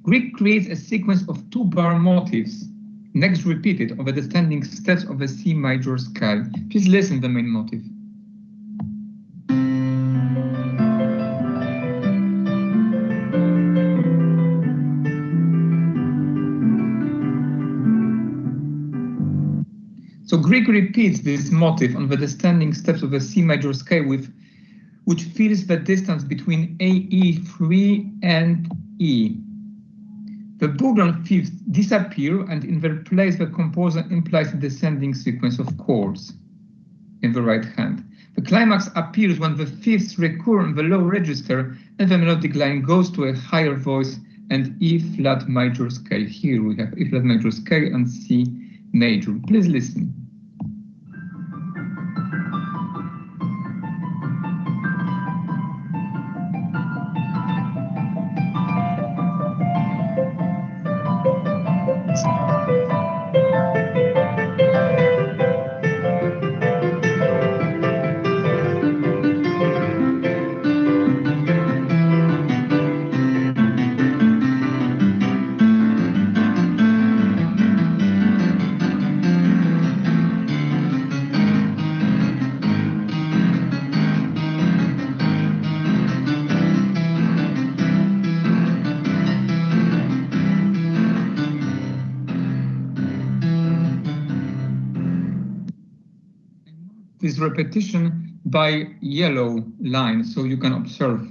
Grieg creates a sequence of 2-bar motifs, next repeated over the descending steps of a C major scale. Please listen to the main motif. So Grieg repeats this motif on the descending steps of a C major scale, which fills the distance between A, E3 and E. The Bourdon fifths disappear, and in their place the composer implies a descending sequence of chords in the right hand. The climax appears when the fifths recur in the low register and the melodic line goes to a higher voice and E-flat major scale. Here we have E-flat major scale and C major. Please listen. This repetition by yellow line, so you can observe.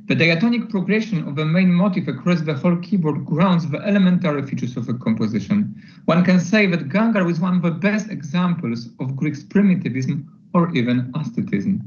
The diatonic progression of the main motif across the whole keyboard grounds the elementary features of a composition. One can say that Gangar is one of the best examples of Greek primitivism or even aesthetism.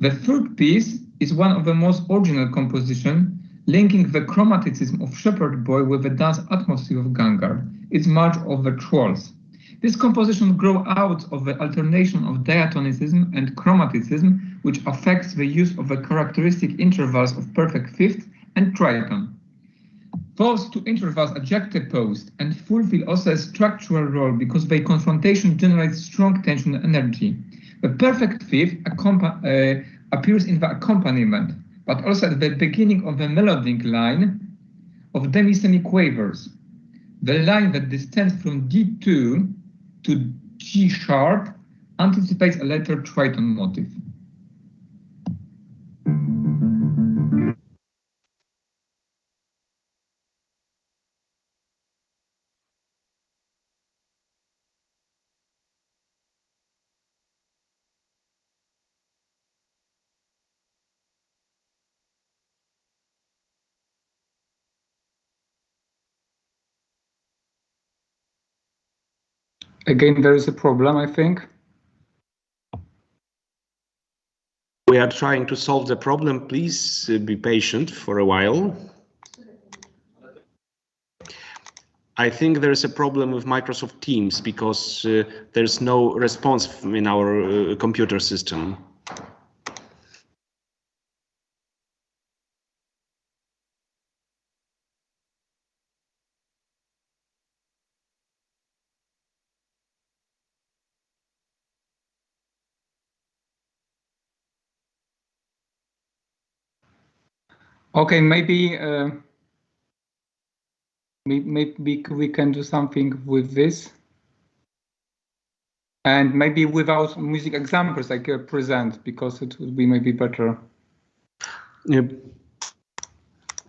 The third piece is one of the most original compositions, linking the chromaticism of Shepherd Boy with the dance atmosphere of Gangar. It's March of the Trolls. This composition grew out of the alternation of diatonicism and chromaticism, which affects the use of the characteristic intervals of perfect fifth and triton. Those two intervals are juxtaposed and fulfill also a structural role because their confrontation generates strong tension and energy. The perfect fifth appears in the accompaniment, but also at the beginning of the melodic line of demi-semiquavers. The line that descends from D2 to G sharp anticipates a later triton motif. Again, there is a problem, I think. We are trying to solve the problem. Please be patient for a while. I think there is a problem with Microsoft Teams because there's no response in our computer system. Okay, maybe maybe we can do something with this, and maybe without music examples I can present, because it would be maybe better.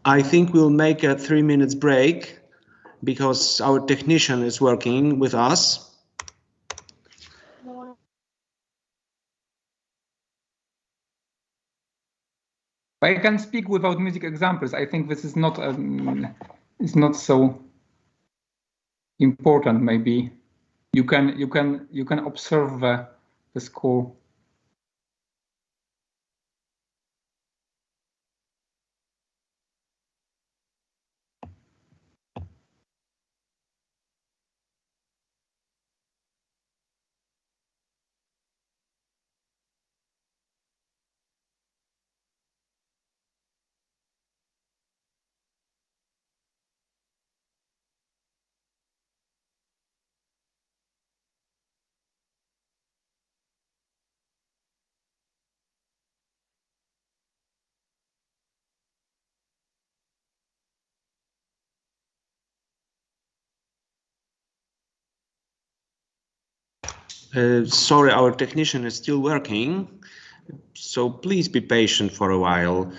I think we'll make a 3 minutes break because our technician is working with us. I can speak without music examples. I think this is not it's not so important. Maybe you can observe the score. Sorry, our technician is still working, so please be patient for a while.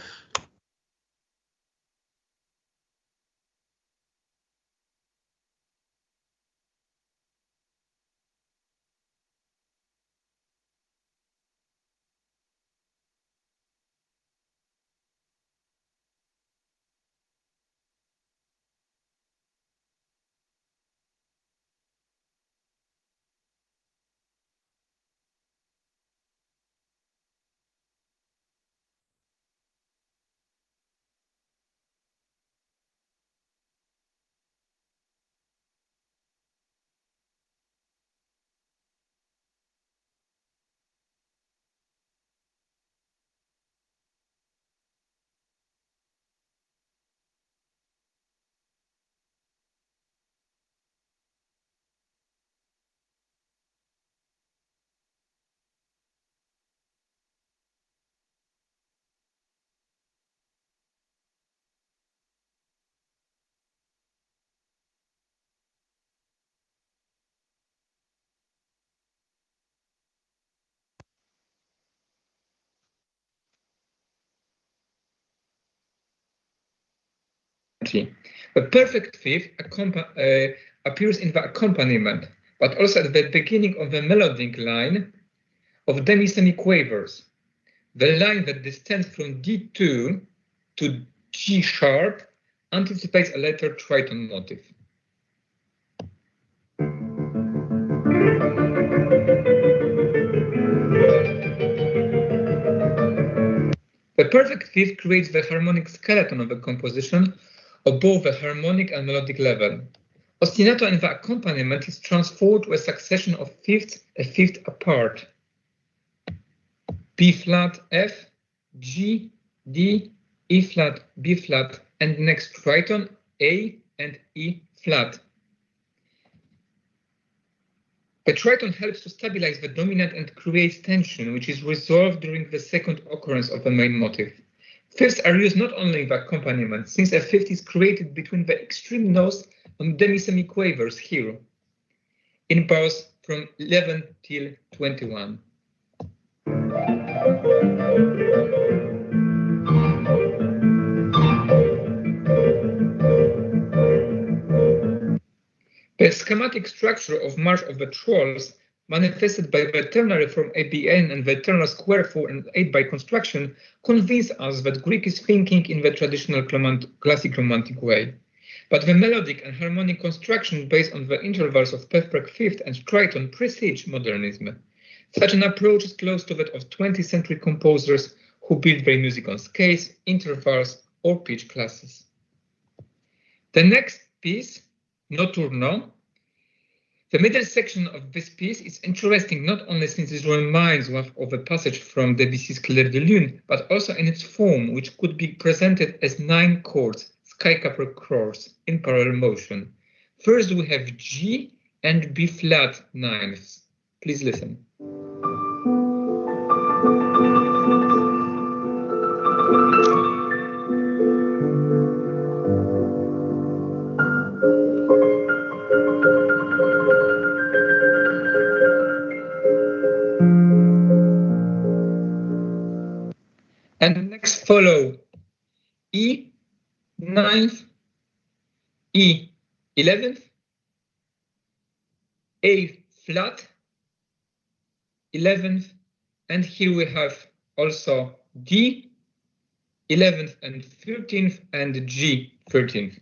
The perfect fifth appears in the accompaniment, but also at the beginning of the melodic line of demi-semiquavers. The line that descends from D2 to G sharp anticipates a later triton motif. The perfect fifth creates the harmonic skeleton of the composition of both the harmonic and melodic level. Ostinato in the accompaniment is transformed to a succession of fifths, a fifth apart. B flat, F, G, D, E flat, B flat, and next triton, A and E flat. The triton helps to stabilize the dominant and creates tension, which is resolved during the second occurrence of the main motif. Fifths are used not only in the accompaniment, since a fifth is created between the extreme notes on demi-semiquavers here, in bars from 11 till 21. The schematic structure of March of the Trolls, manifested by the ternary form ABN and the eternal square 4 and 8 by construction, convince us that Greek is thinking in the traditional classic romantic way. But the melodic and harmonic construction based on the intervals of perfect fifth and triton precedes modernism. Such an approach is close to that of 20th century composers who built their music on scales, intervals, or pitch classes. The next piece, Notturno. The middle section of this piece is interesting not only since it reminds one of a passage from Debussy's Clair de Lune, but also in its form, which could be presented as 9 chords, sky-capper chords, in parallel motion. First we have G and B flat ninths. Please listen. And next follow E 9th, E 11th, A flat 11th, and here we have also D 11th and 13th and G 13th.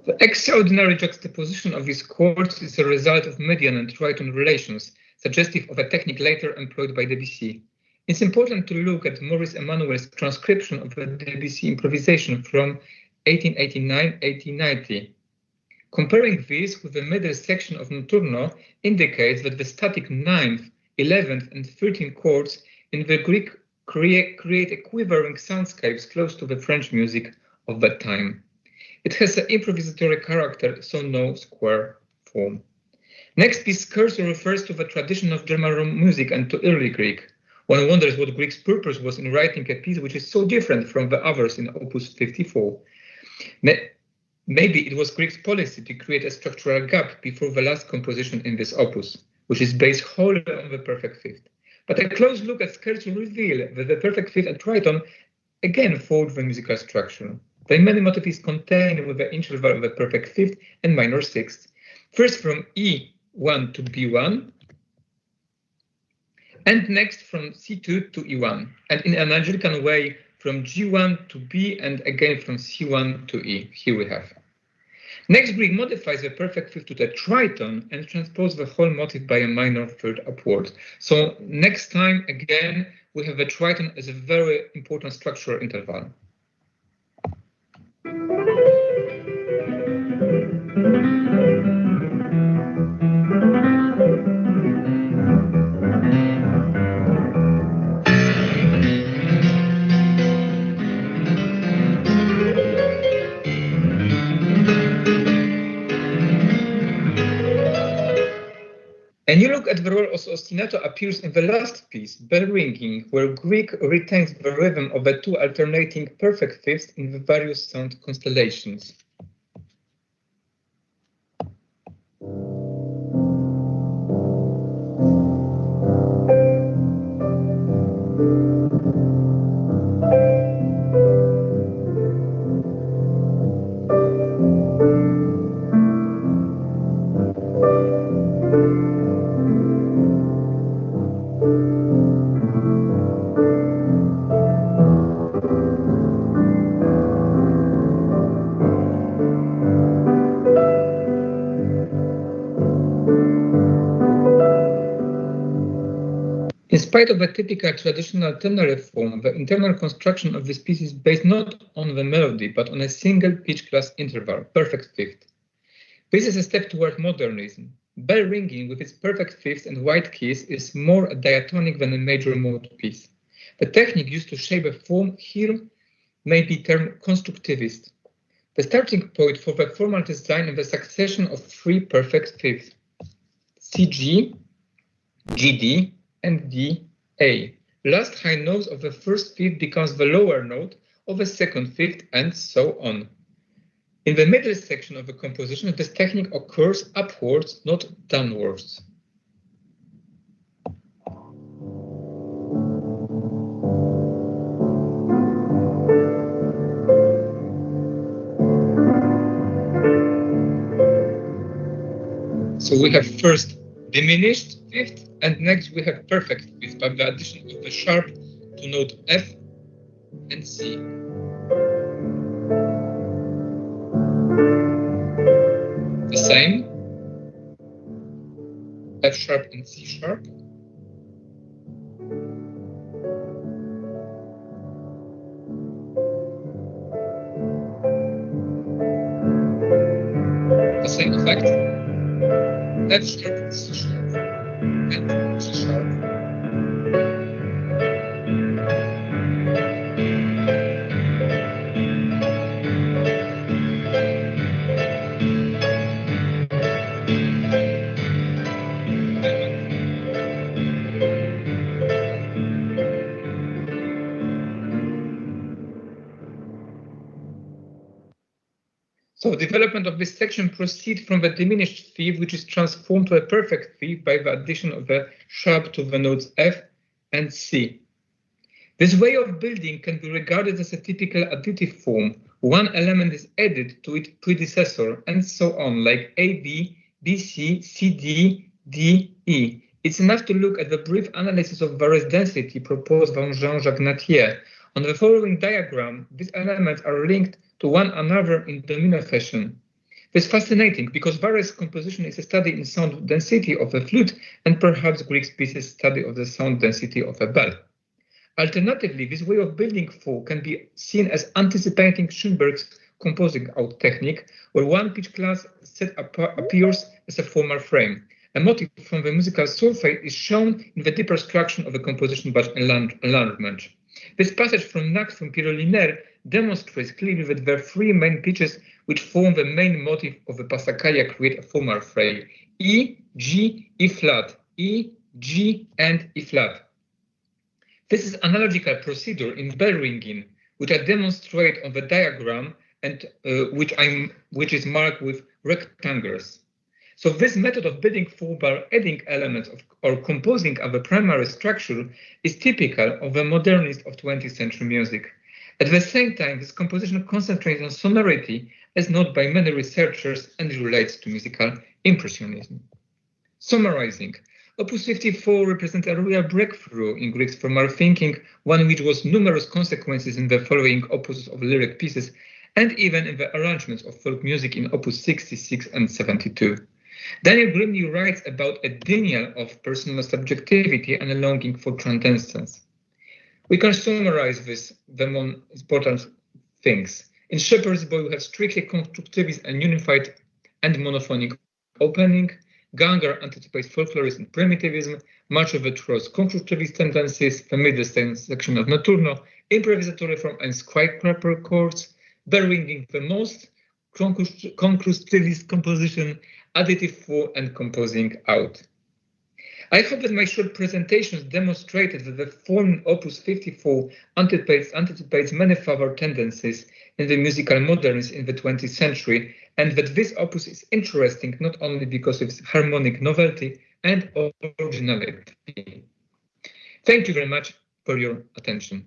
The extraordinary juxtaposition of these chords is a result of median and triton relations, suggestive of a technique later employed by Debussy. It's important to look at Maurice Emmanuel's transcription of the Debussy improvisation from 1889-1890. Comparing this with the middle section of Notturno indicates that the static 9th, 11th, and 13th chords in the Greek create a quivering soundscapes close to the French music of that time. It has an improvisatory character, so no square form. Next piece scarcely refers to the tradition of German music and to early Greek. One wonders what Greek's purpose was in writing a piece which is so different from the others in Opus 54. Maybe it was Greek's policy to create a structural gap before the last composition in this opus, which is based wholly on the perfect fifth. But a close look at scarcely reveal that the perfect fifth and triton again fold the musical structure. The many motif is contained with the interval of the perfect fifth and minor sixth. First from E1 to B1, and next from C2 to E1, and in an Anglican way from G1 to B and again from C1 to E. Here we have. Next, Greek modifies the perfect fifth to the triton and transposes the whole motif by a minor third upwards. So next time, again, we have the triton as a very important structural interval. A new look at the role of ostinato appears in the last piece, bell ringing, where Grieg retains the rhythm of the two alternating perfect fifths in the various sound constellations. In spite of a typical traditional ternary form, the internal construction of this piece is based not on the melody, but on a single pitch class interval, perfect fifth. This is a step toward modernism. Bell ringing with its perfect fifths and white keys is more diatonic than a major mode piece. The technique used to shape a form here may be termed constructivist. The starting point for the formal design is the succession of three perfect fifths, CG, GD, and D-A. Last high note of the first fifth becomes the lower note of the second fifth, and so on. In the middle section of the composition, this technique occurs upwards, not downwards. So we have first diminished fifth, and next we have perfect fifth by the addition of the sharp to note F and C. The same, F sharp and C sharp. The same effect, F sharp and C sharp. And G sharp. So development of this section proceeds from the diminished fifth, which is transformed to a perfect fifth by the addition of the sharp to the notes F and C. This way of building can be regarded as a typical additive form. One element is added to its predecessor, and so on, like A, B, B, C, C, D, D, E. It's enough to look at the brief analysis of various density proposed by Jean-Jacques Nattier. On the following diagram, these elements are linked to one another in domino fashion. This is fascinating because various composition is a study in sound density of a flute, and perhaps Grieg's piece's study of the sound density of a bell. Alternatively, this way of building four can be seen as anticipating Schoenberg's composing out technique, where one pitch class set appears as a formal frame. A motif from the musical solfege is shown in the deeper structure of the composition by enlargement. This passage from Nax from Pierrot Linaire demonstrates clearly that there are three main pitches which form the main motif of the Passacaglia create a formal frame: E, G, E flat, E, G, and E flat. This is analogical procedure in bell ringing, which I demonstrate on the diagram and which is marked with rectangles. So this method of building four by adding elements or composing of the primary structure is typical of the modernist of 20th century music. At the same time, this composition concentrates on sonority, as noted by many researchers, and relates to musical impressionism. Summarizing, Opus 54 represents a real breakthrough in Grieg's formal thinking, one which was numerous consequences in the following opuses of lyric pieces, and even in the arrangements of folk music in Opus 66 and 72. Daniel Grimley writes about a denial of personal subjectivity and a longing for transcendence. We can summarize the most important things. In Shepherd's Boy, we have strictly constructivist and unified and monophonic opening. Ganger anticipates folklorism and primitivism. Much of it shows constructivist tendencies. The middle section of Notturno, improvisatory form and skyscraper chords. Bell ringing the most, constructivist composition, additive four, and composing out. I hope that my short presentations demonstrated that the form in Opus 54 anticipates many further tendencies in the musical modernism in the 20th century, and that this opus is interesting not only because of its harmonic novelty and originality. Thank you very much for your attention.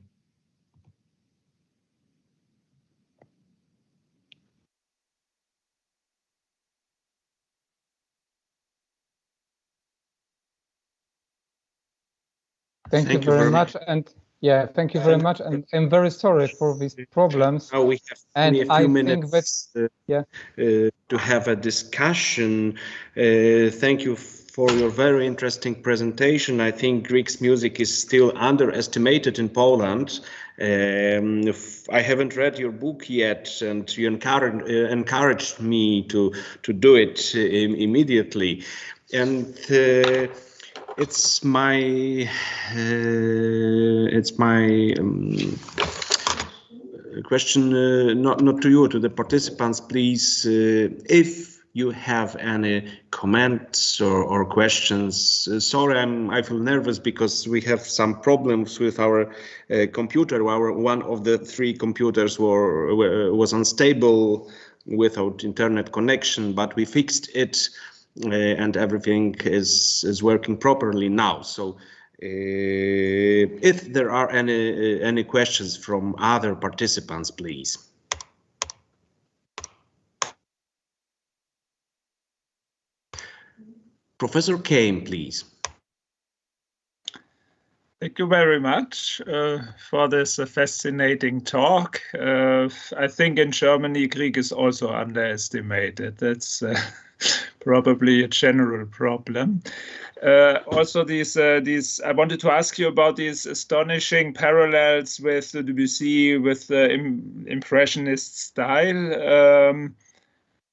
Thank you very much. And yeah, thank you very much. And I'm very sorry for these problems. Now we have only a few minutes to have a discussion. Thank you for your very interesting presentation. I think Greek music is still underestimated in Poland. I haven't read your book yet, and you encouraged me to do it immediately. And it's my question, not to you, to the participants, please. If you have any comments or questions. Sorry, I feel nervous because we have some problems with our computer. One of the three computers was unstable without internet connection, but we fixed it. And everything is working properly now. So if there are any questions from other participants, please. Professor Kane, please. Thank you very much for this fascinating talk. I think in Germany, Greek is also underestimated. That's probably a general problem. Also, I wanted to ask you about these astonishing parallels with the Debussy, with the Impressionist style.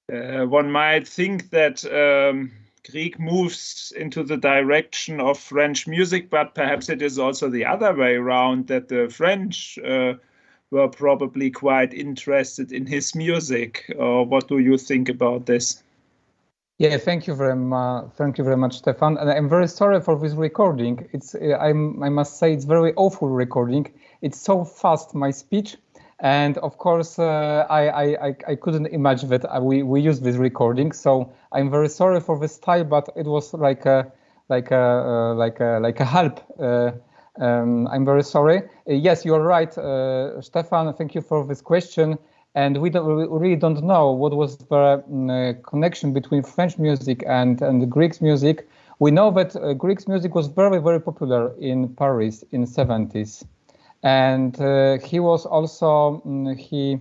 One might think that Greek moves into the direction of French music, but perhaps it is also the other way around, that the French were probably quite interested in his music. What do you think about this? Yeah, thank you very much. Thank you very much, Stefan. And I'm very sorry for this recording. I must say it's very awful recording. It's so fast, my speech. And of course, I couldn't imagine that we use this recording. So I'm very sorry for this style, but it was like a help. I'm very sorry. Yes, you're right, Stefan. Thank you for this question. And we really don't know what was the connection between French music and the Greek music. We know that Greek music was very, very popular in Paris in the 70s. And he was also, he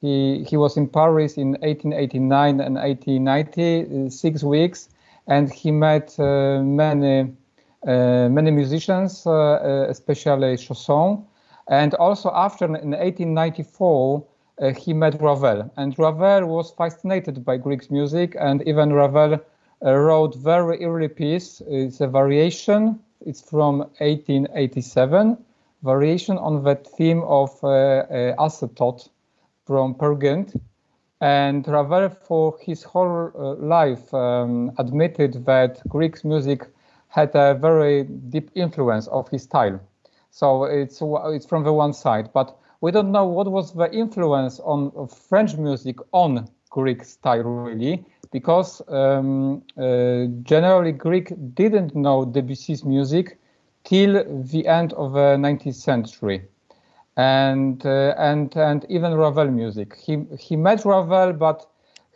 was in Paris in 1889 and 1890, 6 weeks. And he met many musicians, especially Chausson. And also after, in 1894, he met Ravel, and Ravel was fascinated by Greek music, and even Ravel wrote very early piece. It's a variation. It's from 1887, variation on that theme of acetone from Pergent. And Ravel, for his whole life, admitted that Greek music had a very deep influence of his style. So it's from the one side, but we don't know what was the influence of French music on Greek style, really, because generally Greek didn't know Debussy's music till the end of the 19th century, and even Ravel music. He met Ravel, but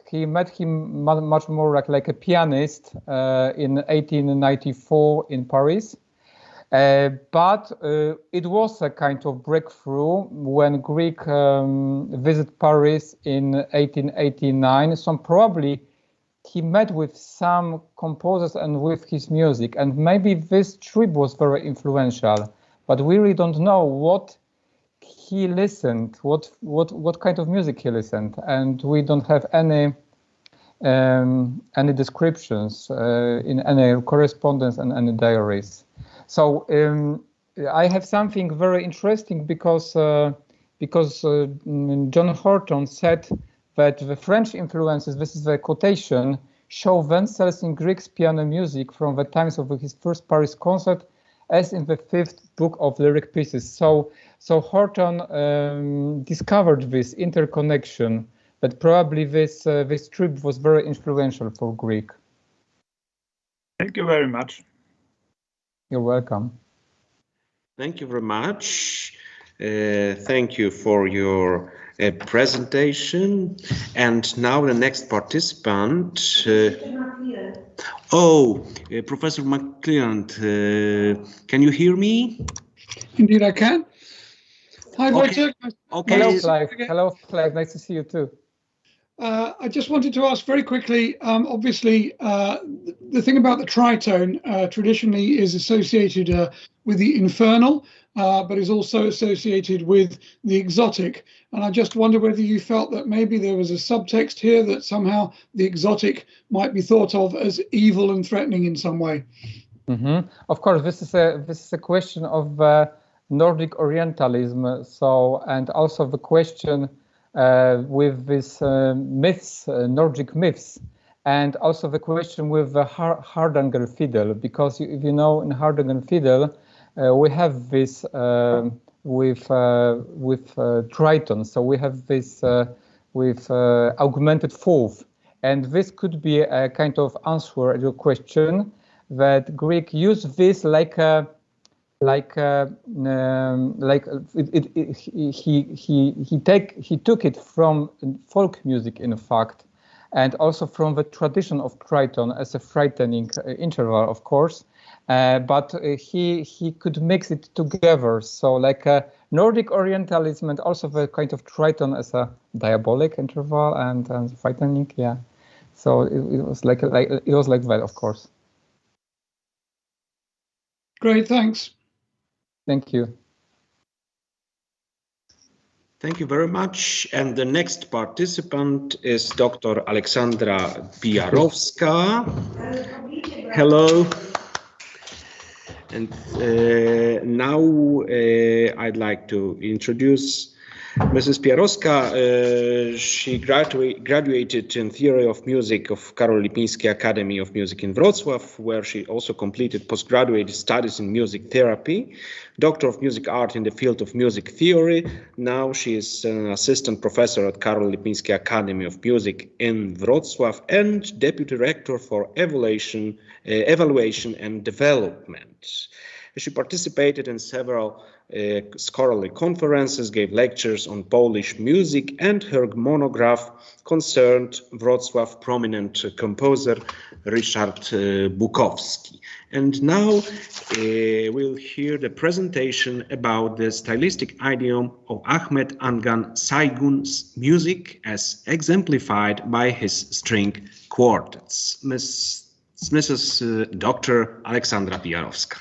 he met him much more like a pianist in 1894 in Paris. But it was a kind of breakthrough when Greek visited Paris in 1889. So probably he met with some composers and with his music, and maybe this trip was very influential. But we really don't know what he listened, what kind of music he listened, and we don't have any descriptions in any correspondence and any diaries. So I have something very interesting because John Horton said that the French influences, this is the quotation, show Wenzel's in Grieg's piano music from the times of his first Paris concert, as in the 5th book of lyric pieces. So Horton discovered this interconnection, but probably this trip was very influential for Grieg. Thank you very much. You're welcome. Thank you very much. Thank you for your presentation. And now the next participant. Professor McClelland, can you hear me? Indeed, I can. Hi, Wojciech. Okay. Hello, Clive. Hello, Clive. Nice to see you too. I just wanted to ask very quickly, obviously, the thing about the tritone traditionally is associated with the infernal, but is also associated with the exotic. And I just wonder whether you felt that maybe there was a subtext here that somehow the exotic might be thought of as evil and threatening in some way. Mm-hmm. Of course, this is a question of Nordic Orientalism. So, and also the question with these myths, Nordic myths, and also the question with the Hardanger fiddle, because if you know, in Hardanger fiddle we have this with triton, so we have this with augmented fourth, and this could be a kind of answer to your question that Grieg used this he took it from folk music, in fact, and also from the tradition of triton as a frightening interval, of course, but he could mix it together, so like a Nordic Orientalism and also the kind of triton as a diabolic interval and frightening, yeah. So it was like that, of course. Great, thanks. Thank you. Thank you very much. And the next participant is Dr. Aleksandra Pijarowska. Hello. And now I'd like to introduce Mrs. Pijarowska. She graduated in Theory of Music of Karol Lipiński Academy of Music in Wrocław, where she also completed postgraduate studies in music therapy, Doctor of Music Art in the field of music theory. Now she is an assistant professor at Karol Lipiński Academy of Music in Wrocław and deputy director for evaluation and development. She participated in several scholarly conferences, gave lectures on Polish music, and her monograph concerned Wrocław prominent composer Ryszard Bukowski. And now we'll hear the presentation about the stylistic idiom of Ahmed Angan Saygun's music as exemplified by his string quartets. Mrs. Dr. Aleksandra Pijarowska.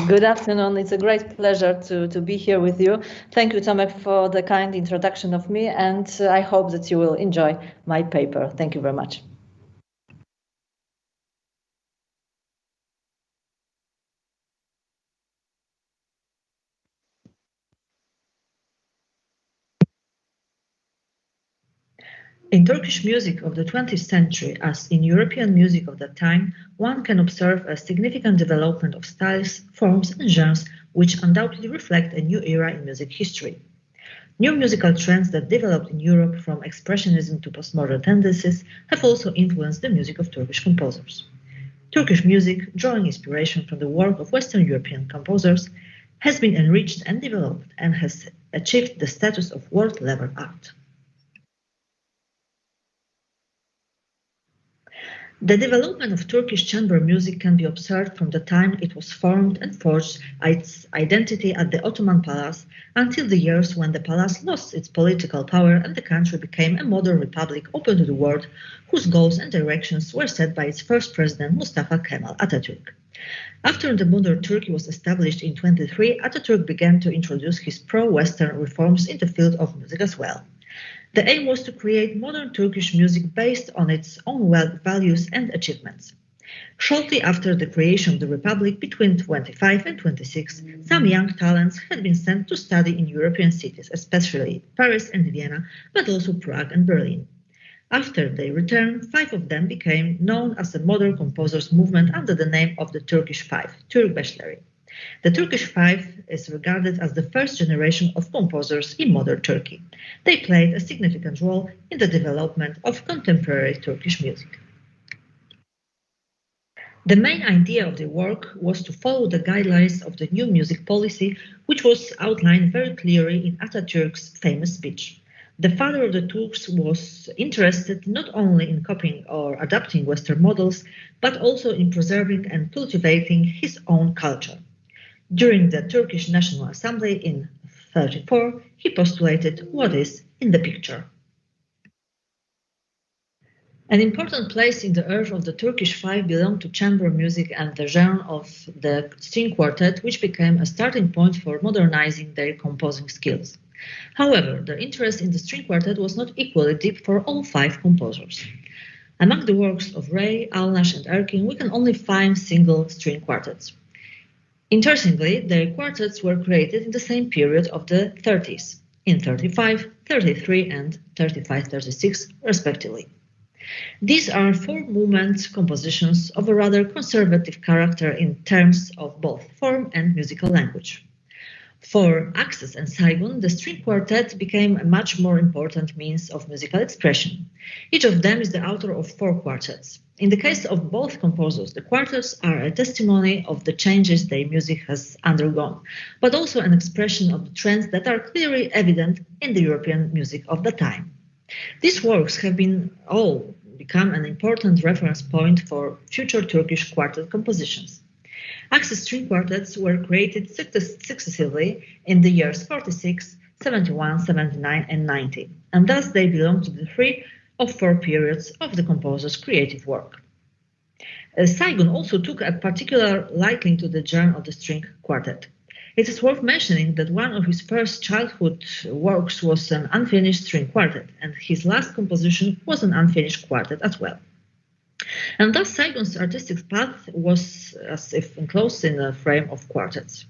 Good afternoon. It's a great pleasure to be here with you. Thank you, Tomek, for the kind introduction of me, and I hope that you will enjoy my paper. Thank you very much. In Turkish music of the 20th century, as in European music of that time, one can observe a significant development of styles, forms, and genres which undoubtedly reflect a new era in music history. New musical trends that developed in Europe from expressionism to postmodern tendencies have also influenced the music of Turkish composers. Turkish music, drawing inspiration from the work of Western European composers, has been enriched and developed and has achieved the status of world-level art. The development of Turkish chamber music can be observed from the time it was formed and forged its identity at the Ottoman Palace until the years when the palace lost its political power and the country became a modern republic open to the world, whose goals and directions were set by its first president, Mustafa Kemal Atatürk. After the modern Turkey was established in 1923, Atatürk began to introduce his pro-Western reforms in the field of music as well. The aim was to create modern Turkish music based on its own values and achievements. Shortly after the creation of the Republic, between 25 and 26, some young talents had been sent to study in European cities, especially Paris and Vienna, but also Prague and Berlin. After their return, 5 of them became known as the modern composers movement under the name of the Turkish Five, Türkbeşleri. The Turkish Five is regarded as the first generation of composers in modern Turkey. They played a significant role in the development of contemporary Turkish music. The main idea of their work was to follow the guidelines of the new music policy, which was outlined very clearly in Atatürk's famous speech. The father of the Turks was interested not only in copying or adapting Western models, but also in preserving and cultivating his own culture. During the Turkish National Assembly in 1934, he postulated what is in the picture. An important place in the earth of the Turkish Five belonged to chamber music and the genre of the string quartet, which became a starting point for modernizing their composing skills. However, their interest in the string quartet was not equally deep for all 5 composers. Among the works of Ray, Alnash, and Erkin, we can only find single string quartets. Interestingly, their quartets were created in the same period of the 30s, in 35, 33, and 35-36, respectively. These are 4 movement compositions of a rather conservative character in terms of both form and musical language. For Axis and Saigon, the string quartet became a much more important means of musical expression. Each of them is the author of 4 quartets. In the case of both composers, the quartets are a testimony of the changes their music has undergone, but also an expression of the trends that are clearly evident in the European music of the time. These works have all become an important reference point for future Turkish quartet compositions. Axis string quartets were created successively in the years 46, 71, 79, and 90, and thus they belong to the 3 of 4 periods of the composer's creative work. Saigon also took a particular liking to the genre of the string quartet. It is worth mentioning that one of his first childhood works was an unfinished string quartet, and his last composition was an unfinished quartet as well. And thus Saigon's artistic path was as if enclosed in a frame of quartets.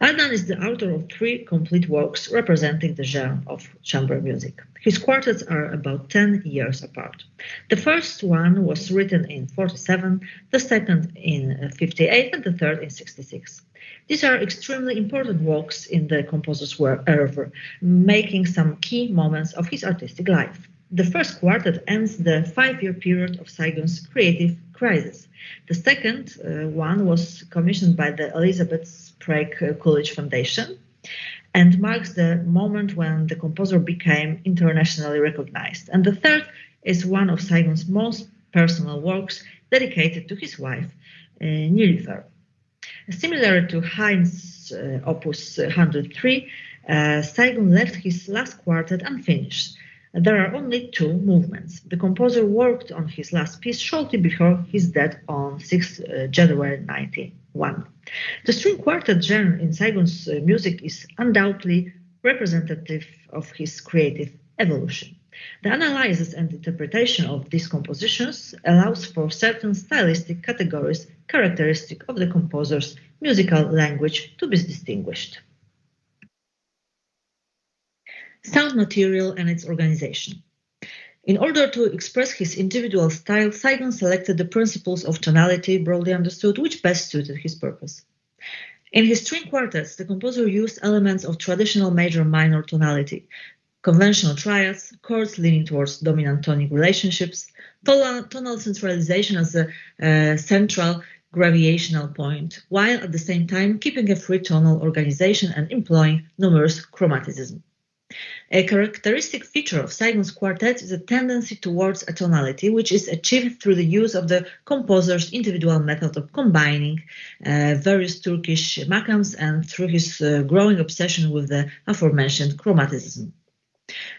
Adnan is the author of 3 complete works representing the genre of chamber music. His quartets are about 10 years apart. The first one was written in 47, the second in 58, and the third in 66. These are extremely important works in the composer's oeuvre, making some key moments of his artistic life. The first quartet ends the 5-year period of Saigon's creative crisis. The second one was commissioned by the Elizabeth Sprague Coolidge Foundation and marks the moment when the composer became internationally recognized. And the third is one of Saigon's most personal works dedicated to his wife, Nilüfer. Similar to Haydn's Opus 103, Saigon left his last quartet unfinished. There are only 2 movements. The composer worked on his last piece shortly before his death on 6 January 1901. The string quartet genre in Saigon's music is undoubtedly representative of his creative evolution. The analysis and interpretation of these compositions allows for certain stylistic categories characteristic of the composer's musical language to be distinguished. Sound material and its organization. In order to express his individual style, Saigon selected the principles of tonality, broadly understood, which best suited his purpose. In his string quartets, the composer used elements of traditional major-minor tonality, conventional triads, chords leaning towards dominant tonic relationships, tonal centralization as a central gravitational point, while at the same time keeping a free tonal organization and employing numerous chromaticism. A characteristic feature of Saigon's quartet is a tendency towards atonality, which is achieved through the use of the composer's individual method of combining various Turkish makams and through his growing obsession with the aforementioned chromaticism.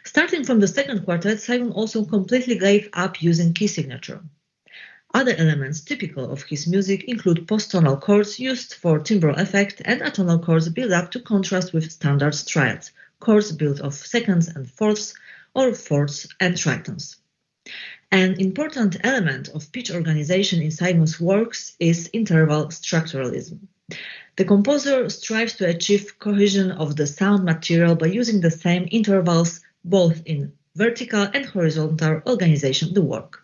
Starting from the second quartet, Saigon also completely gave up using key signature. Other elements typical of his music include post-tonal chords used for timbral effect and atonal chords built up to contrast with standard triads, chords built of seconds and fourths, or fourths and tritons. An important element of pitch organization in Saigon's works is interval structuralism. The composer strives to achieve cohesion of the sound material by using the same intervals both in vertical and horizontal organization of the work.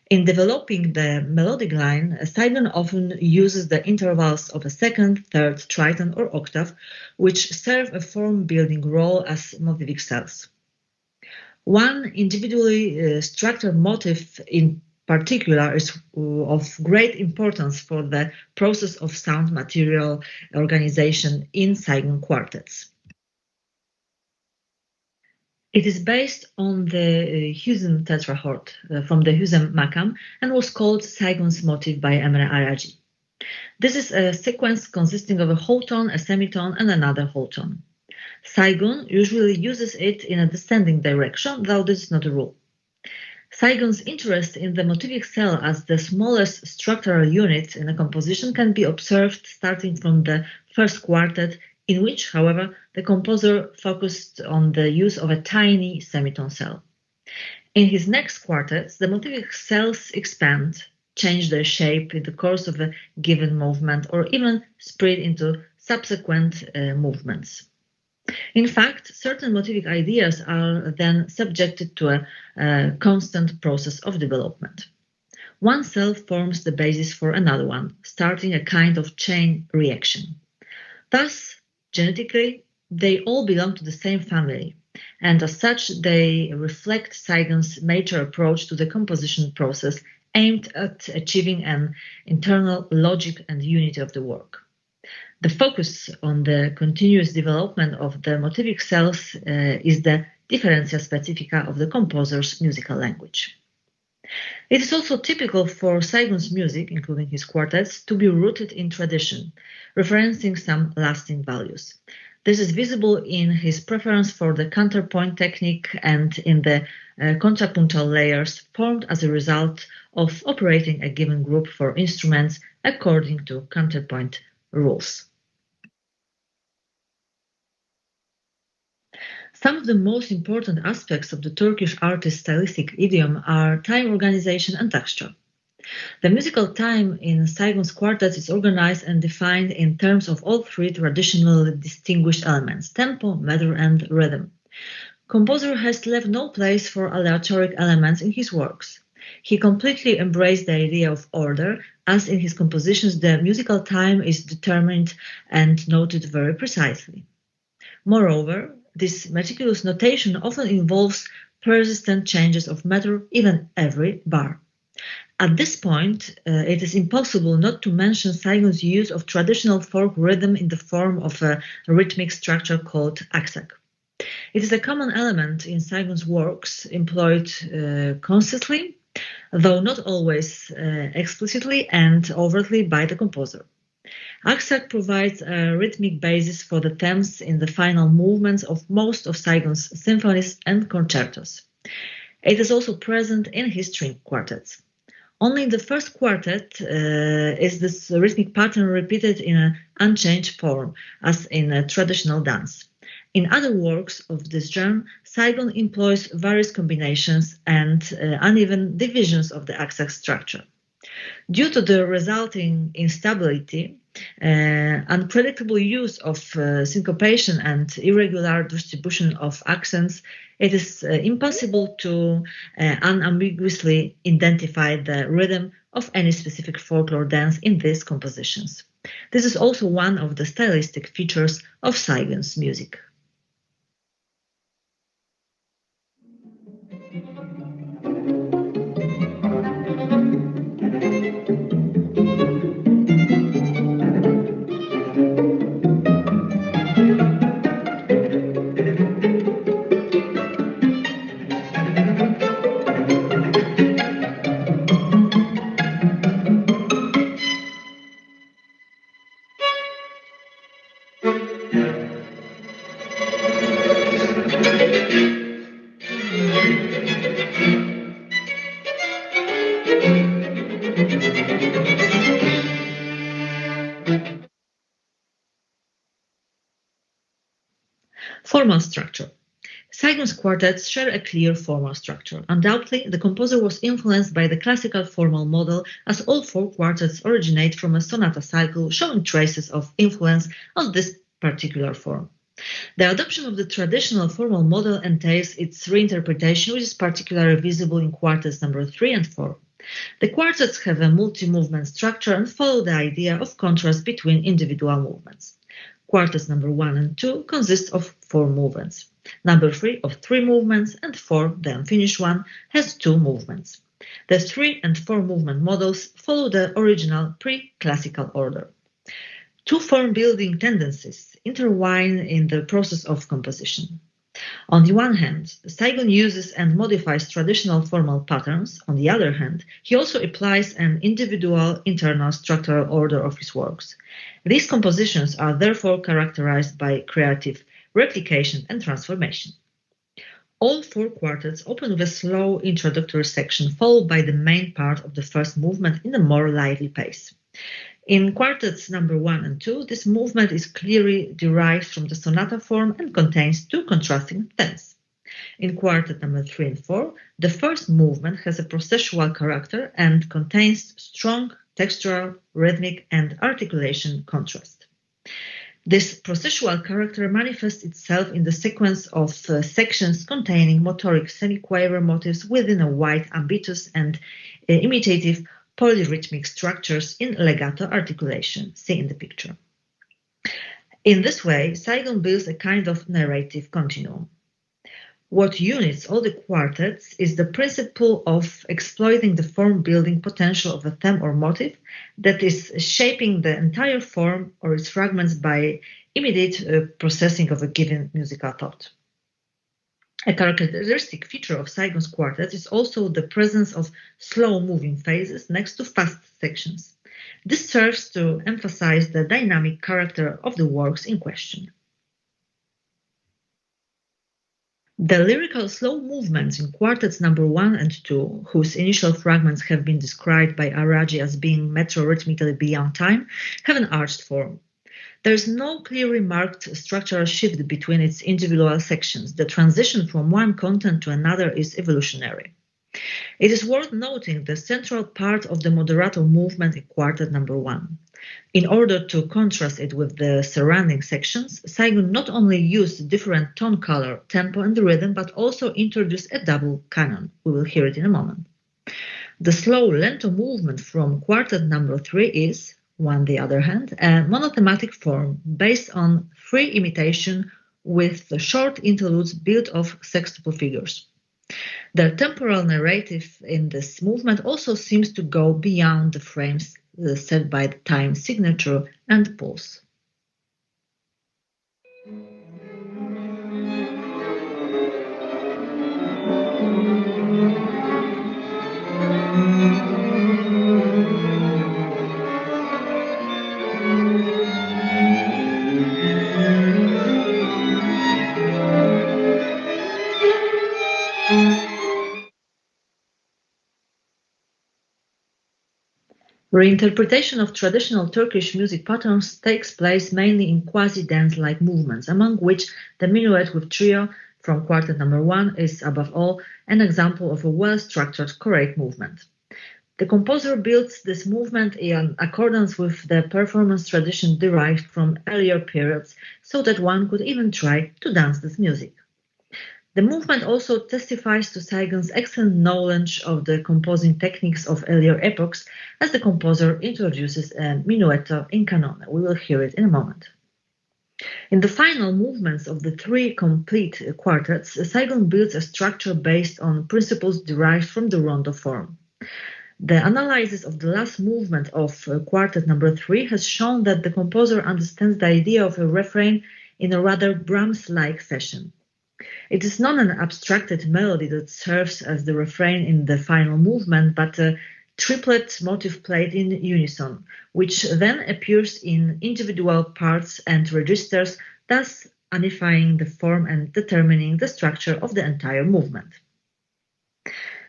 In developing the melodic line, Saigon often uses the intervals of a second, third, tritone, or octave, which serve a form-building role as motivic cells. One individually structured motif in particular is of great importance for the process of sound material organization in Saigon quartets. It is based on the Husum tetrachord from the Husum Makam and was called Saigon's motif by Emre Araji. This is a sequence consisting of a whole tone, a semitone, and another whole tone. Saigon usually uses it in a descending direction, though this is not a rule. Saigon's interest in the motivic cell as the smallest structural unit in a composition can be observed starting from the first quartet, in which, however, the composer focused on the use of a tiny semitone cell. In his next quartets, the motivic cells expand, change their shape in the course of a given movement, or even spread into subsequent movements. In fact, certain motivic ideas are then subjected to a constant process of development. One cell forms the basis for another one, starting a kind of chain reaction. Thus, genetically, they all belong to the same family, and as such, they reflect Saigon's major approach to the composition process aimed at achieving an internal logic and unity of the work. The focus on the continuous development of the motivic cells is the differentia specifica of the composer's musical language. It is also typical for Saigon's music, including his quartets, to be rooted in tradition, referencing some lasting values. This is visible in his preference for the counterpoint technique and in the contrapuntal layers formed as a result of operating a given group for instruments according to counterpoint rules. Some of the most important aspects of the Turkish artist's stylistic idiom are time organization and texture. The musical time in Saigon's quartets is organized and defined in terms of all three traditionally distinguished elements: tempo, meter, and rhythm. Composer has left no place for aleatoric elements in his works. He completely embraced the idea of order, as in his compositions the musical time is determined and noted very precisely. Moreover, this meticulous notation often involves persistent changes of meter, even every bar. At this point, it is impossible not to mention Saigon's use of traditional folk rhythm in the form of a rhythmic structure called aksak. It is a common element in Saigon's works, employed constantly, though not always explicitly and overtly by the composer. Aksak provides a rhythmic basis for the themes in the final movements of most of Saigon's symphonies and concertos. It is also present in his string quartets. Only in the first quartet is this rhythmic pattern repeated in an unchanged form, as in a traditional dance. In other works of this genre, Saigon employs various combinations and uneven divisions of the aksak structure. Due to the resulting instability, unpredictable use of syncopation and irregular distribution of accents, it is impossible to unambiguously identify the rhythm of any specific folklore dance in these compositions. This is also one of the stylistic features of Saigon's music. Formal structure. Saigon's quartets share a clear formal structure. Undoubtedly, the composer was influenced by the classical formal model, as all four quartets originate from a sonata cycle showing traces of influence of this particular form. The adoption of the traditional formal model entails its reinterpretation, which is particularly visible in quartets number 3 and 4. The quartets have a multi-movement structure and follow the idea of contrast between individual movements. Quartets number 1 and 2 consist of 4 movements. Number 3 of 3 movements, and 4, the unfinished one, has 2 movements. The 3 and 4 movement models follow the original pre-classical order. Two form-building tendencies intertwine in the process of composition. On the one hand, Saigon uses and modifies traditional formal patterns. On the other hand, he also applies an individual internal structural order of his works. These compositions are therefore characterized by creative replication and transformation. All 4 quartets open with a slow introductory section followed by the main part of the first movement in a more lively pace. In quartets number 1 and 2, this movement is clearly derived from the sonata form and contains 2 contrasting themes. In quartet number 3 and 4, the first movement has a processual character and contains strong textural, rhythmic, and articulation contrast. This processual character manifests itself in the sequence of sections containing motoric semi-quaver motifs within a wide, ambitious, and imitative polyrhythmic structures in legato articulation. See in the picture. In this way, Saigon builds a kind of narrative continuum. What unites all the quartets is the principle of exploiting the form-building potential of a theme or motif that is shaping the entire form or its fragments by immediate processing of a given musical thought. A characteristic feature of Saigon's quartets is also the presence of slow-moving phases next to fast sections. This serves to emphasize the dynamic character of the works in question. The lyrical slow movements in quartets number 1 and 2, whose initial fragments have been described by Araji as being metro-rhythmically beyond time, have an arched form. There is no clearly marked structural shift between its individual sections. The transition from one content to another is evolutionary. It is worth noting the central part of the moderato movement in quartet number 1. In order to contrast it with the surrounding sections, Saigon not only used different tone color, tempo, and rhythm, but also introduced a double canon. We will hear it in a moment. The slow lento movement from quartet number 3 is, on the other hand, a monothematic form based on free imitation with the short interludes built of sextuple figures. The temporal narrative in this movement also seems to go beyond the frames set by the time signature and pulse. Reinterpretation of traditional Turkish music patterns takes place mainly in quasi-dance-like movements, among which the minuet with trio from quartet number 1 is, above all, an example of a well-structured chorate movement. The composer builds this movement in accordance with the performance tradition derived from earlier periods, so that one could even try to dance this music. The movement also testifies to Saigon's excellent knowledge of the composing techniques of earlier epochs, as the composer introduces a minuetto in canone. We will hear it in a moment. In the final movements of the 3 complete quartets, Saigon builds a structure based on principles derived from the rondo form. The analysis of the last movement of quartet number 3 has shown that the composer understands the idea of a refrain in a rather Brahms-like fashion. It is not an abstracted melody that serves as the refrain in the final movement, but a triplet motif played in unison, which then appears in individual parts and registers, thus unifying the form and determining the structure of the entire movement.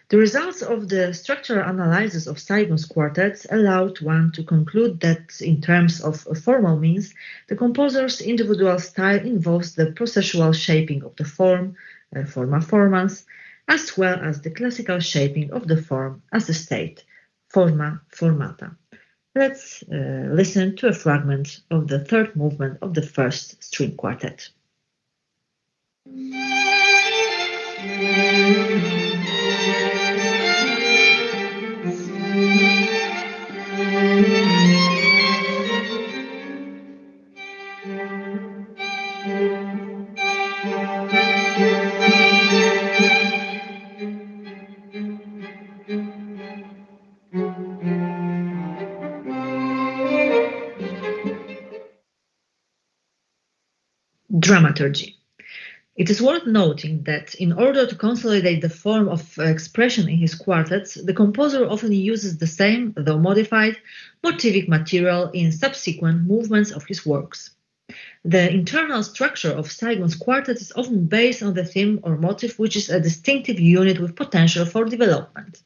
The results of the structural analysis of Saigon's quartets allowed one to conclude that, in terms of formal means, the composer's individual style involves the processual shaping of the form, forma formans, as well as the classical shaping of the form as a state, forma formata. Let's listen to a fragment of the 3rd movement of the 1st string quartet. Dramaturgy. It is worth noting that in order to consolidate the form of expression in his quartets, the composer often uses the same, though modified, motivic material in subsequent movements of his works. The internal structure of Saigon's quartet is often based on the theme or motif, which is a distinctive unit with potential for development.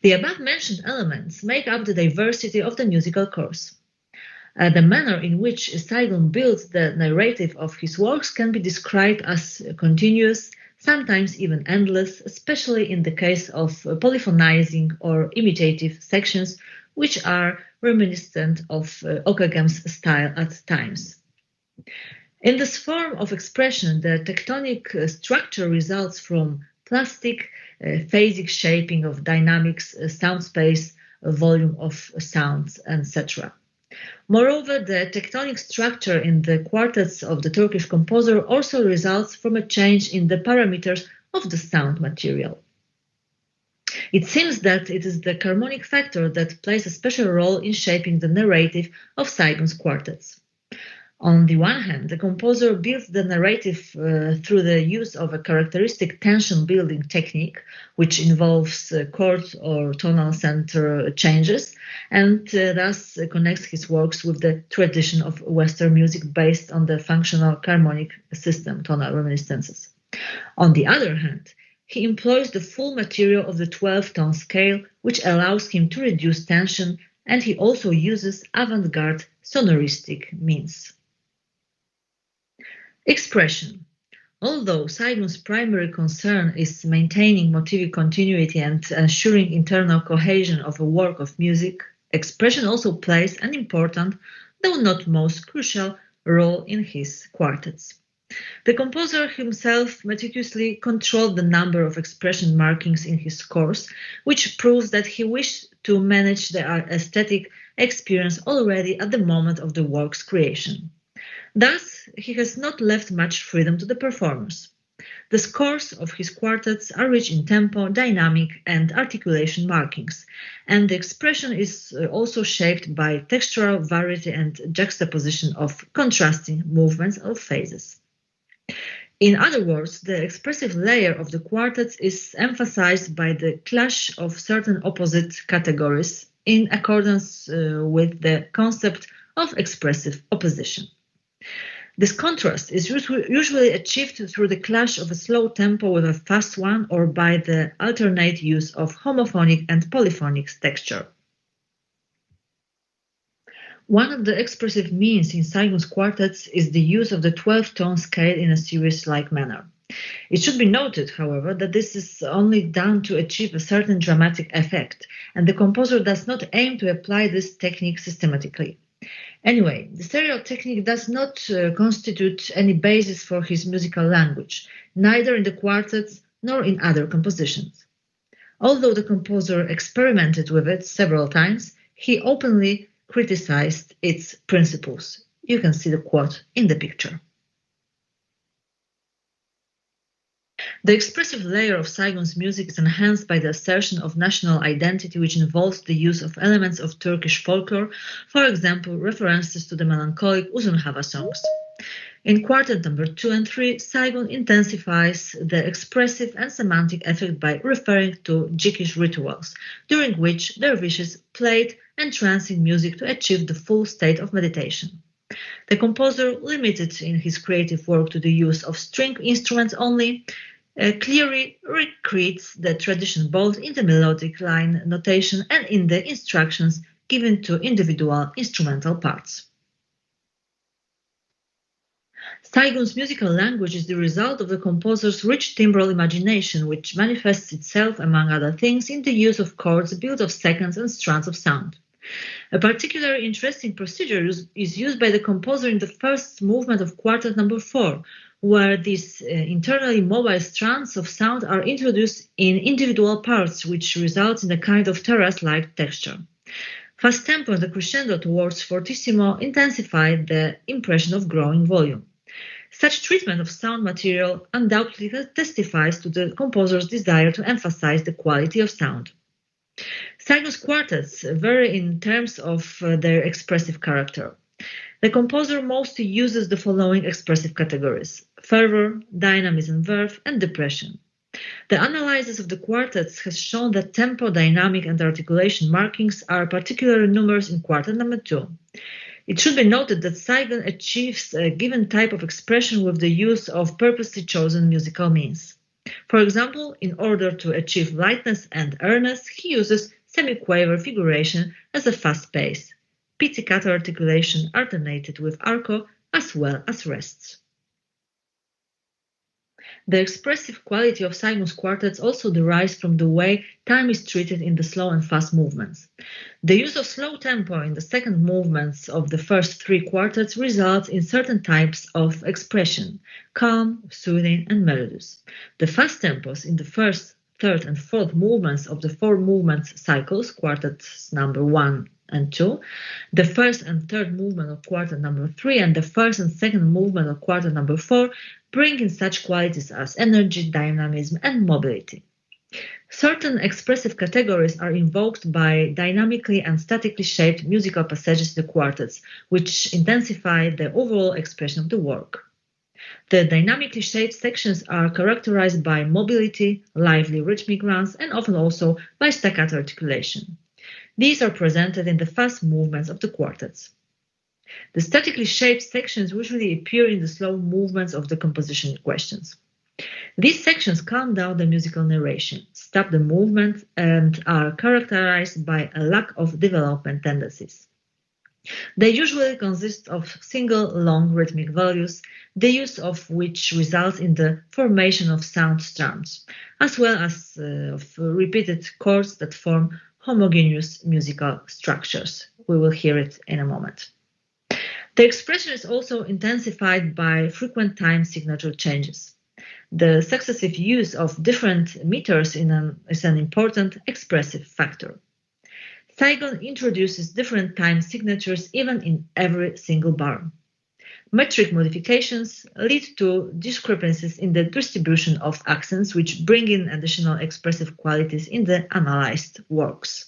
The above-mentioned elements make up the diversity of the musical course. The manner in which Saigon builds the narrative of his works can be described as continuous, sometimes even endless, especially in the case of polyphonizing or imitative sections, which are reminiscent of Okagam's style at times. In this form of expression, the tectonic structure results from plastic, phasic shaping of dynamics, sound space, volume of sounds, etc. Moreover, the tectonic structure in the quartets of the Turkish composer also results from a change in the parameters of the sound material. It seems that it is the harmonic factor that plays a special role in shaping the narrative of Saigon's quartets. On the one hand, the composer builds the narrative through the use of a characteristic tension-building technique, which involves chord or tonal center changes, and thus connects his works with the tradition of Western music based on the functional harmonic system, tonal reminiscences. On the other hand, he employs the full material of the 12-tone scale, which allows him to reduce tension, and he also uses avant-garde sonoristic means. Expression. Although Saigon's primary concern is maintaining motivic continuity and ensuring internal cohesion of a work of music, expression also plays an important, though not most crucial, role in his quartets. The composer himself meticulously controlled the number of expression markings in his scores, which proves that he wished to manage the aesthetic experience already at the moment of the work's creation. Thus, he has not left much freedom to the performers. The scores of his quartets are rich in tempo, dynamic, and articulation markings, and the expression is also shaped by textural variety and juxtaposition of contrasting movements or phases. In other words, the expressive layer of the quartets is emphasized by the clash of certain opposite categories in accordance with the concept of expressive opposition. This contrast is usually achieved through the clash of a slow tempo with a fast one or by the alternate use of homophonic and polyphonic texture. One of the expressive means in Saigon's quartets is the use of the 12-tone scale in a series-like manner. It should be noted, however, that this is only done to achieve a certain dramatic effect, and the composer does not aim to apply this technique systematically. Anyway, the serial technique does not constitute any basis for his musical language, neither in the quartets nor in other compositions. Although the composer experimented with it several times, he openly criticized its principles. You can see the quote in the picture. The expressive layer of Saigon's music is enhanced by the assertion of national identity, which involves the use of elements of Turkish folklore, for example, references to the melancholic Uzun Hava songs. In quartet number 2 and 3, Saigon intensifies the expressive and semantic effect by referring to Jikish rituals, during which dervishes played entrancing music to achieve the full state of meditation. The composer, limited in his creative work to the use of string instruments only, clearly recreates the tradition both in the melodic line notation and in the instructions given to individual instrumental parts. Saigon's musical language is the result of the composer's rich timbral imagination, which manifests itself, among other things, in the use of chords built of seconds and strands of sound. A particularly interesting procedure is used by the composer in the first movement of quartet number 4, where these internally mobile strands of sound are introduced in individual parts, which results in a kind of terrace-like texture. Fast tempo and the crescendo towards fortissimo intensify the impression of growing volume. Such treatment of sound material undoubtedly testifies to the composer's desire to emphasize the quality of sound. Cygnus quartets vary in terms of their expressive character. The composer mostly uses the following expressive categories: fervor, dynamism, verve, and depression. The analysis of the quartets has shown that tempo, dynamic, and articulation markings are particularly numerous in quartet number 2. It should be noted that Cygan achieves a given type of expression with the use of purposely chosen musical means. For example, in order to achieve lightness and earnest, he uses semi-quaver figuration as a fast pace, pizzicato articulation alternated with arco, as well as rests. The expressive quality of Cygnus quartets also derives from the way time is treated in the slow and fast movements. The use of slow tempo in the second movements of the first 3 quartets results in certain types of expression: calm, soothing, and melodious. The fast tempos in the first, third, and fourth movements of the 4 movements cycles, quartets number 1 and 2, the first and third movement of quartet number 3, and the first and second movement of quartet number 4 bring in such qualities as energy, dynamism, and mobility. Certain expressive categories are invoked by dynamically and statically shaped musical passages in the quartets, which intensify the overall expression of the work. The dynamically shaped sections are characterized by mobility, lively rhythmic runs, and often also by staccato articulation. These are presented in the fast movements of the quartets. The statically shaped sections usually appear in the slow movements of the composition questions. These sections calm down the musical narration, stop the movement, and are characterized by a lack of development tendencies. They usually consist of single long rhythmic values, the use of which results in the formation of sound strands, as well as of repeated chords that form homogeneous musical structures. We will hear it in a moment. The expression is also intensified by frequent time signature changes. The successive use of different meters is an important expressive factor. Cygan introduces different time signatures even in every single bar. Metric modifications lead to discrepancies in the distribution of accents, which bring in additional expressive qualities in the analyzed works.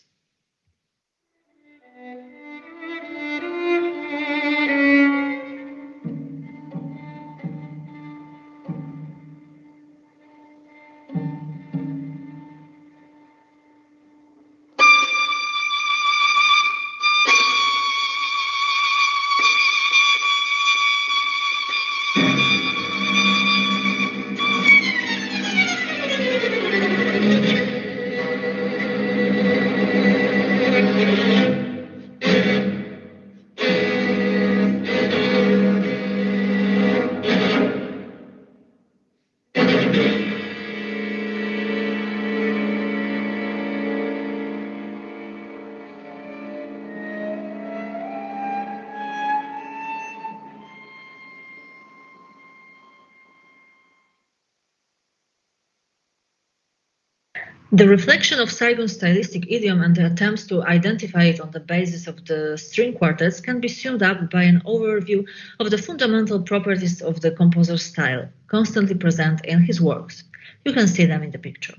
The reflection of Cygan's stylistic idiom and the attempts to identify it on the basis of the string quartets can be summed up by an overview of the fundamental properties of the composer's style, constantly present in his works. You can see them in the picture.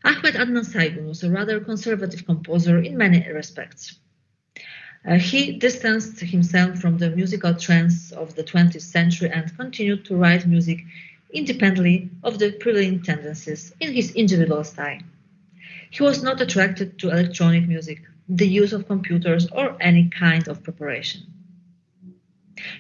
Ahmed Adnan Cygan was a rather conservative composer in many respects. He distanced himself from the musical trends of the 20th century and continued to write music independently of the prevailing tendencies in his individual style. He was not attracted to electronic music, the use of computers, or any kind of preparation.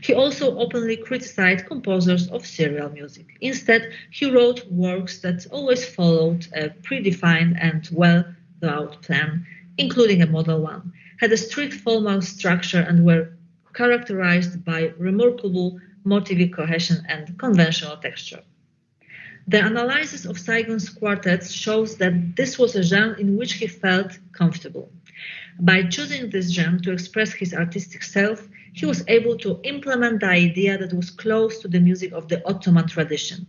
He also openly criticized composers of serial music. Instead, he wrote works that always followed a predefined and well-thought plan, including a model one, had a strict formal structure, and were characterized by remarkable motivic cohesion and conventional texture. The analysis of Cygan's quartets shows that this was a genre in which he felt comfortable. By choosing this genre to express his artistic self, he was able to implement the idea that was close to the music of the Ottoman tradition.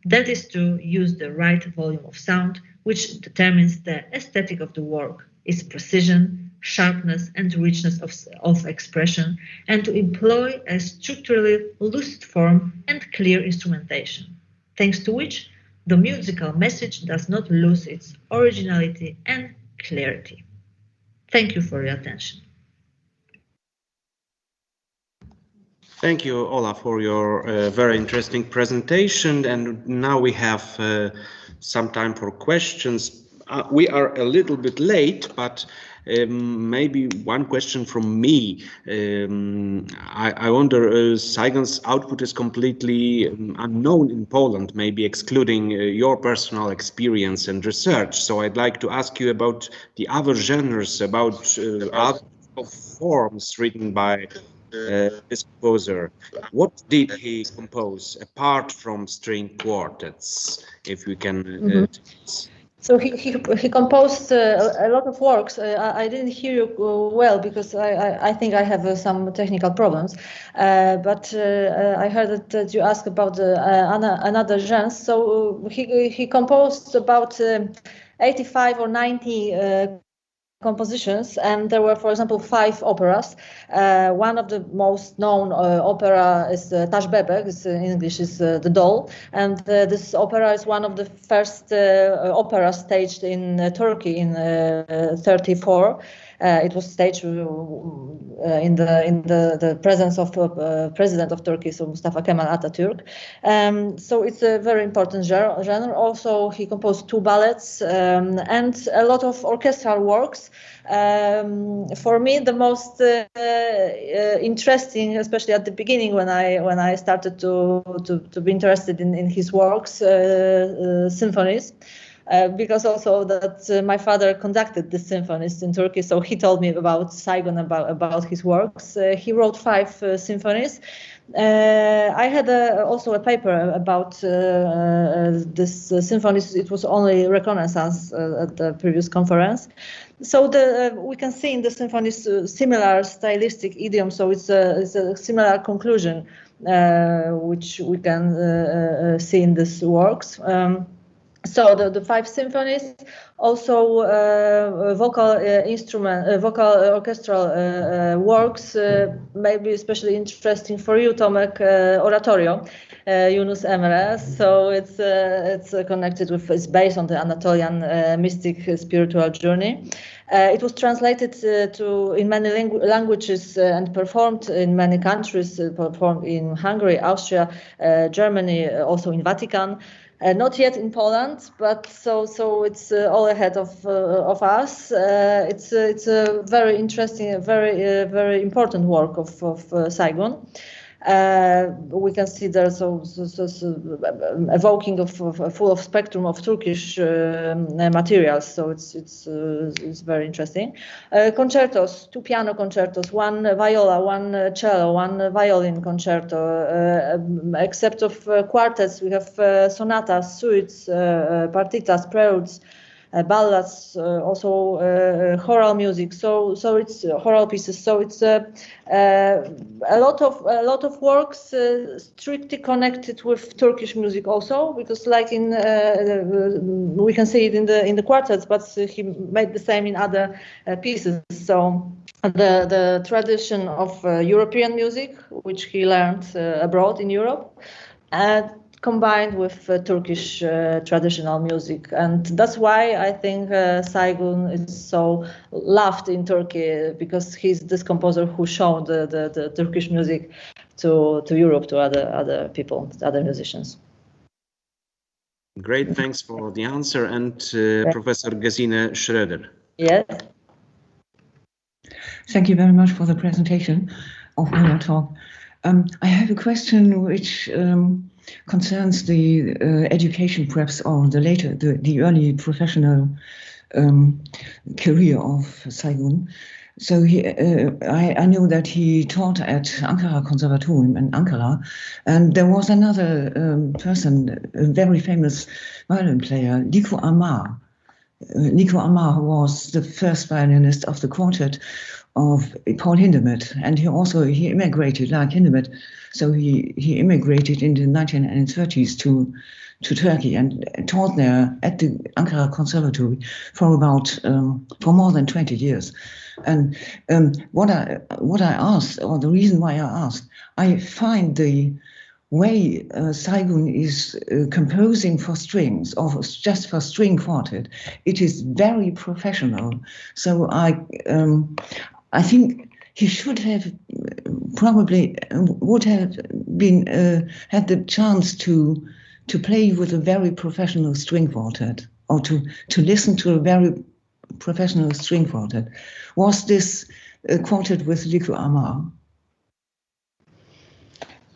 That is to use the right volume of sound, which determines the aesthetic of the work, its precision, sharpness, and richness of expression, and to employ a structurally lucid form and clear instrumentation, thanks to which the musical message does not lose its originality and clarity. Thank you for your attention. Thank you, Ola, for your very interesting presentation. And now we have some time for questions. We are a little bit late, but maybe one question from me. I wonder, Saigon's output is completely unknown in Poland, maybe excluding your personal experience and research. So I'd like to ask you about the other genres, about other forms written by this composer. What did he compose apart from string quartets, if we can So he composed a lot of works. I didn't hear you well because I think I have some technical problems. But I heard that you asked about another genre. So he composed about 85 or 90 compositions, and there were, for example, 5 operas. One of the most known opera is Tash Bebek, in English is The Doll, and this opera is one of the first operas staged in Turkey in 1934. It was staged in the presence of President of Turkey, so Mustafa Kemal Atatürk. So it's a very important genre. Also, he composed 2 ballets and a lot of orchestral works. For me, the most interesting, especially at the beginning when I started to be interested in his works, symphonies. Because also that my father conducted the symphonies in Turkey, so he told me about Saigon, about his works. He wrote 5 symphonies. I had also a paper about this symphonies. It was only reconnaissance at the previous conference. So we can see in the symphonies similar stylistic idiom. So it's a similar conclusion, which we can see in these works. So the 5 symphonies, also vocal orchestral works, maybe especially interesting for you, Tomek, oratorio, Yunus Emre. So it's connected with, it's based on the Anatolian mystic spiritual journey. It was translated in many languages and performed in many countries, performed in Hungary, Austria, Germany, also in Vatican. Not yet in Poland, but so it's all ahead of us. It's a very interesting, very important work of Saigon. We can see there's evoking of full of spectrum of Turkish materials, so it's very interesting. Concertos, 2 piano concertos, 1 viola, 1 cello, 1 violin concerto. Except of quartets, we have sonatas, suites, partitas, preludes, ballads, also choral music. So it's choral pieces. So it's a lot of works strictly connected with Turkish music also, because like in we can see it in the quartets, but he made the same in other pieces. So the tradition of European music, which he learned abroad in Europe, combined with Turkish traditional music. And that's why I think Saigon is so loved in Turkey, because he's this composer who showed the Turkish music to Europe, to other people, other musicians. Great, thanks for the answer. And Professor Gesine Schröder. Yes. Thank you very much for the presentation of your talk. I have a question which concerns the education, perhaps, or the early professional career of Saigon. So I know that he taught at Ankara Conservatorium in Ankara, and there was another person, a very famous violin player, Liku Amar, Nico Amar was the first violinist of the quartet of Paul Hindemith, and he immigrated like Hindemith, so he immigrated in the 1930s to Turkey and taught there at the Ankara Conservatory for more than 20 years. And what I asked, or the reason why I asked, I find the way Saygun is composing for strings or just for string quartet, it is very professional. So I think he should have probably would have been had the chance to play with a very professional string quartet, or to listen to a very professional string quartet. Was this quartet with Liku Amar?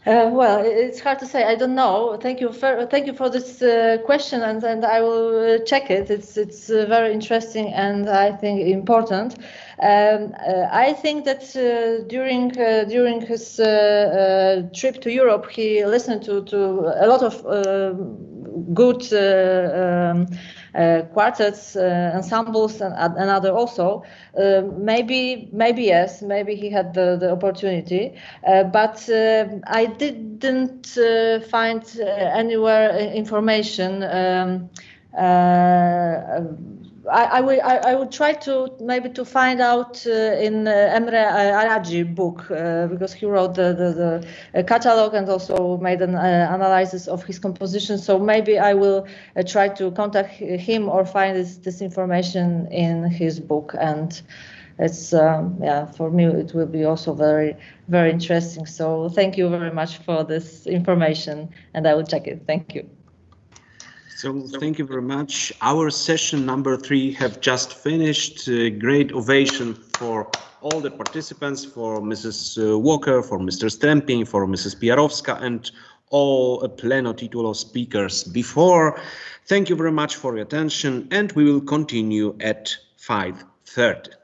Well, it's hard to say. I don't know. Thank you for this question, and I will check it. It's very interesting and I think important. I think that during his trip to Europe, he listened to a lot of good quartets, ensembles, and other also. Maybe yes, maybe he had the opportunity, but I didn't find anywhere information. I would try to find out in Emre Araji book, because he wrote the catalog and also made an analysis of his composition. So maybe I will try to contact him or find this information in his book. And it's for me it will be also very, very interesting. So thank you very much for this information, and I will check it. Thank you. So thank you very much. Our session number 3 have just finished. Great ovation for all the participants, for Mrs. Walker, for Mr. Stremping, for Mrs. Piarowska, and all pleno titulo speakers before. Thank you very much for your attention, and we will continue at 5:30.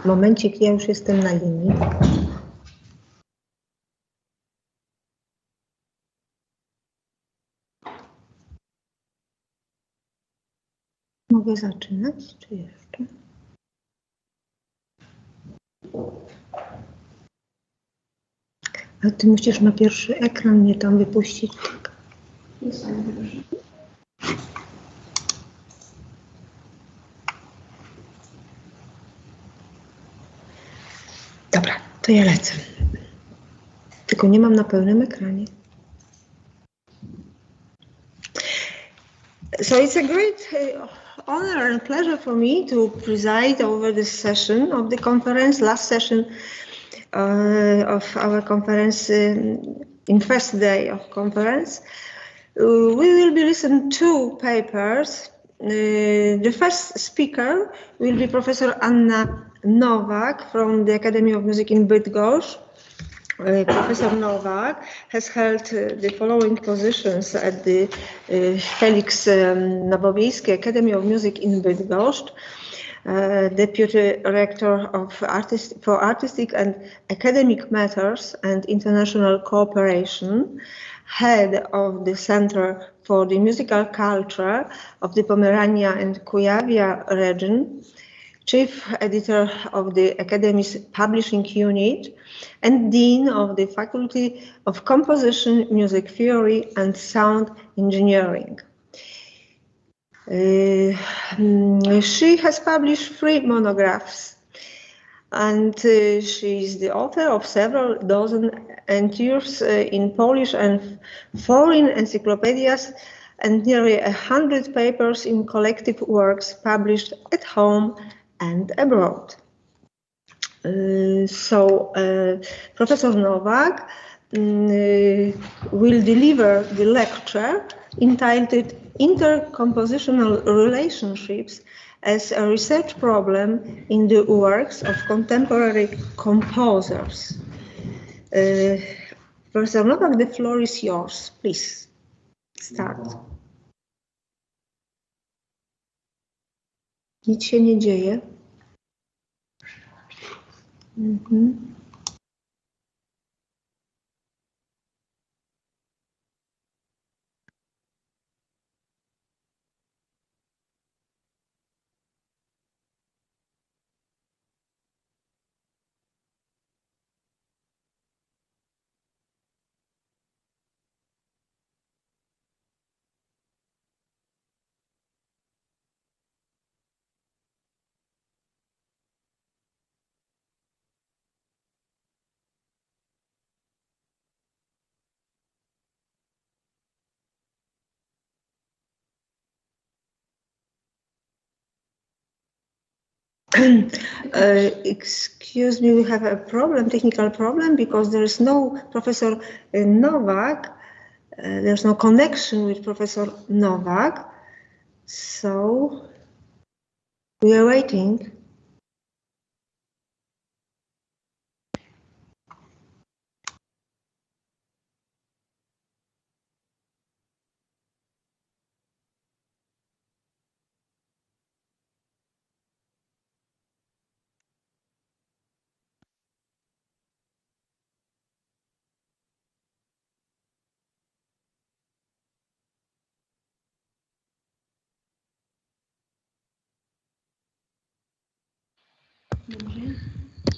Momencik, ja już jestem na linii. Mogę zaczynać, czy jeszcze? A ty musisz na pierwszy ekran mnie tam wypuścić. Dobra, to ja lecę. Tylko nie mam na pełnym ekranie. So it's a great honor and pleasure for me to preside over this session of the conference, last session of our conference in first day of conference. We will be listening to two papers. The first speaker will be Professor Anna Nowak from the Academy of Music in Bydgoszcz. Professor Nowak has held the following positions at the Felix Nowowiejski Academy of Music in Bydgoszcz, Deputy Rector for Artistic and Academic Matters and International Cooperation, Head of the Center for the Musical Culture of the Pomerania and Kujawia region, Chief Editor of the Academy's Publishing Unit, and Dean of the Faculty of Composition, Music Theory and Sound Engineering. She has published 3 monographs, and she is the author of several dozen entries in Polish and foreign encyclopedias and nearly 100 papers in collective works published at home and abroad. Professor Nowak will deliver the lecture entitled Intercompositional Relationships as a Research Problem in the Works of Contemporary Composers. Professor Nowak, the floor is yours. Please start. Nic się nie dzieje. Excuse me, we have a problem, technical problem, because there is no Professor Nowak. There's no connection with Professor Nowak. So we are waiting.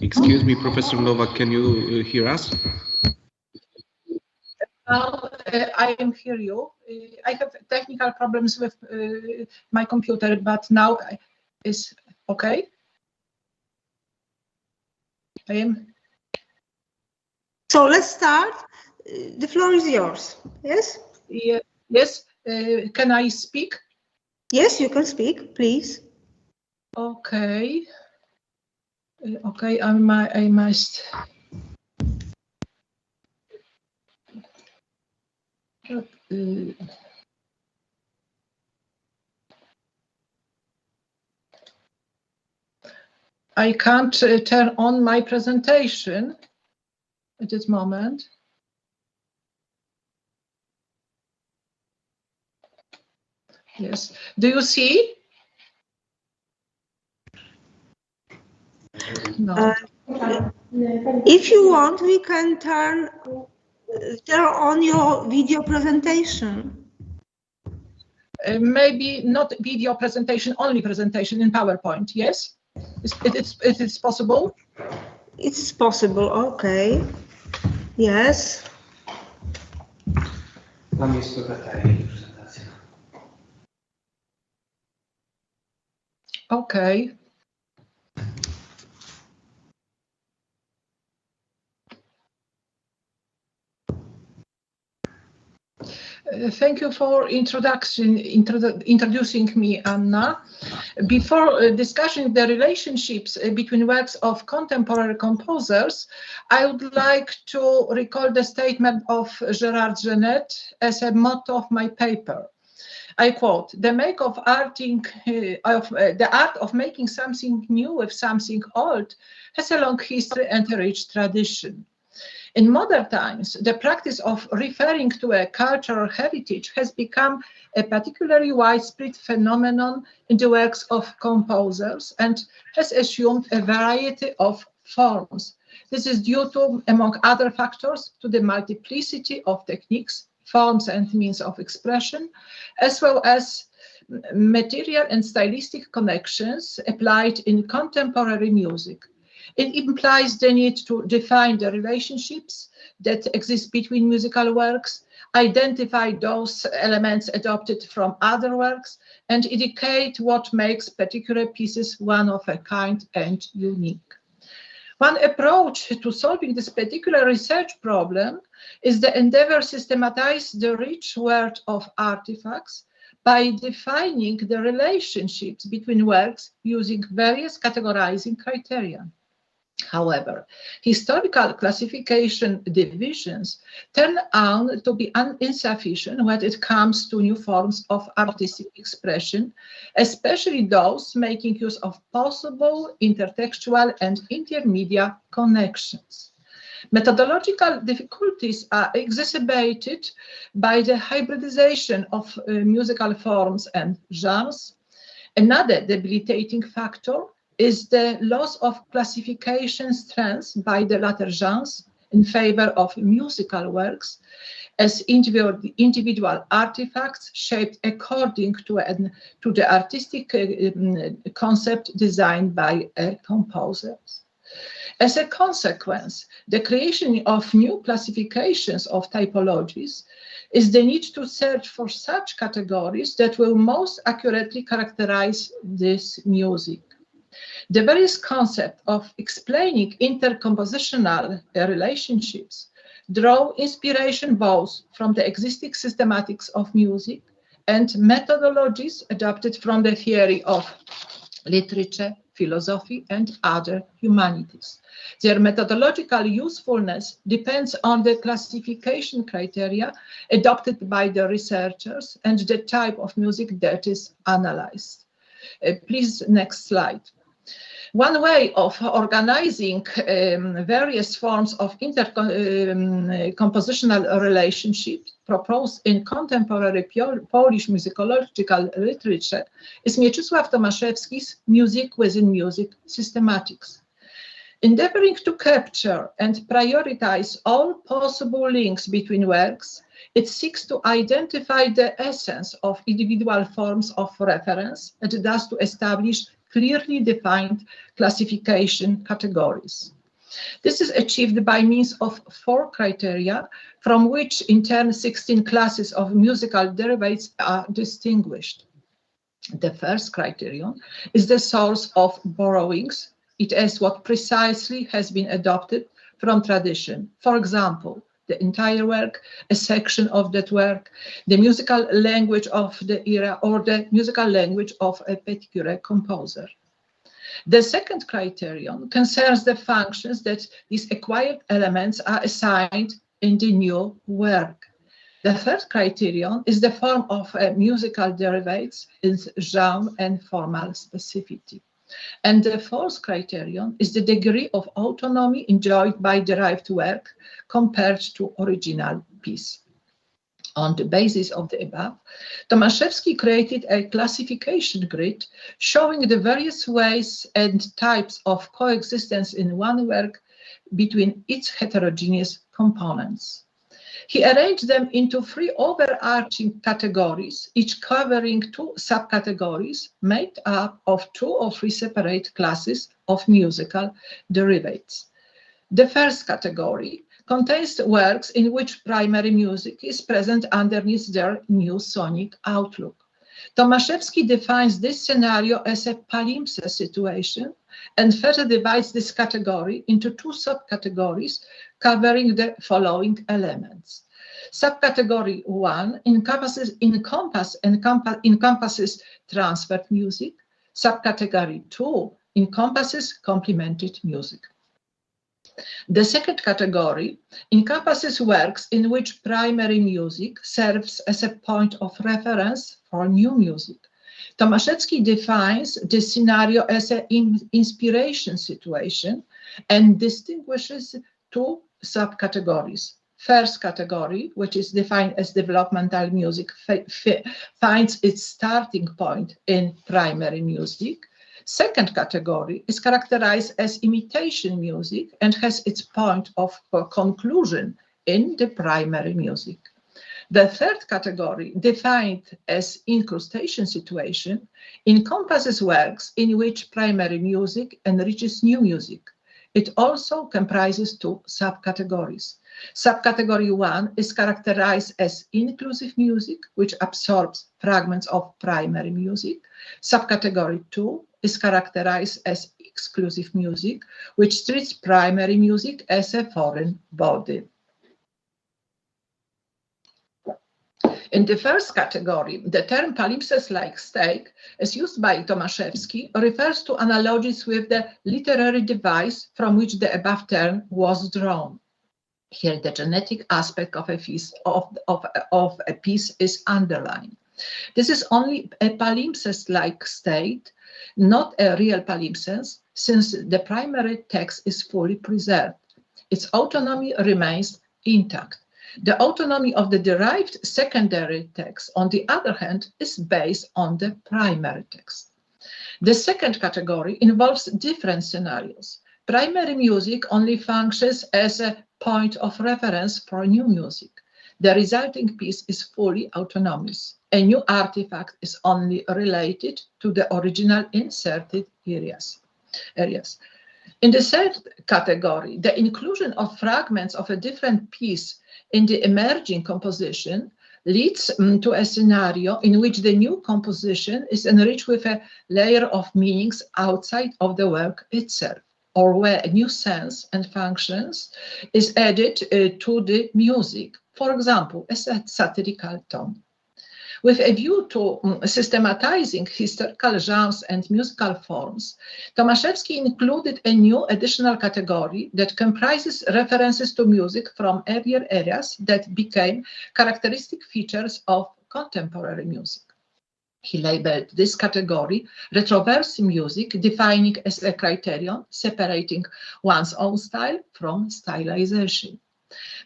Excuse me, Professor Nowak, can you hear us? I can hear you. I have technical problems with my computer, but now it's okay. So let's start. The floor is yours. Yes? Yes. Can I speak? Yes, you can speak, please. Okay. Okay, I must. I can't turn on my presentation at this moment. Yes. Do you see? No. If you want, we can turn on your video presentation. Maybe not video presentation, only presentation in PowerPoint, yes? It is possible? It's possible, okay. Yes. Okay. Thank you for introducing me, Anna. Before discussing the relationships between works of contemporary composers, I would like to recall the statement of Gérard Genet as a motto of my paper. I quote, the art of making something new with something old has a long history and a rich tradition. In modern times, the practice of referring to a cultural heritage has become a particularly widespread phenomenon in the works of composers and has assumed a variety of forms. This is due to, among other factors, to the multiplicity of techniques, forms and means of expression, as well as material and stylistic connections applied in contemporary music. It implies the need to define the relationships that exist between musical works, identify those elements adopted from other works, and indicate what makes particular pieces one of a kind and unique. One approach to solving this particular research problem is the endeavor to systematize the rich world of artifacts by defining the relationships between works using various categorizing criteria. However, historical classification divisions turn out to be insufficient when it comes to new forms of artistic expression, especially those making use of possible intertextual and intermedia connections. Methodological difficulties are exacerbated by the hybridization of musical forms and genres. Another debilitating factor is the loss of classification strengths by the latter genres in favor of musical works as individual artifacts shaped according to the artistic concept designed by composers. As a consequence, the creation of new classifications of typologies is the need to search for such categories that will most accurately characterize this music. The various concept of explaining intercompositional relationships draw inspiration both from the existing systematics of music and methodologies adapted from the theory of literature, philosophy, and other humanities. Their methodological usefulness depends on the classification criteria adopted by the researchers and the type of music that is analyzed. Please, next slide. One way of organizing various forms of intercompositional relationships proposed in contemporary Polish musicological literature is Mieczysław Tomaszewski's Music Within Music Systematics. Endeavoring to capture and prioritize all possible links between works, it seeks to identify the essence of individual forms of reference and thus to establish clearly defined classification categories. This is achieved by means of 4 criteria, from which in turn 16 classes of musical derivatives are distinguished. The first criterion is the source of borrowings. It is what precisely has been adopted from tradition. For example, the entire work, a section of that work, the musical language of the era, or the musical language of a particular composer. The second criterion concerns the functions that these acquired elements are assigned in the new work. The third criterion is the form of musical derivatives, its genre and formal specificity. And the fourth criterion is the degree of autonomy enjoyed by derived work compared to original piece. On the basis of the above, Tomaszewski created a classification grid showing the various ways and types of coexistence in one work between its heterogeneous components. He arranged them into 3 overarching categories, each covering 2 subcategories made up of 2 or 3 separate classes of musical derivatives. The first category contains works in which primary music is present underneath their new sonic outlook. Tomaszewski defines this scenario as a palimpsest situation and further divides this category into 2 subcategories covering the following elements. Subcategory 1 encompasses transferred music. Subcategory 2 encompasses complemented music. The second category encompasses works in which primary music serves as a point of reference for new music. Tomaszewski defines this scenario as an inspiration situation and distinguishes 2 subcategories. First category, which is defined as developmental music, finds its starting point in primary music. Second category is characterized as imitation music and has its point of conclusion in the primary music. The third category, defined as incrustation situation, encompasses works in which primary music enriches new music. It also comprises 2 subcategories. Subcategory 1 is characterized as inclusive music, which absorbs fragments of primary music. Subcategory 2 is characterized as exclusive music, which treats primary music as a foreign body. In the first category, the term palimpsest-like state, as used by Tomaszewski, refers to analogies with the literary device from which the above term was drawn. Here, the genetic aspect of a piece is underlined. This is only a palimpsest-like state, not a real palimpsest, since the primary text is fully preserved. Its autonomy remains intact. The autonomy of the derived secondary text, on the other hand, is based on the primary text. The second category involves different scenarios. Primary music only functions as a point of reference for new music. The resulting piece is fully autonomous. A new artifact is only related to the original inserted areas. In the third category, the inclusion of fragments of a different piece in the emerging composition leads to a scenario in which the new composition is enriched with a layer of meanings outside of the work itself, or where a new sense and functions is added to the music, for example, a satirical tone. With a view to systematizing historical genres and musical forms, Tomaszewski included a new additional category that comprises references to music from earlier eras that became characteristic features of contemporary music. He labeled this category retroversy music, defining as a criterion separating one's own style from stylization.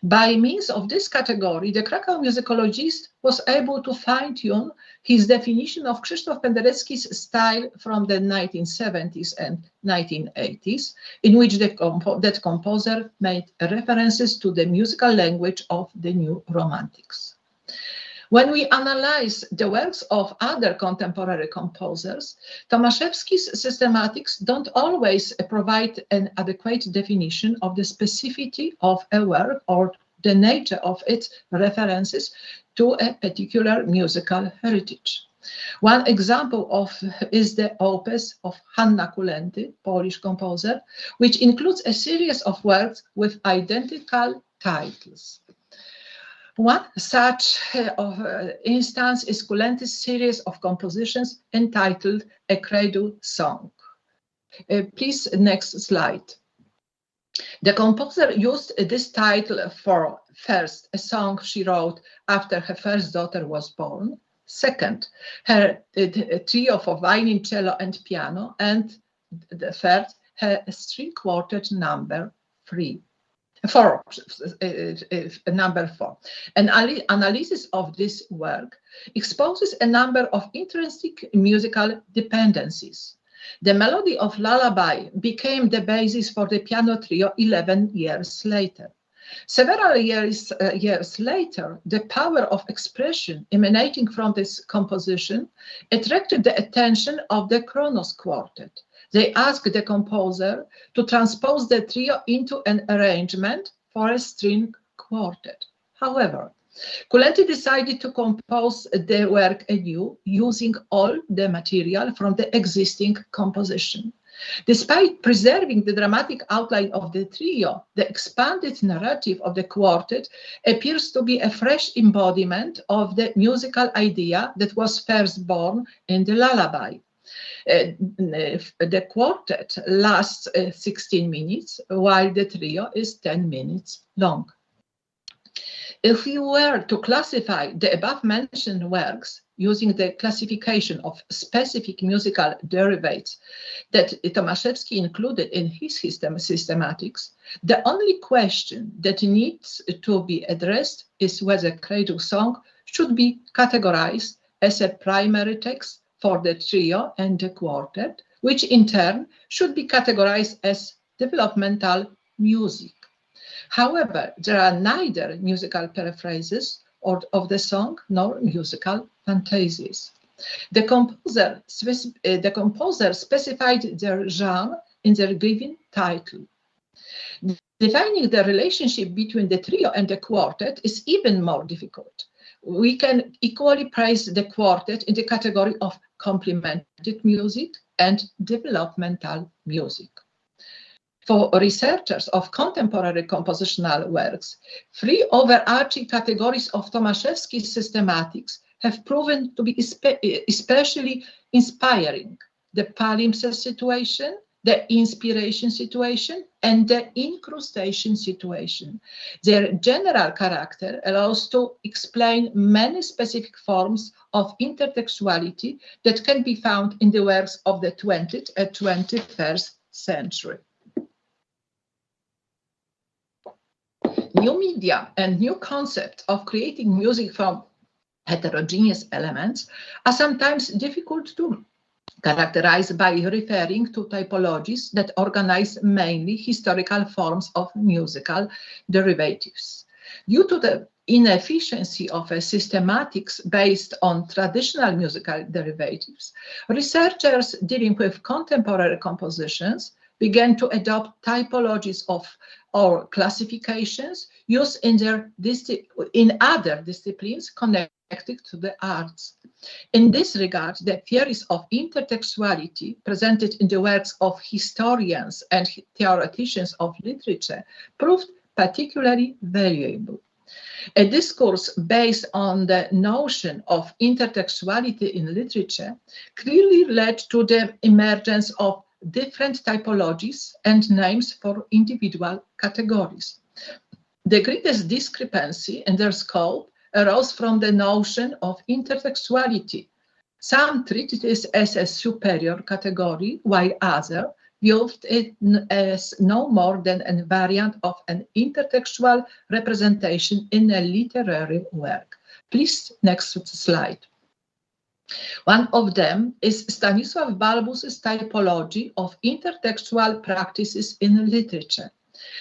By means of this category, the Krakow musicologist was able to fine-tune his definition of Krzysztof Penderecki's style from the 1970s and 1980s, in which that composer made references to the musical language of the New Romantics. When we analyze the works of other contemporary composers, Tomaszewski's systematics don't always provide an adequate definition of the specificity of a work or the nature of its references to a particular musical heritage. One example is the opus of Hanna Kulenty, Polish composer, which includes a series of works with identical titles. One such instance is Kulenty's series of compositions entitled A Cradle Song. Please, next slide. The composer used this title for, first, a song she wrote after her first daughter was born, second, her trio for violin, cello, and piano, and the third, her string quartet number 3. Number 4. An analysis of this work exposes a number of intrinsic musical dependencies. The melody of Lullaby became the basis for the piano trio 11 years later. Several years later, the power of expression emanating from this composition attracted the attention of the Kronos Quartet. They asked the composer to transpose the trio into an arrangement for a string quartet. However, Kulenty decided to compose the work anew, using all the material from the existing composition. Despite preserving the dramatic outline of the trio, the expanded narrative of the quartet appears to be a fresh embodiment of the musical idea that was first born in the Lullaby. The quartet lasts 16 minutes, while the trio is 10 minutes long. If we were to classify the above-mentioned works using the classification of specific musical derivatives that Tomaszewski included in his systematics, the only question that needs to be addressed is whether Cradle Song should be categorized as a primary text for the trio and the quartet, which in turn should be categorized as developmental music. However, there are neither musical paraphrases of the song nor musical fantasies. The composer specified their genre in their given title. Defining the relationship between the trio and the quartet is even more difficult. We can equally place the quartet in the category of complemented music and developmental music. For researchers of contemporary compositional works, three overarching categories of Tomaszewski's systematics have proven to be especially inspiring: the palimpsest situation, the inspiration situation, and the incrustation situation. Their general character allows to explain many specific forms of intertextuality that can be found in the works of the 20th and 21st century. New media and new concepts of creating music from heterogeneous elements are sometimes difficult to characterize by referring to typologies that organize mainly historical forms of musical derivatives. Due to the inefficiency of a systematics based on traditional musical derivatives, researchers dealing with contemporary compositions began to adopt typologies or classifications used in other disciplines connected to the arts. In this regard, the theories of intertextuality presented in the works of historians and theoreticians of literature proved particularly valuable. A discourse based on the notion of intertextuality in literature clearly led to the emergence of different typologies and names for individual categories. The greatest discrepancy in their scope arose from the notion of intertextuality. Some treated it as a superior category, while others viewed it as no more than a variant of an intertextual representation in a literary work. Please, next slide. One of them is Stanisław Balbus's typology of intertextual practices in literature.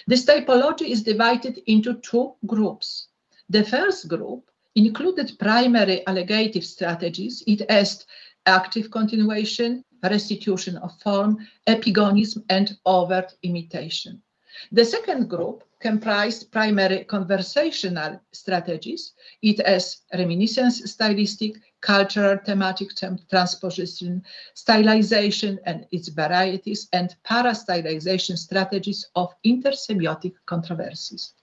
This typology is divided into two groups. The first group included primary allegative strategies, i.e. active continuation, restitution of form, epigonism, and overt imitation. The second group comprised primary conversational strategies, i.e. reminiscence stylistic, cultural thematic transposition, stylization and its varieties, and parastylization strategies of intersemiotic controversies.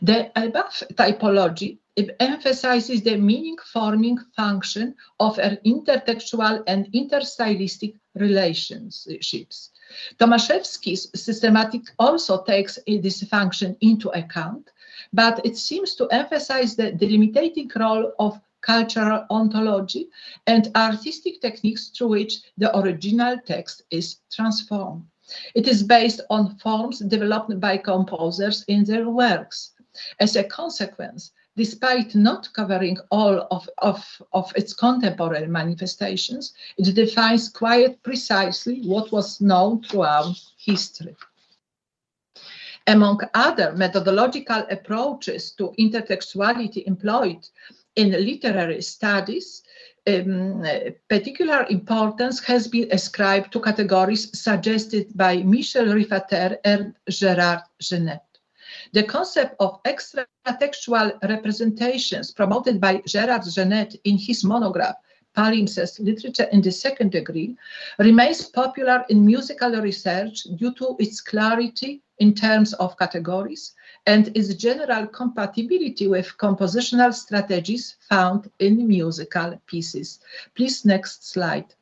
The above typology emphasizes the meaning-forming function of an intertextual and interstylistic relationships. Tomaszewski's systematic also takes this function into account, but it seems to emphasize the delimiting role of cultural ontology and artistic techniques through which the original text is transformed. It is based on forms developed by composers in their works. As a consequence, despite not covering all of its contemporary manifestations, it defines quite precisely what was known throughout history. Among other methodological approaches to intertextuality employed in literary studies, particular importance has been ascribed to categories suggested by Michel Riffater and Gérard Genette. The concept of extra-textual representations promoted by Gérard Genette in his monograph, Palimpsest Literature in the Second Degree, remains popular in musical research due to its clarity in terms of categories and its general compatibility with compositional strategies found in musical pieces. Please, next slide.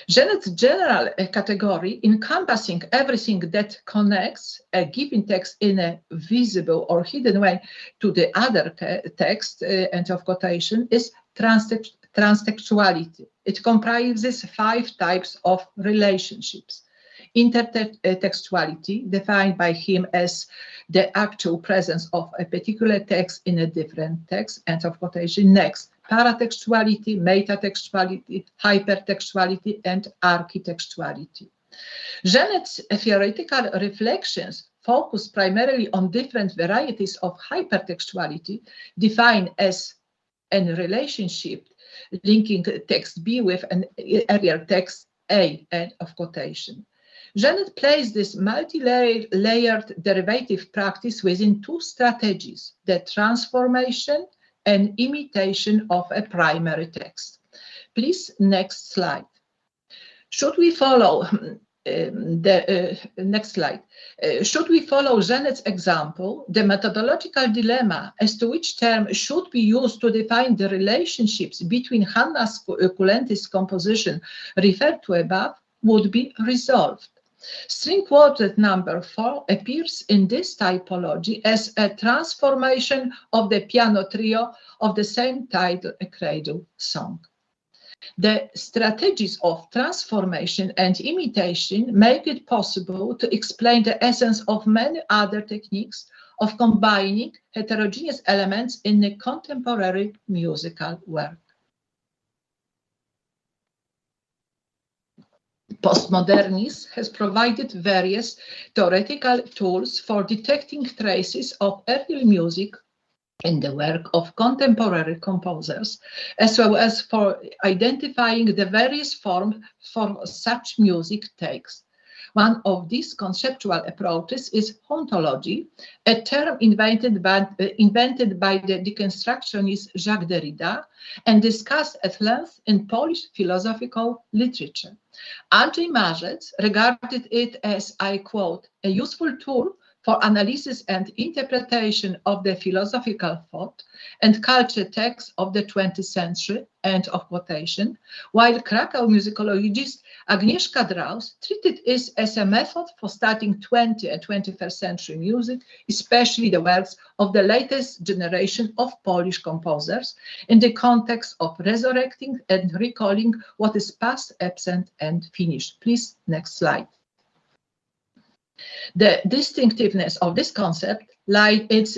Genette's general category, encompassing everything that connects a given text in a visible or hidden way to the other text, end of quotation, is transtextuality. It comprises 5 types of relationships. Intertextuality, defined by him as the actual presence of a particular text in a different text, end of quotation. Next, paratextuality, metatextuality, hypertextuality, and architextuality. Genette's theoretical reflections focus primarily on different varieties of hypertextuality, defined as a relationship linking text B with an earlier text A, end of quotation. Genette placed this multi-layered derivative practice within 2 strategies, the transformation and imitation of a primary text. Please, next slide. Should we follow next slide? Should we follow Genette's example, the methodological dilemma as to which term should be used to define the relationships between Hanna Kulenti's composition referred to above would be resolved. String quartet number 4 appears in this typology as a transformation of the piano trio of the same title, a cradle song. The strategies of transformation and imitation make it possible to explain the essence of many other techniques of combining heterogeneous elements in a contemporary musical work. Postmodernism has provided various theoretical tools for detecting traces of early music in the work of contemporary composers, as well as for identifying the various forms such music takes. One of these conceptual approaches is hauntology, a term invented by the deconstructionist Jacques Derrida and discussed at length in Polish philosophical literature. Andrzej Marzec regarded it as, I quote, a useful tool for analysis and interpretation of the philosophical thought and culture texts of the 20th century, end of quotation, while Krakow musicologist Agnieszka Draus treated it as a method for studying 20th and 21st century music, especially the works of the latest generation of Polish composers, in the context of resurrecting and recalling what is past, absent, and finished. Please, next slide. The distinctiveness of this concept lies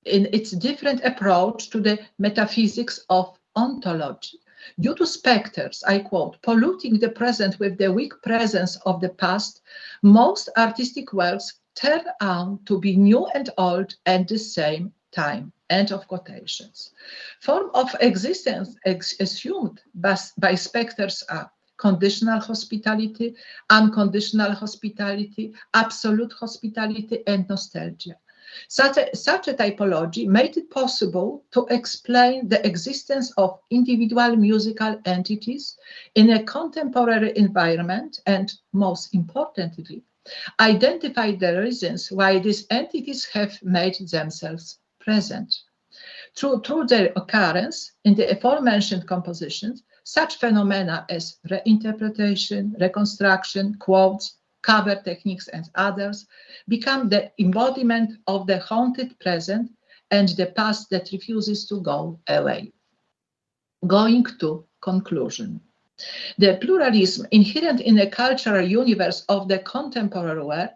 in its different approach to the metaphysics of ontology. Due to specters, I quote, polluting the present with the weak presence of the past, most artistic works turn out to be new and old at the same time, end of quotations. Form of existence assumed by specters are conditional hospitality, unconditional hospitality, absolute hospitality, and nostalgia. Such a typology made it possible to explain the existence of individual musical entities in a contemporary environment and, most importantly, identify the reasons why these entities have made themselves present. Through their occurrence in the aforementioned compositions, such phenomena as reinterpretation, reconstruction, quotes, cover techniques, and others become the embodiment of the haunted present and the past that refuses to go away. Going to conclusion. The pluralism inherent in the cultural universe of the contemporary world,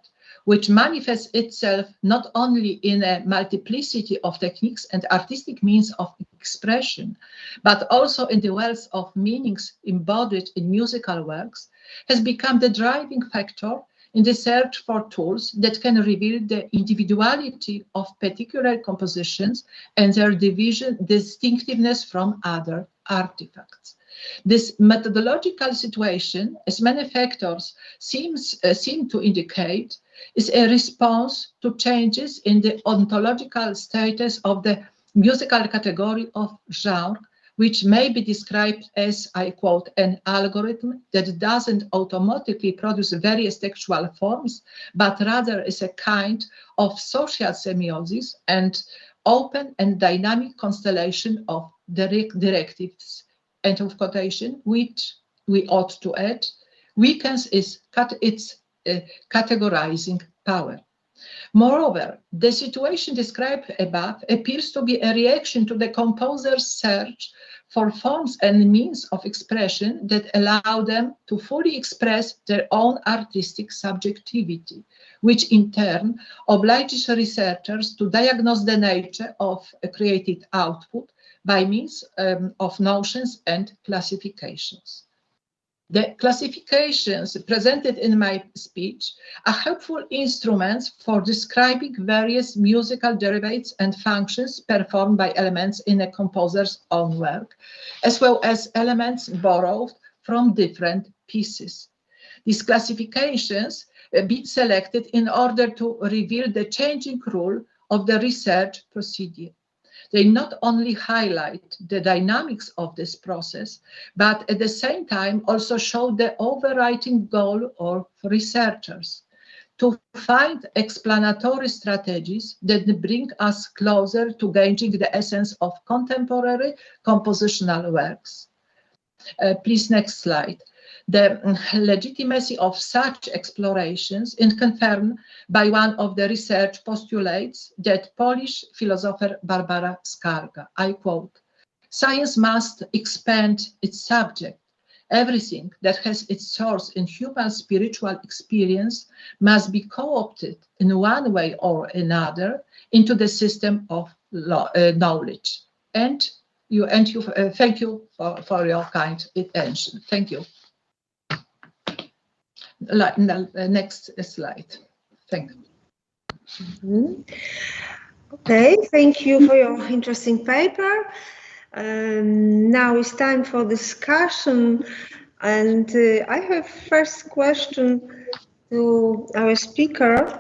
which manifests itself not only in a multiplicity of techniques and artistic means of expression, but also in the wealth of meanings embodied in musical works, has become the driving factor in the search for tools that can reveal the individuality of particular compositions and their distinctiveness from other artifacts. This methodological situation, as many factors seem to indicate, is a response to changes in the ontological status of the musical category of genre, which may be described as, I quote, an algorithm that doesn't automatically produce various textual forms, but rather is a kind of social semiosis and open and dynamic constellation of directives, end of quotation, which we ought to add, weakens its categorizing power. Moreover, the situation described above appears to be a reaction to the composer's search for forms and means of expression that allow them to fully express their own artistic subjectivity, which in turn obliges researchers to diagnose the nature of a created output by means of notions and classifications. The classifications presented in my speech are helpful instruments for describing various musical derivatives and functions performed by elements in a composer's own work, as well as elements borrowed from different pieces. These classifications be selected in order to reveal the changing rule of the research procedure. They not only highlight the dynamics of this process, but at the same time also show the overriding goal of researchers: to find explanatory strategies that bring us closer to gauging the essence of contemporary compositional works. Please, next slide. The legitimacy of such explorations is confirmed by one of the research postulates that Polish philosopher Barbara Skarga. I quote, "Science must expand its subject. Everything that has its source in human spiritual experience must be co-opted in one way or another into the system of knowledge." And thank you for your kind attention. Thank you. Next slide. Thank you. Okay, thank you for your interesting paper. Now it's time for discussion, and I have first question to our speaker.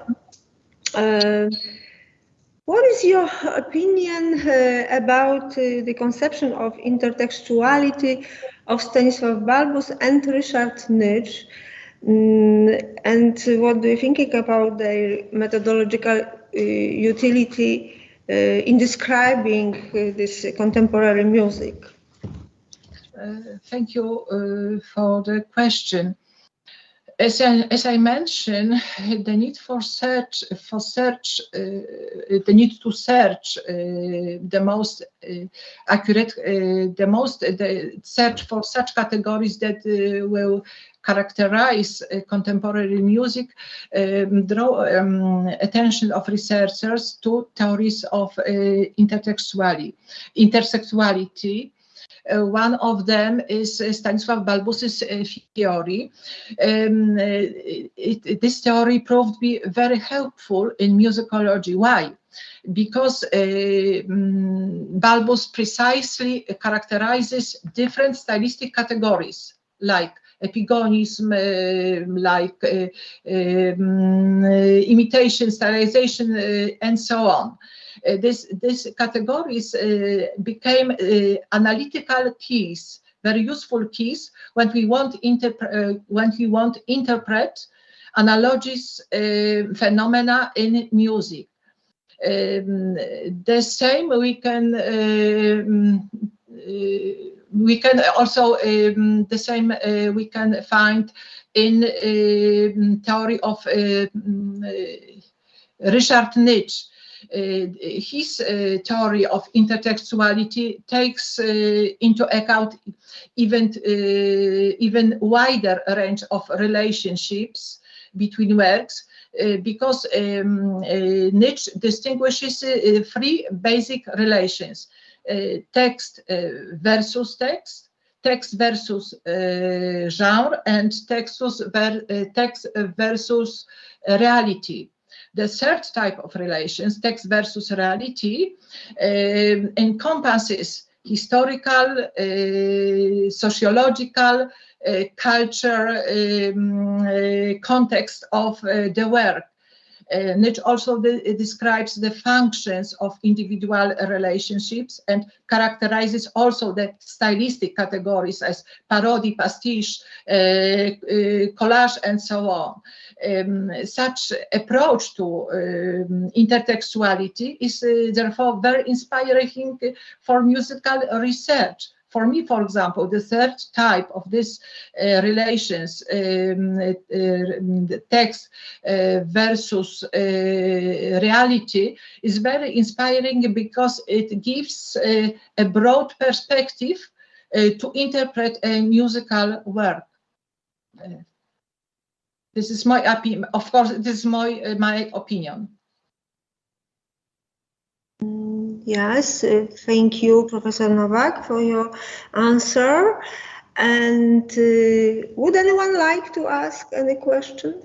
What is your opinion about the conception of intertextuality of Stanisław Balbus and Ryszard Nycz? And what do you think about their methodological utility in describing this contemporary music? Thank you for the question. As I mentioned, the need to search the most accurate, search for such categories that will characterize contemporary music, draw attention of researchers to theories of intersexuality. One of them is Stanisław Balbus's theory. This theory proved to be very helpful in musicology. Why? Because Balbus precisely characterizes different stylistic categories like epigonism, like imitation, stylization, and so on. These categories became analytical keys, very useful keys when we want to interpret analogous phenomena in music. The same we can also the same we can find in theory of Ryszard Nycz. his theory of intertextuality takes into account even wider range of relationships between works, because Nietzsche distinguishes three basic relations: text versus text, text versus genre, and text versus reality. The third type of relations, text versus reality, encompasses historical, sociological, culture context of the work. Nietzsche also describes the functions of individual relationships and characterizes also the stylistic categories as parody, pastiche, collage, and so on. Such approach to intertextuality is therefore very inspiring for musical research. For me, for example, the third type of this relations, the text versus reality, is very inspiring because it gives a broad perspective to interpret a musical work. This is my opinion. Of course, this is my opinion. Yes, thank you, Professor Nowak, for your answer. And would anyone like to ask any question?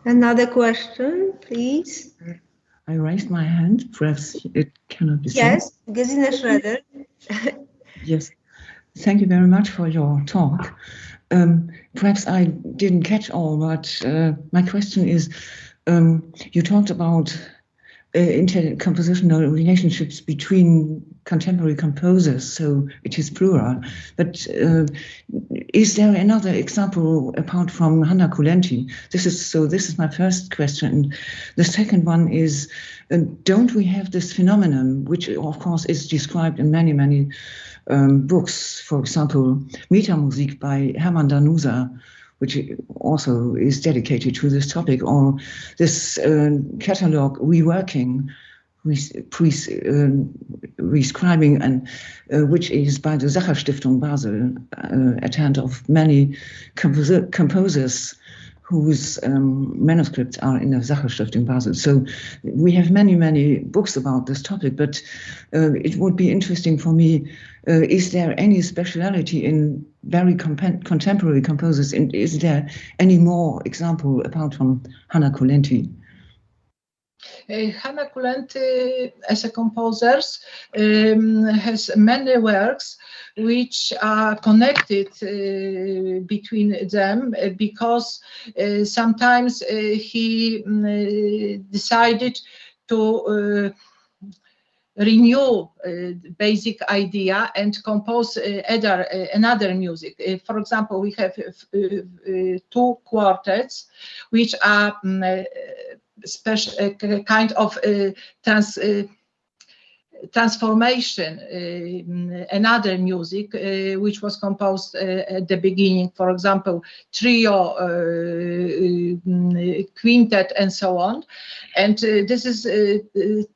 Another question, please. I raised my hand. Perhaps it cannot be seen. Yes, Gesine Schroeder. Yes. Thank you very much for your talk. Perhaps I didn't catch all, but my question is, you talked about intercompositional relationships between contemporary composers, so it is plural. But is there another example apart from Hanna Kulenti? This is my first question. The second one is, don't we have this phenomenon, which of course is described in many books, for example, Metamusik by Hermann Danusa, which also is dedicated to this topic, or this catalog reworking, rescribing, and which is by the Sacher-Stiftung Basel, at hand of many composers whose manuscripts are in the Sacher-Stiftung Basel. So we have many books about this topic, but it would be interesting for me, is there any speciality in very contemporary composers, and is there any more example apart from Hanna Kulenti? Hanna Kulenti, as a composer, has many works which are connected between them, because sometimes he decided to renew basic idea and compose another music. For example, we have two quartets which are special kind of transformation, another music which was composed at the beginning, for example, trio, quintet, and so on. And this is a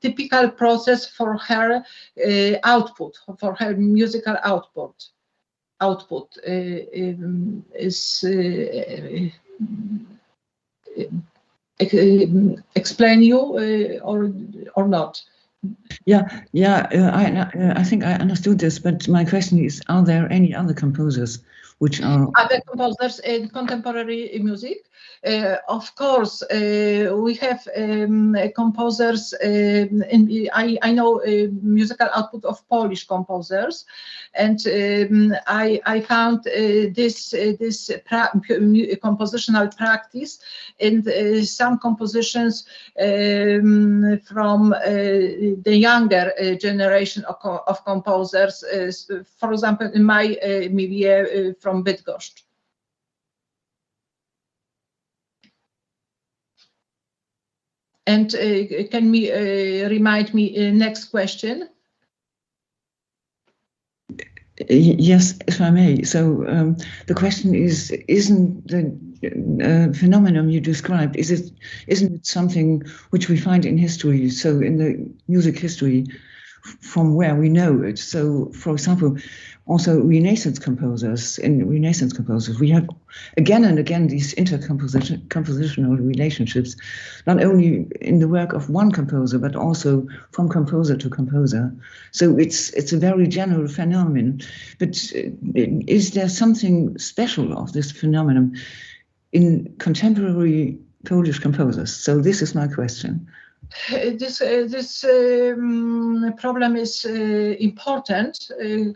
typical process for her output, for her musical output. Is explain you or not? I think I understood this, but my question is, are there any other composers which are... Other composers in contemporary music? Of course, we have composers, I know musical output of Polish composers, and I found this compositional practice in some compositions from the younger generation of composers, for example, in my milieu from Bydgoszcz. And can you remind me next question? Yes, if I may. So the question is, isn't the phenomenon you described, isn't it something which we find in history, so in the music history from where we know it? So, for example, also Renaissance composers, we have again and again these intercompositional relationships, not only in the work of one composer, but also from composer to composer. So it's a very general phenomenon. But is there something special of this phenomenon in contemporary Polish composers? So this is my question. This problem is important,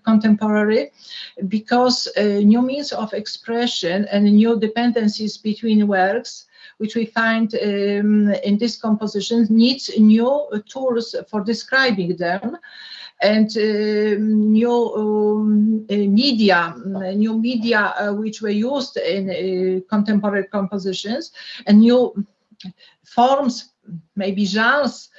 contemporary, because new means of expression and new dependencies between works, which we find in this composition, needs new tools for describing them, and new media which were used in contemporary compositions, and new forms, maybe genres,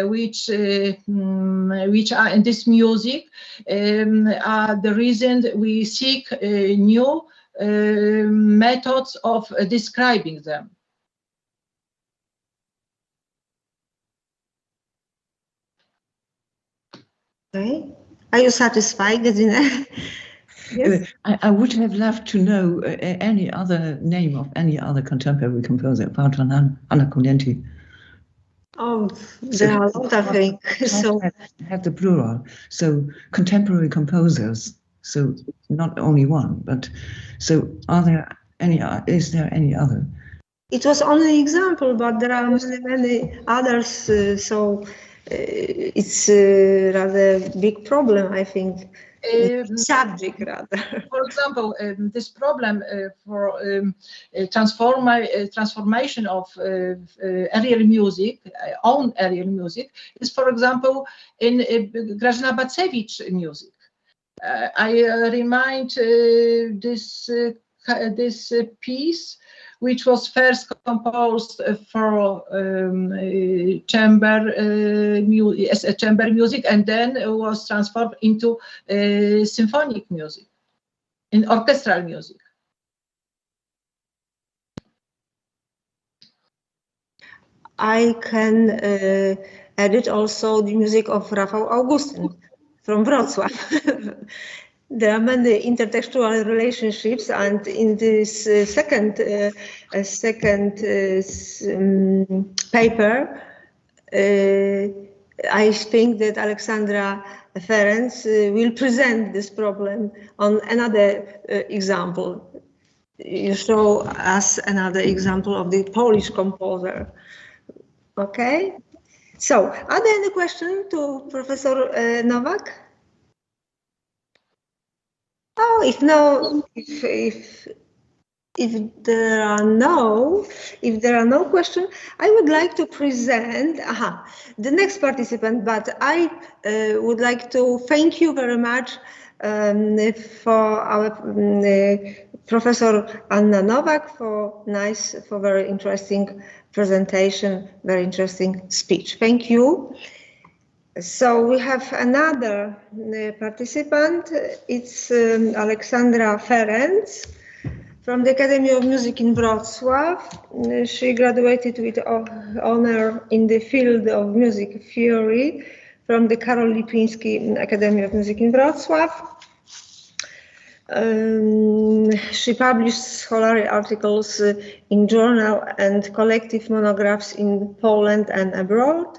which are in this music, are the reason we seek new methods of describing them. Okay. Are you satisfied, Gesine? Yes. I would have loved to know any other name of any other contemporary composer apart from Anna Kolenti. Oh, there are a lot, I think. So have the plural. So contemporary composers. So not only one, but so is there any other? It was only example, but there are many others. So it's a rather big problem, I think. Subject rather. For example, this problem for transformation of aerial music, own aerial music, is, for example, in Grażyna Bacewicz music. I remind this piece, which was first composed for chamber music, and then was transformed into symphonic music, in orchestral music. I can edit also the music of Rafał Augustyn from Wrocław. There are many intertextual relationships, and in this second paper, I think that Alexandra Ferenc will present this problem on another example. You show us another example of the Polish composer. Okay. So, are there any questions to Professor Nowak? Oh, if there are no questions, I would like to present the next participant. But I would like to thank you very much for our Professor Anna Nowak for very interesting presentation, very interesting speech. Thank you. So we have another participant. It's Alexandra Ferenc from the Academy of Music in Wrocław. She graduated with honor in the field of music theory from the Karol Lipiński Academy of Music in Wrocław. She published scholarly articles in journal and collective monographs in Poland and abroad.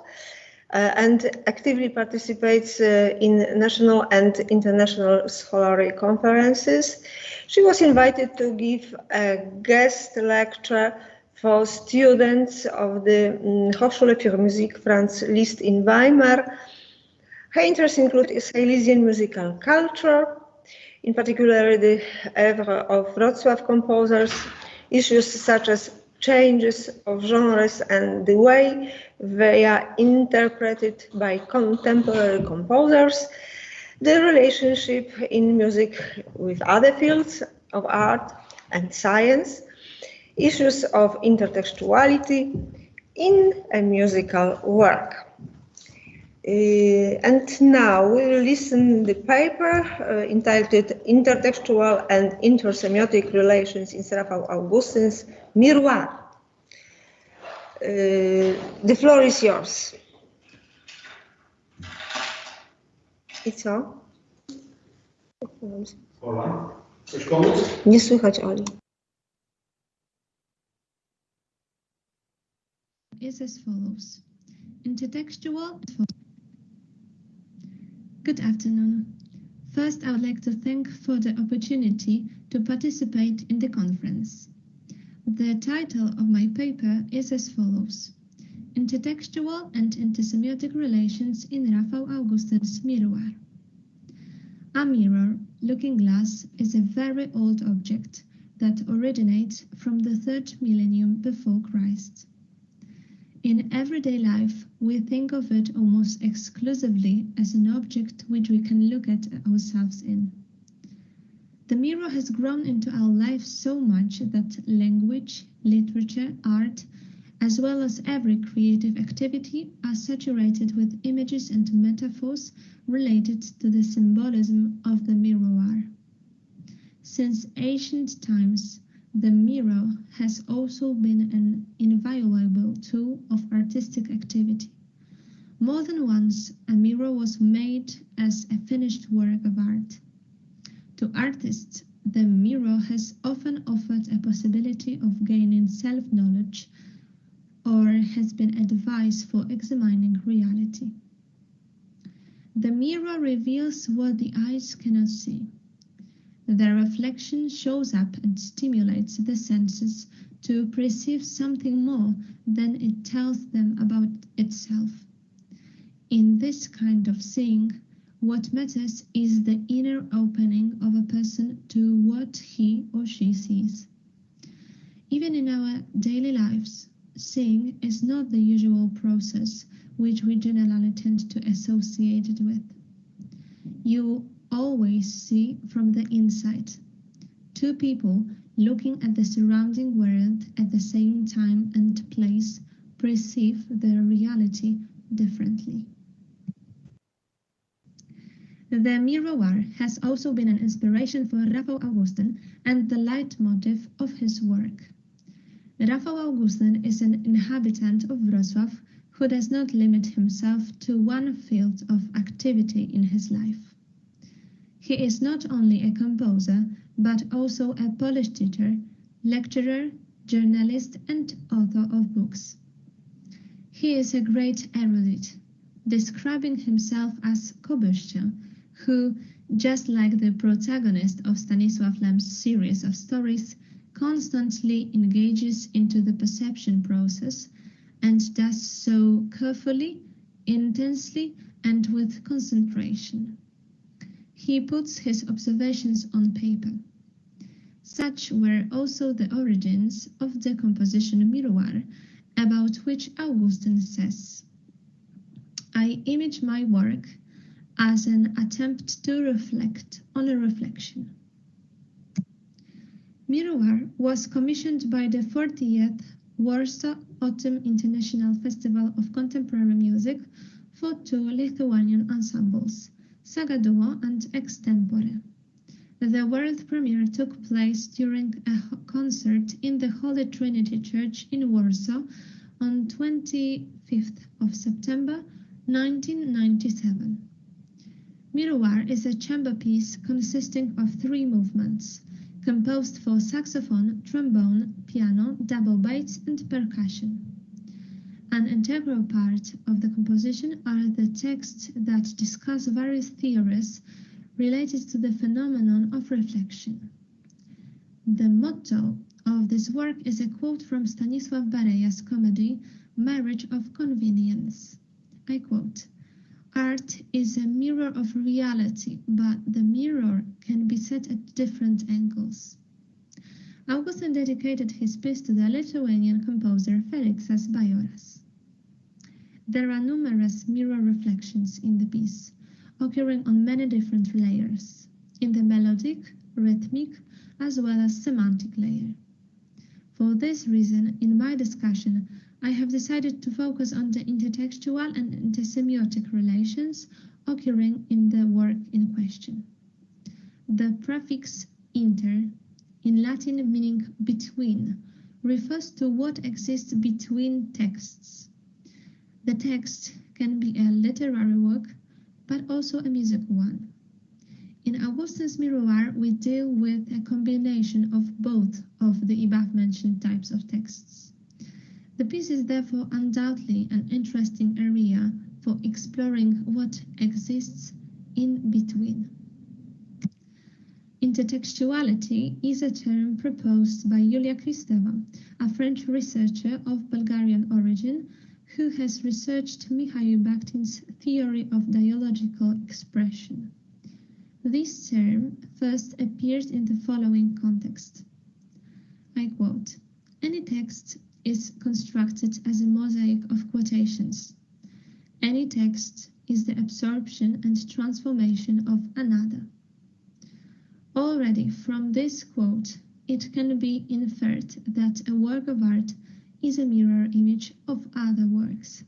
And actively participates in national and international scholarly conferences. She was invited to give a guest lecture for students of the Hochschule für Musik Franz Liszt in Weimar. Her interests include Silesian musical culture, in particular the oeuvre of Wrocław composers, issues such as changes of genres and the way they are interpreted by contemporary composers, the relationship in music with other fields of art and science, issues of intertextuality in a musical work. And now we will listen to the paper entitled Intertextual and Intersemiotic Relations in Rafał Augustyn's Miroir. The floor is yours. I co? Ola, chcesz pomóc? Nie słychać Oli. Is as follows. Intertextual. Good afternoon. First, I would like to thank for the opportunity to participate in the conference. The title of my paper is as follows. Intertextual and Intersemiotic Relations in Rafał Augustyn's Miroir. A mirror, looking glass, is a very old object that originates from the 3rd millennium before Christ. In everyday life, we think of it almost exclusively as an object which we can look at ourselves in. The mirror has grown into our lives so much that language, literature, art, as well as every creative activity are saturated with images and metaphors related to the symbolism of the miroir. Since ancient times, the mirror has also been an inviolable tool of artistic activity. More than once, a mirror was made as a finished work of art. To artists, the mirror has often offered a possibility of gaining self-knowledge or has been a device for examining reality. The mirror reveals what the eyes cannot see. The reflection shows up and stimulates the senses to perceive something more than it tells them about itself. In this kind of seeing, what matters is the inner opening of a person to what he or she sees. Even in our daily lives, seeing is not the usual process which we generally tend to associate it with. You always see from the inside. Two people looking at the surrounding world at the same time and place perceive their reality differently. The miroir has also been an inspiration for Rafał Augustyn and the leitmotif of his work. Rafał Augustyn is an inhabitant of Wrocław who does not limit himself to one field of activity in his life. He is not only a composer, but also a Polish teacher, lecturer, journalist, and author of books. He is a great erudite, describing himself as kobyszcza, who, just like the protagonist of Stanisław Lem's series of stories, constantly engages into the perception process and does so carefully, intensely, and with concentration. He puts his observations on paper. Such were also the origins of the composition Miroir, about which Augustyn says, "I image my work as an attempt to reflect on a reflection." Miroir was commissioned by the 40th Warsaw Autumn International Festival of Contemporary Music for 2 Lithuanian ensembles, Saga Duo and Extempore. The world premiere took place during a concert in the Holy Trinity Church in Warsaw on 25th of September 1997. Miroir is a chamber piece consisting of 3 movements, composed for saxophone, trombone, piano, double bass, and percussion. An integral part of the composition are the texts that discuss various theories related to the phenomenon of reflection. The motto of this work is a quote from Stanisław Bareja's comedy, Marriage of Convenience. I quote, "Art is a mirror of reality, but the mirror can be set at different angles." Augustyn dedicated his piece to the Lithuanian composer Feliksas Bajoras. There are numerous mirror reflections in the piece, occurring on many different layers, in the melodic, rhythmic, as well as semantic layer. For this reason, in my discussion, I have decided to focus on the intertextual and intersemiotic relations occurring in the work in question. The prefix inter, in Latin meaning between, refers to what exists between texts. The text can be a literary work, but also a musical one. In Augustine's Miroir, we deal with a combination of both of the above-mentioned types of texts. The piece is therefore undoubtedly an interesting area for exploring what exists in between. Intertextuality is a term proposed by Julia Kristeva, a French researcher of Bulgarian origin who has researched Mikhail Bakhtin's theory of dialogical expression. This term first appears in the following context. I quote, "Any text is constructed as a mosaic of quotations. Any text is the absorption and transformation of another." Already from this quote, it can be inferred that a work of art is a mirror image of other works.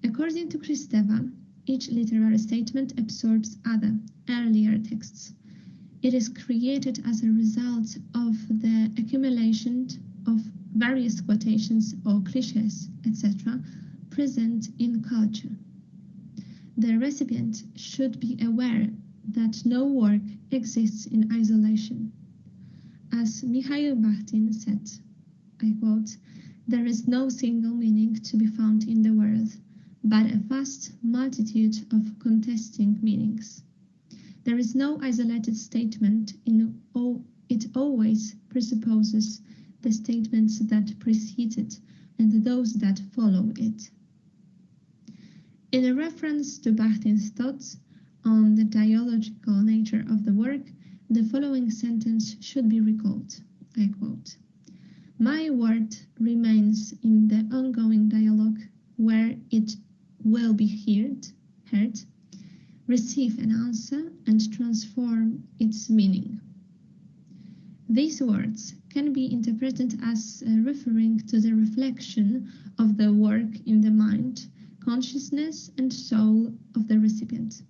According to Kristeva, each literary statement absorbs other, earlier texts. It is created as a result of the accumulation of various quotations or clichés, etc., present in culture. The recipient should be aware that no work exists in isolation. As Mikhail Bakhtin said, I quote, "There is no single meaning to be found in the world, but a vast multitude of contesting meanings. There is no isolated statement, it always presupposes the statements that precede it and those that follow it." In a reference to Bakhtin's thoughts on the dialogical nature of the work, the following sentence should be recalled. I quote, "My word remains in the ongoing dialogue where it will be heard, receive an answer, and transform its meaning." These words can be interpreted as referring to the reflection of the work in the mind, consciousness, and soul of the recipient,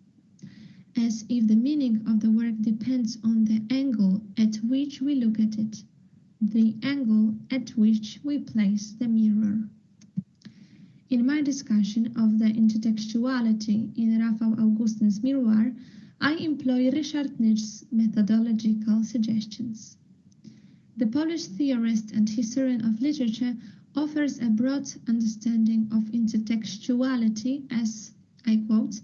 as if the meaning of the work depends on the angle at which we look at it, the angle at which we place the mirror. In my discussion of the intertextuality in Rafał Augustyn's Miroir, I employ Ryszard Nicz's methodological suggestions. The Polish theorist and historian of literature offers a broad understanding of intertextuality as, I quote,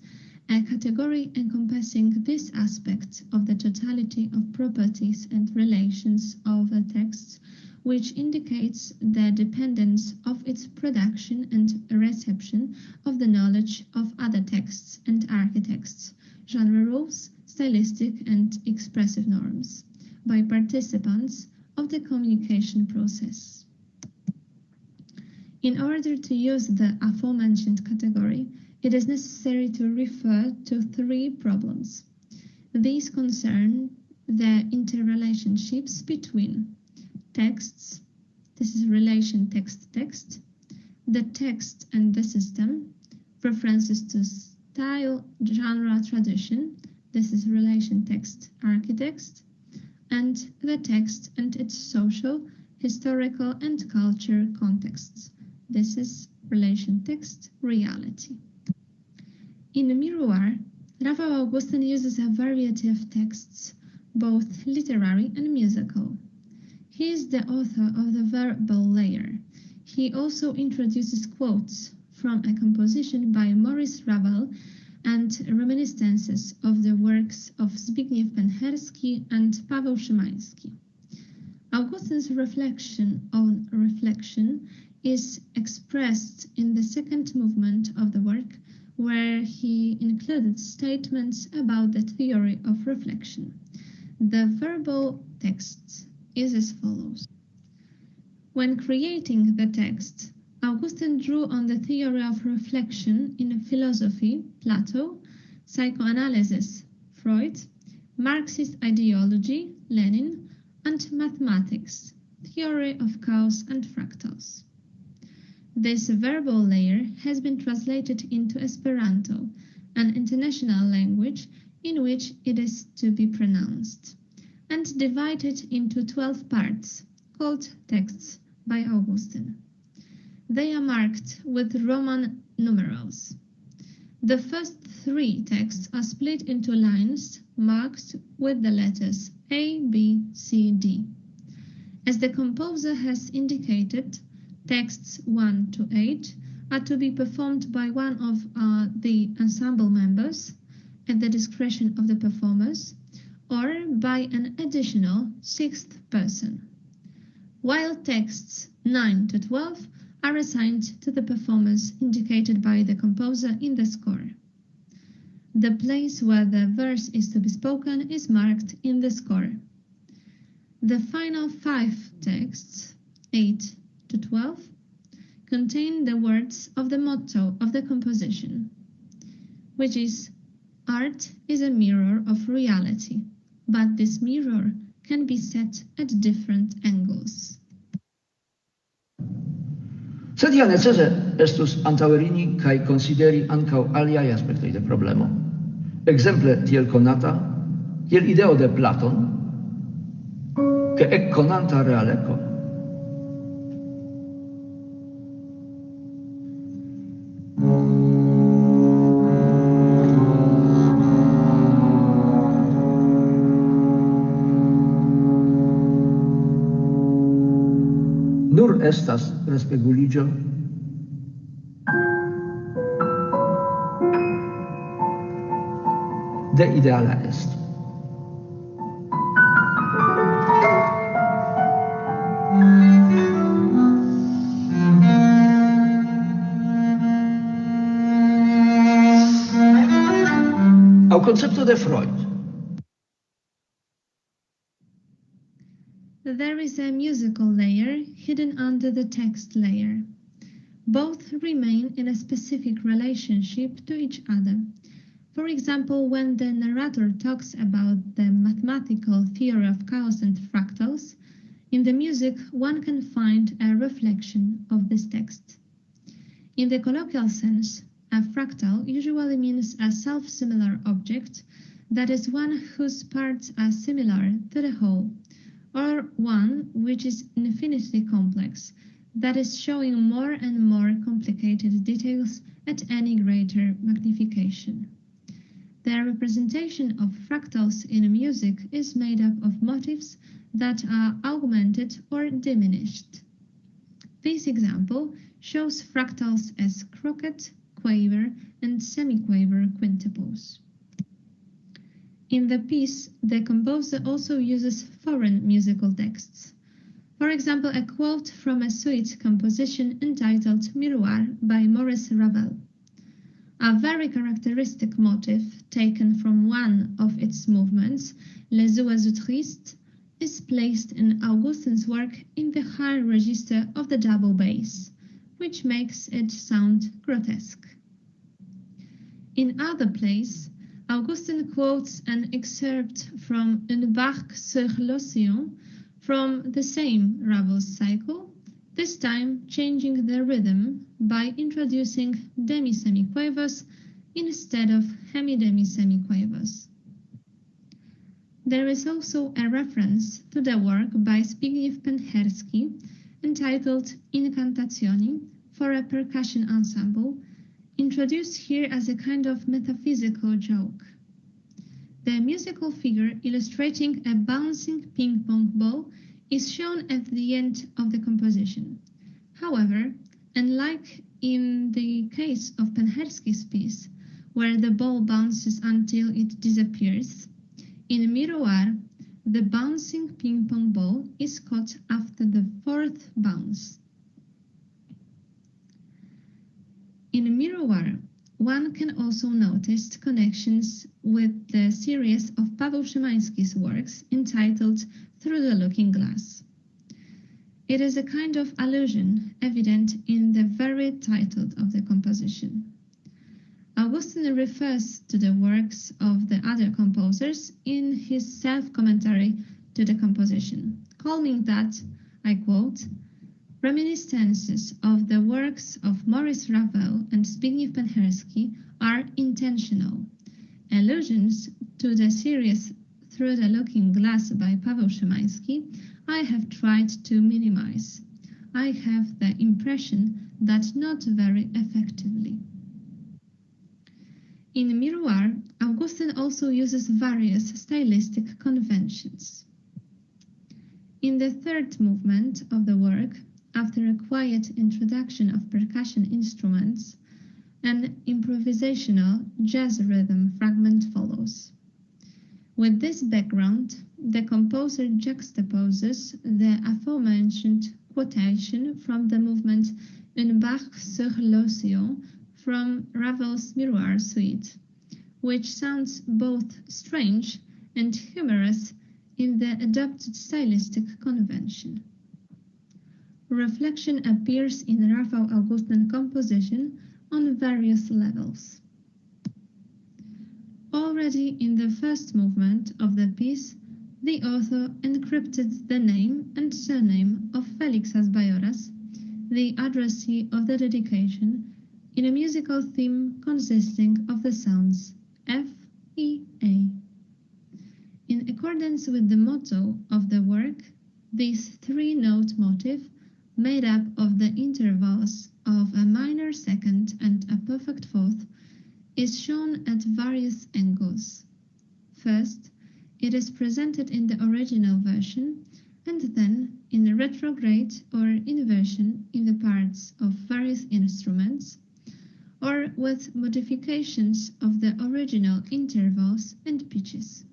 "a category encompassing this aspect of the totality of properties and relations of a text, which indicates the dependence of its production and reception of the knowledge of other texts and architects, genre rules, stylistic and expressive norms, by participants of the communication process." In order to use the aforementioned category, it is necessary to refer to three problems. These concern the interrelationships between texts, this is relation text-text, the text and the system, references to style, genre, tradition, this is relation text-architext, and the text and its social, historical, and culture contexts. This is relation text-reality. In Miroir, Rafał Augustyn uses a variety of texts, both literary and musical. He is the author of the verbal layer. He also introduces quotes from a composition by Maurice Ravel and reminiscences of the works of Zbigniew Pęcherski and Paweł Szymański. Augustyn's reflection on reflection is expressed in the second movement of the work, where he included statements about the theory of reflection. The verbal text is as follows. When creating the text, Augustyn drew on the theory of reflection in philosophy, Plato, psychoanalysis, Freud, Marxist ideology, Lenin, and mathematics, theory of chaos and fractals. This verbal layer has been translated into Esperanto, an international language in which it is to be pronounced, and divided into 12 parts, called texts by Augustine. They are marked with Roman numerals. The first 3 texts are split into lines marked with the letters A, B, C, D. As the composer has indicated, texts 1 to 8 are to be performed by one of the ensemble members at the discretion of the performers, or by an additional 6th person, while texts 9 to 12 are assigned to the performers indicated by the composer in the score. The place where the verse is to be spoken is marked in the score. The final 5 texts, 8 to 12, contain the words of the motto of the composition, which is, "Art is a mirror of reality, but this mirror can be set at different angles." Sed ja necese estus antaŭeniri kaj konsideri ankaŭ aliaj aspektoj de problemo. Ekzemple tiel konata, kiel ideo de Platon, ke ekkonanta realeko. Nur estas respeguliĝo de ideala est. Aŭ koncepto de Freud. There is a musical layer hidden under the text layer. Both remain in a specific relationship to each other. For example, when the narrator talks about the mathematical theory of chaos and fractals, in the music one can find a reflection of this text. In the colloquial sense, a fractal usually means a self-similar object, that is, one whose parts are similar to the whole, or one which is infinitely complex, that is, showing more and more complicated details at any greater magnification. The representation of fractals in music is made up of motifs that are augmented or diminished. This example shows fractals as crooked, quaver, and semiquaver quintuples. In the piece, the composer also uses foreign musical texts. For example, a quote from a suite composition entitled Miroir by Maurice Ravel. A very characteristic motif taken from one of its movements, Les Oiseaux Tristes, is placed in Augustine's work in the high register of the double bass, which makes it sound grotesque. In other place, Augustine quotes an excerpt from Une barque sur l'océan from the same Ravel's cycle, this time changing the rhythm by introducing demi-semiquavers instead of hemi-demi-semiquavers. There is also a reference to the work by Zbigniew Pencherski entitled Incantazioni for a percussion ensemble, introduced here as a kind of metaphysical joke. The musical figure illustrating a bouncing ping-pong ball is shown at the end of the composition. However, unlike in the case of Pencherski's piece, where the ball bounces until it disappears, in Miroir, the bouncing ping-pong ball is caught after the 4th bounce. In Miroir, one can also notice connections with the series of Paweł Szymański's works entitled Through the Looking Glass. It is a kind of allusion evident in the very title of the composition. Augustine refers to the works of the other composers in his self-commentary to the composition, calling that, I quote, Reminiscences of the works of Maurice Ravel and Zbigniew Pencherski are intentional. Allusions to the series Through the Looking Glass by Paweł Szymański I have tried to minimize. I have the impression that not very effectively. In Miroir, Augustin also uses various stylistic conventions. In the third movement of the work, after a quiet introduction of percussion instruments, an improvisational jazz rhythm fragment follows. With this background, the composer juxtaposes the aforementioned quotation from the movement Une barque sur l'océan from Ravel's Miroir suite, which sounds both strange and humorous in the adopted stylistic convention. Reflection appears in Rafał Augustin composition on various levels. Already in the first movement of the piece, the author encrypted the name and surname of Felixas Bajoras, the addressee of the dedication, in a musical theme consisting of the sounds F, E, A. In accordance with the motto of the work, this three-note motif, made up of the intervals of a minor second and a perfect fourth, is shown at various angles. First, it is presented in the original version, and then in retrograde or inversion in the parts of various instruments, or with modifications of the original intervals and pitches.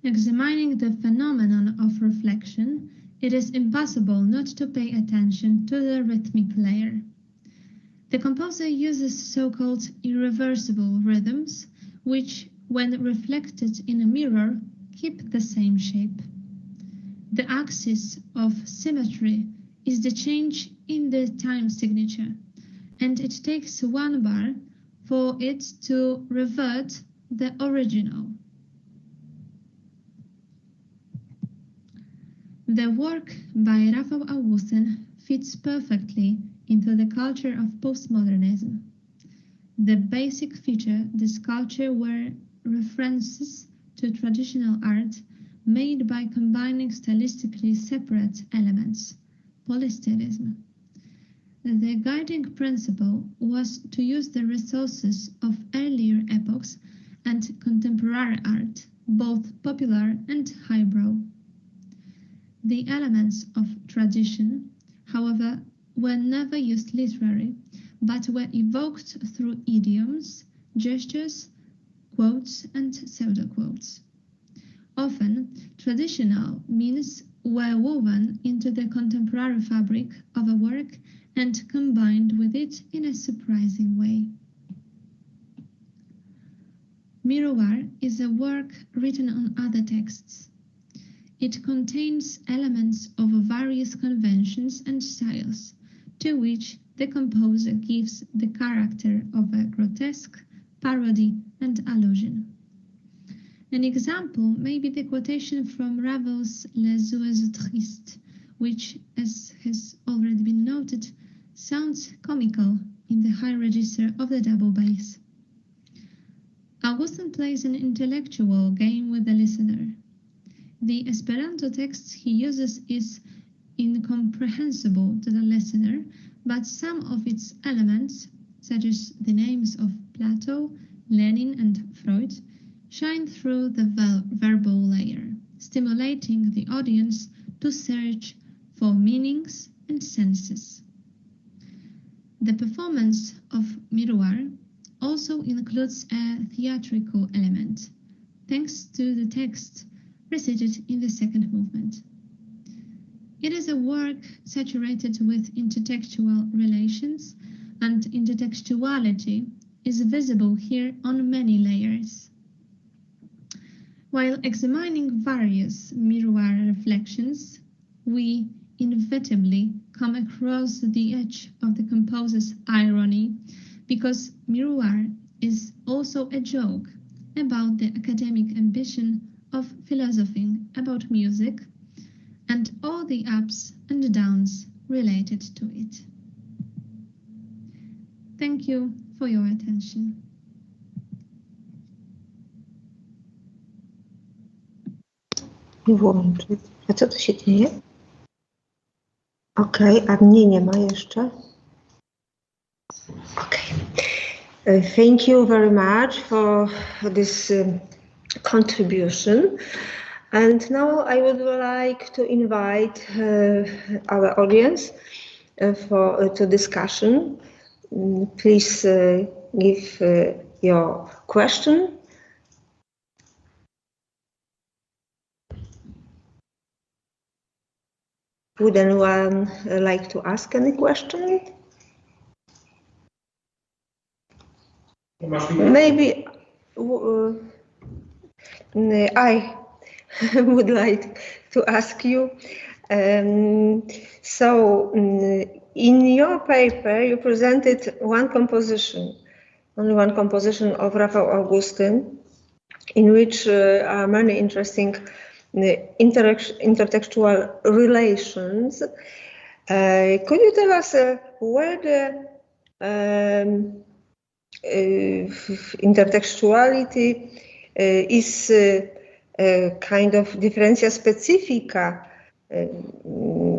Examining the phenomenon of reflection, it is impossible not to pay attention to the rhythmic layer. The composer uses so-called irreversible rhythms, which, when reflected in a mirror, keep the same shape. The axis of symmetry is the change in the time signature, and it takes one bar for it to revert the original. The work by Rafał Augustin fits perfectly into the culture of postmodernism. The basic feature this culture were references to traditional art made by combining stylistically separate elements, polystylism. The guiding principle was to use the resources of earlier epochs and contemporary art, both popular and highbrow. The elements of tradition, however, were never used literally, but were evoked through idioms, gestures, quotes, and pseudo-quotes. Often, traditional means were woven into the contemporary fabric of a work and combined with it in a surprising way. Miroir is a work written on other texts. It contains elements of various conventions and styles, to which the composer gives the character of a grotesque, parody, and allusion. An example may be the quotation from Ravel's Les Oiseaux Tristes, which, as has already been noted, sounds comical in the high register of the double bass. Augustine plays an intellectual game with the listener. The Esperanto text he uses is incomprehensible to the listener, but some of its elements, such as the names of Plato, Lenin, and Freud, shine through the verbal layer, stimulating the audience to search for meanings and senses. The performance of Miroir also includes a theatrical element, thanks to the text recited in the second movement. It is a work saturated with intertextual relations, and intertextuality is visible here on many layers. While examining various Miroir reflections, we inevitably come across the edge of the composer's irony, because Miroir is also a joke about the academic ambition of philosophing about music and all the ups and downs related to it. Thank you for your attention. Włączyć. A co tu się dzieje? Okej, a mnie nie ma jeszcze. Okay. Thank you very much for this contribution. And now I would like to invite our audience to discussion. Please give your question. Would anyone like to ask any question? Maybe I would like to ask you. In your paper, you presented only one composition of Rafał Augustyn, in which are many interesting intertextual relations. Could you tell us where the intertextuality is kind of differentia specifica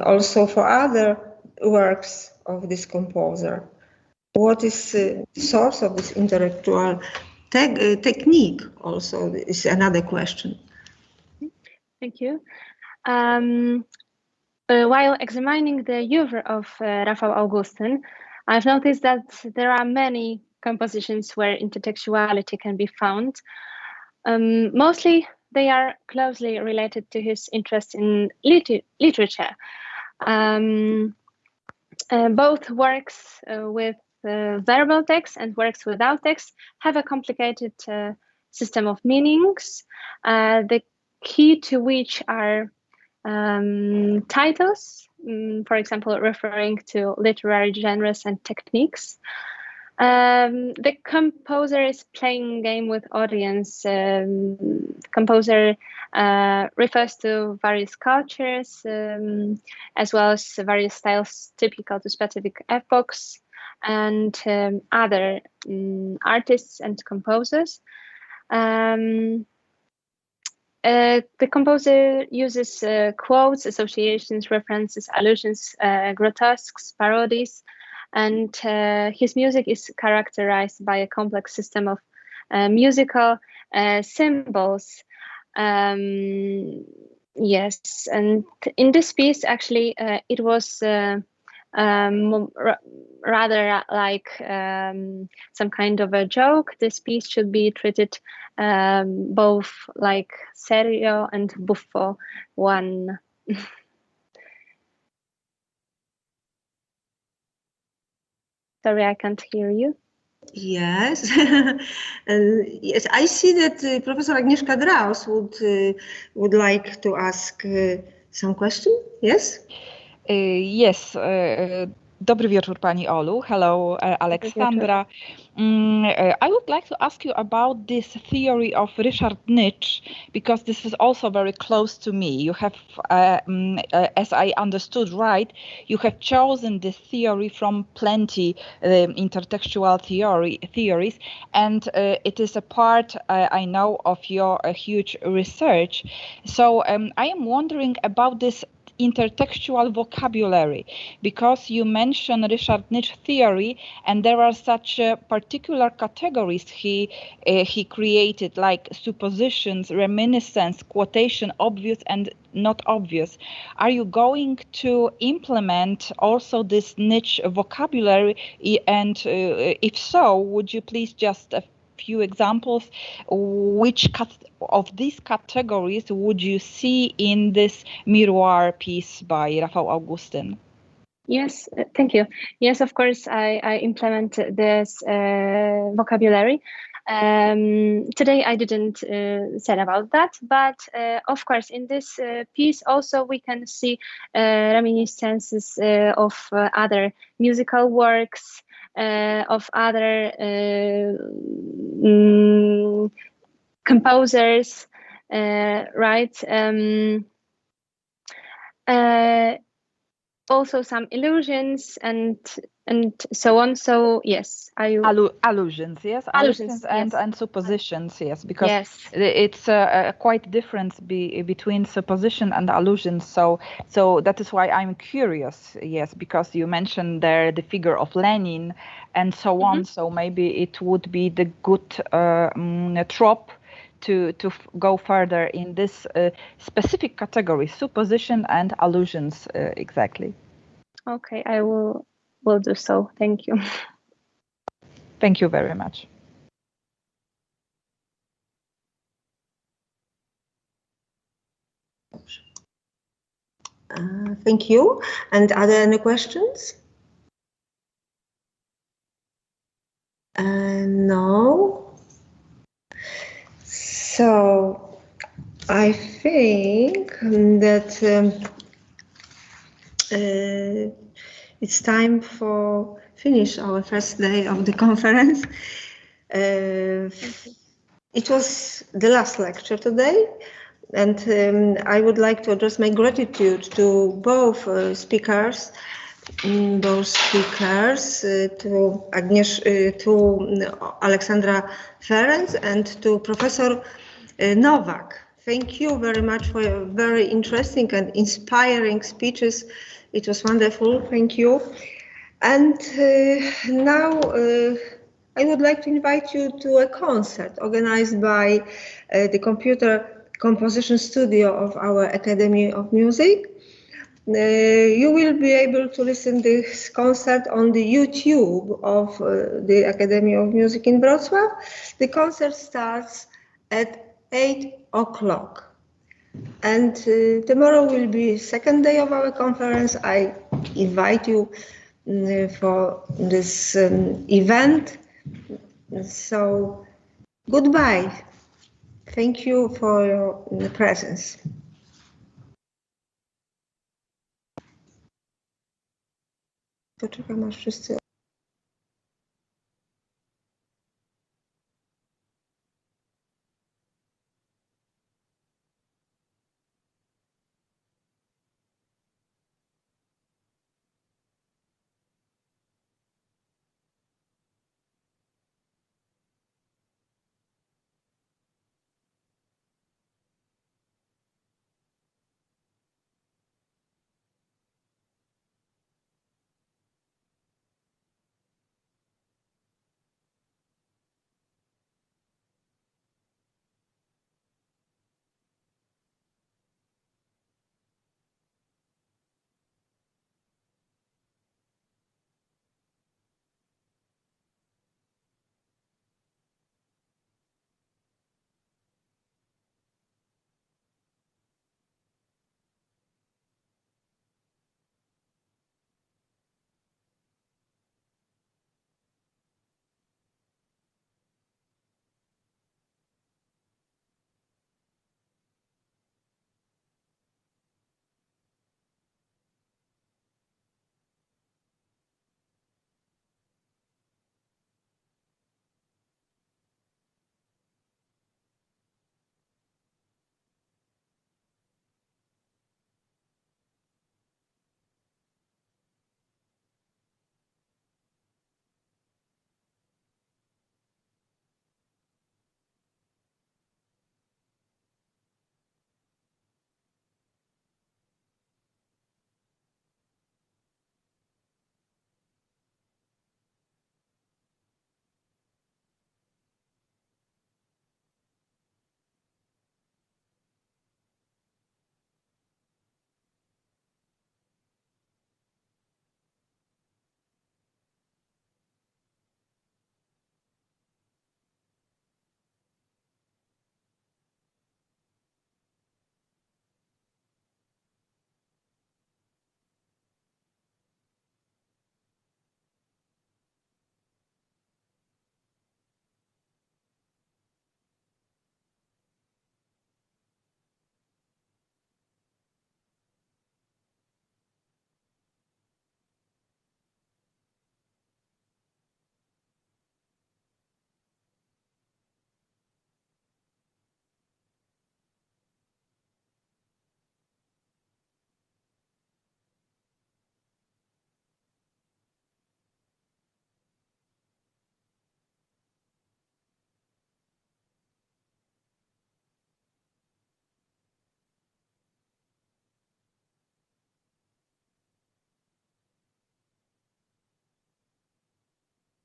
also for other works of this composer? What is the source of this intellectual technique also is another question. Thank you. While examining the oeuvre of Rafał Augustyn, I've noticed that there are many compositions where intertextuality can be found. Mostly they are closely related to his interest in literature. Both works with verbal text and works without text have a complicated system of meanings, the key to which are titles, for example, referring to literary genres and techniques. The composer is playing a game with audience. The composer refers to various cultures, as well as various styles typical to specific epochs, and other artists and composers. The composer uses quotes, associations, references, allusions, grotesques, parodies, and his music is characterized by a complex system of musical symbols. Yes, and in this piece, actually, it was rather like some kind of a joke. This piece should be treated both like serio and buffo one. Sorry, I can't hear you. Yes, yes, I see that Professor Agnieszka Draus would like to ask some question. Yes. Yes. Dobry wieczór, Pani Olu. Hello, Alexandra. I would like to ask you about this theory of Richard Nietzsche, because this is also very close to me. You have, as I understood right, you have chosen this theory from plenty intertextual theories, and it is a part, I know, of your huge research. So I am wondering about this intertextual vocabulary, because you mention Richard Nietzsche theory, and there are such particular categories he created, like suppositions, reminiscence, quotation, obvious and not obvious. Are you going to implement also this Nietzsche vocabulary, and if so, would you please just a few examples, which of these categories would you see in this Miroir piece by Rafał Augustyn? Yes, thank you. Yes, of course, I implement this vocabulary. Today I didn't say about that, but of course in this piece also we can see reminiscences of other musical works, of other composers, right? Also some illusions and so on. So yes, allusions, yes, allusions and, yes. And suppositions, yes, because it's a quite difference between supposition and allusions. So that is why I'm curious, yes, because you mentioned there the figure of Lenin and so on. So maybe it would be the good trope to go further in this specific category, supposition and allusions, exactly. Okay, I will do so. Thank you. Thank you very much. Thank you. And are there any questions? No. So I think that it's time for finish our first day of the conference. It was the last lecture today, and I would like to address my gratitude to both speakers, to Alexandra Ferenc and to Professor Nowak. Thank you very much for your very interesting and inspiring speeches. It was wonderful. Thank you. And now I would like to invite you to a concert organized by the Computer Composition Studio of our Academy of Music. You will be able to listen to this concert on the YouTube of the Academy of Music in Wrocław. The concert starts at 8 o'clock. And tomorrow will be second day of our conference. I invite you for this event. So goodbye. Thank you for your presence. Poczekam aż wszyscy